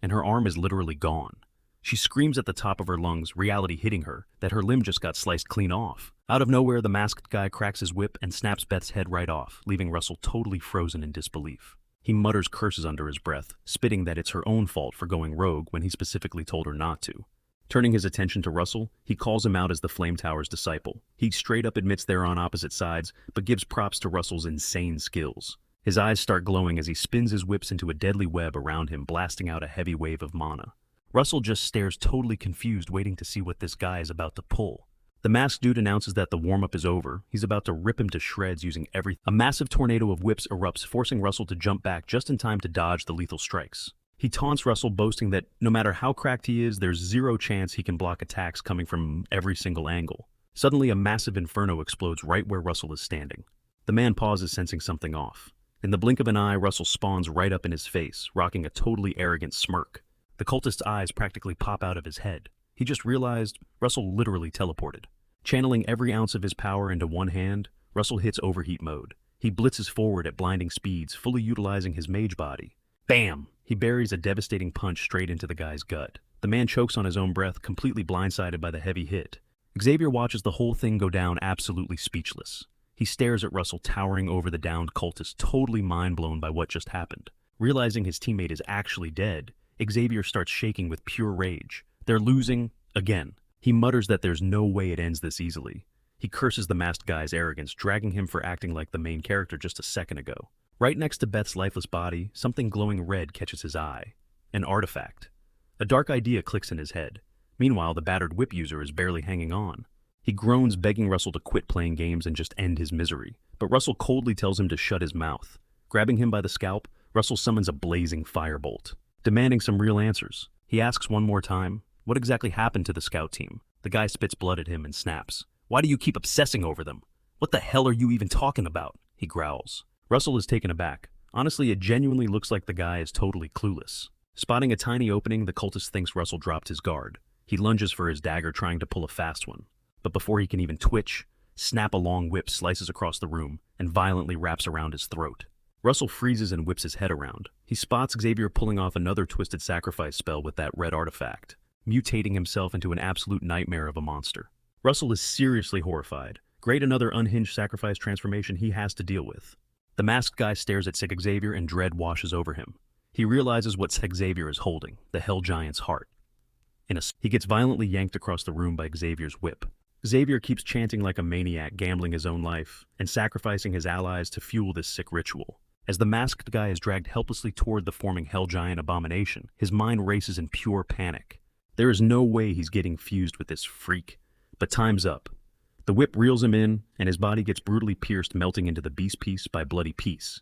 and her arm is literally gone. She screams at the top of her lungs, reality hitting her, that her limb just got sliced clean off. Out of nowhere, the masked guy cracks his whip and snaps Beth's head right off, leaving Russell totally frozen in disbelief. He mutters curses under his breath, spitting that it's her own fault for going rogue when he specifically told her not to. Turning his attention to Russell, he calls him out as the Flame Tower's disciple. He straight up admits they're on opposite sides, but gives props to Russell's insane skills. His eyes start glowing as he spins his whips into a deadly web around him, blasting out a heavy wave of mana. Russell just stares, totally confused, waiting to see what this guy is about to pull. The masked dude announces that the warm-up is over. He's about to rip him to shreds using everything. A massive tornado of whips erupts, forcing Russell to jump back just in time to dodge the lethal strikes. He taunts Russell, boasting that no matter how cracked he is, there's zero chance he can block attacks coming from every single angle. Suddenly, a massive inferno explodes right where Russell is standing. The man pauses, sensing something off. In the blink of an eye, Russell spawns right up in his face, rocking a totally arrogant smirk. The cultist's eyes practically pop out of his head. He just realized Russell literally teleported. Channeling every ounce of his power into one hand, Russell hits overheat mode. He blitzes forward at blinding speeds, fully utilizing his mage body. Bam! He buries a devastating punch straight into the guy's gut. The man chokes on his own breath, completely blindsided by the heavy hit. Xavier watches the whole thing go down, absolutely speechless. He stares at Russell towering over the downed cultist, totally mind-blown by what just happened. Realizing his teammate is actually dead, Xavier starts shaking with pure rage. They're losing again. He mutters that there's no way it ends this easily. He curses the masked guy's arrogance, dragging him for acting like the main character just a second ago. Right next to Beth's lifeless body, something glowing red catches his eye. An artifact. A dark idea clicks in his head. Meanwhile, the battered whip user is barely hanging on. He groans, begging Russell to quit playing games and just end his misery. But Russell coldly tells him to shut his mouth. Grabbing him by the scalp, Russell summons a blazing firebolt, demanding some real answers. He asks one more time, what exactly happened to the scout team? The guy spits blood at him and snaps. Why do you keep obsessing over them? What the hell are you even talking about? He growls. Russell is taken aback. Honestly, it genuinely looks like the guy is totally clueless. Spotting a tiny opening, the cultist thinks Russell dropped his guard. He lunges for his dagger, trying to pull a fast one. But before he can even twitch, snap, a long whip slices across the room and violently wraps around his throat. Russell freezes and whips his head around. He spots Xavier pulling off another twisted sacrifice spell with that red artifact, mutating himself into an absolute nightmare of a monster. Russell is seriously horrified. Great, another unhinged sacrifice transformation he has to deal with. The masked guy stares at sick Xavier and dread washes over him. He realizes what Xavier is holding, the Hell Giant's heart. He gets violently yanked across the room by Xavier's whip. Xavier keeps chanting like a maniac, gambling his own life and sacrificing his allies to fuel this sick ritual. As the masked guy is dragged helplessly toward the forming Hell Giant abomination, his mind races in pure panic. There is no way he's getting fused with this freak, but time's up. The whip reels him in, and his body gets brutally pierced, melting into the beast piece by bloody piece.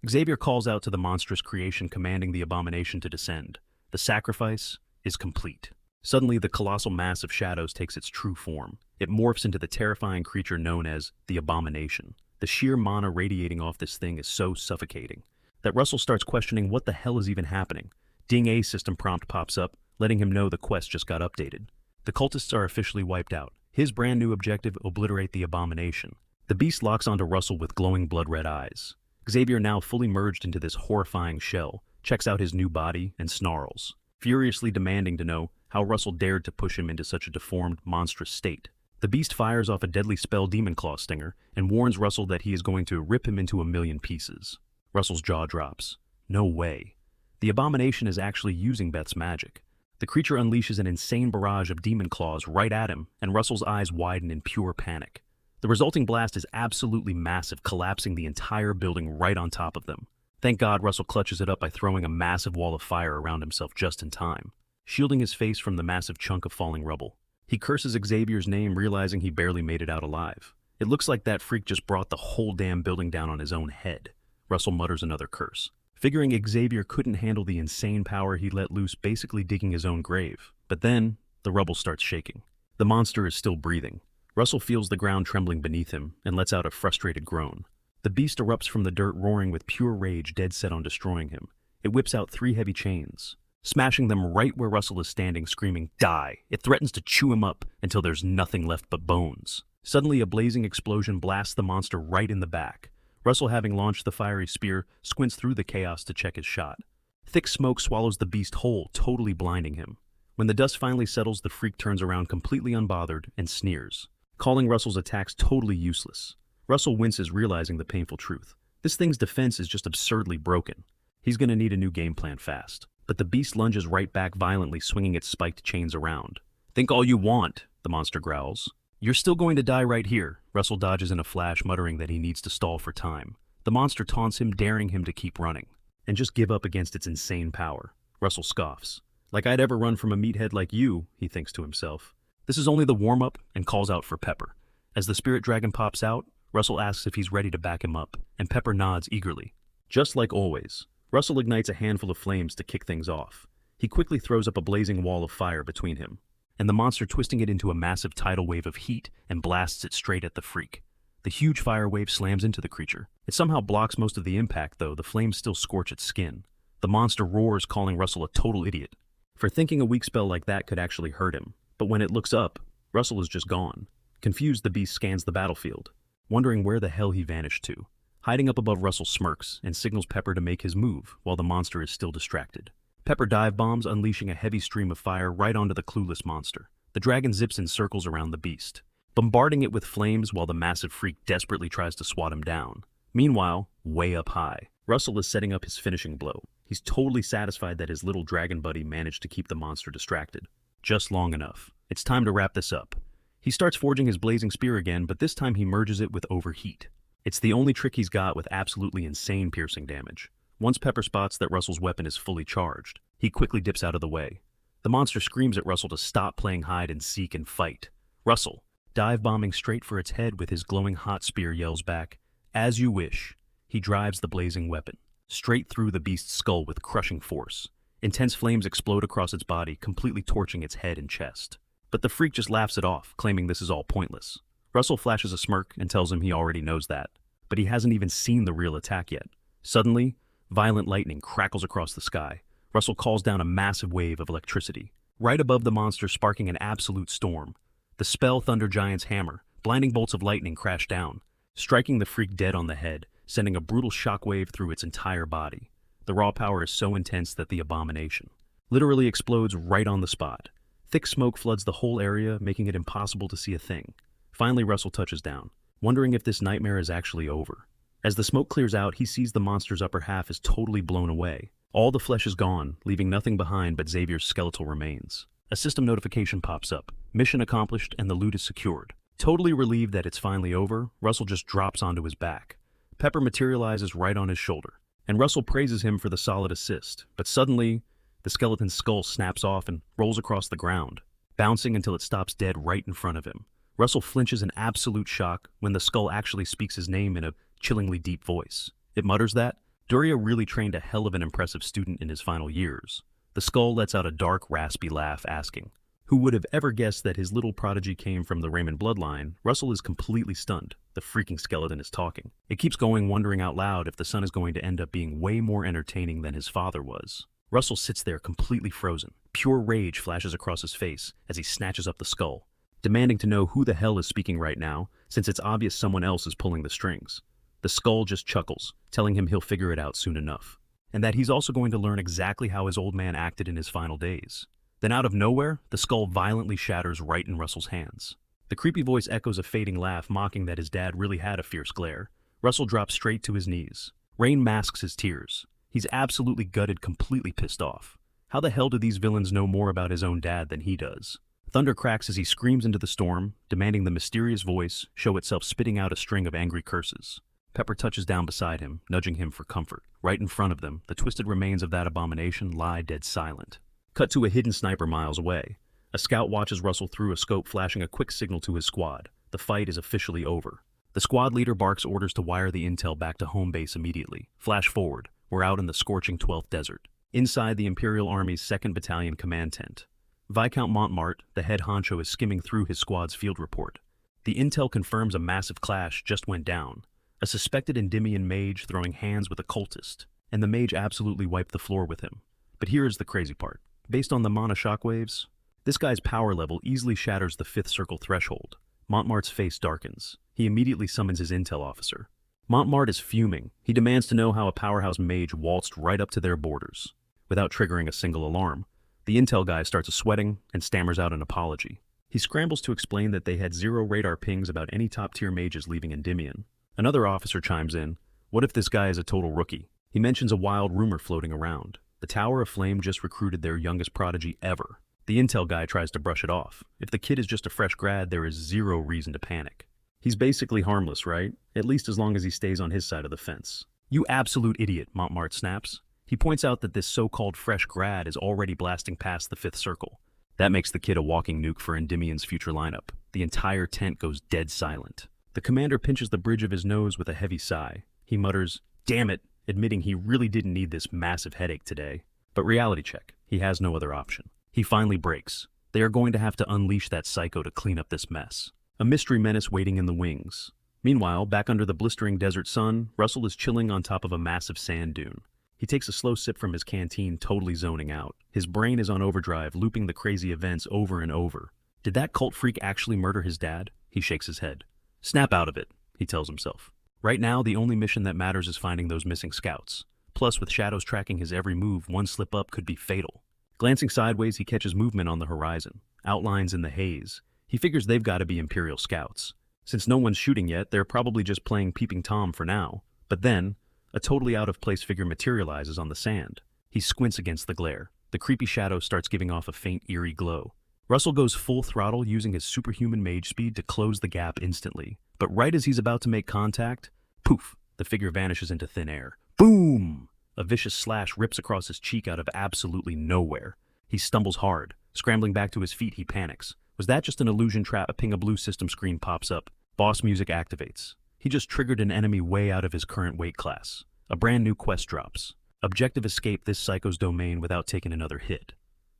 Xavier calls out to the monstrous creation, commanding the abomination to descend. The sacrifice is complete. Suddenly, the colossal mass of shadows takes its true form. It morphs into the terrifying creature known as the Abomination. The sheer mana radiating off this thing is so suffocating. that Russell starts questioning what the hell is even happening. Ding, a system prompt pops up, letting him know the quest just got updated. The cultists are officially wiped out. His brand new objective: obliterate the abomination. The beast locks onto Russell with glowing blood-red eyes. Xavier, now fully merged into this horrifying shell, checks out his new body and snarls, furiously demanding to know how Russell dared to push him into such a deformed, monstrous state. The beast fires off a deadly spell Demon Claw Stinger and warns Russell that he is going to rip him into a million pieces. Russell's jaw drops. No way. The abomination is actually using Beth's magic. The creature unleashes an insane barrage of demon claws right at him, and Russell's eyes widen in pure panic. The resulting blast is absolutely massive, collapsing the entire building right on top of them. Thank God Russell clutches it up by throwing a massive wall of fire around himself just in time, shielding his face from the massive chunk of falling rubble. He curses Xavier's name, realizing he barely made it out alive. It looks like that freak just brought the whole damn building down on his own head. Russell mutters another curse, figuring Xavier couldn't handle the insane power he let loose, basically digging his own grave. But then, the rubble starts shaking. The monster is still breathing. Russell feels the ground trembling beneath him and lets out a frustrated groan. The beast erupts from the dirt, roaring with pure rage, dead set on destroying him. It whips out 3 heavy chains, smashing them right where Russell is standing, screaming, "Die!" It threatens to chew him up until there's nothing left but bones. Suddenly, a blazing explosion blasts the monster right in the back. Russell, having launched the fiery spear, squints through the chaos to check his shot. Thick smoke swallows the beast whole, totally blinding him. When the dust finally settles, the freak turns around completely unbothered and sneers, calling Russell's attacks totally useless. Russell winces, realizing the painful truth. This thing's defense is just absurdly broken. He's gonna need a new game plan fast. But the beast lunges right back violently, swinging its spiked chains around. "Think all you want," the monster growls. "You're still going to die right here." Russell dodges in a flash, muttering that he needs to stall for time. The monster taunts him, daring him to keep running and just give up against its insane power. Russell scoffs. "Like I'd ever run from a meathead like you," he thinks to himself. This is only the warm-up, and calls out for Pepper. As the spirit dragon pops out, Russell asks if he's ready to back him up, and Pepper nods eagerly. Just like always, Russell ignites a handful of flames to kick things off. He quickly throws up a blazing wall of fire between him, and the monster, twisting it into a massive tidal wave of heat, and blasts it straight at the freak. The huge fire wave slams into the creature. It somehow blocks most of the impact, though. The flames still scorch its skin. The monster roars, calling Russell a total idiot for thinking a weak spell like that could actually hurt him. But when it looks up, Russell is just gone. Confused, the beast scans the battlefield, wondering where the hell he vanished to. Hiding up above, Russell smirks and signals Pepper to make his move while the monster is still distracted. Pepper dive bombs, unleashing a heavy stream of fire right onto the clueless monster. The dragon zips in circles around the beast, bombarding it with flames while the massive freak desperately tries to swat him down. Meanwhile, way up high, Russell is setting up his finishing blow. He's totally satisfied that his little dragon buddy managed to keep the monster distracted. Just long enough. It's time to wrap this up. He starts forging his blazing spear again, but this time he merges it with overheat. It's the only trick he's got with absolutely insane piercing damage. Once Pepper spots that Russell's weapon is fully charged, he quickly dips out of the way. The monster screams at Russell to stop playing hide and seek and fight. Russell, dive bombing straight for its head with his glowing hot spear, yells back, "As you wish." He drives the blazing weapon straight through the beast's skull with crushing force. Intense flames explode across its body, completely torching its head and chest. But the freak just laughs it off, claiming this is all pointless. Russell flashes a smirk and tells him he already knows that, but he hasn't even seen the real attack yet. Suddenly, violent lightning crackles across the sky. Russell calls down a massive wave of electricity, right above the monster, sparking an absolute storm. The spell Thunder Giant's hammer, blinding bolts of lightning crash down, striking the freak dead on the head, sending a brutal shockwave through its entire body. The raw power is so intense that the abomination literally explodes right on the spot. Thick smoke floods the whole area, making it impossible to see a thing. Finally, Russell touches down, wondering if this nightmare is actually over. As the smoke clears out, he sees the monster's upper half is totally blown away. All the flesh is gone, leaving nothing behind but Xavier's skeletal remains. A system notification pops up. Mission accomplished, and the loot is secured. Totally relieved that it's finally over, Russell just drops onto his back. Pepper materializes right on his shoulder, and Russell praises him for the solid assist. But suddenly, the skeleton's skull snaps off and rolls across the ground, bouncing until it stops dead right in front of him. Russell flinches in absolute shock when the skull actually speaks his name in a chillingly deep voice. It mutters that Duria really trained a hell of an impressive student in his final years. The skull lets out a dark, raspy laugh, asking, Who would have ever guessed that his little prodigy came from the Raymond bloodline? Russell is completely stunned. The freaking skeleton is talking. It keeps going, wondering out loud if the son is going to end up being way more entertaining than his father was. Russell sits there completely frozen. Pure rage flashes across his face as he snatches up the skull, demanding to know who the hell is speaking right now, since it's obvious someone else is pulling the strings. The skull just chuckles, telling him he'll figure it out soon enough, and that he's also going to learn exactly how his old man acted in his final days. Then out of nowhere, the skull violently shatters right in Russell's hands. The creepy voice echoes a fading laugh, mocking that his dad really had a fierce glare. Russell drops straight to his knees. Rain masks his tears. He's absolutely gutted, completely pissed off. How the hell do these villains know more about his own dad than he does? Thunder cracks as he screams into the storm, demanding the mysterious voice show itself, spitting out a string of angry curses. Pepper touches down beside him, nudging him for comfort. Right in front of them, the twisted remains of that abomination lie dead silent. Cut to a hidden sniper miles away. A scout watches Russell through a scope, flashing a quick signal to his squad. The fight is officially over. The squad leader barks orders to wire the intel back to home base immediately. Flash forward. We're out in the scorching 12th Desert. Inside the Imperial Army's 2nd Battalion command tent, Viscount Montmart, the head honcho, is skimming through his squad's field report. The intel confirms a massive clash just went down. A suspected Endymion mage throwing hands with a cultist, and the mage absolutely wiped the floor with him. But here is the crazy part. Based on the mana shockwaves, this guy's power level easily shatters the 5th circle threshold. Montmart's face darkens. He immediately summons his intel officer. Montmart is fuming. He demands to know how a powerhouse mage waltzed right up to their borders, without triggering a single alarm. The intel guy starts sweating and stammers out an apology. He scrambles to explain that they had 0 radar pings about any top-tier mages leaving Endymion. Another officer chimes in. What if this guy is a total rookie? He mentions a wild rumor floating around. The Tower of Flame just recruited their youngest prodigy ever. The intel guy tries to brush it off. If the kid is just a fresh grad, there is 0 reason to panic. He's basically harmless, right? At least as long as he stays on his side of the fence. You absolute idiot, Montmart snaps. He points out that this so-called fresh grad is already blasting past the 5th circle. That makes the kid a walking nuke for Endymion's future lineup. The entire tent goes dead silent. The commander pinches the bridge of his nose with a heavy sigh. He mutters, "Damn it," admitting he really didn't need this massive headache today. But reality check. He has no other option. He finally breaks. They are going to have to unleash that psycho to clean up this mess. A mystery menace waiting in the wings. Meanwhile, back under the blistering desert sun, Russell is chilling on top of a massive sand dune. He takes a slow sip from his canteen, totally zoning out. His brain is on overdrive, looping the crazy events over and over. Did that cult freak actually murder his dad? He shakes his head. Snap out of it, he tells himself. Right now, the only mission that matters is finding those missing scouts. Plus, with shadows tracking his every move, one slip up could be fatal. Glancing sideways, he catches movement on the horizon. Outlines in the haze. He figures they've got to be Imperial scouts. Since no one's shooting yet, they're probably just playing Peeping Tom for now. But then, a totally out-of-place figure materializes on the sand. He squints against the glare. The creepy shadow starts giving off a faint, eerie glow. Russell goes full throttle, using his superhuman mage speed to close the gap instantly. But right as he's about to make contact, poof, the figure vanishes into thin air. Boom! A vicious slash rips across his cheek out of absolutely nowhere. He stumbles hard. Scrambling back to his feet, he panics. Was that just an illusion trap? A ping, a blue system screen pops up. Boss music activates. He just triggered an enemy way out of his current weight class. A brand new quest drops. Objective: escape this psycho's domain without taking another hit.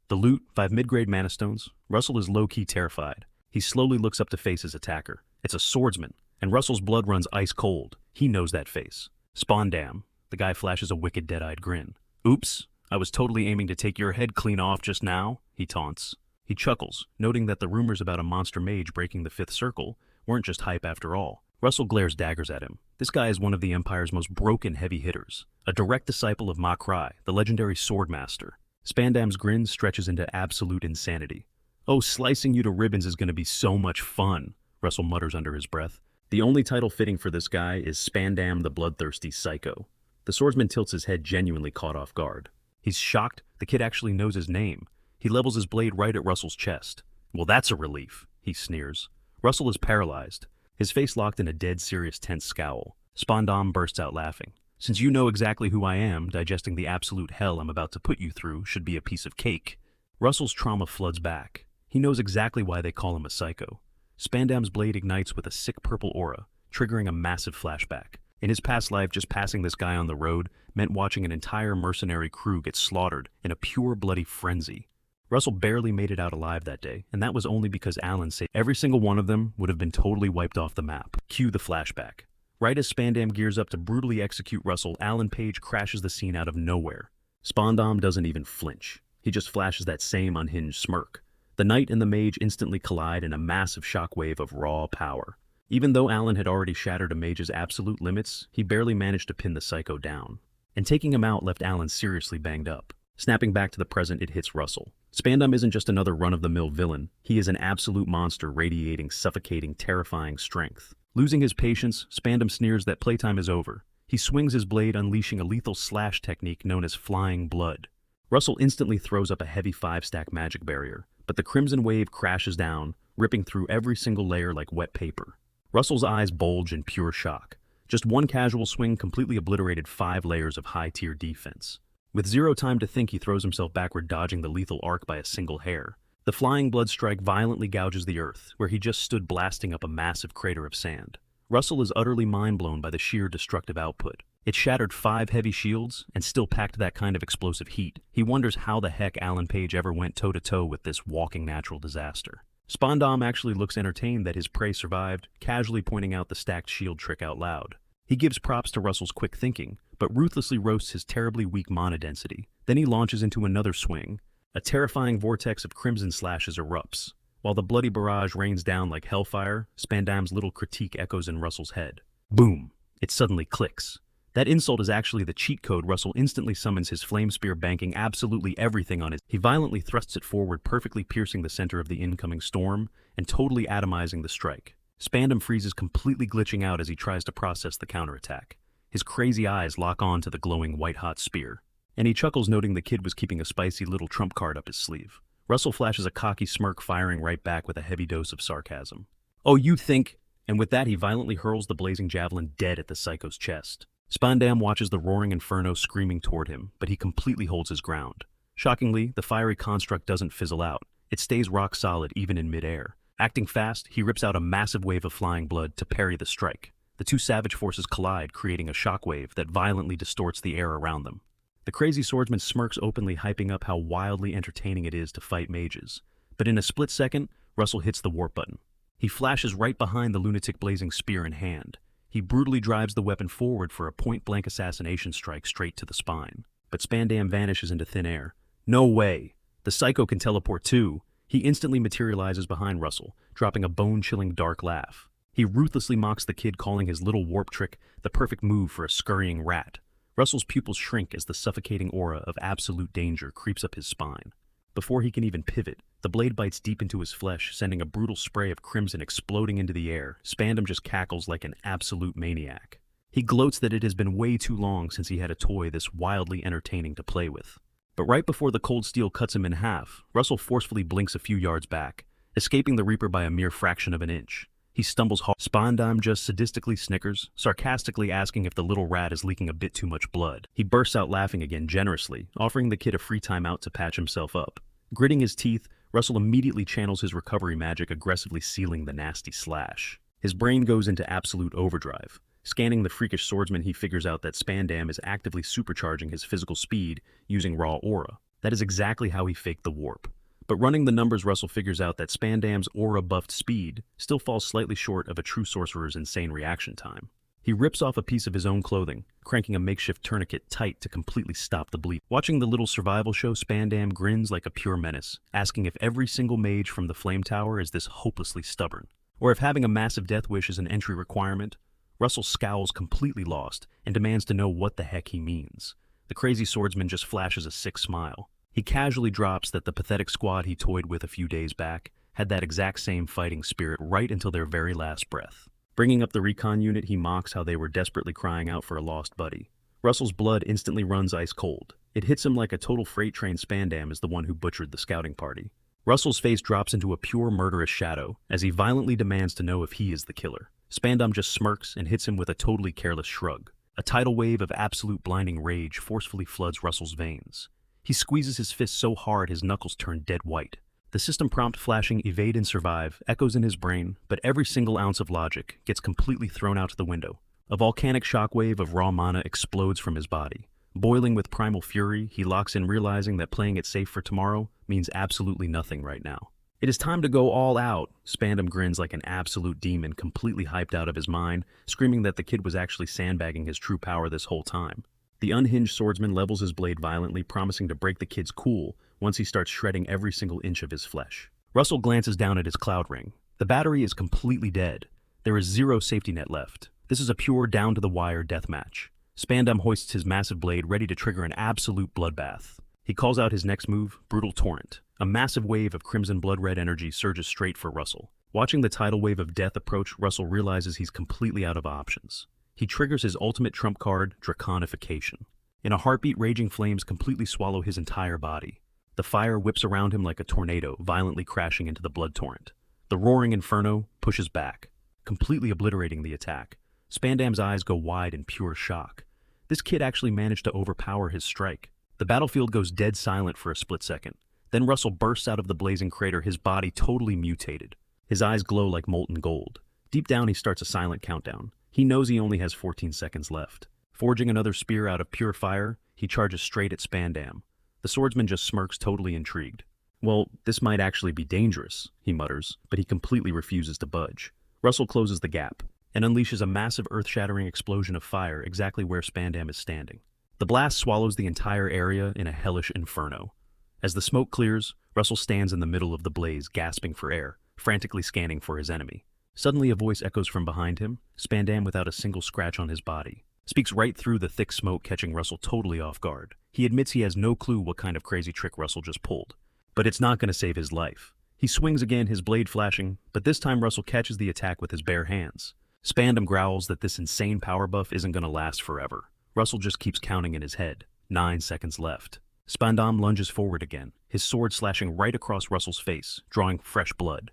The loot, 5 mid-grade mana stones. Russell is low-key terrified. He slowly looks up to face his attacker. It's a swordsman, and Russell's blood runs ice cold. He knows that face. Spondam. The guy flashes a wicked, dead-eyed grin. Oops, I was totally aiming to take your head clean off just now, he taunts. He chuckles, noting that the rumors about a monster mage breaking the 5th circle weren't just hype after all. Russell glares daggers at him. This guy is one of the Empire's most broken heavy hitters, a direct disciple of Ma Cry, the legendary swordmaster. Spandam's grin stretches into absolute insanity. Oh, slicing you to ribbons is going to be so much fun, Russell mutters under his breath. The only title fitting for this guy is Spandam the Bloodthirsty Psycho. The swordsman tilts his head, genuinely caught off guard. He's shocked the kid actually knows his name. He levels his blade right at Russell's chest. Well, that's a relief, he sneers. Russell is paralyzed, his face locked in a dead serious tense scowl. Spandam bursts out laughing. Since you know exactly who I am, digesting the absolute hell I'm about to put you through should be a piece of cake. Russell's trauma floods back. He knows exactly why they call him a psycho. Spandam's blade ignites with a sick purple aura, triggering a massive flashback. In his past life, just passing this guy on the road meant watching an entire mercenary crew get slaughtered in a pure bloody frenzy. Russell barely made it out alive that day, and that was only because Alan saved every single one of them would have been totally wiped off the map. Cue the flashback. Right as Spandam gears up to brutally execute Russell, Alan Page crashes the scene out of nowhere. Spandam doesn't even flinch. He just flashes that same unhinged smirk. The knight and the mage instantly collide in a massive shockwave of raw power. Even though Alan had already shattered a mage's absolute limits, he barely managed to pin the psycho down. And taking him out left Alan seriously banged up. Snapping back to the present, it hits Russell. Spandam isn't just another run-of-the-mill villain. He is an absolute monster radiating, suffocating, terrifying strength. Losing his patience, Spandam sneers that playtime is over. He swings his blade, unleashing a lethal slash technique known as flying blood. Russell instantly throws up a heavy 5-stack magic barrier, but the crimson wave crashes down, ripping through every single layer like wet paper. Russell's eyes bulge in pure shock. Just one casual swing completely obliterated 5 layers of high-tier defense. With zero time to think, he throws himself backward, dodging the lethal arc by a single hair. The flying blood strike violently gouges the earth, where he just stood blasting up a massive crater of sand. Russell is utterly mind-blown by the sheer destructive output. It shattered 5 heavy shields and still packed that kind of explosive heat. He wonders how the heck Alan Page ever went toe-to-toe with this walking natural disaster. Spandam actually looks entertained that his prey survived, casually pointing out the stacked shield trick out loud. He gives props to Russell's quick thinking, but ruthlessly roasts his terribly weak mana density. Then he launches into another swing. A terrifying vortex of crimson slashes erupts. While the bloody barrage rains down like hellfire, Spandam's little critique echoes in Russell's head. Boom! It suddenly clicks. That insult is actually the cheat code. Russell instantly summons his flame spear, banking absolutely everything on it. He violently thrusts it forward, perfectly piercing the center of the incoming storm and totally atomizing the strike. Spandam freezes, completely glitching out as he tries to process the counterattack. His crazy eyes lock on to the glowing white-hot spear, and he chuckles, noting the kid was keeping a spicy little trump card up his sleeve. Russell flashes a cocky smirk, firing right back with a heavy dose of sarcasm. "Oh, you think?" And with that, he violently hurls the blazing javelin dead at the psycho's chest. Spandam watches the roaring inferno screaming toward him, but he completely holds his ground. Shockingly, the fiery construct doesn't fizzle out. It stays rock solid even in midair. Acting fast, he rips out a massive wave of flying blood to parry the strike. The two savage forces collide, creating a shockwave that violently distorts the air around them. The crazy swordsman smirks openly, hyping up how wildly entertaining it is to fight mages. But in a split second, Russell hits the warp button. He flashes right behind the lunatic, blazing spear in hand. He brutally drives the weapon forward for a point-blank assassination strike straight to the spine. But Spandam vanishes into thin air. No way! The psycho can teleport too! He instantly materializes behind Russell, dropping a bone-chilling dark laugh. He ruthlessly mocks the kid, calling his little warp trick the perfect move for a scurrying rat. Russell's pupils shrink as the suffocating aura of absolute danger creeps up his spine. Before he can even pivot, the blade bites deep into his flesh, sending a brutal spray of crimson exploding into the air. Spandam just cackles like an absolute maniac. He gloats that it has been way too long since he had a toy this wildly entertaining to play with. But right before the cold steel cuts him in half, Russell forcefully blinks a few yards back, escaping the Reaper by a mere fraction of an inch. He stumbles hard. Spandam just sadistically snickers, sarcastically asking if the little rat is leaking a bit too much blood. He bursts out laughing again generously, offering the kid a free timeout to patch himself up. Gritting his teeth, Russell immediately channels his recovery magic, aggressively sealing the nasty slash. His brain goes into absolute overdrive. Scanning the freakish swordsman, he figures out that Spandam is actively supercharging his physical speed using raw aura. That is exactly how he faked the warp. But running the numbers, Russell figures out that Spandam's aura-buffed speed still falls slightly short of a true sorcerer's insane reaction time. He rips off a piece of his own clothing, cranking a makeshift tourniquet tight to completely stop the bleed. Watching the little survival show, Spandam grins like a pure menace, asking if every single mage from the Flame Tower is this hopelessly stubborn, or if having a massive death wish is an entry requirement. Russell scowls, completely lost, and demands to know what the heck he means. The crazy swordsman just flashes a sick smile. He casually drops that the pathetic squad he toyed with a few days back had that exact same fighting spirit right until their very last breath. Bringing up the recon unit, he mocks how they were desperately crying out for a lost buddy. Russell's blood instantly runs ice cold. It hits him like a total freight train. Spandam is the one who butchered the scouting party. Russell's face drops into a pure murderous shadow as he violently demands to know if he is the killer. Spandam just smirks and hits him with a totally careless shrug. A tidal wave of absolute blinding rage forcefully floods Russell's veins. He squeezes his fist so hard his knuckles turn dead white. The system prompt flashing "Evade and Survive" echoes in his brain, but every single ounce of logic gets completely thrown out the window. A volcanic shockwave of raw mana explodes from his body. Boiling with primal fury, he locks in, realizing that playing it safe for tomorrow means absolutely nothing right now. It is time to go all out. Spandam grins like an absolute demon, completely hyped out of his mind, screaming that the kid was actually sandbagging his true power this whole time. The unhinged swordsman levels his blade violently, promising to break the kid's cool once he starts shredding every single inch of his flesh. Russell glances down at his cloud ring. The battery is completely dead. There is zero safety net left. This is a pure down-to-the-wire deathmatch. Spandam hoists his massive blade, ready to trigger an absolute bloodbath. He calls out his next move, Brutal Torrent. A massive wave of crimson blood-red energy surges straight for Russell. Watching the tidal wave of death approach, Russell realizes he's completely out of options. He triggers his ultimate trump card, Draconification. In a heartbeat, raging flames completely swallow his entire body. The fire whips around him like a tornado, violently crashing into the blood torrent. The roaring inferno pushes back, completely obliterating the attack. Spandam's eyes go wide in pure shock. This kid actually managed to overpower his strike. The battlefield goes dead silent for a split second. Then Russell bursts out of the blazing crater, his body totally mutated. His eyes glow like molten gold. Deep down, he starts a silent countdown. He knows he only has 14 seconds left. Forging another spear out of pure fire, he charges straight at Spandam. The swordsman just smirks, totally intrigued. Well, this might actually be dangerous, he mutters, but he completely refuses to budge. Russell closes the gap and unleashes a massive earth-shattering explosion of fire exactly where Spandam is standing. The blast swallows the entire area in a hellish inferno. As the smoke clears, Russell stands in the middle of the blaze, gasping for air, frantically scanning for his enemy. Suddenly a voice echoes from behind him. Spandam, without a single scratch on his body, speaks right through the thick smoke, catching Russell totally off guard. He admits he has no clue what kind of crazy trick Russell just pulled, but it's not going to save his life. He swings again, his blade flashing, but this time Russell catches the attack with his bare hands. Spandam growls that this insane power buff isn't going to last forever. Russell just keeps counting in his head. 9 seconds left. Spandam lunges forward again, his sword slashing right across Russell's face, drawing fresh blood.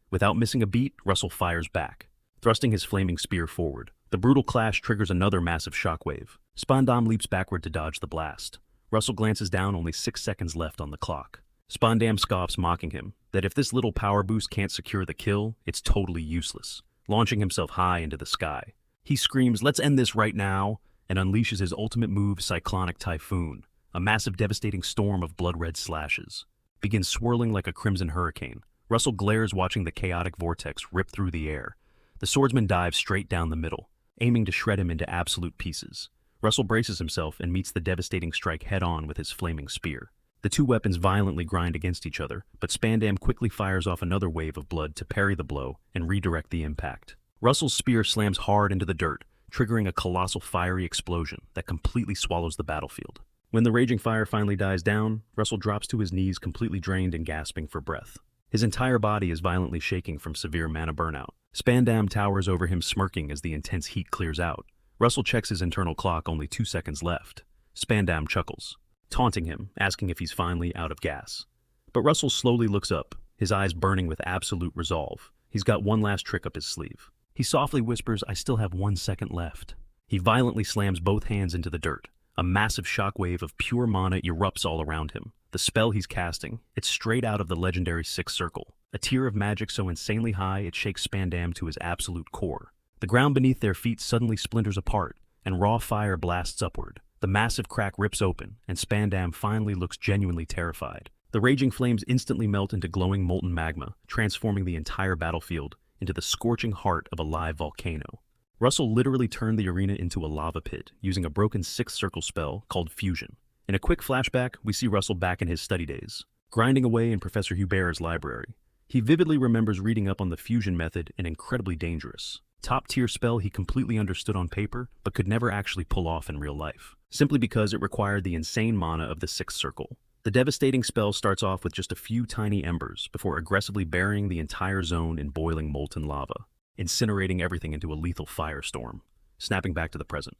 Without missing a beat, Russell fires back, thrusting his flaming spear forward. The brutal clash triggers another massive shockwave. Spandam leaps backward to dodge the blast. Russell glances down, only 6 seconds left on the clock. Spandam scoffs, mocking him that if this little power boost can't secure the kill, it's totally useless. Launching himself high into the sky, he screams, "Let's end this right now," and unleashes his ultimate move, Cyclonic Typhoon. A massive devastating storm of blood-red slashes begins swirling like a crimson hurricane. Russell glares, watching the chaotic vortex rip through the air. The swordsman dives straight down the middle, aiming to shred him into absolute pieces. Russell braces himself and meets the devastating strike head-on with his flaming spear. The two weapons violently grind against each other, but Spandam quickly fires off another wave of blood to parry the blow and redirect the impact. Russell's spear slams hard into the dirt, triggering a colossal fiery explosion that completely swallows the battlefield. When the raging fire finally dies down, Russell drops to his knees, completely drained and gasping for breath. His entire body is violently shaking from severe mana burnout. Spandam towers over him, smirking as the intense heat clears out. Russell checks his internal clock, only 2 seconds left. Spandam chuckles, taunting him, asking if he's finally out of gas. But Russell slowly looks up, his eyes burning with absolute resolve. He's got one last trick up his sleeve. He softly whispers, "I still have 1 second left." He violently slams both hands into the dirt. A massive shockwave of pure mana erupts all around him. The spell he's casting, it's straight out of the legendary Sixth Circle. A tier of magic so insanely high it shakes Spandam to his absolute core. The ground beneath their feet suddenly splinters apart, and raw fire blasts upward. The massive crack rips open, and Spandam finally looks genuinely terrified. The raging flames instantly melt into glowing molten magma, transforming the entire battlefield into the scorching heart of a live volcano. Russell literally turned the arena into a lava pit, using a broken Sixth Circle spell called Fusion. In a quick flashback, we see Russell back in his study days, grinding away in Professor Hubert's library. He vividly remembers reading up on the fusion method, and incredibly dangerous. Top-tier spell he completely understood on paper, but could never actually pull off in real life, simply because it required the insane mana of the Sixth Circle. The devastating spell starts off with just a few tiny embers before aggressively burying the entire zone in boiling molten lava, incinerating everything into a lethal firestorm. Snapping back to the present,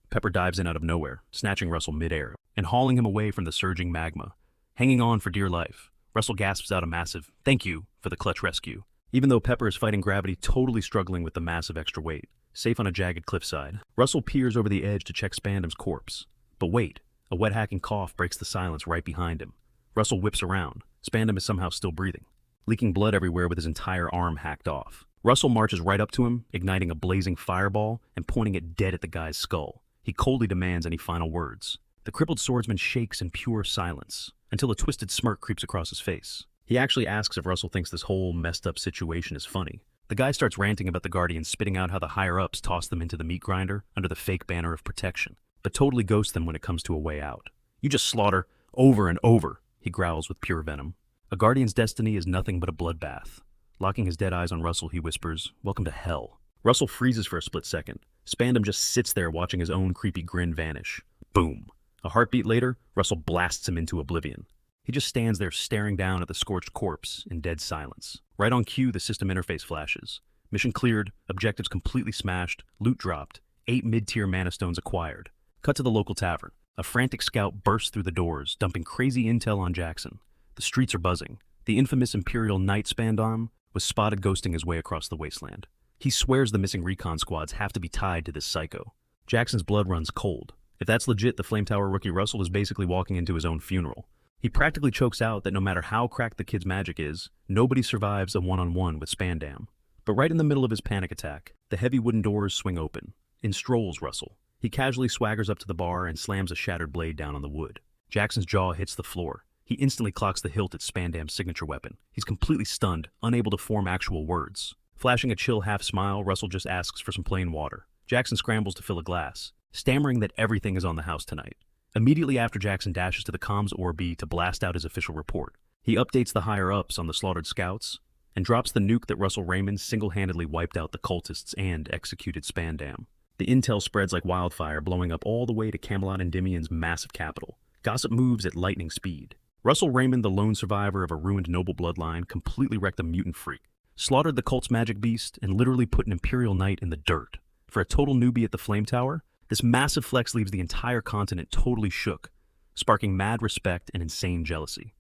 Pepper dives in out of nowhere, snatching Russell midair and hauling him away from the surging magma. Hanging on for dear life, Russell gasps out a massive "thank you" for the clutch rescue. Even though Pepper is fighting gravity, totally struggling with the massive extra weight, safe on a jagged cliffside, Russell peers over the edge to check Spandam's corpse. But wait, a wet hacking cough breaks the silence right behind him. Russell whips around. Spandam is somehow still breathing, leaking blood everywhere with his entire arm hacked off. Russell marches right up to him, igniting a blazing fireball and pointing it dead at the guy's skull. He coldly demands any final words. The crippled swordsman shakes in pure silence, until a twisted smirk creeps across his face. He actually asks if Russell thinks this whole messed-up situation is funny. The guy starts ranting about the Guardians spitting out how the higher-ups toss them into the meat grinder under the fake banner of protection, but totally ghost them when it comes to a way out. You just slaughter over and over, he growls with pure venom. A Guardian's destiny is nothing but a bloodbath. Locking his dead eyes on Russell, he whispers, "Welcome to hell." Russell freezes for a split second. Spandam just sits there watching his own creepy grin vanish. Boom. A heartbeat later, Russell blasts him into oblivion. He just stands there staring down at the scorched corpse in dead silence. Right on cue, the system interface flashes. Mission cleared, objectives completely smashed, loot dropped, 8 mid-tier mana stones acquired. Cut to the local tavern. A frantic scout bursts through the doors, dumping crazy intel on Jackson. The streets are buzzing. The infamous Imperial Knight Spandam was spotted ghosting his way across the wasteland. He swears the missing recon squads have to be tied to this psycho. Jackson's blood runs cold. If that's legit, the Flame Tower rookie Russell is basically walking into his own funeral. He practically chokes out that no matter how cracked the kid's magic is, nobody survives a one-on-one with Spandam. But right in the middle of his panic attack, the heavy wooden doors swing open. In strolls Russell. He casually swaggers up to the bar and slams a shattered blade down on the wood. Jackson's jaw hits the floor. He instantly clocks the hilt at Spandam's signature weapon. He's completely stunned, unable to form actual words. Flashing a chill half-smile, Russell just asks for some plain water. Jackson scrambles to fill a glass, stammering that everything is on the house tonight. Immediately after, Jackson dashes to the comms orb to blast out his official report. He updates the higher-ups on the slaughtered scouts and drops the nuke that Russell Raymond single-handedly wiped out the cultists and executed Spandam. The intel spreads like wildfire, blowing up all the way to Camelot Endymion's massive capital. Gossip moves at lightning speed. Russell Raymond, the lone survivor of a ruined noble bloodline, completely wrecked a mutant freak, slaughtered the cult's magic beast, and literally put an Imperial Knight in the dirt. For a total newbie at the Flame Tower, this massive flex leaves the entire continent totally shook, sparking mad respect and insane jealousy.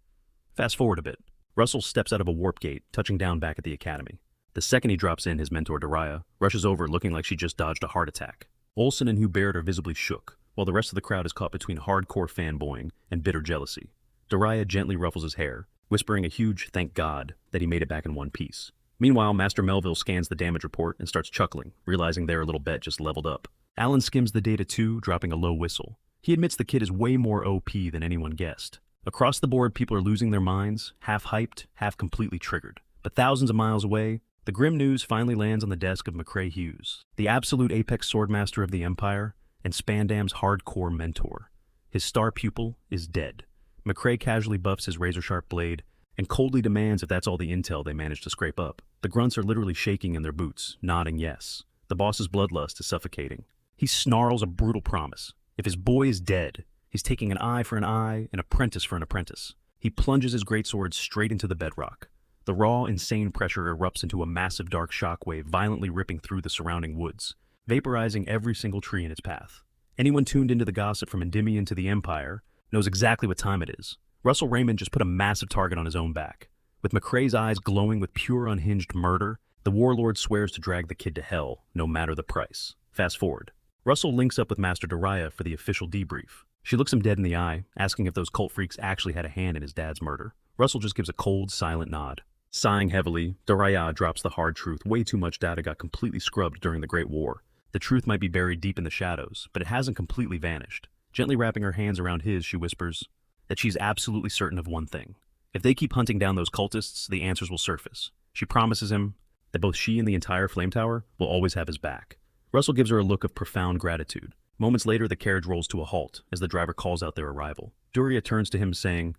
Fast forward a bit. Russell steps out of a warp gate, touching down back at the academy. The second he drops in, his mentor Daria rushes over looking like she just dodged a heart attack. Olsen and Hubert are visibly shook, while the rest of the crowd is caught between hardcore fanboying and bitter jealousy. Daria gently ruffles his hair, whispering a huge thank God that he made it back in one piece. Meanwhile, Master Melville scans the damage report and starts chuckling, realizing their little bet just leveled up. Alan skims the data too, dropping a low whistle. He admits the kid is way more OP than anyone guessed. Across the board, people are losing their minds, half hyped, half completely triggered. But thousands of miles away, the grim news finally lands on the desk of McCrae Hughes, the absolute apex swordmaster of the Empire and Spandam's hardcore mentor. His star pupil is dead. McCrae casually buffs his razor-sharp blade and coldly demands if that's all the intel they managed to scrape up. The grunts are literally shaking in their boots, nodding yes. The boss's bloodlust is suffocating. He snarls a brutal promise. If his boy is dead, he's taking an eye for an eye, an apprentice for an apprentice. He plunges his greatsword straight into the bedrock. The raw, insane pressure erupts into a massive dark shockwave, violently ripping through the surrounding woods, vaporizing every single tree in its path. Anyone tuned into the gossip from Endymion to the Empire knows exactly what time it is. Russell Raymond just put a massive target on his own back. With McCrae's eyes glowing with pure unhinged murder, the warlord swears to drag the kid to hell, no matter the price. Fast forward. Russell links up with Master Daria for the official debrief. She looks him dead in the eye, asking if those cult freaks actually had a hand in his dad's murder. Russell just gives a cold, silent nod. Sighing heavily, Daria drops the hard truth. Way too much data got completely scrubbed during the Great War. The truth might be buried deep in the shadows, but it hasn't completely vanished. Gently wrapping her hands around his, she whispers that she's absolutely certain of one thing. If they keep hunting down those cultists, the answers will surface. She promises him that both she and the entire Flame Tower will always have his back. Russell gives her a look of profound gratitude. Moments later, the carriage rolls to a halt as the driver calls out their arrival. Daria turns to him saying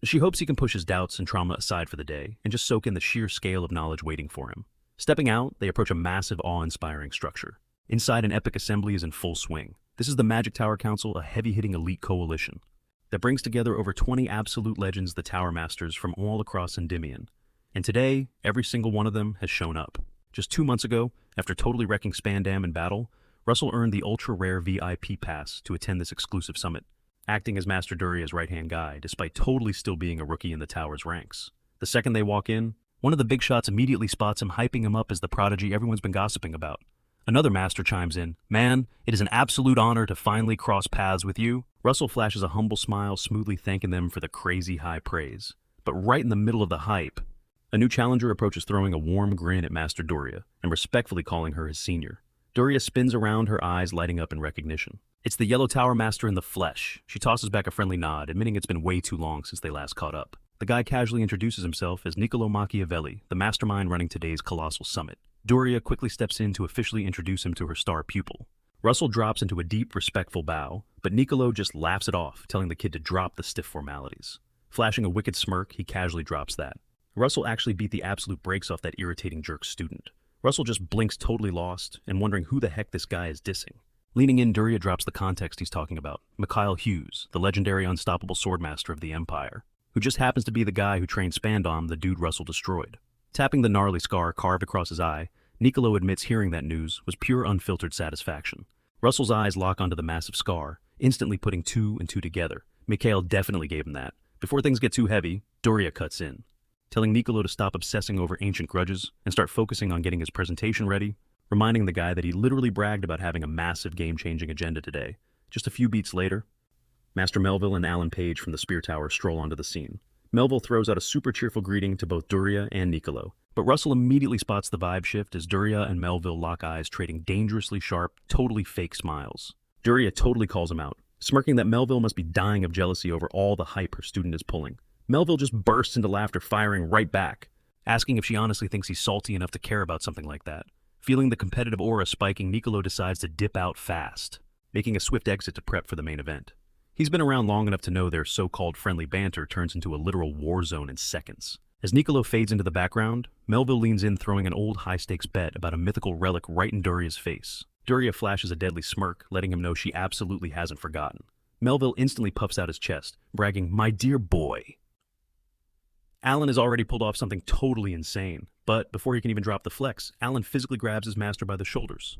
she hopes he can push his doubts and trauma aside for the day and just soak in the sheer scale of knowledge waiting for him. Stepping out, they approach a massive, awe-inspiring structure. Inside, an epic assembly is in full swing. This is the Magic Tower Council, a heavy-hitting elite coalition that brings together over 20 absolute legends, the Tower Masters from all across Endymion. And today, every single one of them has shown up. Just 2 months ago, after totally wrecking Spandam in battle, Russell earned the ultra-rare VIP pass to attend this exclusive summit, acting as Master Duria's right-hand guy, despite totally still being a rookie in the Tower's ranks. The second they walk in, one of the big shots immediately spots him, hyping him up as the prodigy everyone's been gossiping about. Another master chimes in, "Man, it is an absolute honor to finally cross paths with you." Russell flashes a humble smile, smoothly thanking them for the crazy high praise. But right in the middle of the hype, a new challenger approaches, throwing a warm grin at Master Duria and respectfully calling her his senior. Duria spins around, her eyes lighting up in recognition. It's the Yellow Tower Master in the flesh. She tosses back a friendly nod, admitting it's been way too long since they last caught up. The guy casually introduces himself as Niccolo Machiavelli, the mastermind running today's colossal summit. Doria quickly steps in to officially introduce him to her star pupil. Russell drops into a deep, respectful bow, but Niccolo just laughs it off, telling the kid to drop the stiff formalities. Flashing a wicked smirk, he casually drops that. Russell actually beat the absolute brakes off that irritating jerk student. Russell just blinks totally lost and wondering who the heck this guy is dissing. Leaning in, Doria drops the context he's talking about. Mikhail Hughes, the legendary unstoppable swordmaster of the Empire, who just happens to be the guy who trained Spandom, the dude Russell destroyed. Tapping the gnarly scar carved across his eye, Niccolo admits hearing that news was pure unfiltered satisfaction. Russell's eyes lock onto the massive scar, instantly putting two and two together. Mikhail definitely gave him that. Before things get too heavy, Doria cuts in, telling Niccolo to stop obsessing over ancient grudges and start focusing on getting his presentation ready, reminding the guy that he literally bragged about having a massive game-changing agenda today. Just a few beats later, Master Melville and Alan Page from the Spear Tower stroll onto the scene. Melville throws out a super cheerful greeting to both Doria and Niccolo, but Russell immediately spots the vibe shift as Doria and Melville lock eyes, trading dangerously sharp, totally fake smiles. Doria totally calls him out, smirking that Melville must be dying of jealousy over all the hype her student is pulling. Melville just bursts into laughter, firing right back, asking if she honestly thinks he's salty enough to care about something like that. Feeling the competitive aura spiking, Niccolo decides to dip out fast, making a swift exit to prep for the main event. He's been around long enough to know their so-called friendly banter turns into a literal war zone in seconds. As Niccolo fades into the background, Melville leans in, throwing an old high-stakes bet about a mythical relic right in Doria's face. Doria flashes a deadly smirk, letting him know she absolutely hasn't forgotten. Melville instantly puffs out his chest, bragging, "My dear boy." Alan has already pulled off something totally insane, but before he can even drop the flex, Alan physically grabs his master by the shoulders,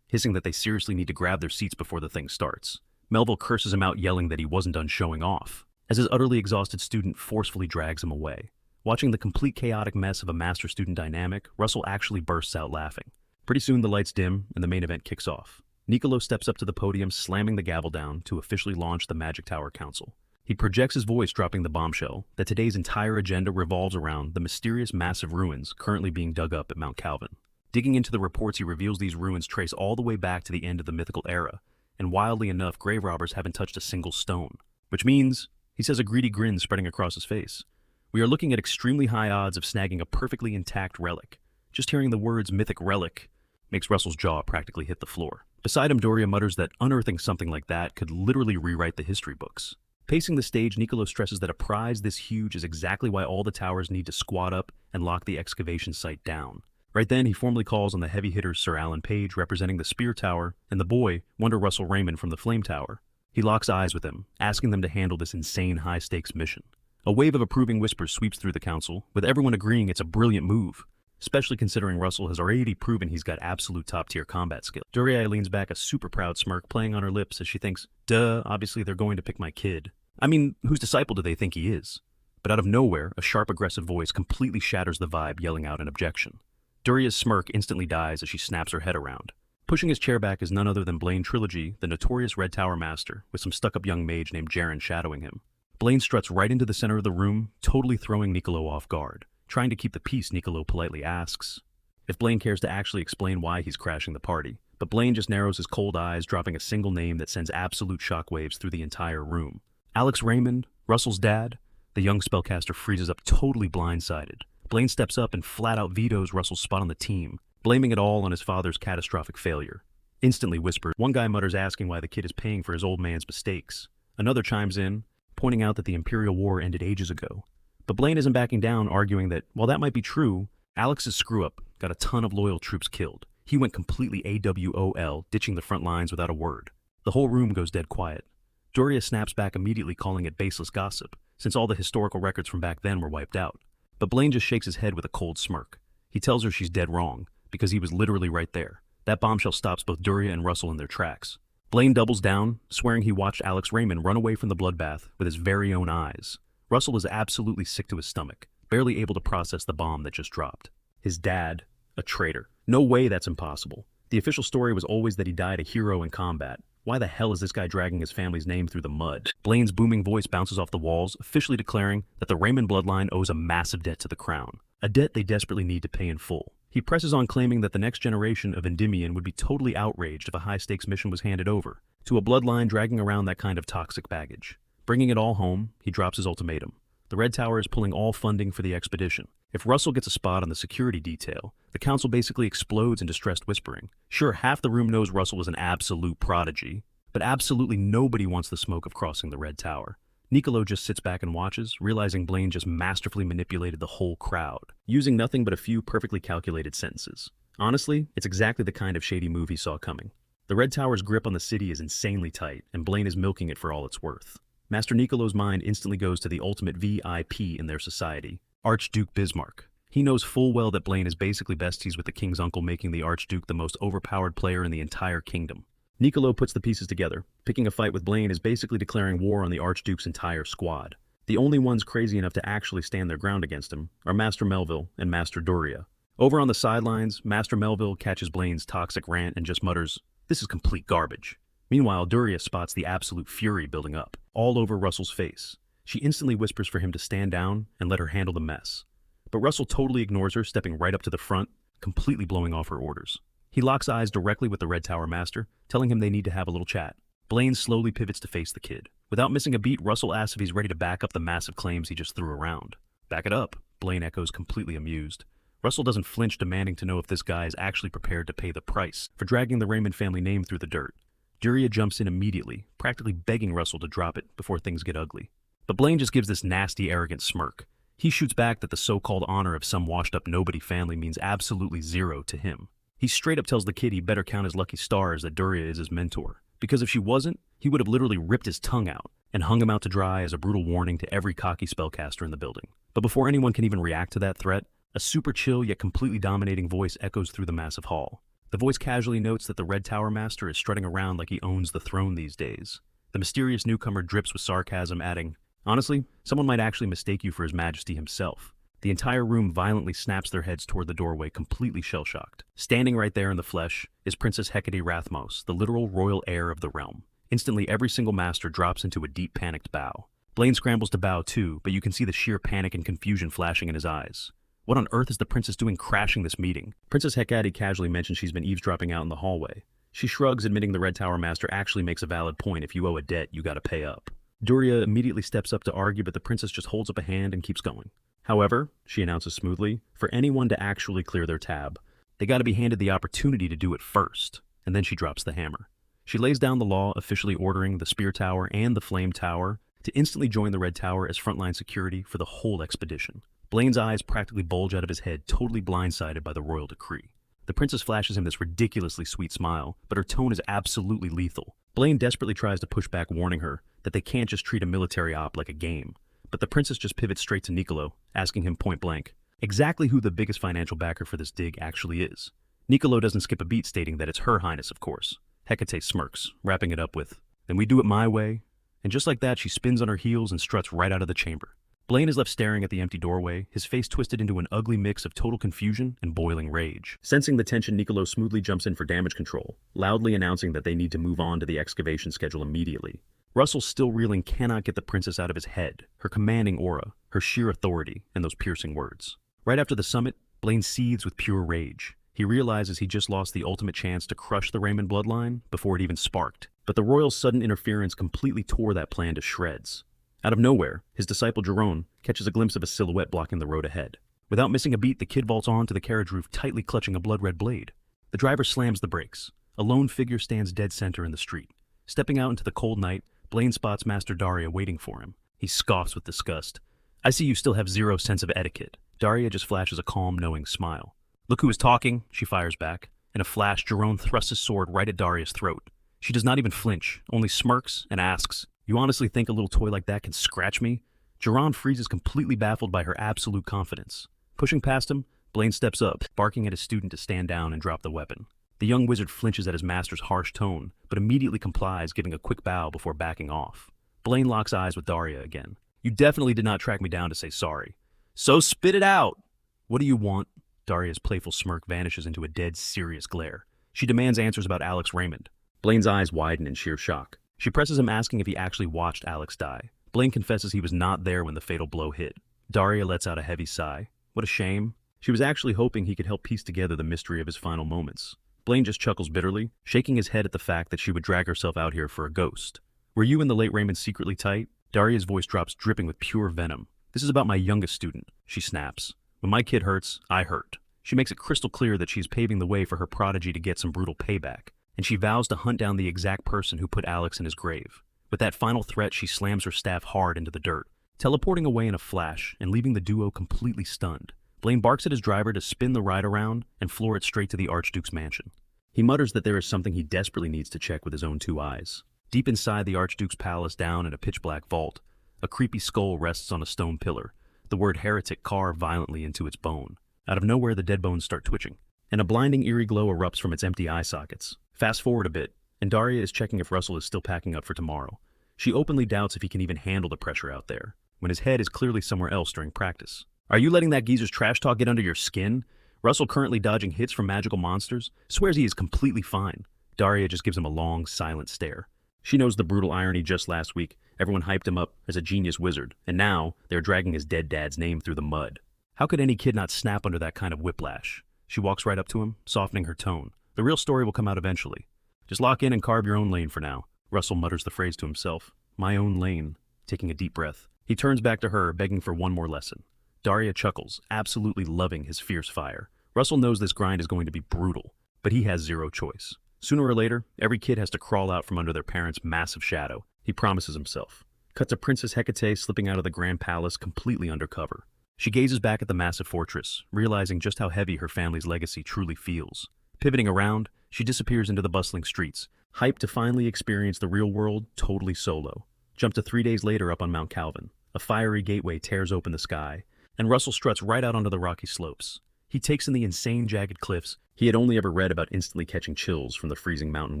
hissing that they seriously need to grab their seats before the thing starts. Melville curses him out, yelling that he wasn't done showing off, as his utterly exhausted student forcefully drags him away. Watching the complete chaotic mess of a master-student dynamic, Russell actually bursts out laughing. Pretty soon the lights dim and the main event kicks off. Niccolo steps up to the podium, slamming the gavel down to officially launch the Magic Tower Council. He projects his voice, dropping the bombshell that today's entire agenda revolves around the mysterious massive ruins currently being dug up at Mount Calvin. Digging into the reports, he reveals these ruins trace all the way back to the end of the mythical era, and wildly enough, grave robbers haven't touched a single stone. Which means, he says, a greedy grin spreading across his face, we are looking at extremely high odds of snagging a perfectly intact relic. Just hearing the words mythic relic makes Russell's jaw practically hit the floor. Beside him, Doria mutters that unearthing something like that could literally rewrite the history books. Pacing the stage, Niccolo stresses that a prize this huge is exactly why all the towers need to squat up and lock the excavation site down. Right then, he formally calls on the heavy hitters Sir Alan Page, representing the Spear Tower, and the boy, Wonder Russell Raymond from the Flame Tower. He locks eyes with them, asking them to handle this insane high-stakes mission. A wave of approving whispers sweeps through the council, with everyone agreeing it's a brilliant move, especially considering Russell has already proven he's got absolute top-tier combat skill. Doria leans back, a super proud smirk playing on her lips as she thinks, duh, obviously they're going to pick my kid. I mean, whose disciple do they think he is? But out of nowhere, a sharp, aggressive voice completely shatters the vibe, yelling out an objection. Doria's smirk instantly dies as she snaps her head around. Pushing his chair back is none other than Blaine Trilogy, the notorious Red Tower Master, with some stuck-up young mage named Jaren shadowing him. Blaine struts right into the center of the room, totally throwing Niccolo off guard. Trying to keep the peace, Niccolo politely asks if Blaine cares to actually explain why he's crashing the party. But Blaine just narrows his cold eyes, dropping a single name that sends absolute shockwaves through the entire room. Alex Raymond, Russell's dad. The young spellcaster freezes up, totally blindsided. Blaine steps up and flat-out vetoes Russell's spot on the team, blaming it all on his father's catastrophic failure. Instantly whispered, one guy mutters, asking why the kid is paying for his old man's mistakes. Another chimes in, pointing out that the Imperial War ended ages ago. But Blaine isn't backing down, arguing that, while that might be true, Alex's screw-up got a ton of loyal troops killed. He went completely AWOL, ditching the front lines without a word. The whole room goes dead quiet. Doria snaps back, immediately calling it baseless gossip, since all the historical records from back then were wiped out. But Blaine just shakes his head with a cold smirk. He tells her she's dead wrong, because he was literally right there. That bombshell stops both Doria and Russell in their tracks. Blaine doubles down, swearing he watched Alex Raymond run away from the bloodbath with his very own eyes. Russell is absolutely sick to his stomach, barely able to process the bomb that just dropped. His dad, a traitor. No way that's impossible. The official story was always that he died a hero in combat. Why the hell is this guy dragging his family's name through the mud? Blaine's booming voice bounces off the walls, officially declaring that the Raymond bloodline owes a massive debt to the crown. A debt they desperately need to pay in full. He presses on, claiming that the next generation of Endymion would be totally outraged if a high-stakes mission was handed over, To a bloodline dragging around that kind of toxic baggage. Bringing it all home, he drops his ultimatum. The Red Tower is pulling all funding for the expedition. If Russell gets a spot on the security detail, the council basically explodes in distressed whispering. Sure, half the room knows Russell is an absolute prodigy, but absolutely nobody wants the smoke of crossing the Red Tower. Niccolo just sits back and watches, realizing Blaine just masterfully manipulated the whole crowd, using nothing but a few perfectly calculated sentences. Honestly, it's exactly the kind of shady move he saw coming. The Red Tower's grip on the city is insanely tight, and Blaine is milking it for all it's worth. Master Niccolo's mind instantly goes to the ultimate VIP in their society, Archduke Bismarck. He knows full well that Blaine is basically besties with the king's uncle, making the Archduke the most overpowered player in the entire kingdom. Niccolo puts the pieces together. Picking a fight with Blaine is basically declaring war on the Archduke's entire squad. The only ones crazy enough to actually stand their ground against him are Master Melville and Master Doria. Over on the sidelines, Master Melville catches Blaine's toxic rant and just mutters, "This is complete garbage." Meanwhile, Doria spots the absolute fury building up, all over Russell's face. She instantly whispers for him to stand down and let her handle the mess. But Russell totally ignores her, stepping right up to the front, completely blowing off her orders. He locks eyes directly with the Red Tower Master, telling him they need to have a little chat. Blaine slowly pivots to face the kid. Without missing a beat, Russell asks if he's ready to back up the massive claims he just threw around. "Back it up," Blaine echoes, completely amused. Russell doesn't flinch, demanding to know if this guy is actually prepared to pay the price for dragging the Raymond family name through the dirt. Doria jumps in immediately, practically begging Russell to drop it before things get ugly. But Blaine just gives this nasty, arrogant smirk. He shoots back that the so-called honor of some washed-up nobody family means absolutely zero to him. He straight up tells the kid he better count his lucky stars that Doria is his mentor, because if she wasn't, he would have literally ripped his tongue out and hung him out to dry as a brutal warning to every cocky spellcaster in the building. But before anyone can even react to that threat, a super chill yet completely dominating voice echoes through the massive hall. The voice casually notes that the Red Tower Master is strutting around like he owns the throne these days. The mysterious newcomer drips with sarcasm, adding, "Honestly, someone might actually mistake you for His Majesty himself." The entire room violently snaps their heads toward the doorway, completely shell-shocked. Standing right there in the flesh is Princess Hecate Rathmos, the literal royal heir of the realm. Instantly, every single master drops into a deep, panicked bow. Blaine scrambles to bow too, but you can see the sheer panic and confusion flashing in his eyes. What on earth is the princess doing crashing this meeting? Princess Hecate casually mentions she's been eavesdropping out in the hallway. She shrugs, admitting the Red Tower Master actually makes a valid point. If you owe a debt, you gotta pay up. Doria immediately steps up to argue, but the princess just holds up a hand and keeps going. However, she announces smoothly, for anyone to actually clear their tab, they gotta be handed the opportunity to do it first. And then she drops the hammer. She lays down the law, officially ordering the Spear Tower and the Flame Tower to instantly join the Red Tower as frontline security for the whole expedition. Blaine's eyes practically bulge out of his head, totally blindsided by the royal decree. The princess flashes him this ridiculously sweet smile, but her tone is absolutely lethal. Blaine desperately tries to push back, warning her that they can't just treat a military op like a game. But the princess just pivots straight to Niccolo, asking him point blank exactly who the biggest financial backer for this dig actually is. Niccolo doesn't skip a beat, stating that it's Her Highness, of course. Hecate smirks, wrapping it up with, "Then we do it my way." And just like that, she spins on her heels and struts right out of the chamber. Blaine is left staring at the empty doorway, his face twisted into an ugly mix of total confusion and boiling rage. Sensing the tension, Niccolo smoothly jumps in for damage control, loudly announcing that they need to move on to the excavation schedule immediately. Russell, still reeling, cannot get the princess out of his head, her commanding aura, her sheer authority, and those piercing words. Right after the summit, Blaine seethes with pure rage. He realizes he just lost the ultimate chance to crush the Raymond bloodline before it even sparked. But the royal's sudden interference completely tore that plan to shreds. Out of nowhere, his disciple Jerome catches a glimpse of a silhouette blocking the road ahead. Without missing a beat, the kid vaults onto the carriage roof, tightly clutching a blood-red blade. The driver slams the brakes. A lone figure stands dead center in the street. Stepping out into the cold night, Blaine spots Master Daria waiting for him. He scoffs with disgust. "I see you still have zero sense of etiquette." Daria just flashes a calm, knowing smile. "Look who is talking," she fires back. In a flash, Jerome thrusts his sword right at Daria's throat. She does not even flinch, only smirks and asks, "You honestly think a little toy like that can scratch me?" Jerome freezes, completely baffled by her absolute confidence. Pushing past him, Blaine steps up, barking at his student to stand down and drop the weapon. The young wizard flinches at his master's harsh tone, but immediately complies, giving a quick bow before backing off. Blaine locks eyes with Daria again. "You definitely did not track me down to say sorry. So spit it out!" "What do you want?" Daria's playful smirk vanishes into a dead, serious glare. She demands answers about Alex Raymond. Blaine's eyes widen in sheer shock. She presses him, asking if he actually watched Alex die. Blaine confesses he was not there when the fatal blow hit. Daria lets out a heavy sigh. What a shame. She was actually hoping he could help piece together the mystery of his final moments. Blaine just chuckles bitterly, shaking his head at the fact that she would drag herself out here for a ghost. Were you and the late Raymond secretly tight? Daria's voice drops, dripping with pure venom. This is about my youngest student, she snaps. When my kid hurts, I hurt. She makes it crystal clear that she's paving the way for her prodigy to get some brutal payback, and she vows to hunt down the exact person who put Alex in his grave. With that final threat, she slams her staff hard into the dirt, teleporting away in a flash and leaving the duo completely stunned. Blaine barks at his driver to spin the ride around and floor it straight to the Archduke's mansion. He mutters that there is something he desperately needs to check with his own two eyes. Deep inside the Archduke's palace, down in a pitch-black vault, a creepy skull rests on a stone pillar, the word heretic carved violently into its bone. Out of nowhere, the dead bones start twitching, and a blinding eerie glow erupts from its empty eye sockets. Fast forward a bit, and Daria is checking if Russell is still packing up for tomorrow. She openly doubts if he can even handle the pressure out there, when his head is clearly somewhere else during practice. Are you letting that geezer's trash talk get under your skin? Russell, currently dodging hits from magical monsters, swears he is completely fine. Daria just gives him a long, silent stare. She knows the brutal irony. Just last week, everyone hyped him up as a genius wizard, and now they're dragging his dead dad's name through the mud. How could any kid not snap under that kind of whiplash? She walks right up to him, softening her tone. The real story will come out eventually. Just lock in and carve your own lane for now. Russell mutters the phrase to himself. My own lane. Taking a deep breath, he turns back to her, begging for one more lesson. Daria chuckles, absolutely loving his fierce fire. Russell knows this grind is going to be brutal, but he has zero choice. Sooner or later, every kid has to crawl out from under their parents' massive shadow, he promises himself. Cut to Princess Hecate slipping out of the grand palace completely undercover. She gazes back at the massive fortress, realizing just how heavy her family's legacy truly feels. Pivoting around, she disappears into the bustling streets, hyped to finally experience the real world totally solo. Jump to 3 days later up on Mount Calvin. A fiery gateway tears open the sky, and Russell struts right out onto the rocky slopes. He takes in the insane jagged cliffs he had only ever read about, instantly catching chills from the freezing mountain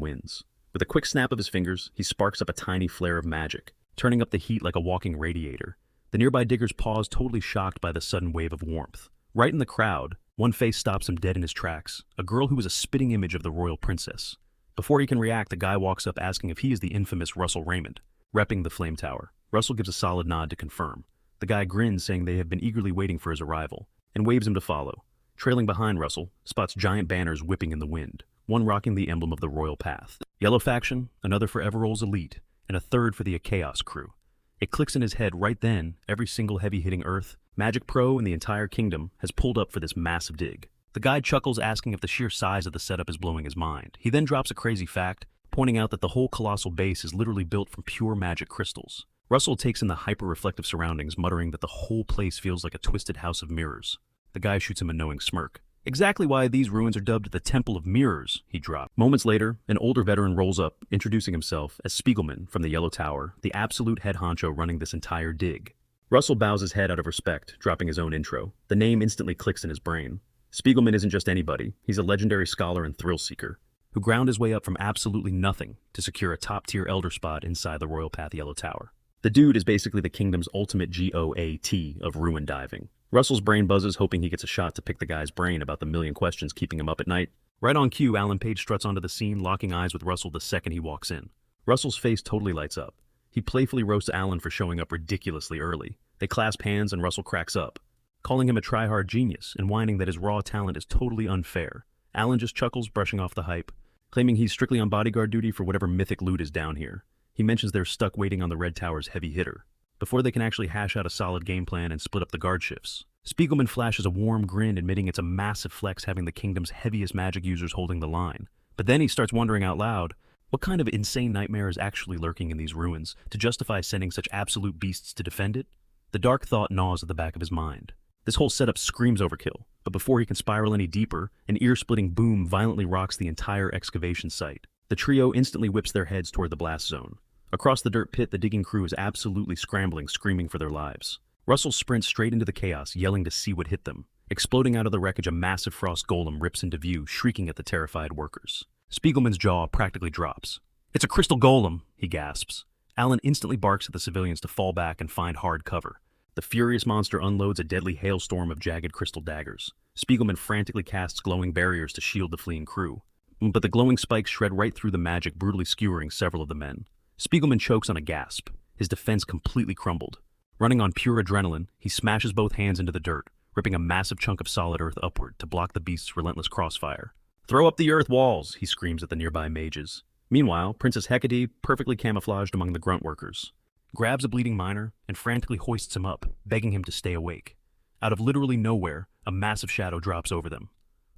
winds. With a quick snap of his fingers, he sparks up a tiny flare of magic, turning up the heat like a walking radiator. The nearby diggers pause, totally shocked by the sudden wave of warmth. Right in the crowd, one face stops him dead in his tracks, a girl who was a spitting image of the royal princess. Before he can react, the guy walks up asking if he is the infamous Russell Raymond, repping the flame tower. Russell gives a solid nod to confirm. The guy grins, saying they have been eagerly waiting for his arrival, and waves him to follow. Trailing behind Russell, spots giant banners whipping in the wind, one rocking the emblem of the royal path. Yellow faction, another for Everroll's elite, and a third for the Chaos crew. It clicks in his head right then, every single heavy-hitting Earth, Magic Pro, and the entire kingdom has pulled up for this massive dig. The guy chuckles, asking if the sheer size of the setup is blowing his mind. He then drops a crazy fact, pointing out that the whole colossal base is literally built from pure magic crystals. Russell takes in the hyper-reflective surroundings, muttering that the whole place feels like a twisted house of mirrors. The guy shoots him a knowing smirk. Exactly why these ruins are dubbed the Temple of Mirrors, he dropped. Moments later, an older veteran rolls up, introducing himself as Spiegelman from the Yellow Tower, the absolute head honcho running this entire dig. Russell bows his head out of respect, dropping his own intro. The name instantly clicks in his brain. Spiegelman isn't just anybody. He's a legendary scholar and thrill seeker, who ground his way up from absolutely nothing to secure a top-tier elder spot inside the Royal Path Yellow Tower. The dude is basically the kingdom's ultimate GOAT of ruin diving. Russell's brain buzzes, hoping he gets a shot to pick the guy's brain about the million questions keeping him up at night. Right on cue, Alan Page struts onto the scene, locking eyes with Russell the second he walks in. Russell's face totally lights up. He playfully roasts Alan for showing up ridiculously early. They clasp hands and Russell cracks up, calling him a try-hard genius and whining that his raw talent is totally unfair. Alan just chuckles, brushing off the hype, claiming he's strictly on bodyguard duty for whatever mythic loot is down here. He mentions they're stuck waiting on the Red Tower's heavy hitter, before they can actually hash out a solid game plan and split up the guard shifts. Spiegelman flashes a warm grin, admitting it's a massive flex having the kingdom's heaviest magic users holding the line. But then he starts wondering out loud, what kind of insane nightmare is actually lurking in these ruins to justify sending such absolute beasts to defend it? The dark thought gnaws at the back of his mind. This whole setup screams overkill, but before he can spiral any deeper, an ear-splitting boom violently rocks the entire excavation site. The trio instantly whips their heads toward the blast zone. Across the dirt pit, the digging crew is absolutely scrambling, screaming for their lives. Russell sprints straight into the chaos, yelling to see what hit them. Exploding out of the wreckage, a massive frost golem rips into view, shrieking at the terrified workers. Spiegelman's jaw practically drops. "It's a crystal golem," he gasps. Alan instantly barks at the civilians to fall back and find hard cover. The furious monster unloads a deadly hailstorm of jagged crystal daggers. Spiegelman frantically casts glowing barriers to shield the fleeing crew, but the glowing spikes shred right through the magic, brutally skewering several of the men. Spiegelman chokes on a gasp, his defense completely crumbled. Running on pure adrenaline, he smashes both hands into the dirt, ripping a massive chunk of solid earth upward to block the beast's relentless crossfire. "Throw up the earth walls," he screams at the nearby mages. Meanwhile, Princess Hecate, perfectly camouflaged among the grunt workers, grabs a bleeding miner and frantically hoists him up, begging him to stay awake. Out of literally nowhere, a massive shadow drops over them.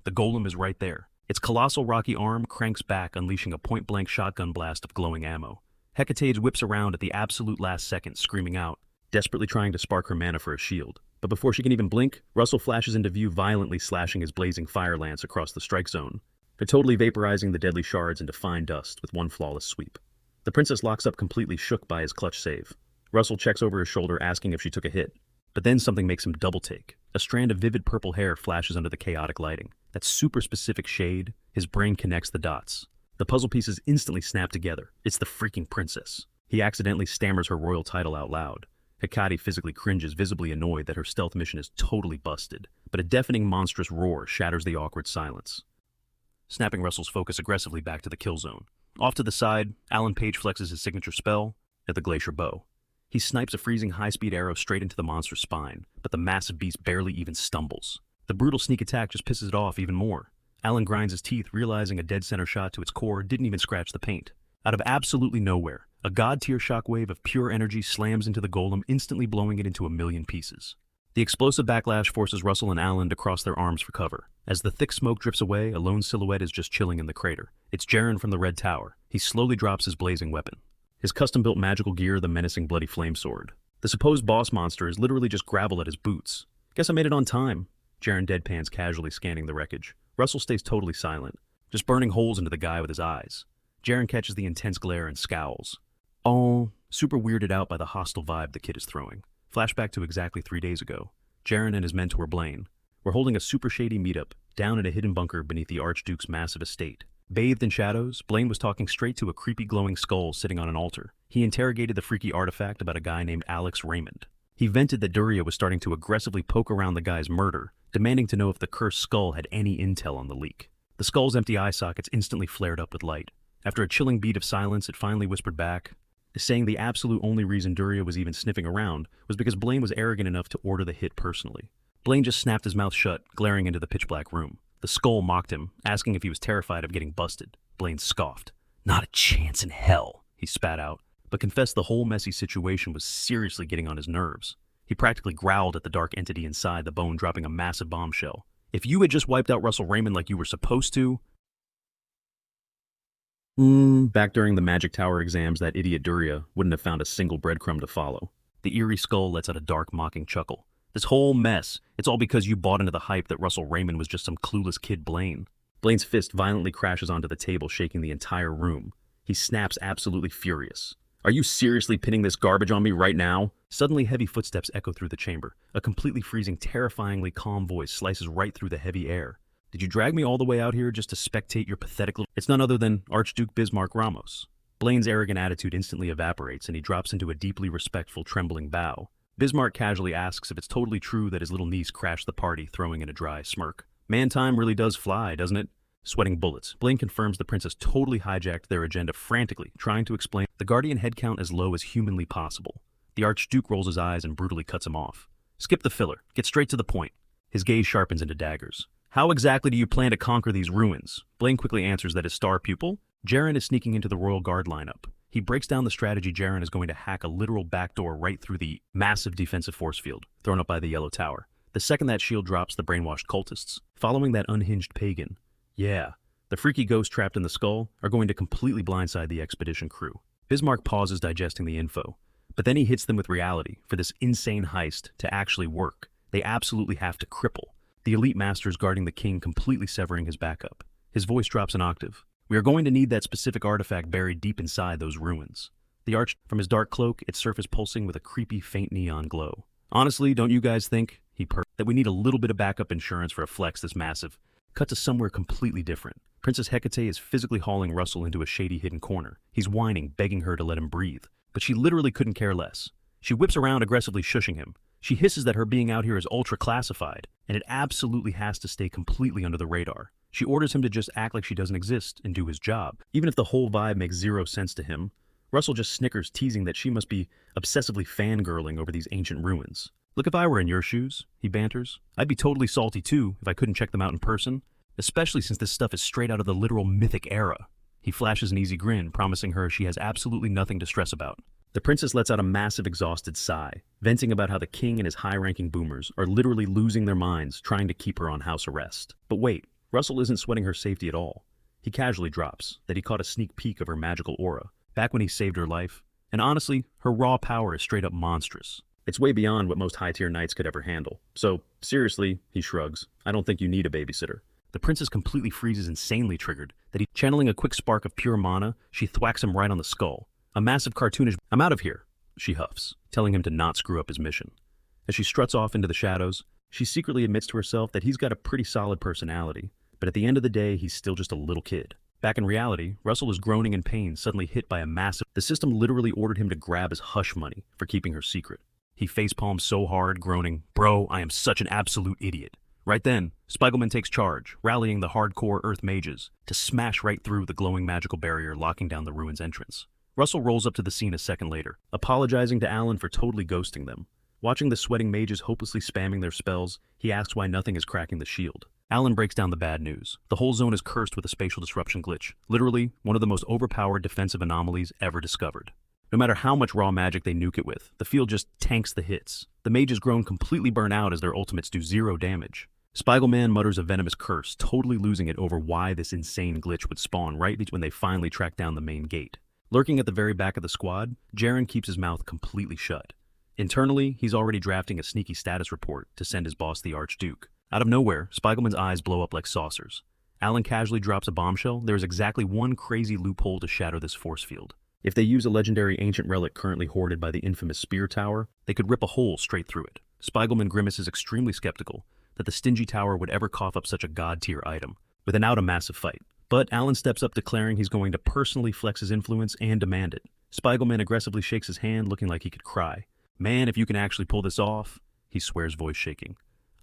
The golem is right there. Its colossal rocky arm cranks back, unleashing a point-blank shotgun blast of glowing ammo. Hecate whips around at the absolute last second, screaming out, desperately trying to spark her mana for a shield. But before she can even blink, Russell flashes into view, violently slashing his blazing fire lance across the strike zone, totally vaporizing the deadly shards into fine dust with one flawless sweep. The princess locks up, completely shook by his clutch save. Russell checks over his shoulder, asking if she took a hit. But then something makes him double take. A strand of vivid purple hair flashes under the chaotic lighting. That super specific shade, his brain connects the dots. The puzzle pieces instantly snap together. It's the freaking princess. He accidentally stammers her royal title out loud. Hecate physically cringes, visibly annoyed that her stealth mission is totally busted. But a deafening, monstrous roar shatters the awkward silence, snapping Russell's focus aggressively back to the kill zone. Off to the side, Alan Page flexes his signature spell at the glacier bow. He snipes a freezing high-speed arrow straight into the monster's spine, but the massive beast barely even stumbles. The brutal sneak attack just pisses it off even more. Alan grinds his teeth, realizing a dead center shot to its core didn't even scratch the paint. Out of absolutely nowhere, a god-tier shockwave of pure energy slams into the golem, instantly blowing it into a million pieces. The explosive backlash forces Russell and Alan to cross their arms for cover. As the thick smoke drips away, a lone silhouette is just chilling in the crater. It's Jaren from the Red Tower. He slowly drops his blazing weapon, his custom-built magical gear, the menacing bloody flame sword. The supposed boss monster is literally just gravel at his boots. "Guess I made it on time." Jaren deadpans, casually scanning the wreckage. Russell stays totally silent, just burning holes into the guy with his eyes. Jaren catches the intense glare and scowls. Oh, super weirded out by the hostile vibe the kid is throwing. Flashback to exactly 3 days ago. Jaren and his mentor Blaine were holding a super shady meetup down in a hidden bunker beneath the Archduke's massive estate. Bathed in shadows, Blaine was talking straight to a creepy glowing skull sitting on an altar. He interrogated the freaky artifact about a guy named Alex Raymond. He vented that Duria was starting to aggressively poke around the guy's murder, demanding to know if the cursed skull had any intel on the leak. The skull's empty eye sockets instantly flared up with light. After a chilling beat of silence, it finally whispered back, saying the absolute only reason Duria was even sniffing around was because Blaine was arrogant enough to order the hit personally. Blaine just snapped his mouth shut, glaring into the pitch-black room. The skull mocked him, asking if he was terrified of getting busted. Blaine scoffed. "Not a chance in hell," he spat out, but confessed the whole messy situation was seriously getting on his nerves. He practically growled at the dark entity inside the bone, dropping a massive bombshell. "If you had just wiped out Russell Raymond like you were supposed to..." Back during the Magic Tower exams, that idiot Duria wouldn't have found a single breadcrumb to follow. The eerie skull lets out a dark, mocking chuckle. "This whole mess, it's all because you bought into the hype that Russell Raymond was just some clueless kid, Blaine." Blaine's fist violently crashes onto the table, shaking the entire room. He snaps, absolutely furious. "Are you seriously pinning this garbage on me right now?" Suddenly, heavy footsteps echo through the chamber. A completely freezing, terrifyingly calm voice slices right through the heavy air. "Did you drag me all the way out here just to spectate your pathetic little..." It's none other than Archduke Bismarck Ramos. Blaine's arrogant attitude instantly evaporates, and he drops into a deeply respectful, trembling bow. Bismarck casually asks if it's totally true that his little niece crashed the party, throwing in a dry smirk. "Man, time really does fly, doesn't it?" Sweating bullets, Blaine confirms the princess totally hijacked their agenda, frantically trying to explain the Guardian head count as low as humanly possible. The Archduke rolls his eyes and brutally cuts him off. "Skip the filler. Get straight to the point." His gaze sharpens into daggers. "How exactly do you plan to conquer these ruins?" Blaine quickly answers that his star pupil, Jaren, is sneaking into the Royal Guard lineup. He breaks down the strategy. Jaren is going to hack a literal backdoor right through the massive defensive force field thrown up by the Yellow Tower. The second that shield drops, the brainwashed cultists, following that unhinged pagan, the freaky ghost trapped in the skull, are going to completely blindside the expedition crew. Bismarck pauses, digesting the info, but then he hits them with reality. For this insane heist to actually work, they absolutely have to cripple the elite masters guarding the king, completely severing his backup. His voice drops an octave. "We are going to need that specific artifact buried deep inside those ruins." The arch from his dark cloak, its surface pulsing with a creepy, faint neon glow. "Honestly, don't you guys think," he purred, "that we need a little bit of backup insurance for a flex this massive?" Cut to somewhere completely different. Princess Hecate is physically hauling Russell into a shady hidden corner. He's whining, begging her to let him breathe, but she literally couldn't care less. She whips around, aggressively shushing him. She hisses that her being out here is ultra-classified, and it absolutely has to stay completely under the radar. She orders him to just act like she doesn't exist and do his job. Even if the whole vibe makes zero sense to him, Russell just snickers, teasing that she must be obsessively fangirling over these ancient ruins. "Look, if I were in your shoes," he banters, "I'd be totally salty too if I couldn't check them out in person." especially since this stuff is straight out of the literal mythic era. He flashes an easy grin, promising her she has absolutely nothing to stress about. The princess lets out a massive exhausted sigh, venting about how the king and his high-ranking boomers are literally losing their minds trying to keep her on house arrest. But wait, Russell isn't sweating her safety at all. He casually drops that he caught a sneak peek of her magical aura, back when he saved her life, and honestly, her raw power is straight up monstrous. It's way beyond what most high-tier knights could ever handle. So, seriously, he shrugs, I don't think you need a babysitter. The princess completely freezes, insanely triggered, that he, channeling a quick spark of pure mana, she thwacks him right on the skull. A massive cartoonish, I'm out of here, she huffs, telling him to not screw up his mission. As she struts off into the shadows, she secretly admits to herself that he's got a pretty solid personality, but at the end of the day, he's still just a little kid. Back in reality, Russell is groaning in pain, suddenly hit by a massive... The system literally ordered him to grab his hush money for keeping her secret. He facepalms so hard, groaning, "Bro, I am such an absolute idiot." Right then, Spiegelman takes charge, rallying the hardcore Earth mages to smash right through the glowing magical barrier locking down the ruins entrance. Russell rolls up to the scene a second later, apologizing to Alan for totally ghosting them. Watching the sweating mages hopelessly spamming their spells, he asks why nothing is cracking the shield. Alan breaks down the bad news. The whole zone is cursed with a spatial disruption glitch, literally one of the most overpowered defensive anomalies ever discovered. No matter how much raw magic they nuke it with, the field just tanks the hits. The mages grown completely burn out as their ultimates do 0 damage. Spiegelman mutters a venomous curse, totally losing it over why this insane glitch would spawn right when they finally track down the main gate. Lurking at the very back of the squad, Jaren keeps his mouth completely shut. Internally, he's already drafting a sneaky status report to send his boss the Archduke. Out of nowhere, Spiegelman's eyes blow up like saucers. Alan casually drops a bombshell. There is exactly one crazy loophole to shatter this force field. If they use a legendary ancient relic currently hoarded by the infamous Spear Tower, they could rip a hole straight through it. Spiegelman grimaces extremely skeptical that the stingy tower would ever cough up such a god-tier item, without a massive fight. But Alan steps up, declaring he's going to personally flex his influence and demand it. Spiegelman aggressively shakes his hand, looking like he could cry. "Man, if you can actually pull this off," he swears, voice shaking.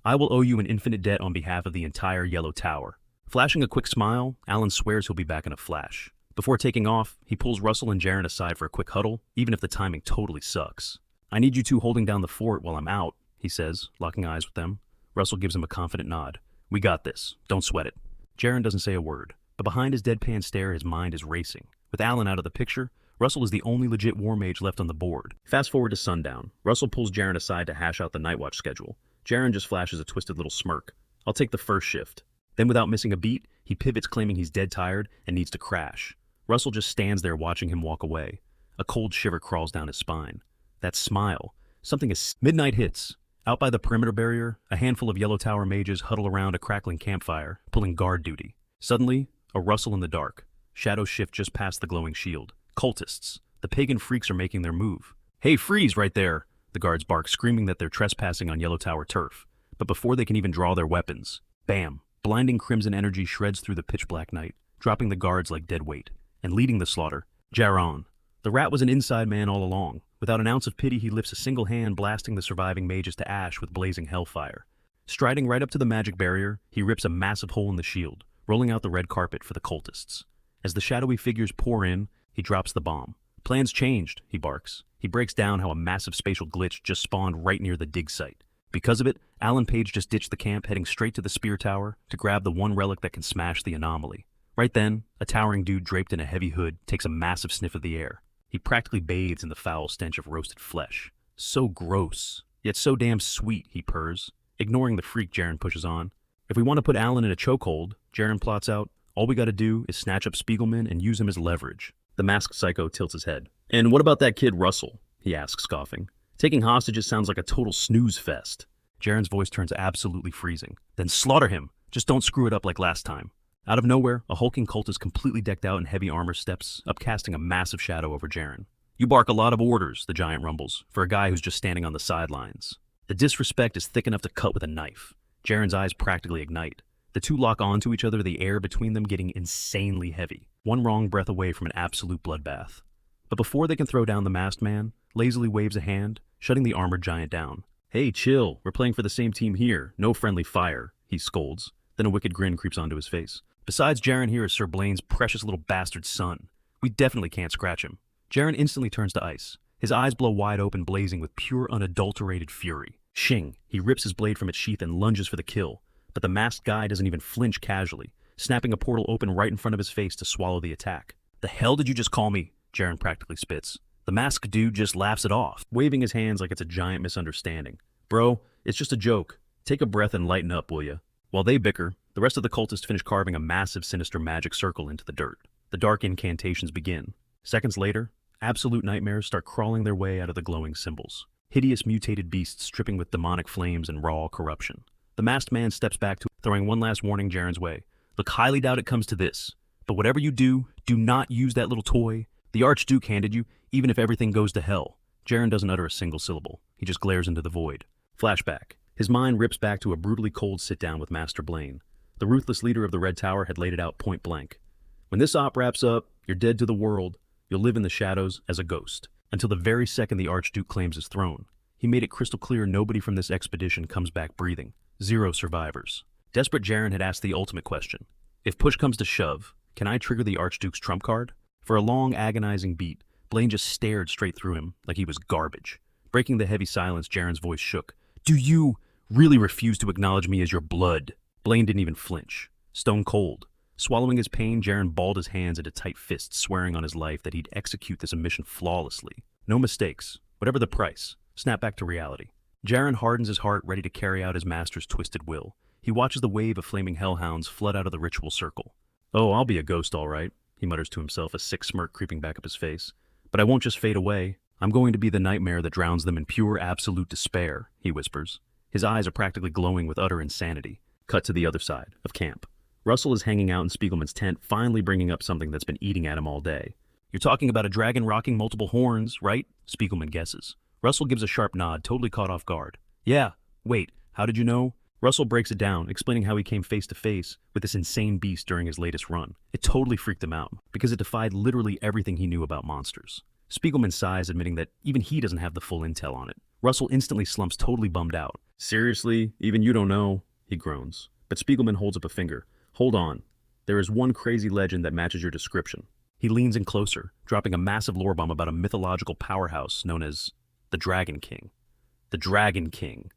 "I will owe you an infinite debt on behalf of the entire Yellow Tower." Flashing a quick smile, Alan swears he'll be back in a flash. Before taking off, he pulls Russell and Jaren aside for a quick huddle, even if the timing totally sucks. "I need you two holding down the fort while I'm out," he says, locking eyes with them. Russell gives him a confident nod. "We got this. Don't sweat it." Jaren doesn't say a word, but behind his deadpan stare, his mind is racing. With Alan out of the picture, Russell is the only legit war mage left on the board. Fast forward to sundown. Russell pulls Jaren aside to hash out the night watch schedule. Jaren just flashes a twisted little smirk. "I'll take the first shift." Then without missing a beat, he pivots, claiming he's dead tired and needs to crash. Russell just stands there watching him walk away. A cold shiver crawls down his spine. That smile. Something is... Midnight hits. Out by the perimeter barrier, a handful of Yellow Tower mages huddle around a crackling campfire, pulling guard duty. Suddenly, a rustle in the dark. Shadows shift just past the glowing shield. Cultists. The pagan freaks are making their move. "Hey, freeze right there!" The guards bark, screaming that they're trespassing on Yellow Tower turf. But before they can even draw their weapons, bam! Blinding crimson energy shreds through the pitch-black night, dropping the guards like dead weight. And leading the slaughter, Jaron. The rat was an inside man all along. Without an ounce of pity, he lifts a single hand, blasting the surviving mages to ash with blazing hellfire. Striding right up to the magic barrier, he rips a massive hole in the shield, rolling out the red carpet for the cultists. As the shadowy figures pour in, he drops the bomb. "Plans changed," he barks. He breaks down how a massive spatial glitch just spawned right near the dig site. Because of it, Alan Page just ditched the camp, heading straight to the Spear Tower to grab the one relic that can smash the anomaly. Right then, a towering dude draped in a heavy hood takes a massive sniff of the air. He practically bathes in the foul stench of roasted flesh. So gross, yet so damn sweet, he purrs. Ignoring the freak, Jaren pushes on. If we want to put Alan in a chokehold, Jaren plots out, all we gotta do is snatch up Spiegelman and use him as leverage. The masked psycho tilts his head. "And what about that kid Russell?" he asks, scoffing. "Taking hostages sounds like a total snooze fest." Jaren's voice turns absolutely freezing. "Then slaughter him! Just don't screw it up like last time." Out of nowhere, a hulking cultist completely decked out in heavy armor steps up, casting a massive shadow over Jaren. "You bark a lot of orders," the giant rumbles, for a guy who's just standing on the sidelines. The disrespect is thick enough to cut with a knife. Jaren's eyes practically ignite. The two lock onto each other, the air between them getting insanely heavy, one wrong breath away from an absolute bloodbath. But before they can throw down the masked man, lazily waves a hand, shutting the armored giant down. "Hey, chill, we're playing for the same team here, no friendly fire," he scolds. Then a wicked grin creeps onto his face. "Besides, Jaren here is Sir Blaine's precious little bastard son. We definitely can't scratch him." Jaren instantly turns to ice. His eyes blow wide open, blazing with pure, unadulterated fury. Shing! He rips his blade from its sheath and lunges for the kill. but the masked guy doesn't even flinch casually, snapping a portal open right in front of his face to swallow the attack. "The hell did you just call me?" Jaren practically spits. The masked dude just laughs it off, waving his hands like it's a giant misunderstanding. "Bro, it's just a joke. Take a breath and lighten up, will ya?" While they bicker, the rest of the cultists finish carving a massive sinister magic circle into the dirt. The dark incantations begin. Seconds later, absolute nightmares start crawling their way out of the glowing symbols. Hideous mutated beasts dripping with demonic flames and raw corruption. The masked man steps back to throwing one last warning Jaren's way. "Look, highly doubt it comes to this, but whatever you do, do not use that little toy the Archduke handed you, even if everything goes to hell." Jaren doesn't utter a single syllable. He just glares into the void. Flashback. His mind rips back to a brutally cold sit-down with Master Blaine. The ruthless leader of the Red Tower had laid it out point blank. "When this op wraps up, you're dead to the world. You'll live in the shadows as a ghost. Until the very second the Archduke claims his throne." He made it crystal clear nobody from this expedition comes back breathing. 0 survivors. Desperate Jaren had asked the ultimate question. If push comes to shove, can I trigger the Archduke's trump card? For a long, agonizing beat, Blaine just stared straight through him like he was garbage. Breaking the heavy silence, Jaren's voice shook. "Do you really refuse to acknowledge me as your blood?" Blaine didn't even flinch. Stone cold. Swallowing his pain, Jaren balled his hands into tight fists, swearing on his life that he'd execute this mission flawlessly. No mistakes. Whatever the price. Snap back to reality. Jaren hardens his heart, ready to carry out his master's twisted will. He watches the wave of flaming hellhounds flood out of the ritual circle. "Oh, I'll be a ghost, all right," he mutters to himself, a sick smirk creeping back up his face. "But I won't just fade away. I'm going to be the nightmare that drowns them in pure, absolute despair," he whispers. His eyes are practically glowing with utter insanity. Cut to the other side of camp. Russell is hanging out in Spiegelman's tent, finally bringing up something that's been eating at him all day. "You're talking about a dragon rocking multiple horns, right?" Spiegelman guesses. Russell gives a sharp nod, totally caught off guard. "Yeah. Wait, how did you know?" Russell breaks it down, explaining how he came face to face with this insane beast during his latest run. It totally freaked him out, because it defied literally everything he knew about monsters. Spiegelman sighs, admitting that even he doesn't have the full intel on it. Russell instantly slumps, totally bummed out. "Seriously? Even you don't know?" he groans. But Spiegelman holds up a finger. "Hold on. There is one crazy legend that matches your description." He leans in closer, dropping a massive lore bomb about a mythological powerhouse known as the Dragon King. "The Dragon King."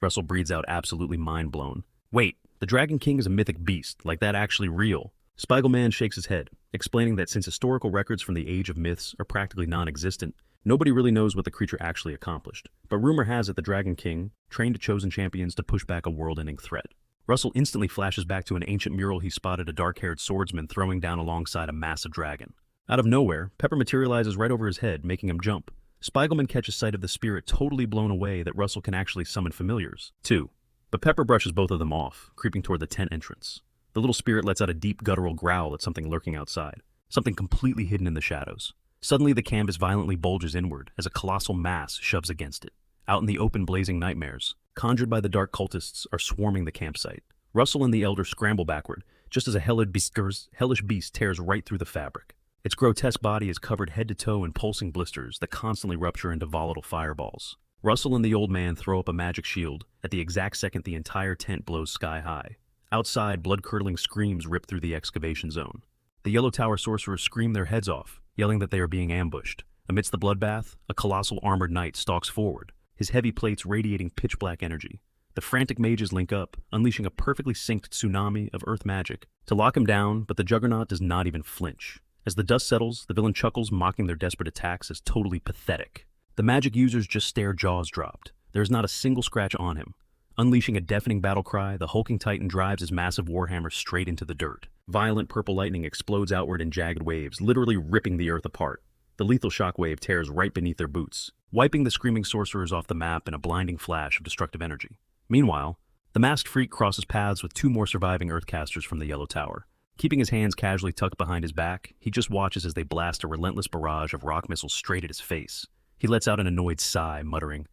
Russell breathes out, absolutely mind-blown. "Wait, the Dragon King is a mythic beast, like that actually real?" Spiegelman shakes his head, explaining that since historical records from the Age of Myths are practically non-existent, nobody really knows what the creature actually accomplished. But rumor has it the Dragon King trained chosen champions to push back a world-ending threat. Russell instantly flashes back to an ancient mural he spotted a dark-haired swordsman throwing down alongside a massive dragon. Out of nowhere, Pepper materializes right over his head, making him jump. Spiegelman catches sight of the spirit, totally blown away that Russell can actually summon familiars, too. But Pepper brushes both of them off, creeping toward the tent entrance. The little spirit lets out a deep guttural growl at something lurking outside, something completely hidden in the shadows. Suddenly the canvas violently bulges inward as a colossal mass shoves against it. Out in the open, blazing nightmares, conjured by the dark cultists, are swarming the campsite. Russell and the Elder scramble backward, just as a hellish beast tears right through the fabric. Its grotesque body is covered head to toe in pulsing blisters that constantly rupture into volatile fireballs. Russell and the old man throw up a magic shield at the exact second the entire tent blows sky high. Outside, blood-curdling screams rip through the excavation zone. The Yellow Tower sorcerers scream their heads off, yelling that they are being ambushed. Amidst the bloodbath, a colossal armored knight stalks forward, his heavy plates radiating pitch-black energy. The frantic mages link up, unleashing a perfectly synced tsunami of earth magic to lock him down, but the juggernaut does not even flinch. As the dust settles, the villain chuckles, mocking their desperate attacks as totally pathetic. The magic users just stare, jaws dropped. There is not a single scratch on him. Unleashing a deafening battle cry, the hulking titan drives his massive warhammer straight into the dirt. Violent purple lightning explodes outward in jagged waves, literally ripping the earth apart. The lethal shockwave tears right beneath their boots, wiping the screaming sorcerers off the map in a blinding flash of destructive energy. Meanwhile, the masked freak crosses paths with 2 more surviving Earthcasters from the Yellow Tower. Keeping his hands casually tucked behind his back, he just watches as they blast a relentless barrage of rock missiles straight at his face. He lets out an annoyed sigh, muttering,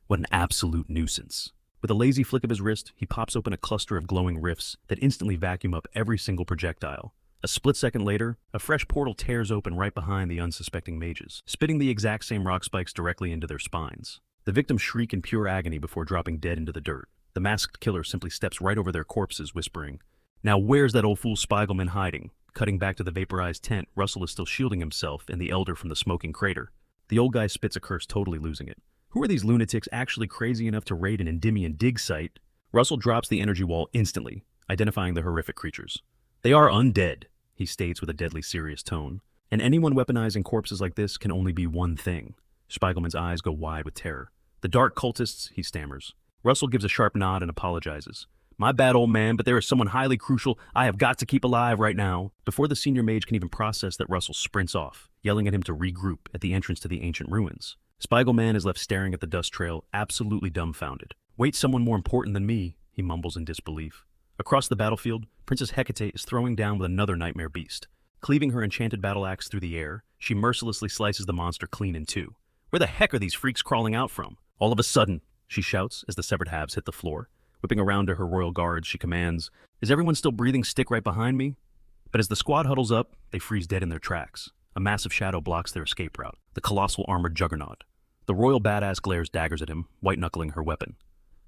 "What an absolute nuisance." With a lazy flick of his wrist, he pops open a cluster of glowing rifts that instantly vacuum up every single projectile. A split second later, a fresh portal tears open right behind the unsuspecting mages, spitting the exact same rock spikes directly into their spines. The victims shriek in pure agony before dropping dead into the dirt. The masked killer simply steps right over their corpses, whispering, "Now where's that old fool Spiegelman hiding?" Cutting back to the vaporized tent, Russell is still shielding himself and the Elder from the smoking crater. The old guy spits a curse, totally losing it. Who are these lunatics actually crazy enough to raid an Endymion dig site Russell drops the energy wall instantly, identifying the horrific creatures. They are undead, he states with a deadly serious tone. And anyone weaponizing corpses like this can only be one thing. Spiegelman's eyes go wide with terror. The dark cultists, he stammers. Russell gives a sharp nod and apologizes. My bad, old man, but there is someone highly crucial I have got to keep alive right now. Before the senior mage can even process that, Russell sprints off, yelling at him to regroup at the entrance to the ancient ruins. Spiegelman is left staring at the dust trail, absolutely dumbfounded. Wait, someone more important than me, he mumbles in disbelief. Across the battlefield, Princess Hecate is throwing down with another nightmare beast. Cleaving her enchanted battle axe through the air, she mercilessly slices the monster clean in two. Where the heck are these freaks crawling out from? All of a sudden, she shouts as the severed halves hit the floor. Whipping around to her royal guards, she commands, Is everyone still breathing? Stick right behind me? But as the squad huddles up, they freeze dead in their tracks. A massive shadow blocks their escape route, the colossal armored juggernaut. The royal badass glares daggers at him, white-knuckling her weapon.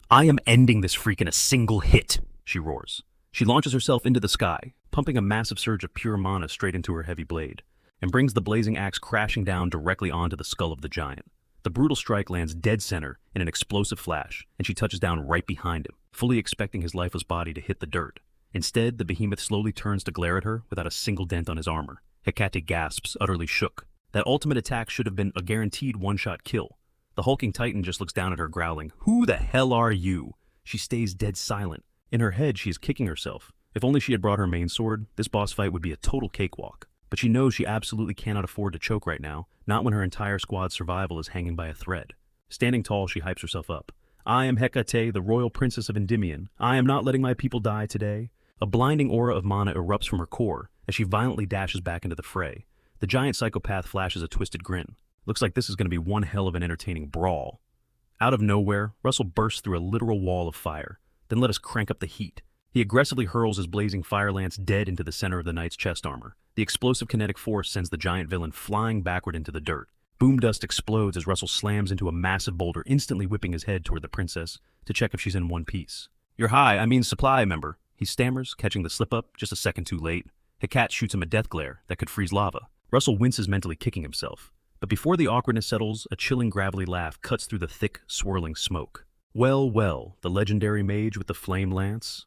I am ending this freak in a single hit, she roars. She launches herself into the sky, pumping a massive surge of pure mana straight into her heavy blade, and brings the blazing axe crashing down directly onto the skull of the giant. The brutal strike lands dead center in an explosive flash, and she touches down right behind him, fully expecting his lifeless body to hit the dirt. Instead, the behemoth slowly turns to glare at her without a single dent on his armor. Hecate gasps, utterly shook. That ultimate attack should have been a guaranteed one-shot kill. The hulking titan just looks down at her, growling, Who the hell are you? She stays dead silent. In her head, she is kicking herself. If only she had brought her main sword, this boss fight would be a total cakewalk. But she knows she absolutely cannot afford to choke right now, not when her entire squad's survival is hanging by a thread. Standing tall, she hypes herself up. I am Hecate, the royal princess of Endymion. I am not letting my people die today. A blinding aura of mana erupts from her core as she violently dashes back into the fray. The giant psychopath flashes a twisted grin. Looks like this is going to be one hell of an entertaining brawl. Out of nowhere, Russell bursts through a literal wall of fire. Then let us crank up the heat. He aggressively hurls his blazing fire lance dead into the center of the knight's chest armor. The explosive kinetic force sends the giant villain flying backward into the dirt. Boom dust explodes as Russell slams into a massive boulder, instantly whipping his head toward the princess to check if she's in one piece. You're high, supply member, he stammers, catching the slip-up just a second too late. Hecate shoots him a death glare that could freeze lava. Russell winces, mentally kicking himself. But before the awkwardness settles, a chilling gravelly laugh cuts through the thick, swirling smoke. Well, well, the legendary mage with the flame lance.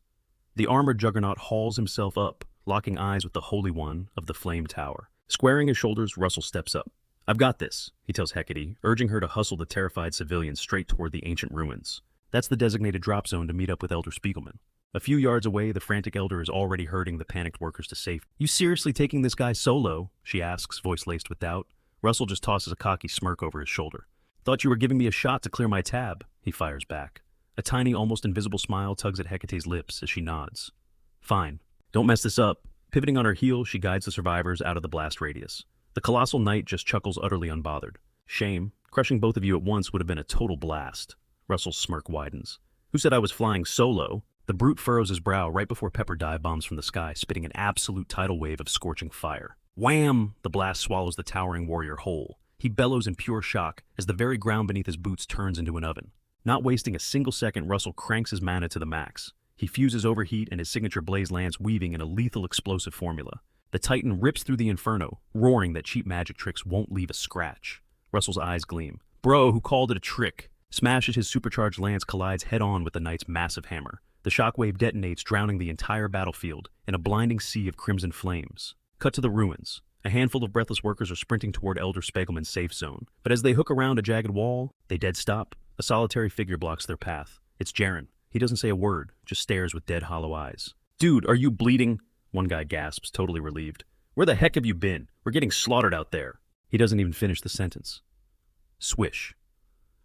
The armored juggernaut hauls himself up, locking eyes with the Holy One of the Flame Tower. Squaring his shoulders, Russell steps up. I've got this, he tells Hecate, urging her to hustle the terrified civilians straight toward the ancient ruins. That's the designated drop zone to meet up with Elder Spiegelman. A few yards away, the frantic elder is already herding the panicked workers to safety. You seriously taking this guy solo? She asks, voice laced with doubt. Russell just tosses a cocky smirk over his shoulder. Thought you were giving me a shot to clear my tab, he fires back. A tiny, almost invisible smile tugs at Hecate's lips as she nods. Fine. Don't mess this up. Pivoting on her heel, she guides the survivors out of the blast radius. The colossal knight just chuckles, utterly unbothered. Shame. Crushing both of you at once would have been a total blast. Russell's smirk widens. Who said I was flying solo? The brute furrows his brow right before Pepper dive bombs from the sky, spitting an absolute tidal wave of scorching fire. Wham! The blast swallows the towering warrior whole. He bellows in pure shock as the very ground beneath his boots turns into an oven. Not wasting a single second, Russell cranks his mana to the max. He fuses overheat and his signature blaze lance weaving in a lethal explosive formula. The Titan rips through the inferno, roaring that cheap magic tricks won't leave a scratch. Russell's eyes gleam. Bro, who called it a trick? Smashes his supercharged lance collides head-on with the knight's massive hammer. The shockwave detonates, drowning the entire battlefield in a blinding sea of crimson flames. Cut to the ruins. A handful of breathless workers are sprinting toward Elder Spiegelman's safe zone. But as they hook around a jagged wall, they dead stop. A solitary figure blocks their path. It's Jaren. He doesn't say a word, just stares with dead, hollow eyes. Dude, are you bleeding? One guy gasps, totally relieved. Where the heck have you been? We're getting slaughtered out there. He doesn't even finish the sentence. Swish.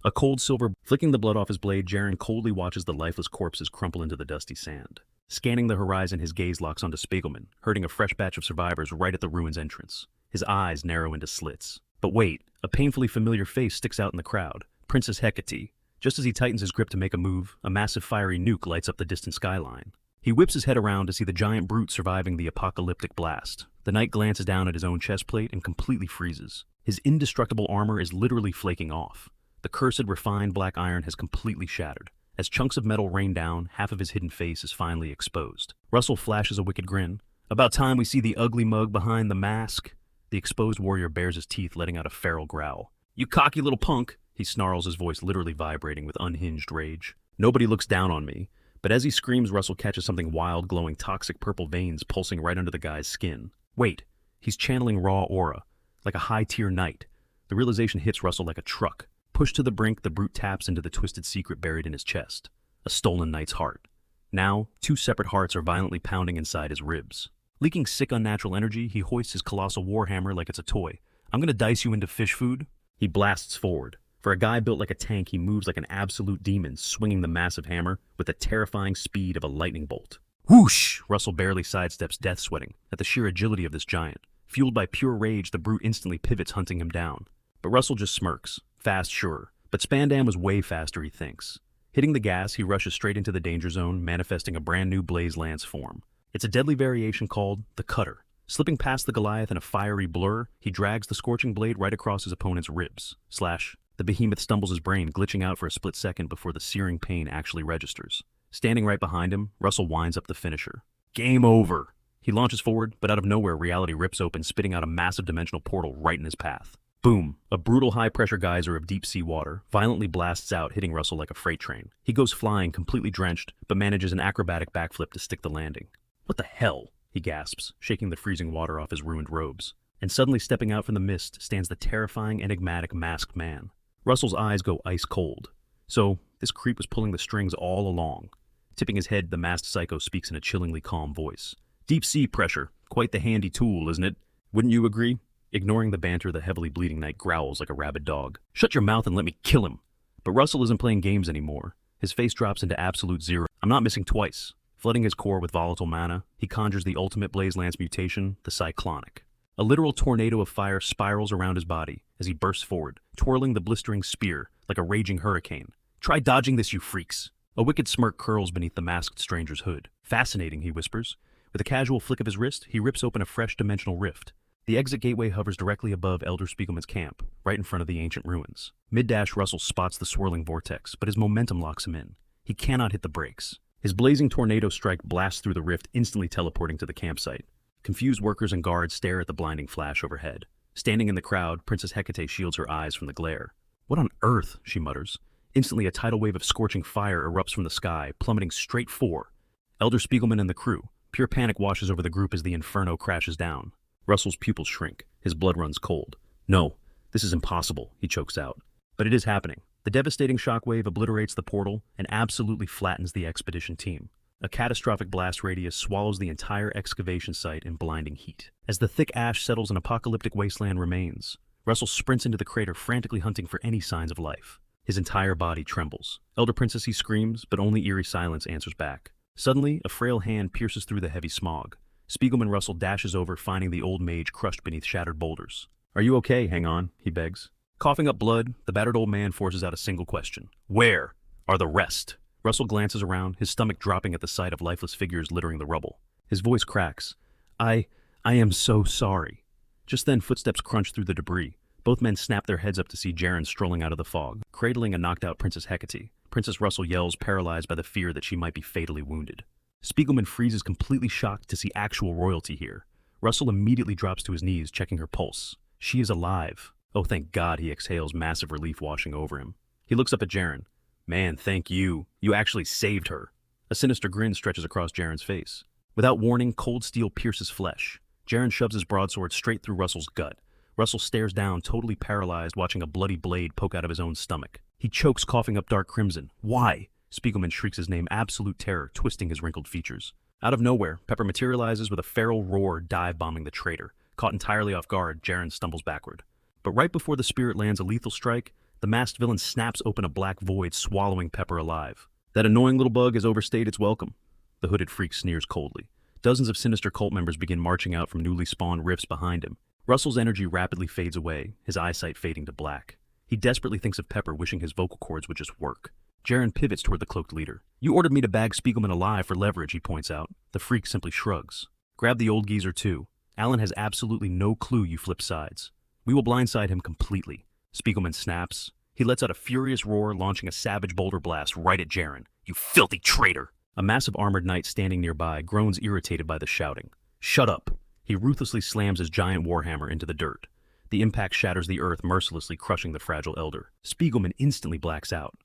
A cold silver flicking the blood off his blade, Jaren coldly watches the lifeless corpses crumple into the dusty sand. Scanning the horizon, his gaze locks onto Spiegelman, herding a fresh batch of survivors right at the ruins entrance. His eyes narrow into slits. But wait, a painfully familiar face sticks out in the crowd. Princess Hecate. Just as he tightens his grip to make a move, a massive fiery nuke lights up the distant skyline. He whips his head around to see the giant brute surviving the apocalyptic blast. The knight glances down at his own chest plate and completely freezes. His indestructible armor is literally flaking off. The cursed refined black iron has completely shattered. As chunks of metal rain down, half of his hidden face is finally exposed. Russell flashes a wicked grin. About time we see the ugly mug behind the mask. The exposed warrior bares his teeth, letting out a feral growl. You cocky little punk, he snarls, his voice literally vibrating with unhinged rage. Nobody looks down on me, But as he screams, Russell catches something wild, glowing toxic purple veins pulsing right under the guy's skin. Wait, he's channeling raw aura, like a high-tier knight. The realization hits Russell like a truck. Pushed to the brink, the brute taps into the twisted secret buried in his chest. A stolen knight's heart. Now, two separate hearts are violently pounding inside his ribs. Leaking sick unnatural energy, he hoists his colossal warhammer like it's a toy. I'm gonna dice you into fish food. He blasts forward. For a guy built like a tank, he moves like an absolute demon, swinging the massive hammer with the terrifying speed of a lightning bolt. Whoosh! Russell barely sidesteps, death sweating at the sheer agility of this giant. Fueled by pure rage, the brute instantly pivots, hunting him down. But Russell just smirks. Fast, sure. But Spandam was way faster, he thinks. Hitting the gas, he rushes straight into the danger zone, manifesting a brand new Blaze Lance form. It's a deadly variation called the Cutter. Slipping past the Goliath in a fiery blur, he drags the scorching blade right across his opponent's ribs. Slash. The behemoth stumbles his brain, glitching out for a split second before the searing pain actually registers. Standing right behind him, Russell winds up the finisher. Game over! He launches forward, but out of nowhere, reality rips open, spitting out a massive dimensional portal right in his path. Boom! A brutal high-pressure geyser of deep-sea water violently blasts out, hitting Russell like a freight train. He goes flying, completely drenched, but manages an acrobatic backflip to stick the landing. What the hell? He gasps, shaking the freezing water off his ruined robes. And suddenly stepping out from the mist stands the terrifying, enigmatic, masked man. Russell's eyes go ice cold. So, this creep was pulling the strings all along. Tipping his head, the masked psycho speaks in a chillingly calm voice. Deep sea pressure. Quite the handy tool, isn't it? Wouldn't you agree? Ignoring the banter, the heavily bleeding knight growls like a rabid dog. Shut your mouth and let me kill him. But Russell isn't playing games anymore. His face drops into absolute zero. I'm not missing twice. Flooding his core with volatile mana, he conjures the ultimate Blaze Lance mutation, the Cyclonic. A literal tornado of fire spirals around his body as he bursts forward, twirling the blistering spear like a raging hurricane. Try dodging this, you freaks. A wicked smirk curls beneath the masked stranger's hood. Fascinating, he whispers. With a casual flick of his wrist, he rips open a fresh dimensional rift. The exit gateway hovers directly above Elder Spiegelman's camp, right in front of the ancient ruins. Mid-dash, Russell spots the swirling vortex, but his momentum locks him in. He cannot hit the brakes. His blazing tornado strike blasts through the rift, instantly teleporting to the campsite. Confused workers and guards stare at the blinding flash overhead. Standing in the crowd, Princess Hecate shields her eyes from the glare. What on earth? She mutters. Instantly, a tidal wave of scorching fire erupts from the sky, plummeting straight for Elder Spiegelman and the crew. Pure panic washes over the group as the inferno crashes down. Russell's pupils shrink. His blood runs cold. No, this is impossible, he chokes out. But it is happening. The devastating shockwave obliterates the portal and absolutely flattens the expedition team. A catastrophic blast radius swallows the entire excavation site in blinding heat. As the thick ash settles, an apocalyptic wasteland remains. Russell sprints into the crater, frantically hunting for any signs of life. His entire body trembles. Elder Princess, he screams, but only eerie silence answers back. Suddenly, a frail hand pierces through the heavy smog. Spiegelman Russell dashes over, finding the old mage crushed beneath shattered boulders. Are you okay? Hang on, he begs. Coughing up blood, the battered old man forces out a single question. Where are the rest? Russell glances around, his stomach dropping at the sight of lifeless figures littering the rubble. His voice cracks. I am so sorry. Just then, footsteps crunch through the debris. Both men snap their heads up to see Jaren strolling out of the fog, cradling a knocked-out Princess Hecate. Princess Russell yells, paralyzed by the fear that she might be fatally wounded. Spiegelman freezes, completely shocked to see actual royalty here. Russell immediately drops to his knees, checking her pulse. She is alive. Oh, thank God, he exhales, massive relief washing over him. He looks up at Jaren. Man, thank you. You actually saved her. A sinister grin stretches across Jaren's face. Without warning, cold steel pierces flesh. Jaren shoves his broadsword straight through Russell's gut. Russell stares down, totally paralyzed, watching a bloody blade poke out of his own stomach. He chokes, coughing up dark crimson. Why? Spiegelman shrieks his name, absolute terror, twisting his wrinkled features. Out of nowhere, Pepper materializes with a feral roar, dive-bombing the traitor. Caught entirely off guard, Jaren stumbles backward. But right before the spirit lands a lethal strike, the masked villain snaps open a black void, swallowing Pepper alive. That annoying little bug has overstayed its welcome. The hooded freak sneers coldly. Dozens of sinister cult members begin marching out from newly spawned rifts behind him. Russell's energy rapidly fades away, his eyesight fading to black. He desperately thinks of Pepper, wishing his vocal cords would just work. Jaren pivots toward the cloaked leader. You ordered me to bag Spiegelman alive for leverage, he points out. The freak simply shrugs. Grab the old geezer too. Alan has absolutely no clue you flip sides. We will blindside him completely. Spiegelman snaps. He lets out a furious roar, launching a savage boulder blast right at Jaren. You filthy traitor! A massive armored knight standing nearby groans, irritated by the shouting. Shut up! He ruthlessly slams his giant warhammer into the dirt. The impact shatters the earth, mercilessly crushing the fragile elder. Spiegelman instantly blacks out.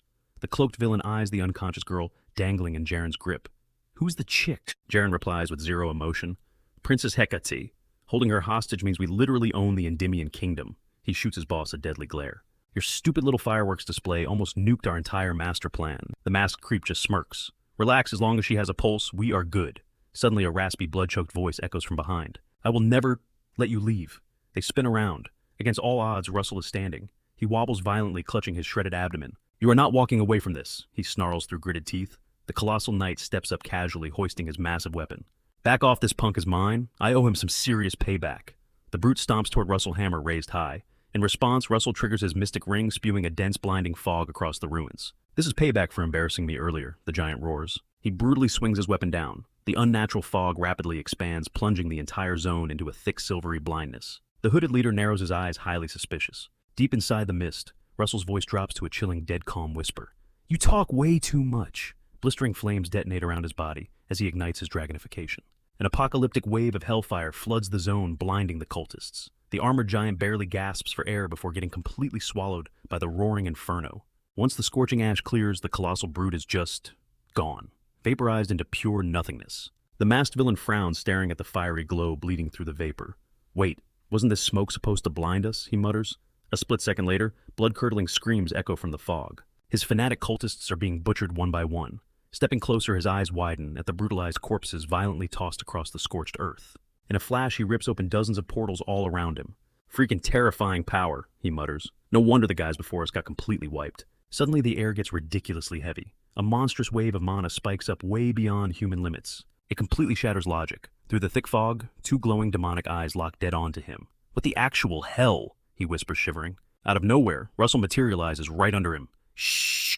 The cloaked villain eyes the unconscious girl dangling in Jaren's grip. Who's the chick? Jaren replies with zero emotion. Princess Hecate. Holding her hostage means we literally own the Endymion kingdom. He shoots his boss a deadly glare. Your stupid little fireworks display almost nuked our entire master plan. The masked creep just smirks. Relax, as long as she has a pulse, we are good. Suddenly a raspy, blood-choked voice echoes from behind. I will never let you leave. They spin around. Against all odds, Russell is standing. He wobbles violently, clutching his shredded abdomen. You are not walking away from this, he snarls through gritted teeth. The colossal knight steps up casually, hoisting his massive weapon. Back off, this punk is mine. I owe him some serious payback. The brute stomps toward Russell, hammer raised high. In response, Russell triggers his mystic ring, spewing a dense, blinding fog across the ruins. This is payback for embarrassing me earlier, the giant roars. He brutally swings his weapon down. The unnatural fog rapidly expands, plunging the entire zone into a thick, silvery blindness. The hooded leader narrows his eyes, highly suspicious. Deep inside the mist, Russell's voice drops to a chilling, dead calm whisper. You talk way too much. Blistering flames detonate around his body as he ignites his dragonification. An apocalyptic wave of hellfire floods the zone, blinding the cultists. The armored giant barely gasps for air before getting completely swallowed by the roaring inferno. Once the scorching ash clears, the colossal brute is just gone, vaporized into pure nothingness. The masked villain frowns, staring at the fiery glow bleeding through the vapor. Wait, wasn't this smoke supposed to blind us? He mutters. A split second later, blood-curdling screams echo from the fog. His fanatic cultists are being butchered one by one. Stepping closer, his eyes widen at the brutalized corpses violently tossed across the scorched earth. In a flash, he rips open dozens of portals all around him. Freaking terrifying power, he mutters. No wonder the guys before us got completely wiped. Suddenly, the air gets ridiculously heavy. A monstrous wave of mana spikes up way beyond human limits. It completely shatters logic. Through the thick fog, two glowing demonic eyes lock dead onto him. What the actual hell? He whispers, shivering. Out of nowhere, Russell materializes right under him. Shh!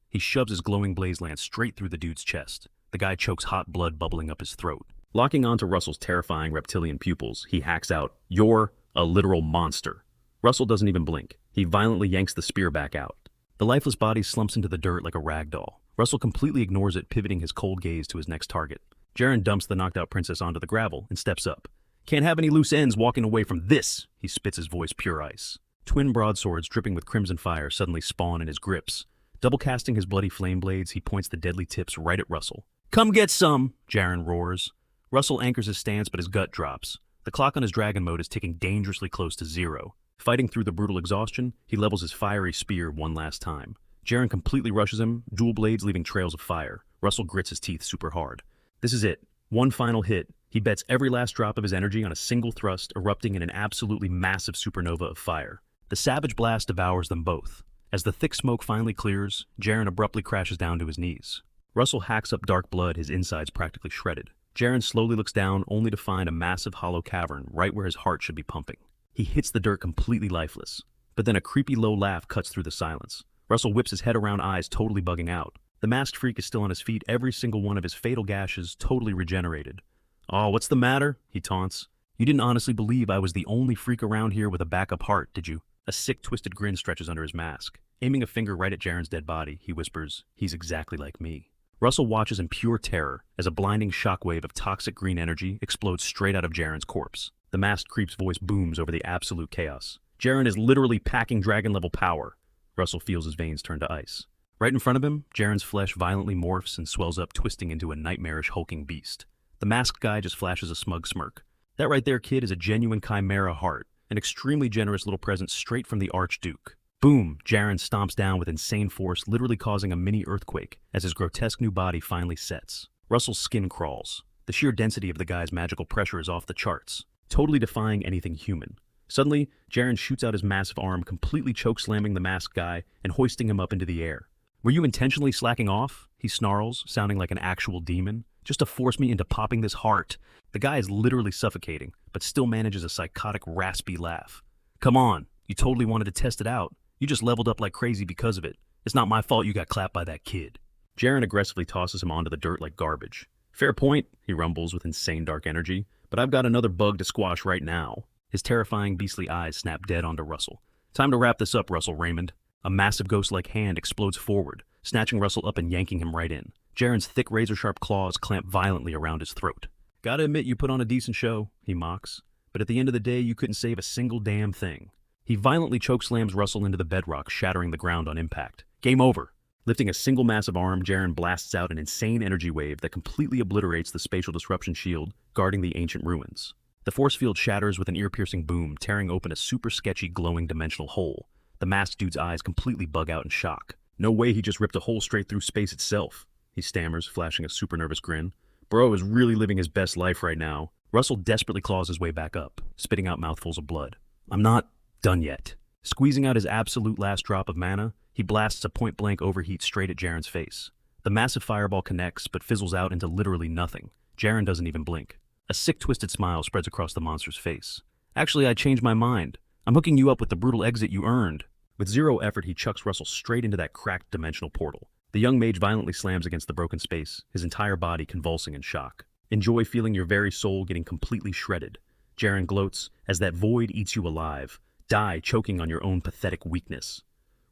He shoves his glowing blaze lance straight through the dude's chest. The guy chokes, hot blood bubbling up his throat. Locking onto Russell's terrifying reptilian pupils, he hacks out, You're a literal monster. Russell doesn't even blink. He violently yanks the spear back out. The lifeless body slumps into the dirt like a rag doll. Russell completely ignores it, pivoting his cold gaze to his next target. Jaren dumps the knocked-out princess onto the gravel and steps up. Can't have any loose ends walking away from this, he spits, his voice pure ice. Twin broadswords dripping with crimson fire suddenly spawn in his grips. Double casting his bloody flame blades, he points the deadly tips right at Russell. Come get some, Jaren roars. Russell anchors his stance, but his gut drops. The clock on his dragon mode is ticking dangerously close to zero. Fighting through the brutal exhaustion, he levels his fiery spear one last time. Jaren completely rushes him, dual blades leaving trails of fire. Russell grits his teeth super hard. This is it. One final hit. He bets every last drop of his energy on a single thrust, erupting in an absolutely massive supernova of fire. The savage blast devours them both. As the thick smoke finally clears, Jaren abruptly crashes down to his knees. Russell hacks up dark blood, his insides practically shredded. Jaren slowly looks down, only to find a massive hollow cavern right where his heart should be pumping. He hits the dirt completely lifeless. But then a creepy low laugh cuts through the silence. Russell whips his head around, eyes totally bugging out. The masked freak is still on his feet, every single one of his fatal gashes totally regenerated. Oh, what's the matter? He taunts. You didn't honestly believe I was the only freak around here with a backup heart, did you? A sick, twisted grin stretches under his mask. Aiming a finger right at Jaren's dead body, he whispers, He's exactly like me. Russell watches in pure terror as a blinding shockwave of toxic green energy explodes straight out of Jaren's corpse. The masked creep's voice booms over the absolute chaos. Jaren is literally packing dragon-level power. Russell feels his veins turn to ice. Right in front of him, Jaren's flesh violently morphs and swells up, twisting into a nightmarish, hulking beast. The masked guy just flashes a smug smirk. That right there, kid, is a genuine chimera heart, an extremely generous little present straight from the Archduke. Boom! Jaren stomps down with insane force, literally causing a mini earthquake as his grotesque new body finally sets. Russell's skin crawls. The sheer density of the guy's magical pressure is off the charts, totally defying anything human. Suddenly, Jaren shoots out his massive arm, completely chokeslamming the masked guy and hoisting him up into the air. Were you intentionally slacking off? He snarls, sounding like an actual demon. Just to force me into popping this heart. The guy is literally suffocating, but still manages a psychotic, raspy laugh. Come on, you totally wanted to test it out. You just leveled up like crazy because of it. It's not my fault you got clapped by that kid. Jaren aggressively tosses him onto the dirt like garbage. Fair point, he rumbles with insane dark energy, but I've got another bug to squash right now. His terrifying beastly eyes snap dead onto Russell. Time to wrap this up, Russell Raymond. A massive ghost-like hand explodes forward, snatching Russell up and yanking him right in. Jaren's thick razor-sharp claws clamp violently around his throat. Gotta admit you put on a decent show, he mocks. But at the end of the day, you couldn't save a single damn thing. He violently chokeslams Russell into the bedrock, shattering the ground on impact. Game over. Lifting a single massive arm, Jaren blasts out an insane energy wave that completely obliterates the spatial disruption shield guarding the ancient ruins. The force field shatters with an ear-piercing boom, tearing open a super sketchy glowing dimensional hole. The masked dude's eyes completely bug out in shock. No way he just ripped a hole straight through space itself, he stammers, flashing a super nervous grin. Bro is really living his best life right now. Russell desperately claws his way back up, spitting out mouthfuls of blood. I'm not done yet. Squeezing out his absolute last drop of mana, he blasts a point-blank overheat straight at Jaren's face. The massive fireball connects, but fizzles out into literally nothing. Jaren doesn't even blink. A sick, twisted smile spreads across the monster's face. Actually, I changed my mind. I'm hooking you up with the brutal exit you earned. With zero effort, he chucks Russell straight into that cracked dimensional portal. The young mage violently slams against the broken space, his entire body convulsing in shock. Enjoy feeling your very soul getting completely shredded. Jaren gloats as that void eats you alive. Die choking on your own pathetic weakness.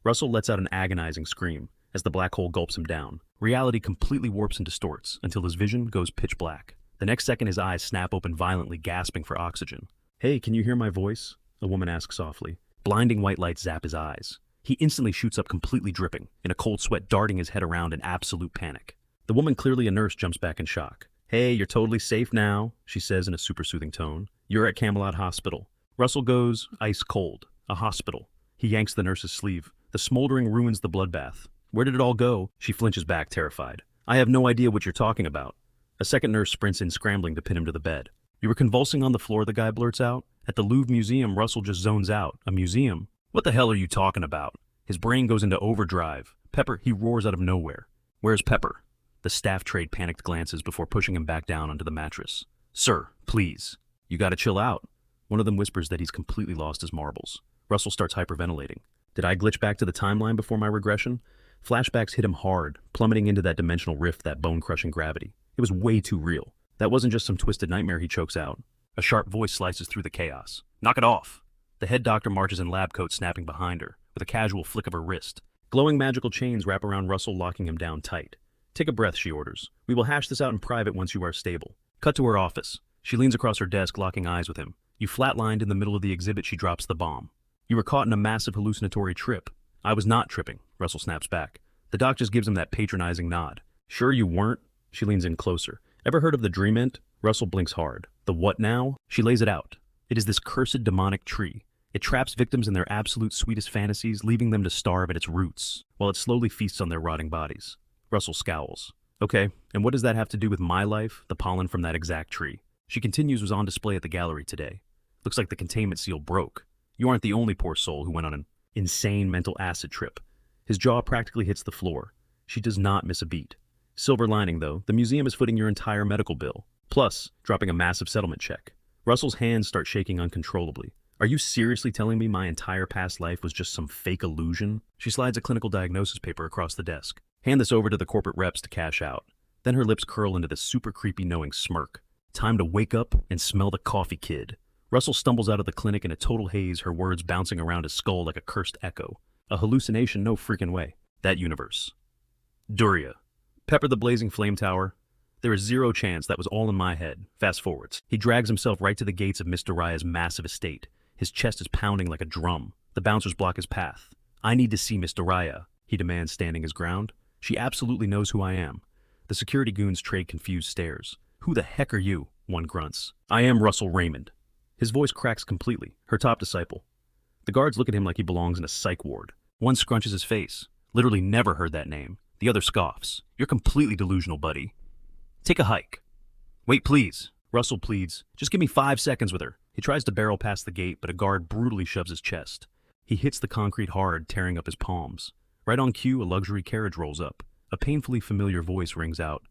Russell lets out an agonizing scream as the black hole gulps him down. Reality completely warps and distorts until his vision goes pitch black. The next second, his eyes snap open violently, gasping for oxygen. Hey, can you hear my voice? A woman asks softly. Blinding white lights zap his eyes. He instantly shoots up completely dripping, in a cold sweat darting his head around in absolute panic. The woman, clearly a nurse, jumps back in shock. Hey, you're totally safe now, she says in a super soothing tone. You're at Camelot Hospital. Russell goes ice cold. A hospital. He yanks the nurse's sleeve. The smoldering ruins the bloodbath. Where did it all go? She flinches back, terrified. I have no idea what you're talking about. A second nurse sprints in, scrambling to pin him to the bed. You were convulsing on the floor, the guy blurts out. At the Louvre Museum, Russell just zones out. A museum? What the hell are you talking about? His brain goes into overdrive. Pepper, he roars out of nowhere. Where's Pepper? The staff trade panicked glances before pushing him back down onto the mattress. Sir, please. You gotta chill out. One of them whispers that he's completely lost his marbles. Russell starts hyperventilating. Did I glitch back to the timeline before my regression? Flashbacks hit him hard, plummeting into that dimensional rift, that bone-crushing gravity. It was way too real. That wasn't just some twisted nightmare, he chokes out. A sharp voice slices through the chaos. Knock it off! The head doctor marches in lab coat, snapping behind her, with a casual flick of her wrist. Glowing magical chains wrap around Russell, locking him down tight. Take a breath, she orders. We will hash this out in private once you are stable. Cut to her office. She leans across her desk, locking eyes with him. You flatlined in the middle of the exhibit, she drops the bomb. You were caught in a massive hallucinatory trip. I was not tripping, Russell snaps back. The doc just gives him that patronizing nod. Sure you weren't? She leans in closer. Ever heard of the Dreamint? Russell blinks hard. The what now? She lays it out. It is this cursed demonic tree. It traps victims in their absolute sweetest fantasies, leaving them to starve at its roots, while it slowly feasts on their rotting bodies. Russell scowls. Okay, and what does that have to do with my life, the pollen from that exact tree? She continues, was on display at the gallery today. Looks like the containment seal broke. You aren't the only poor soul who went on an insane mental acid trip. His jaw practically hits the floor. She does not miss a beat. Silver lining, though, the museum is footing your entire medical bill, plus dropping a massive settlement check. Russell's hands start shaking uncontrollably. Are you seriously telling me my entire past life was just some fake illusion? She slides a clinical diagnosis paper across the desk. Hand this over to the corporate reps to cash out. Then her lips curl into this super creepy knowing smirk. Time to wake up and smell the coffee, kid. Russell stumbles out of the clinic in a total haze, her words bouncing around his skull like a cursed echo. A hallucination, no freaking way. That universe. Duria. Pepper the blazing flame tower. There is zero chance that was all in my head. Fast forwards. He drags himself right to the gates of Miss Doria's massive estate. His chest is pounding like a drum. The bouncers block his path. I need to see Miss Doria, he demands, standing his ground. She absolutely knows who I am. The security goons trade confused stares. Who the heck are you? One grunts. I am Russell Raymond. His voice cracks completely, her top disciple. The guards look at him like he belongs in a psych ward. One scrunches his face. Literally never heard that name. The other scoffs. You're completely delusional, buddy. Take a hike. Wait, please. Russell pleads. Just give me 5 seconds with her. He tries to barrel past the gate, but a guard brutally shoves his chest. He hits the concrete hard, tearing up his palms. Right on cue, a luxury carriage rolls up. A painfully familiar voice rings out.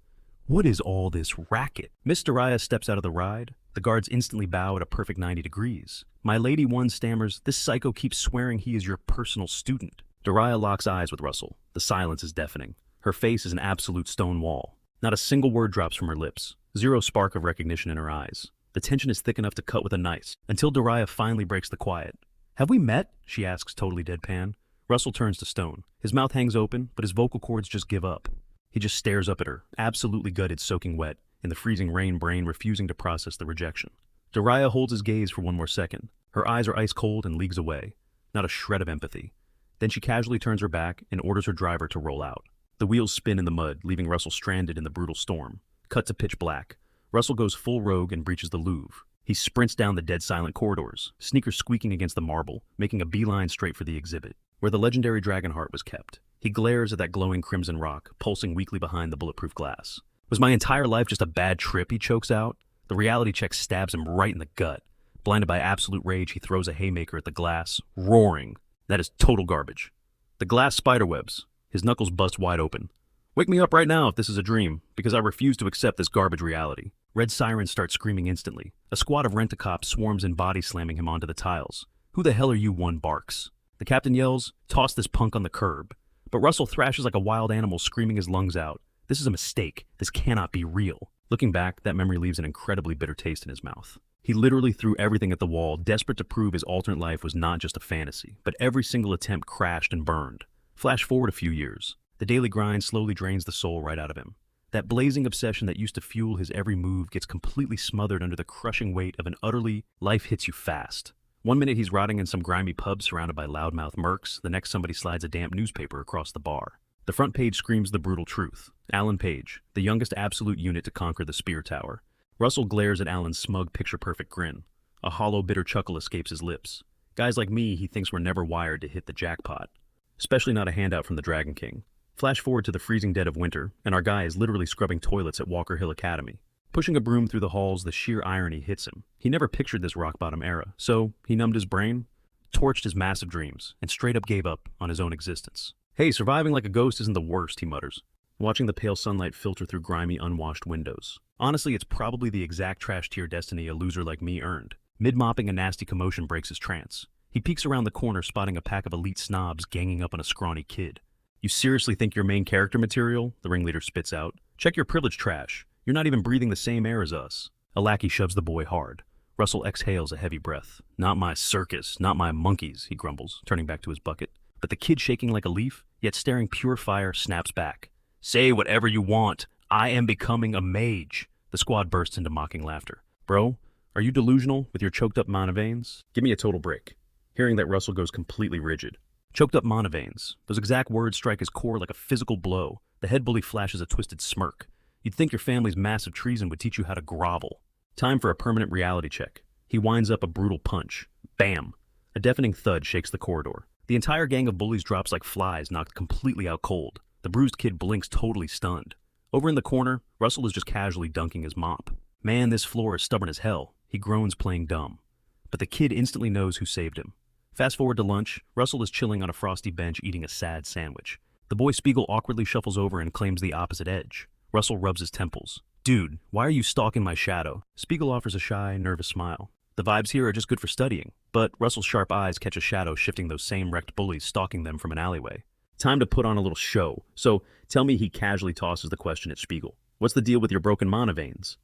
What is all this racket? Miss Doria steps out of the ride. The guards instantly bow at a perfect 90 degrees. My lady one stammers, this psycho keeps swearing he is your personal student. Doria locks eyes with Russell. The silence is deafening. Her face is an absolute stone wall. Not a single word drops from her lips. Zero spark of recognition in her eyes. The tension is thick enough to cut with a knife, until Doria finally breaks the quiet. Have we met? She asks, totally deadpan. Russell turns to stone. His mouth hangs open, but his vocal cords just give up. He just stares up at her, absolutely gutted, soaking wet, in the freezing rain, brain refusing to process the rejection. Doria holds his gaze for one more second. Her eyes are ice cold and leagues away. Not a shred of empathy. Then she casually turns her back and orders her driver to roll out. The wheels spin in the mud, leaving Russell stranded in the brutal storm. Cut to pitch black. Russell goes full rogue and breaches the Louvre. He sprints down the dead silent corridors, sneakers squeaking against the marble, making a beeline straight for the exhibit, where the legendary dragon heart was kept. He glares at that glowing crimson rock, pulsing weakly behind the bulletproof glass. Was my entire life just a bad trip, he chokes out? The reality check stabs him right in the gut. Blinded by absolute rage, he throws a haymaker at the glass, roaring. That is total garbage. The glass spiderwebs. His knuckles bust wide open. Wake me up right now if this is a dream, because I refuse to accept this garbage reality. Red sirens start screaming instantly. A squad of rent-a-cops swarms in, body slamming him onto the tiles. Who the hell are you? One barks. The captain yells, toss this punk on the curb. But Russell thrashes like a wild animal, screaming his lungs out. This is a mistake. This cannot be real. Looking back, that memory leaves an incredibly bitter taste in his mouth. He literally threw everything at the wall, desperate to prove his alternate life was not just a fantasy, but every single attempt crashed and burned. Flash forward a few years. The daily grind slowly drains the soul right out of him. That blazing obsession that used to fuel his every move gets completely smothered under the crushing weight of an utterly life hits you fast. One minute he's rotting in some grimy pub surrounded by loudmouth mercs, the next somebody slides a damp newspaper across the bar. The front page screams the brutal truth. Alan Page, the youngest absolute unit to conquer the Spear Tower. Russell glares at Alan's smug, picture-perfect grin. A hollow, bitter chuckle escapes his lips. Guys like me, he thinks, were never wired to hit the jackpot. Especially not a handout from the Dragon King. Flash forward to the freezing dead of winter, and our guy is literally scrubbing toilets at Walker Hill Academy. Pushing a broom through the halls, the sheer irony hits him. He never pictured this rock-bottom era, so he numbed his brain, torched his massive dreams, and straight up gave up on his own existence. Hey, surviving like a ghost isn't the worst, he mutters, watching the pale sunlight filter through grimy, unwashed windows. Honestly, it's probably the exact trash-tier destiny a loser like me earned. Mid-mopping, a nasty commotion breaks his trance. He peeks around the corner, spotting a pack of elite snobs ganging up on a scrawny kid. You seriously think you're main character material? The ringleader spits out. Check your privilege trash. You're not even breathing the same air as us. A lackey shoves the boy hard. Russell exhales a heavy breath. Not my circus, not my monkeys, he grumbles, turning back to his bucket. But the kid, shaking like a leaf, yet staring pure fire, snaps back. Say whatever you want. I am becoming a mage. The squad bursts into mocking laughter. Bro, are you delusional with your choked up mana veins? Give me a total break. Hearing that, Russell goes completely rigid. Choked up mana veins. Those exact words strike his core like a physical blow. The head bully flashes a twisted smirk. You'd think your family's massive treason would teach you how to grovel. Time for a permanent reality check. He winds up a brutal punch. Bam! A deafening thud shakes the corridor. The entire gang of bullies drops like flies, knocked completely out cold. The bruised kid blinks, totally stunned. Over in the corner, Russell is just casually dunking his mop. Man, this floor is stubborn as hell. He groans, playing dumb. But the kid instantly knows who saved him. Fast forward to lunch, Russell is chilling on a frosty bench eating a sad sandwich. The boy Spiegel awkwardly shuffles over and claims the opposite edge. Russell rubs his temples. Dude, why are you stalking my shadow? Spiegel offers a shy, nervous smile. The vibes here are just good for studying, but Russell's sharp eyes catch a shadow shifting those same wrecked bullies stalking them from an alleyway. Time to put on a little show, so tell me, he casually tosses the question at Spiegel. What's the deal with your broken mana veins?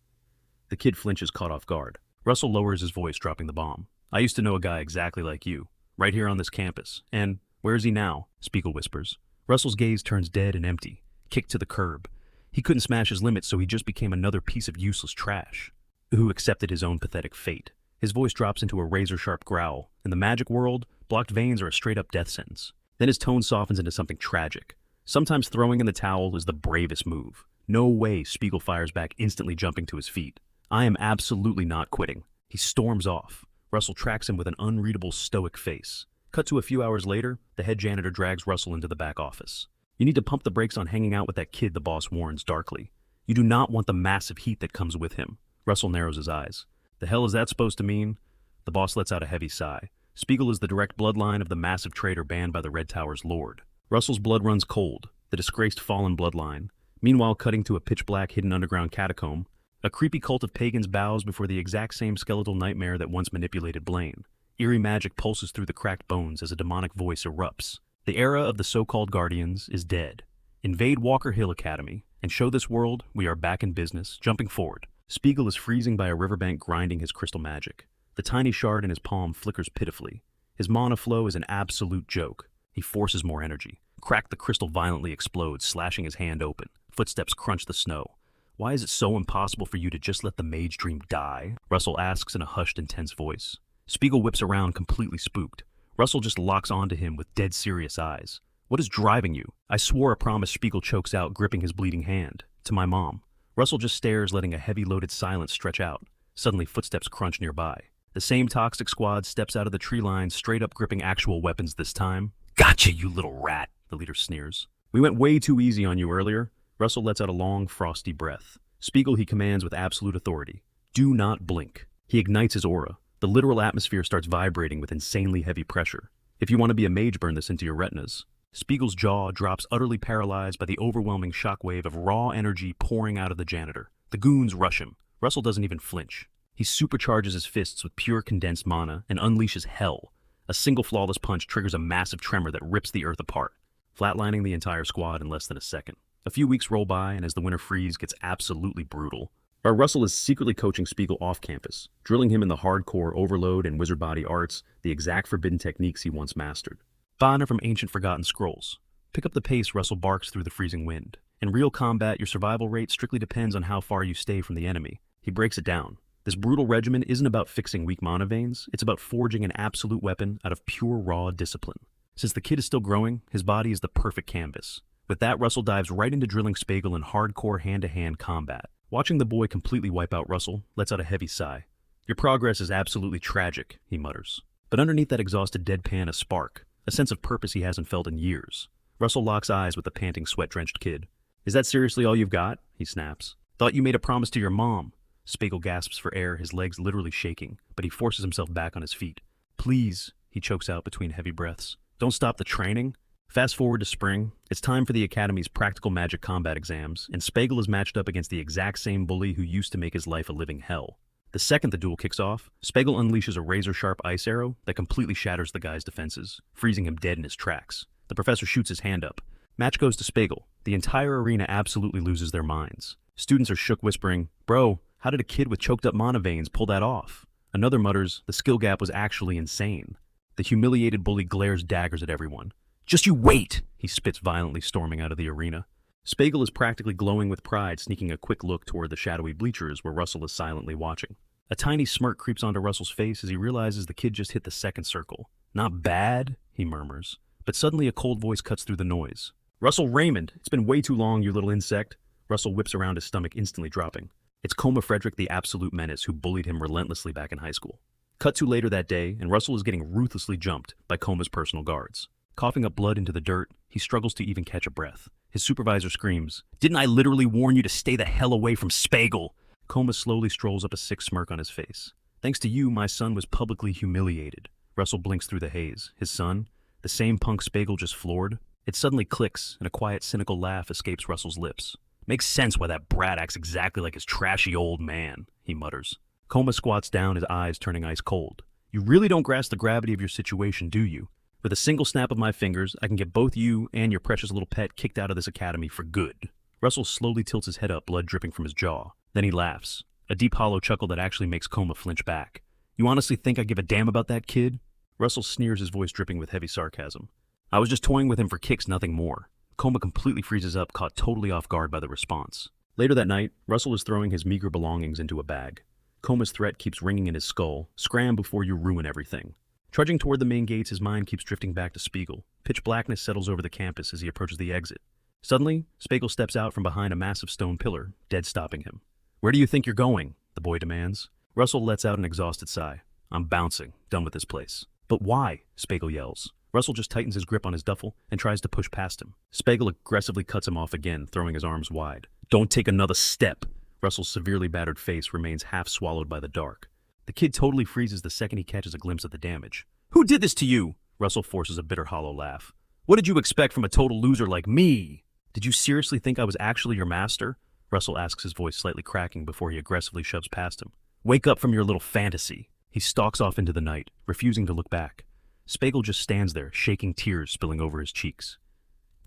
The kid flinches, caught off guard. Russell lowers his voice, dropping the bomb. I used to know a guy exactly like you, right here on this campus. And where is he now? Spiegel whispers. Russell's gaze turns dead and empty, kicked to the curb. He couldn't smash his limits, so he just became another piece of useless trash, who accepted his own pathetic fate. His voice drops into a razor-sharp growl. In the magic world, blocked veins are a straight-up death sentence. Then his tone softens into something tragic. Sometimes throwing in the towel is the bravest move. No way, Spiegel fires back, instantly jumping to his feet. I am absolutely not quitting. He storms off. Russell tracks him with an unreadable, stoic face. Cut to a few hours later, the head janitor drags Russell into the back office. You need to pump the brakes on hanging out with that kid, the boss warns darkly. You do not want the massive heat that comes with him. Russell narrows his eyes. The hell is that supposed to mean? The boss lets out a heavy sigh. Spiegel is the direct bloodline of the massive traitor banned by the Red Tower's lord. Russell's blood runs cold, the disgraced fallen bloodline. Meanwhile, cutting to a pitch-black hidden underground catacomb, a creepy cult of pagans bows before the exact same skeletal nightmare that once manipulated Blaine. Eerie magic pulses through the cracked bones as a demonic voice erupts. The era of the so-called Guardians is dead. Invade Walker Hill Academy and show this world we are back in business. Jumping forward. Spiegel is freezing by a riverbank, grinding his crystal magic. The tiny shard in his palm flickers pitifully. His mana flow is an absolute joke. He forces more energy. Crack, the crystal violently explodes, slashing his hand open. Footsteps crunch the snow. Why is it so impossible for you to just let the mage dream die? Russell asks in a hushed, intense voice. Spiegel whips around, completely spooked. Russell just locks onto him with dead serious eyes. What is driving you? I swore a promise, Spiegel chokes out, gripping his bleeding hand. To my mom. Russell just stares, letting a heavy loaded silence stretch out. Suddenly, footsteps crunch nearby. The same toxic squad steps out of the tree line, straight up gripping actual weapons this time. Gotcha, you little rat, the leader sneers. We went way too easy on you earlier. Russell lets out a long, frosty breath. Spiegel, he commands with absolute authority. Do not blink. He ignites his aura. The literal atmosphere starts vibrating with insanely heavy pressure. If you want to be a mage, burn this into your retinas. Spiegel's jaw drops, utterly paralyzed by the overwhelming shockwave of raw energy pouring out of the janitor. The goons rush him. Russell doesn't even flinch. He supercharges his fists with pure condensed mana and unleashes hell. A single flawless punch triggers a massive tremor that rips the earth apart, flatlining the entire squad in less than a second. A few weeks roll by, and as the winter freeze gets absolutely brutal, Russell is secretly coaching Spiegel off campus, drilling him in the hardcore overload and wizard body arts, the exact forbidden techniques he once mastered. Banner from ancient forgotten scrolls. Pick up the pace, Russell barks through the freezing wind. In real combat, your survival rate strictly depends on how far you stay from the enemy. He breaks it down. This brutal regimen isn't about fixing weak mana veins, it's about forging an absolute weapon out of pure raw discipline. Since the kid is still growing, his body is the perfect canvas. With that, Russell dives right into drilling Spiegel in hardcore hand-to-hand combat. Watching the boy completely wipe out Russell lets out a heavy sigh. Your progress is absolutely tragic, he mutters. But underneath that exhausted deadpan, a spark, a sense of purpose he hasn't felt in years. Russell locks eyes with the panting, sweat-drenched kid. Is that seriously all you've got? He snaps. Thought you made a promise to your mom. Spiegel gasps for air, his legs literally shaking, but he forces himself back on his feet. Please, he chokes out between heavy breaths. Don't stop the training. Fast forward to spring. It's time for the Academy's practical magic combat exams, and Spiegel is matched up against the exact same bully who used to make his life a living hell. The second the duel kicks off, Spiegel unleashes a razor-sharp ice arrow that completely shatters the guy's defenses, freezing him dead in his tracks. The professor shoots his hand up. Match goes to Spiegel. The entire arena absolutely loses their minds. Students are shook, whispering, Bro, how did a kid with choked up mana veins pull that off? Another mutters, the skill gap was actually insane. The humiliated bully glares daggers at everyone. Just you wait, he spits violently, storming out of the arena. Spiegel is practically glowing with pride, sneaking a quick look toward the shadowy bleachers where Russell is silently watching. A tiny smirk creeps onto Russell's face as he realizes the kid just hit the second circle. Not bad, he murmurs. But suddenly a cold voice cuts through the noise. Russell Raymond, it's been way too long, you little insect. Russell whips around, his stomach instantly dropping. It's Coma Frederick, the absolute menace who bullied him relentlessly back in high school. Cut to later that day, and Russell is getting ruthlessly jumped by Coma's personal guards. Coughing up blood into the dirt, he struggles to even catch a breath. His supervisor screams, Didn't I literally warn you to stay the hell away from Spiegel? Coma slowly strolls up, a sick smirk on his face. Thanks to you, my son was publicly humiliated. Russell blinks through the haze. His son, the same punk Spiegel just floored. It suddenly clicks, and a quiet, cynical laugh escapes Russell's lips. Makes sense why that brat acts exactly like his trashy old man, he mutters. Coma squats down, his eyes turning ice cold. You really don't grasp the gravity of your situation, do you? With a single snap of my fingers, I can get both you and your precious little pet kicked out of this academy for good. Russell slowly tilts his head up, blood dripping from his jaw. Then he laughs, a deep hollow chuckle that actually makes Coma flinch back. You honestly think I give a damn about that kid? Russell sneers, his voice dripping with heavy sarcasm. I was just toying with him for kicks, nothing more. Coma completely freezes up, caught totally off guard by the response. Later that night, Russell is throwing his meager belongings into a bag. Coma's threat keeps ringing in his skull. Scram before you ruin everything. Trudging toward the main gates, his mind keeps drifting back to Spiegel. Pitch blackness settles over the campus as he approaches the exit. Suddenly, Spiegel steps out from behind a massive stone pillar, dead stopping him. Where do you think you're going? The boy demands. Russell lets out an exhausted sigh. I'm bouncing, done with this place. But why? Spiegel yells. Russell just tightens his grip on his duffel and tries to push past him. Spiegel aggressively cuts him off again, throwing his arms wide. Don't take another step. Russell's severely battered face remains half swallowed by the dark. The kid totally freezes the second he catches a glimpse of the damage. Who did this to you? Russell forces a bitter, hollow laugh. What did you expect from a total loser like me? Did you seriously think I was actually your master? Russell asks, his voice slightly cracking before he aggressively shoves past him. Wake up from your little fantasy. He stalks off into the night, refusing to look back. Spiegel just stands there, shaking, tears spilling over his cheeks.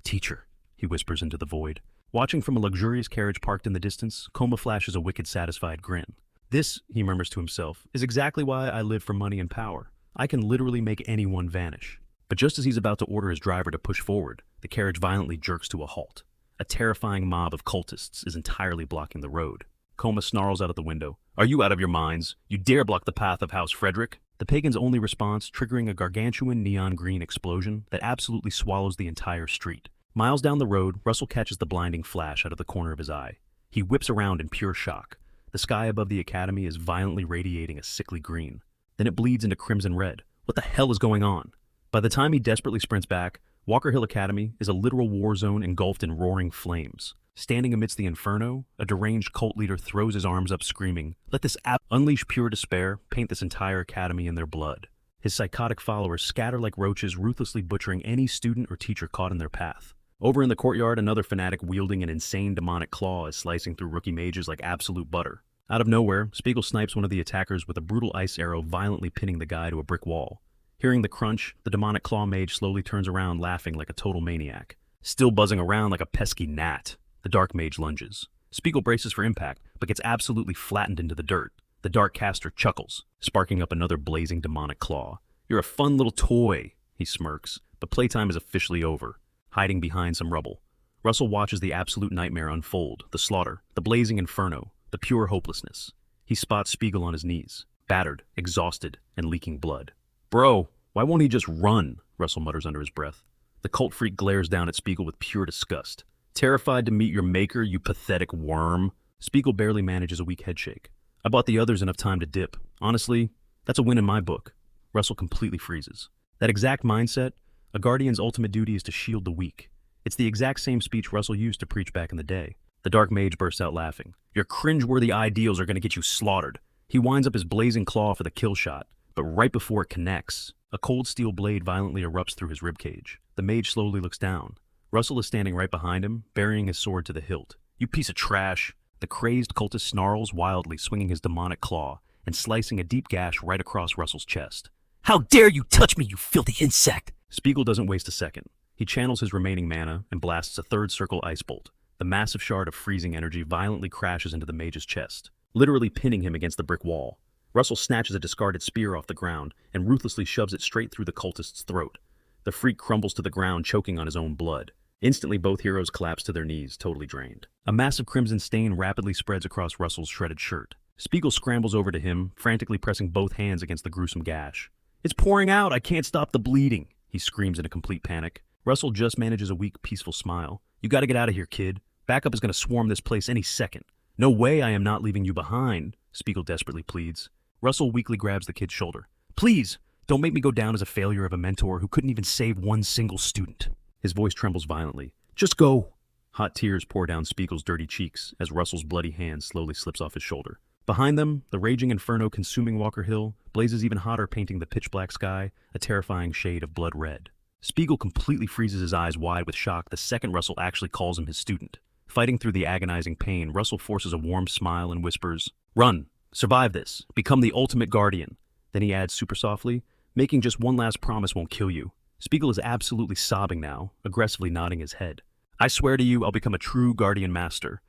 Teacher, he whispers into the void. Watching from a luxurious carriage parked in the distance, Coma flashes a wicked, satisfied grin. This, he murmurs to himself, is exactly why I live for money and power. I can literally make anyone vanish. But just as he's about to order his driver to push forward, the carriage violently jerks to a halt. A terrifying mob of cultists is entirely blocking the road. Coma snarls out of the window. Are you out of your minds? You dare block the path of House Frederick? the pagan's only response triggering a gargantuan neon green explosion that absolutely swallows the entire street. Miles down the road, Russell catches the blinding flash out of the corner of his eye. He whips around in pure shock. The sky above the academy is violently radiating a sickly green. Then it bleeds into crimson red. What the hell is going on? By the time he desperately sprints back, Walker Hill Academy is a literal war zone engulfed in roaring flames. Standing amidst the inferno, a deranged cult leader throws his arms up screaming, "Let this app unleash pure despair, paint this entire academy in their blood." His psychotic followers scatter like roaches, ruthlessly butchering any student or teacher caught in their path. Over in the courtyard, another fanatic wielding an insane demonic claw is slicing through rookie mages like absolute butter. Out of nowhere, Spiegel snipes one of the attackers with a brutal ice arrow, violently pinning the guy to a brick wall. Hearing the crunch, the demonic claw mage slowly turns around, laughing like a total maniac. Still buzzing around like a pesky gnat, the dark mage lunges. Spiegel braces for impact, but gets absolutely flattened into the dirt. The dark caster chuckles, sparking up another blazing demonic claw. "You're a fun little toy," he smirks, but playtime is officially over. Hiding behind some rubble, Russell watches the absolute nightmare unfold, the slaughter, the blazing inferno, the pure hopelessness. He spots Spiegel on his knees, battered, exhausted, and leaking blood. "Bro, why won't he just run?" Russell mutters under his breath. The cult freak glares down at Spiegel with pure disgust. "Terrified to meet your maker, you pathetic worm?" Spiegel barely manages a weak headshake. "I bought the others enough time to dip. Honestly, that's a win in my book." Russell completely freezes. That exact mindset, a guardian's ultimate duty is to shield the weak. It's the exact same speech Russell used to preach back in the day. The dark mage bursts out laughing. "Your cringeworthy ideals are going to get you slaughtered." He winds up his blazing claw for the kill shot, but right before it connects, a cold steel blade violently erupts through his ribcage. The mage slowly looks down. Russell is standing right behind him, burying his sword to the hilt. "You piece of trash!" The crazed cultist snarls wildly, swinging his demonic claw and slicing a deep gash right across Russell's chest. "How dare you touch me, you filthy insect!" Spiegel doesn't waste a second. He channels his remaining mana and blasts a third circle ice bolt. The massive shard of freezing energy violently crashes into the mage's chest, literally pinning him against the brick wall. Russell snatches a discarded spear off the ground and ruthlessly shoves it straight through the cultist's throat. The freak crumbles to the ground, choking on his own blood. Instantly, both heroes collapse to their knees, totally drained. A massive crimson stain rapidly spreads across Russell's shredded shirt. Spiegel scrambles over to him, frantically pressing both hands against the gruesome gash. "It's pouring out! I can't stop the bleeding!" he screams in a complete panic. Russell just manages a weak, peaceful smile. "You gotta get out of here, kid. Backup is gonna swarm this place any second." "No way I am not leaving you behind," Spiegel desperately pleads. Russell weakly grabs the kid's shoulder. "Please, don't make me go down as a failure of a mentor who couldn't even save one single student." His voice trembles violently. "Just go." Hot tears pour down Spiegel's dirty cheeks as Russell's bloody hand slowly slips off his shoulder. Behind them, the raging inferno consuming Walker Hill blazes even hotter, painting the pitch-black sky a terrifying shade of blood red. Spiegel completely freezes his eyes wide with shock the second Russell actually calls him his student. Fighting through the agonizing pain, Russell forces a warm smile and whispers, "Run! Survive this! Become the ultimate guardian!" Then he adds super softly, "Making just one last promise won't kill you." Spiegel is absolutely sobbing now, aggressively nodding his head. "I swear to you, I'll become a true guardian master."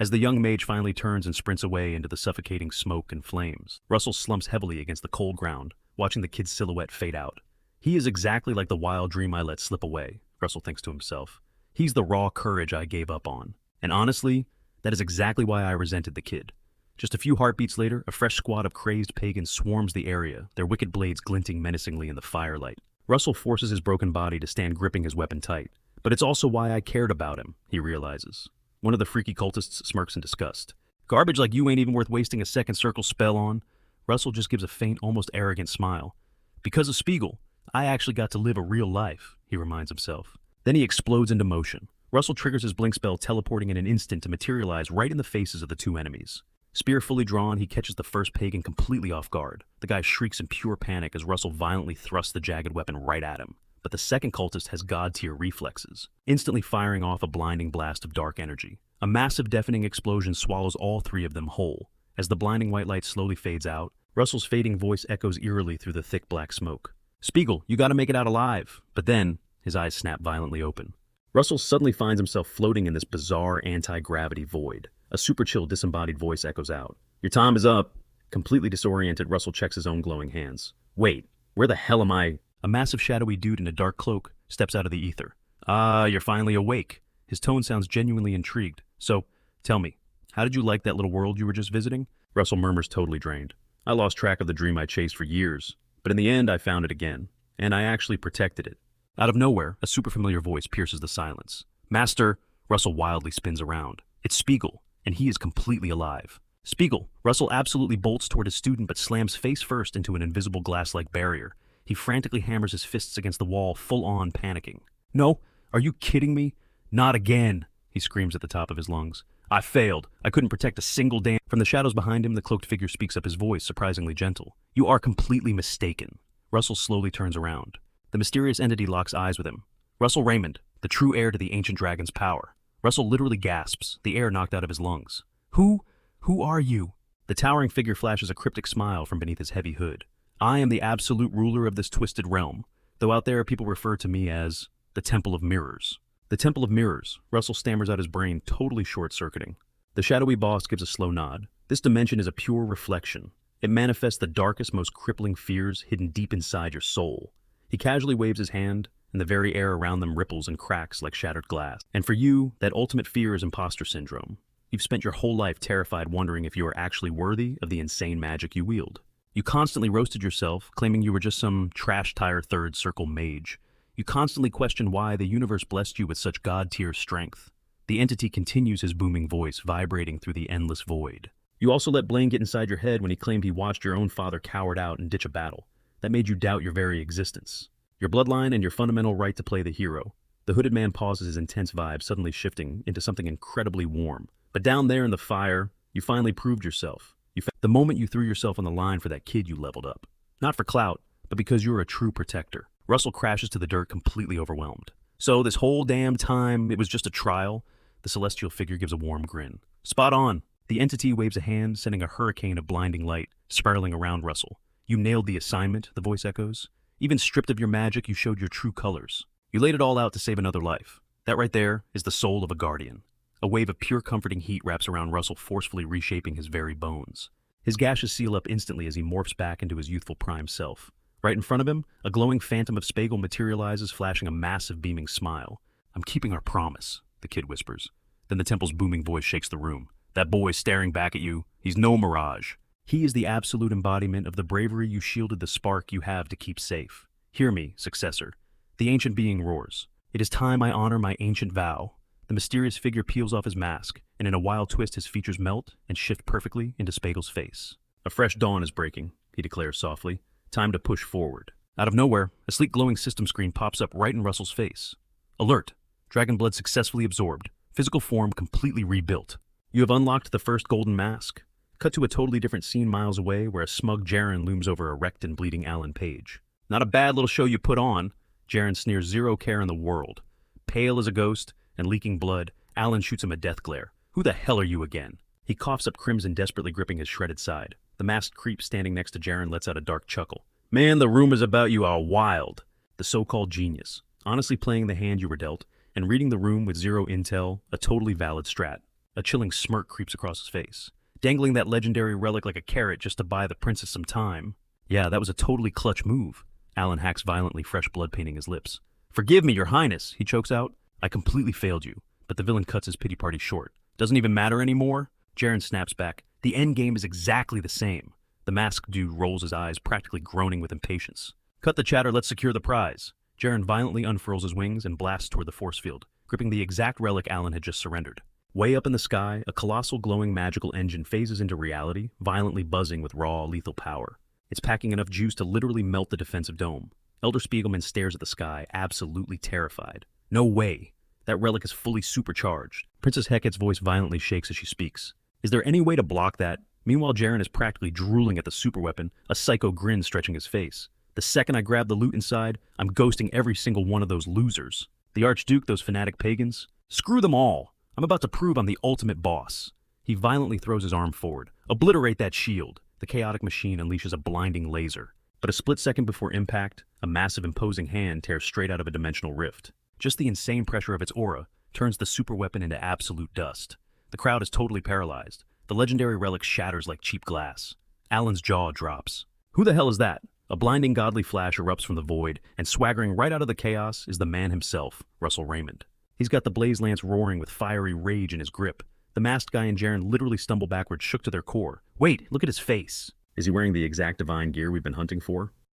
As the young mage finally turns and sprints away into the suffocating smoke and flames, Russell slumps heavily against the cold ground, watching the kid's silhouette fade out. "He is exactly like the wild dream I let slip away," Russell thinks to himself. "He's the raw courage I gave up on. And honestly, that is exactly why I resented the kid." Just a few heartbeats later, a fresh squad of crazed pagans swarms the area, their wicked blades glinting menacingly in the firelight. Russell forces his broken body to stand gripping his weapon tight. "But it's also why I cared about him," he realizes. One of the freaky cultists smirks in disgust. "Garbage like you ain't even worth wasting a second circle spell on." Russell just gives a faint, almost arrogant smile. "Because of Spiegel, I actually got to live a real life," he reminds himself. Then he explodes into motion. Russell triggers his blink spell, teleporting in an instant to materialize right in the faces of the two enemies. Spear fully drawn, he catches the first pagan completely off guard. The guy shrieks in pure panic as Russell violently thrusts the jagged weapon right at him. But the second cultist has god-tier reflexes, instantly firing off a blinding blast of dark energy. A massive deafening explosion swallows all three of them whole. As the blinding white light slowly fades out, Russell's fading voice echoes eerily through the thick black smoke. "Spiegel, you gotta make it out alive." But then, his eyes snap violently open. Russell suddenly finds himself floating in this bizarre anti-gravity void. A super chill disembodied voice echoes out. "Your time is up." Completely disoriented, Russell checks his own glowing hands. "Wait, where the hell am I?" A massive shadowy dude in a dark cloak steps out of the ether. "Ah, you're finally awake." His tone sounds genuinely intrigued. "So, tell me, how did you like that little world you were just visiting?" Russell murmurs, totally drained. "I lost track of the dream I chased for years. But in the end, I found it again, and I actually protected it. Out of nowhere, a super familiar voice pierces the silence. Master, Russell wildly spins around. It's Spiegel, and he is completely alive. Spiegel, Russell absolutely bolts toward his student but slams face first into an invisible glass-like barrier. He frantically hammers his fists against the wall, full-on panicking. No, are you kidding me? Not again, he screams at the top of his lungs. I failed. I couldn't protect a single damn... From the shadows behind him, the cloaked figure speaks up, his voice surprisingly gentle. You are completely mistaken. Russell slowly turns around. The mysterious entity locks eyes with him. Russell Raymond, the true heir to the ancient dragon's power. Russell literally gasps, the air knocked out of his lungs. Who are you? The towering figure flashes a cryptic smile from beneath his heavy hood. I am the absolute ruler of this twisted realm, though out there people refer to me as the Temple of Mirrors. The Temple of Mirrors, Russell stammers out his brain, totally short-circuiting. The shadowy boss gives a slow nod. This dimension is a pure reflection. It manifests the darkest, most crippling fears hidden deep inside your soul. He casually waves his hand, and the very air around them ripples and cracks like shattered glass. And for you, that ultimate fear is imposter syndrome. You've spent your whole life terrified, wondering if you are actually worthy of the insane magic you wield. You constantly roasted yourself, claiming you were just some trash-tire third circle mage. You constantly questioned why the universe blessed you with such god-tier strength. The entity continues, his booming voice vibrating through the endless void. You also let Blaine get inside your head when he claimed he watched your own father cowered out and ditch a battle. That made you doubt your very existence. Your bloodline and your fundamental right to play the hero. The hooded man pauses, his intense vibe suddenly shifting into something incredibly warm. But down there in the fire, you finally proved yourself. The moment you threw yourself on the line for that kid you leveled up. Not for clout, but because you're a true protector. Russell crashes to the dirt, completely overwhelmed. So this whole damn time, it was just a trial? The celestial figure gives a warm grin. Spot on. The entity waves a hand, sending a hurricane of blinding light spiraling around Russell. You nailed the assignment, the voice echoes. Even stripped of your magic, you showed your true colors. You laid it all out to save another life. That right there is the soul of a guardian. A wave of pure comforting heat wraps around Russell, forcefully reshaping his very bones. His gashes seal up instantly as he morphs back into his youthful prime self. Right in front of him, a glowing phantom of Spiegel materializes, flashing a massive beaming smile. I'm keeping our promise, the kid whispers. Then the temple's booming voice shakes the room. That boy staring back at you, he's no mirage. He is the absolute embodiment of the bravery you shielded the spark you have to keep safe. Hear me, successor. The ancient being roars. It is time I honor my ancient vow. The mysterious figure peels off his mask, and in a wild twist his features melt and shift perfectly into Spiegel's face. A fresh dawn is breaking, he declares softly. Time to push forward. Out of nowhere, a sleek glowing system screen pops up right in Russell's face. Alert! Dragon blood successfully absorbed. Physical form completely rebuilt. You have unlocked the first golden mask. Cut to a totally different scene miles away where a smug Jaren looms over a wrecked and bleeding Alan Page. Not a bad little show you put on. Jaren sneers, zero care in the world. Pale as a ghost and leaking blood, Alan shoots him a death glare. Who the hell are you again? He coughs up crimson, desperately gripping his shredded side. The masked creep standing next to Jaren lets out a dark chuckle. Man, the rumors about you are wild. The so-called genius. Honestly playing the hand you were dealt, and reading the room with zero intel, a totally valid strat. A chilling smirk creeps across his face. Dangling that legendary relic like a carrot just to buy the princess some time. Yeah, that was a totally clutch move. Alan hacks violently, fresh blood painting his lips. Forgive me, your highness, he chokes out. I completely failed you. But the villain cuts his pity party short. Doesn't even matter anymore? Jaren snaps back. The end game is exactly the same. The masked dude rolls his eyes, practically groaning with impatience. Cut the chatter, let's secure the prize. Jaren violently unfurls his wings and blasts toward the force field, gripping the exact relic Alan had just surrendered. Way up in the sky, a colossal glowing magical engine phases into reality, violently buzzing with raw, lethal power. It's packing enough juice to literally melt the defensive dome. Elder Spiegelman stares at the sky, absolutely terrified. No way. That relic is fully supercharged. Princess Hecate's voice violently shakes as she speaks. Is there any way to block that? Meanwhile, Jaren is practically drooling at the superweapon, a psycho grin stretching his face. The second I grab the loot inside, I'm ghosting every single one of those losers. The Archduke, those fanatic pagans? Screw them all. I'm about to prove I'm the ultimate boss. He violently throws his arm forward. Obliterate that shield. The chaotic machine unleashes a blinding laser. But a split second before impact, a massive imposing hand tears straight out of a dimensional rift. Just the insane pressure of its aura turns the superweapon into absolute dust. The crowd is totally paralyzed. The legendary relic shatters like cheap glass. Alan's jaw drops. Who the hell is that? A blinding godly flash erupts from the void, and swaggering right out of the chaos is the man himself, Russell Raymond. He's got the blaze lance roaring with fiery rage in his grip. The masked guy and Jaren literally stumble backwards, shook to their core. Wait, look at his face. Is he wearing the exact divine gear we've been hunting for?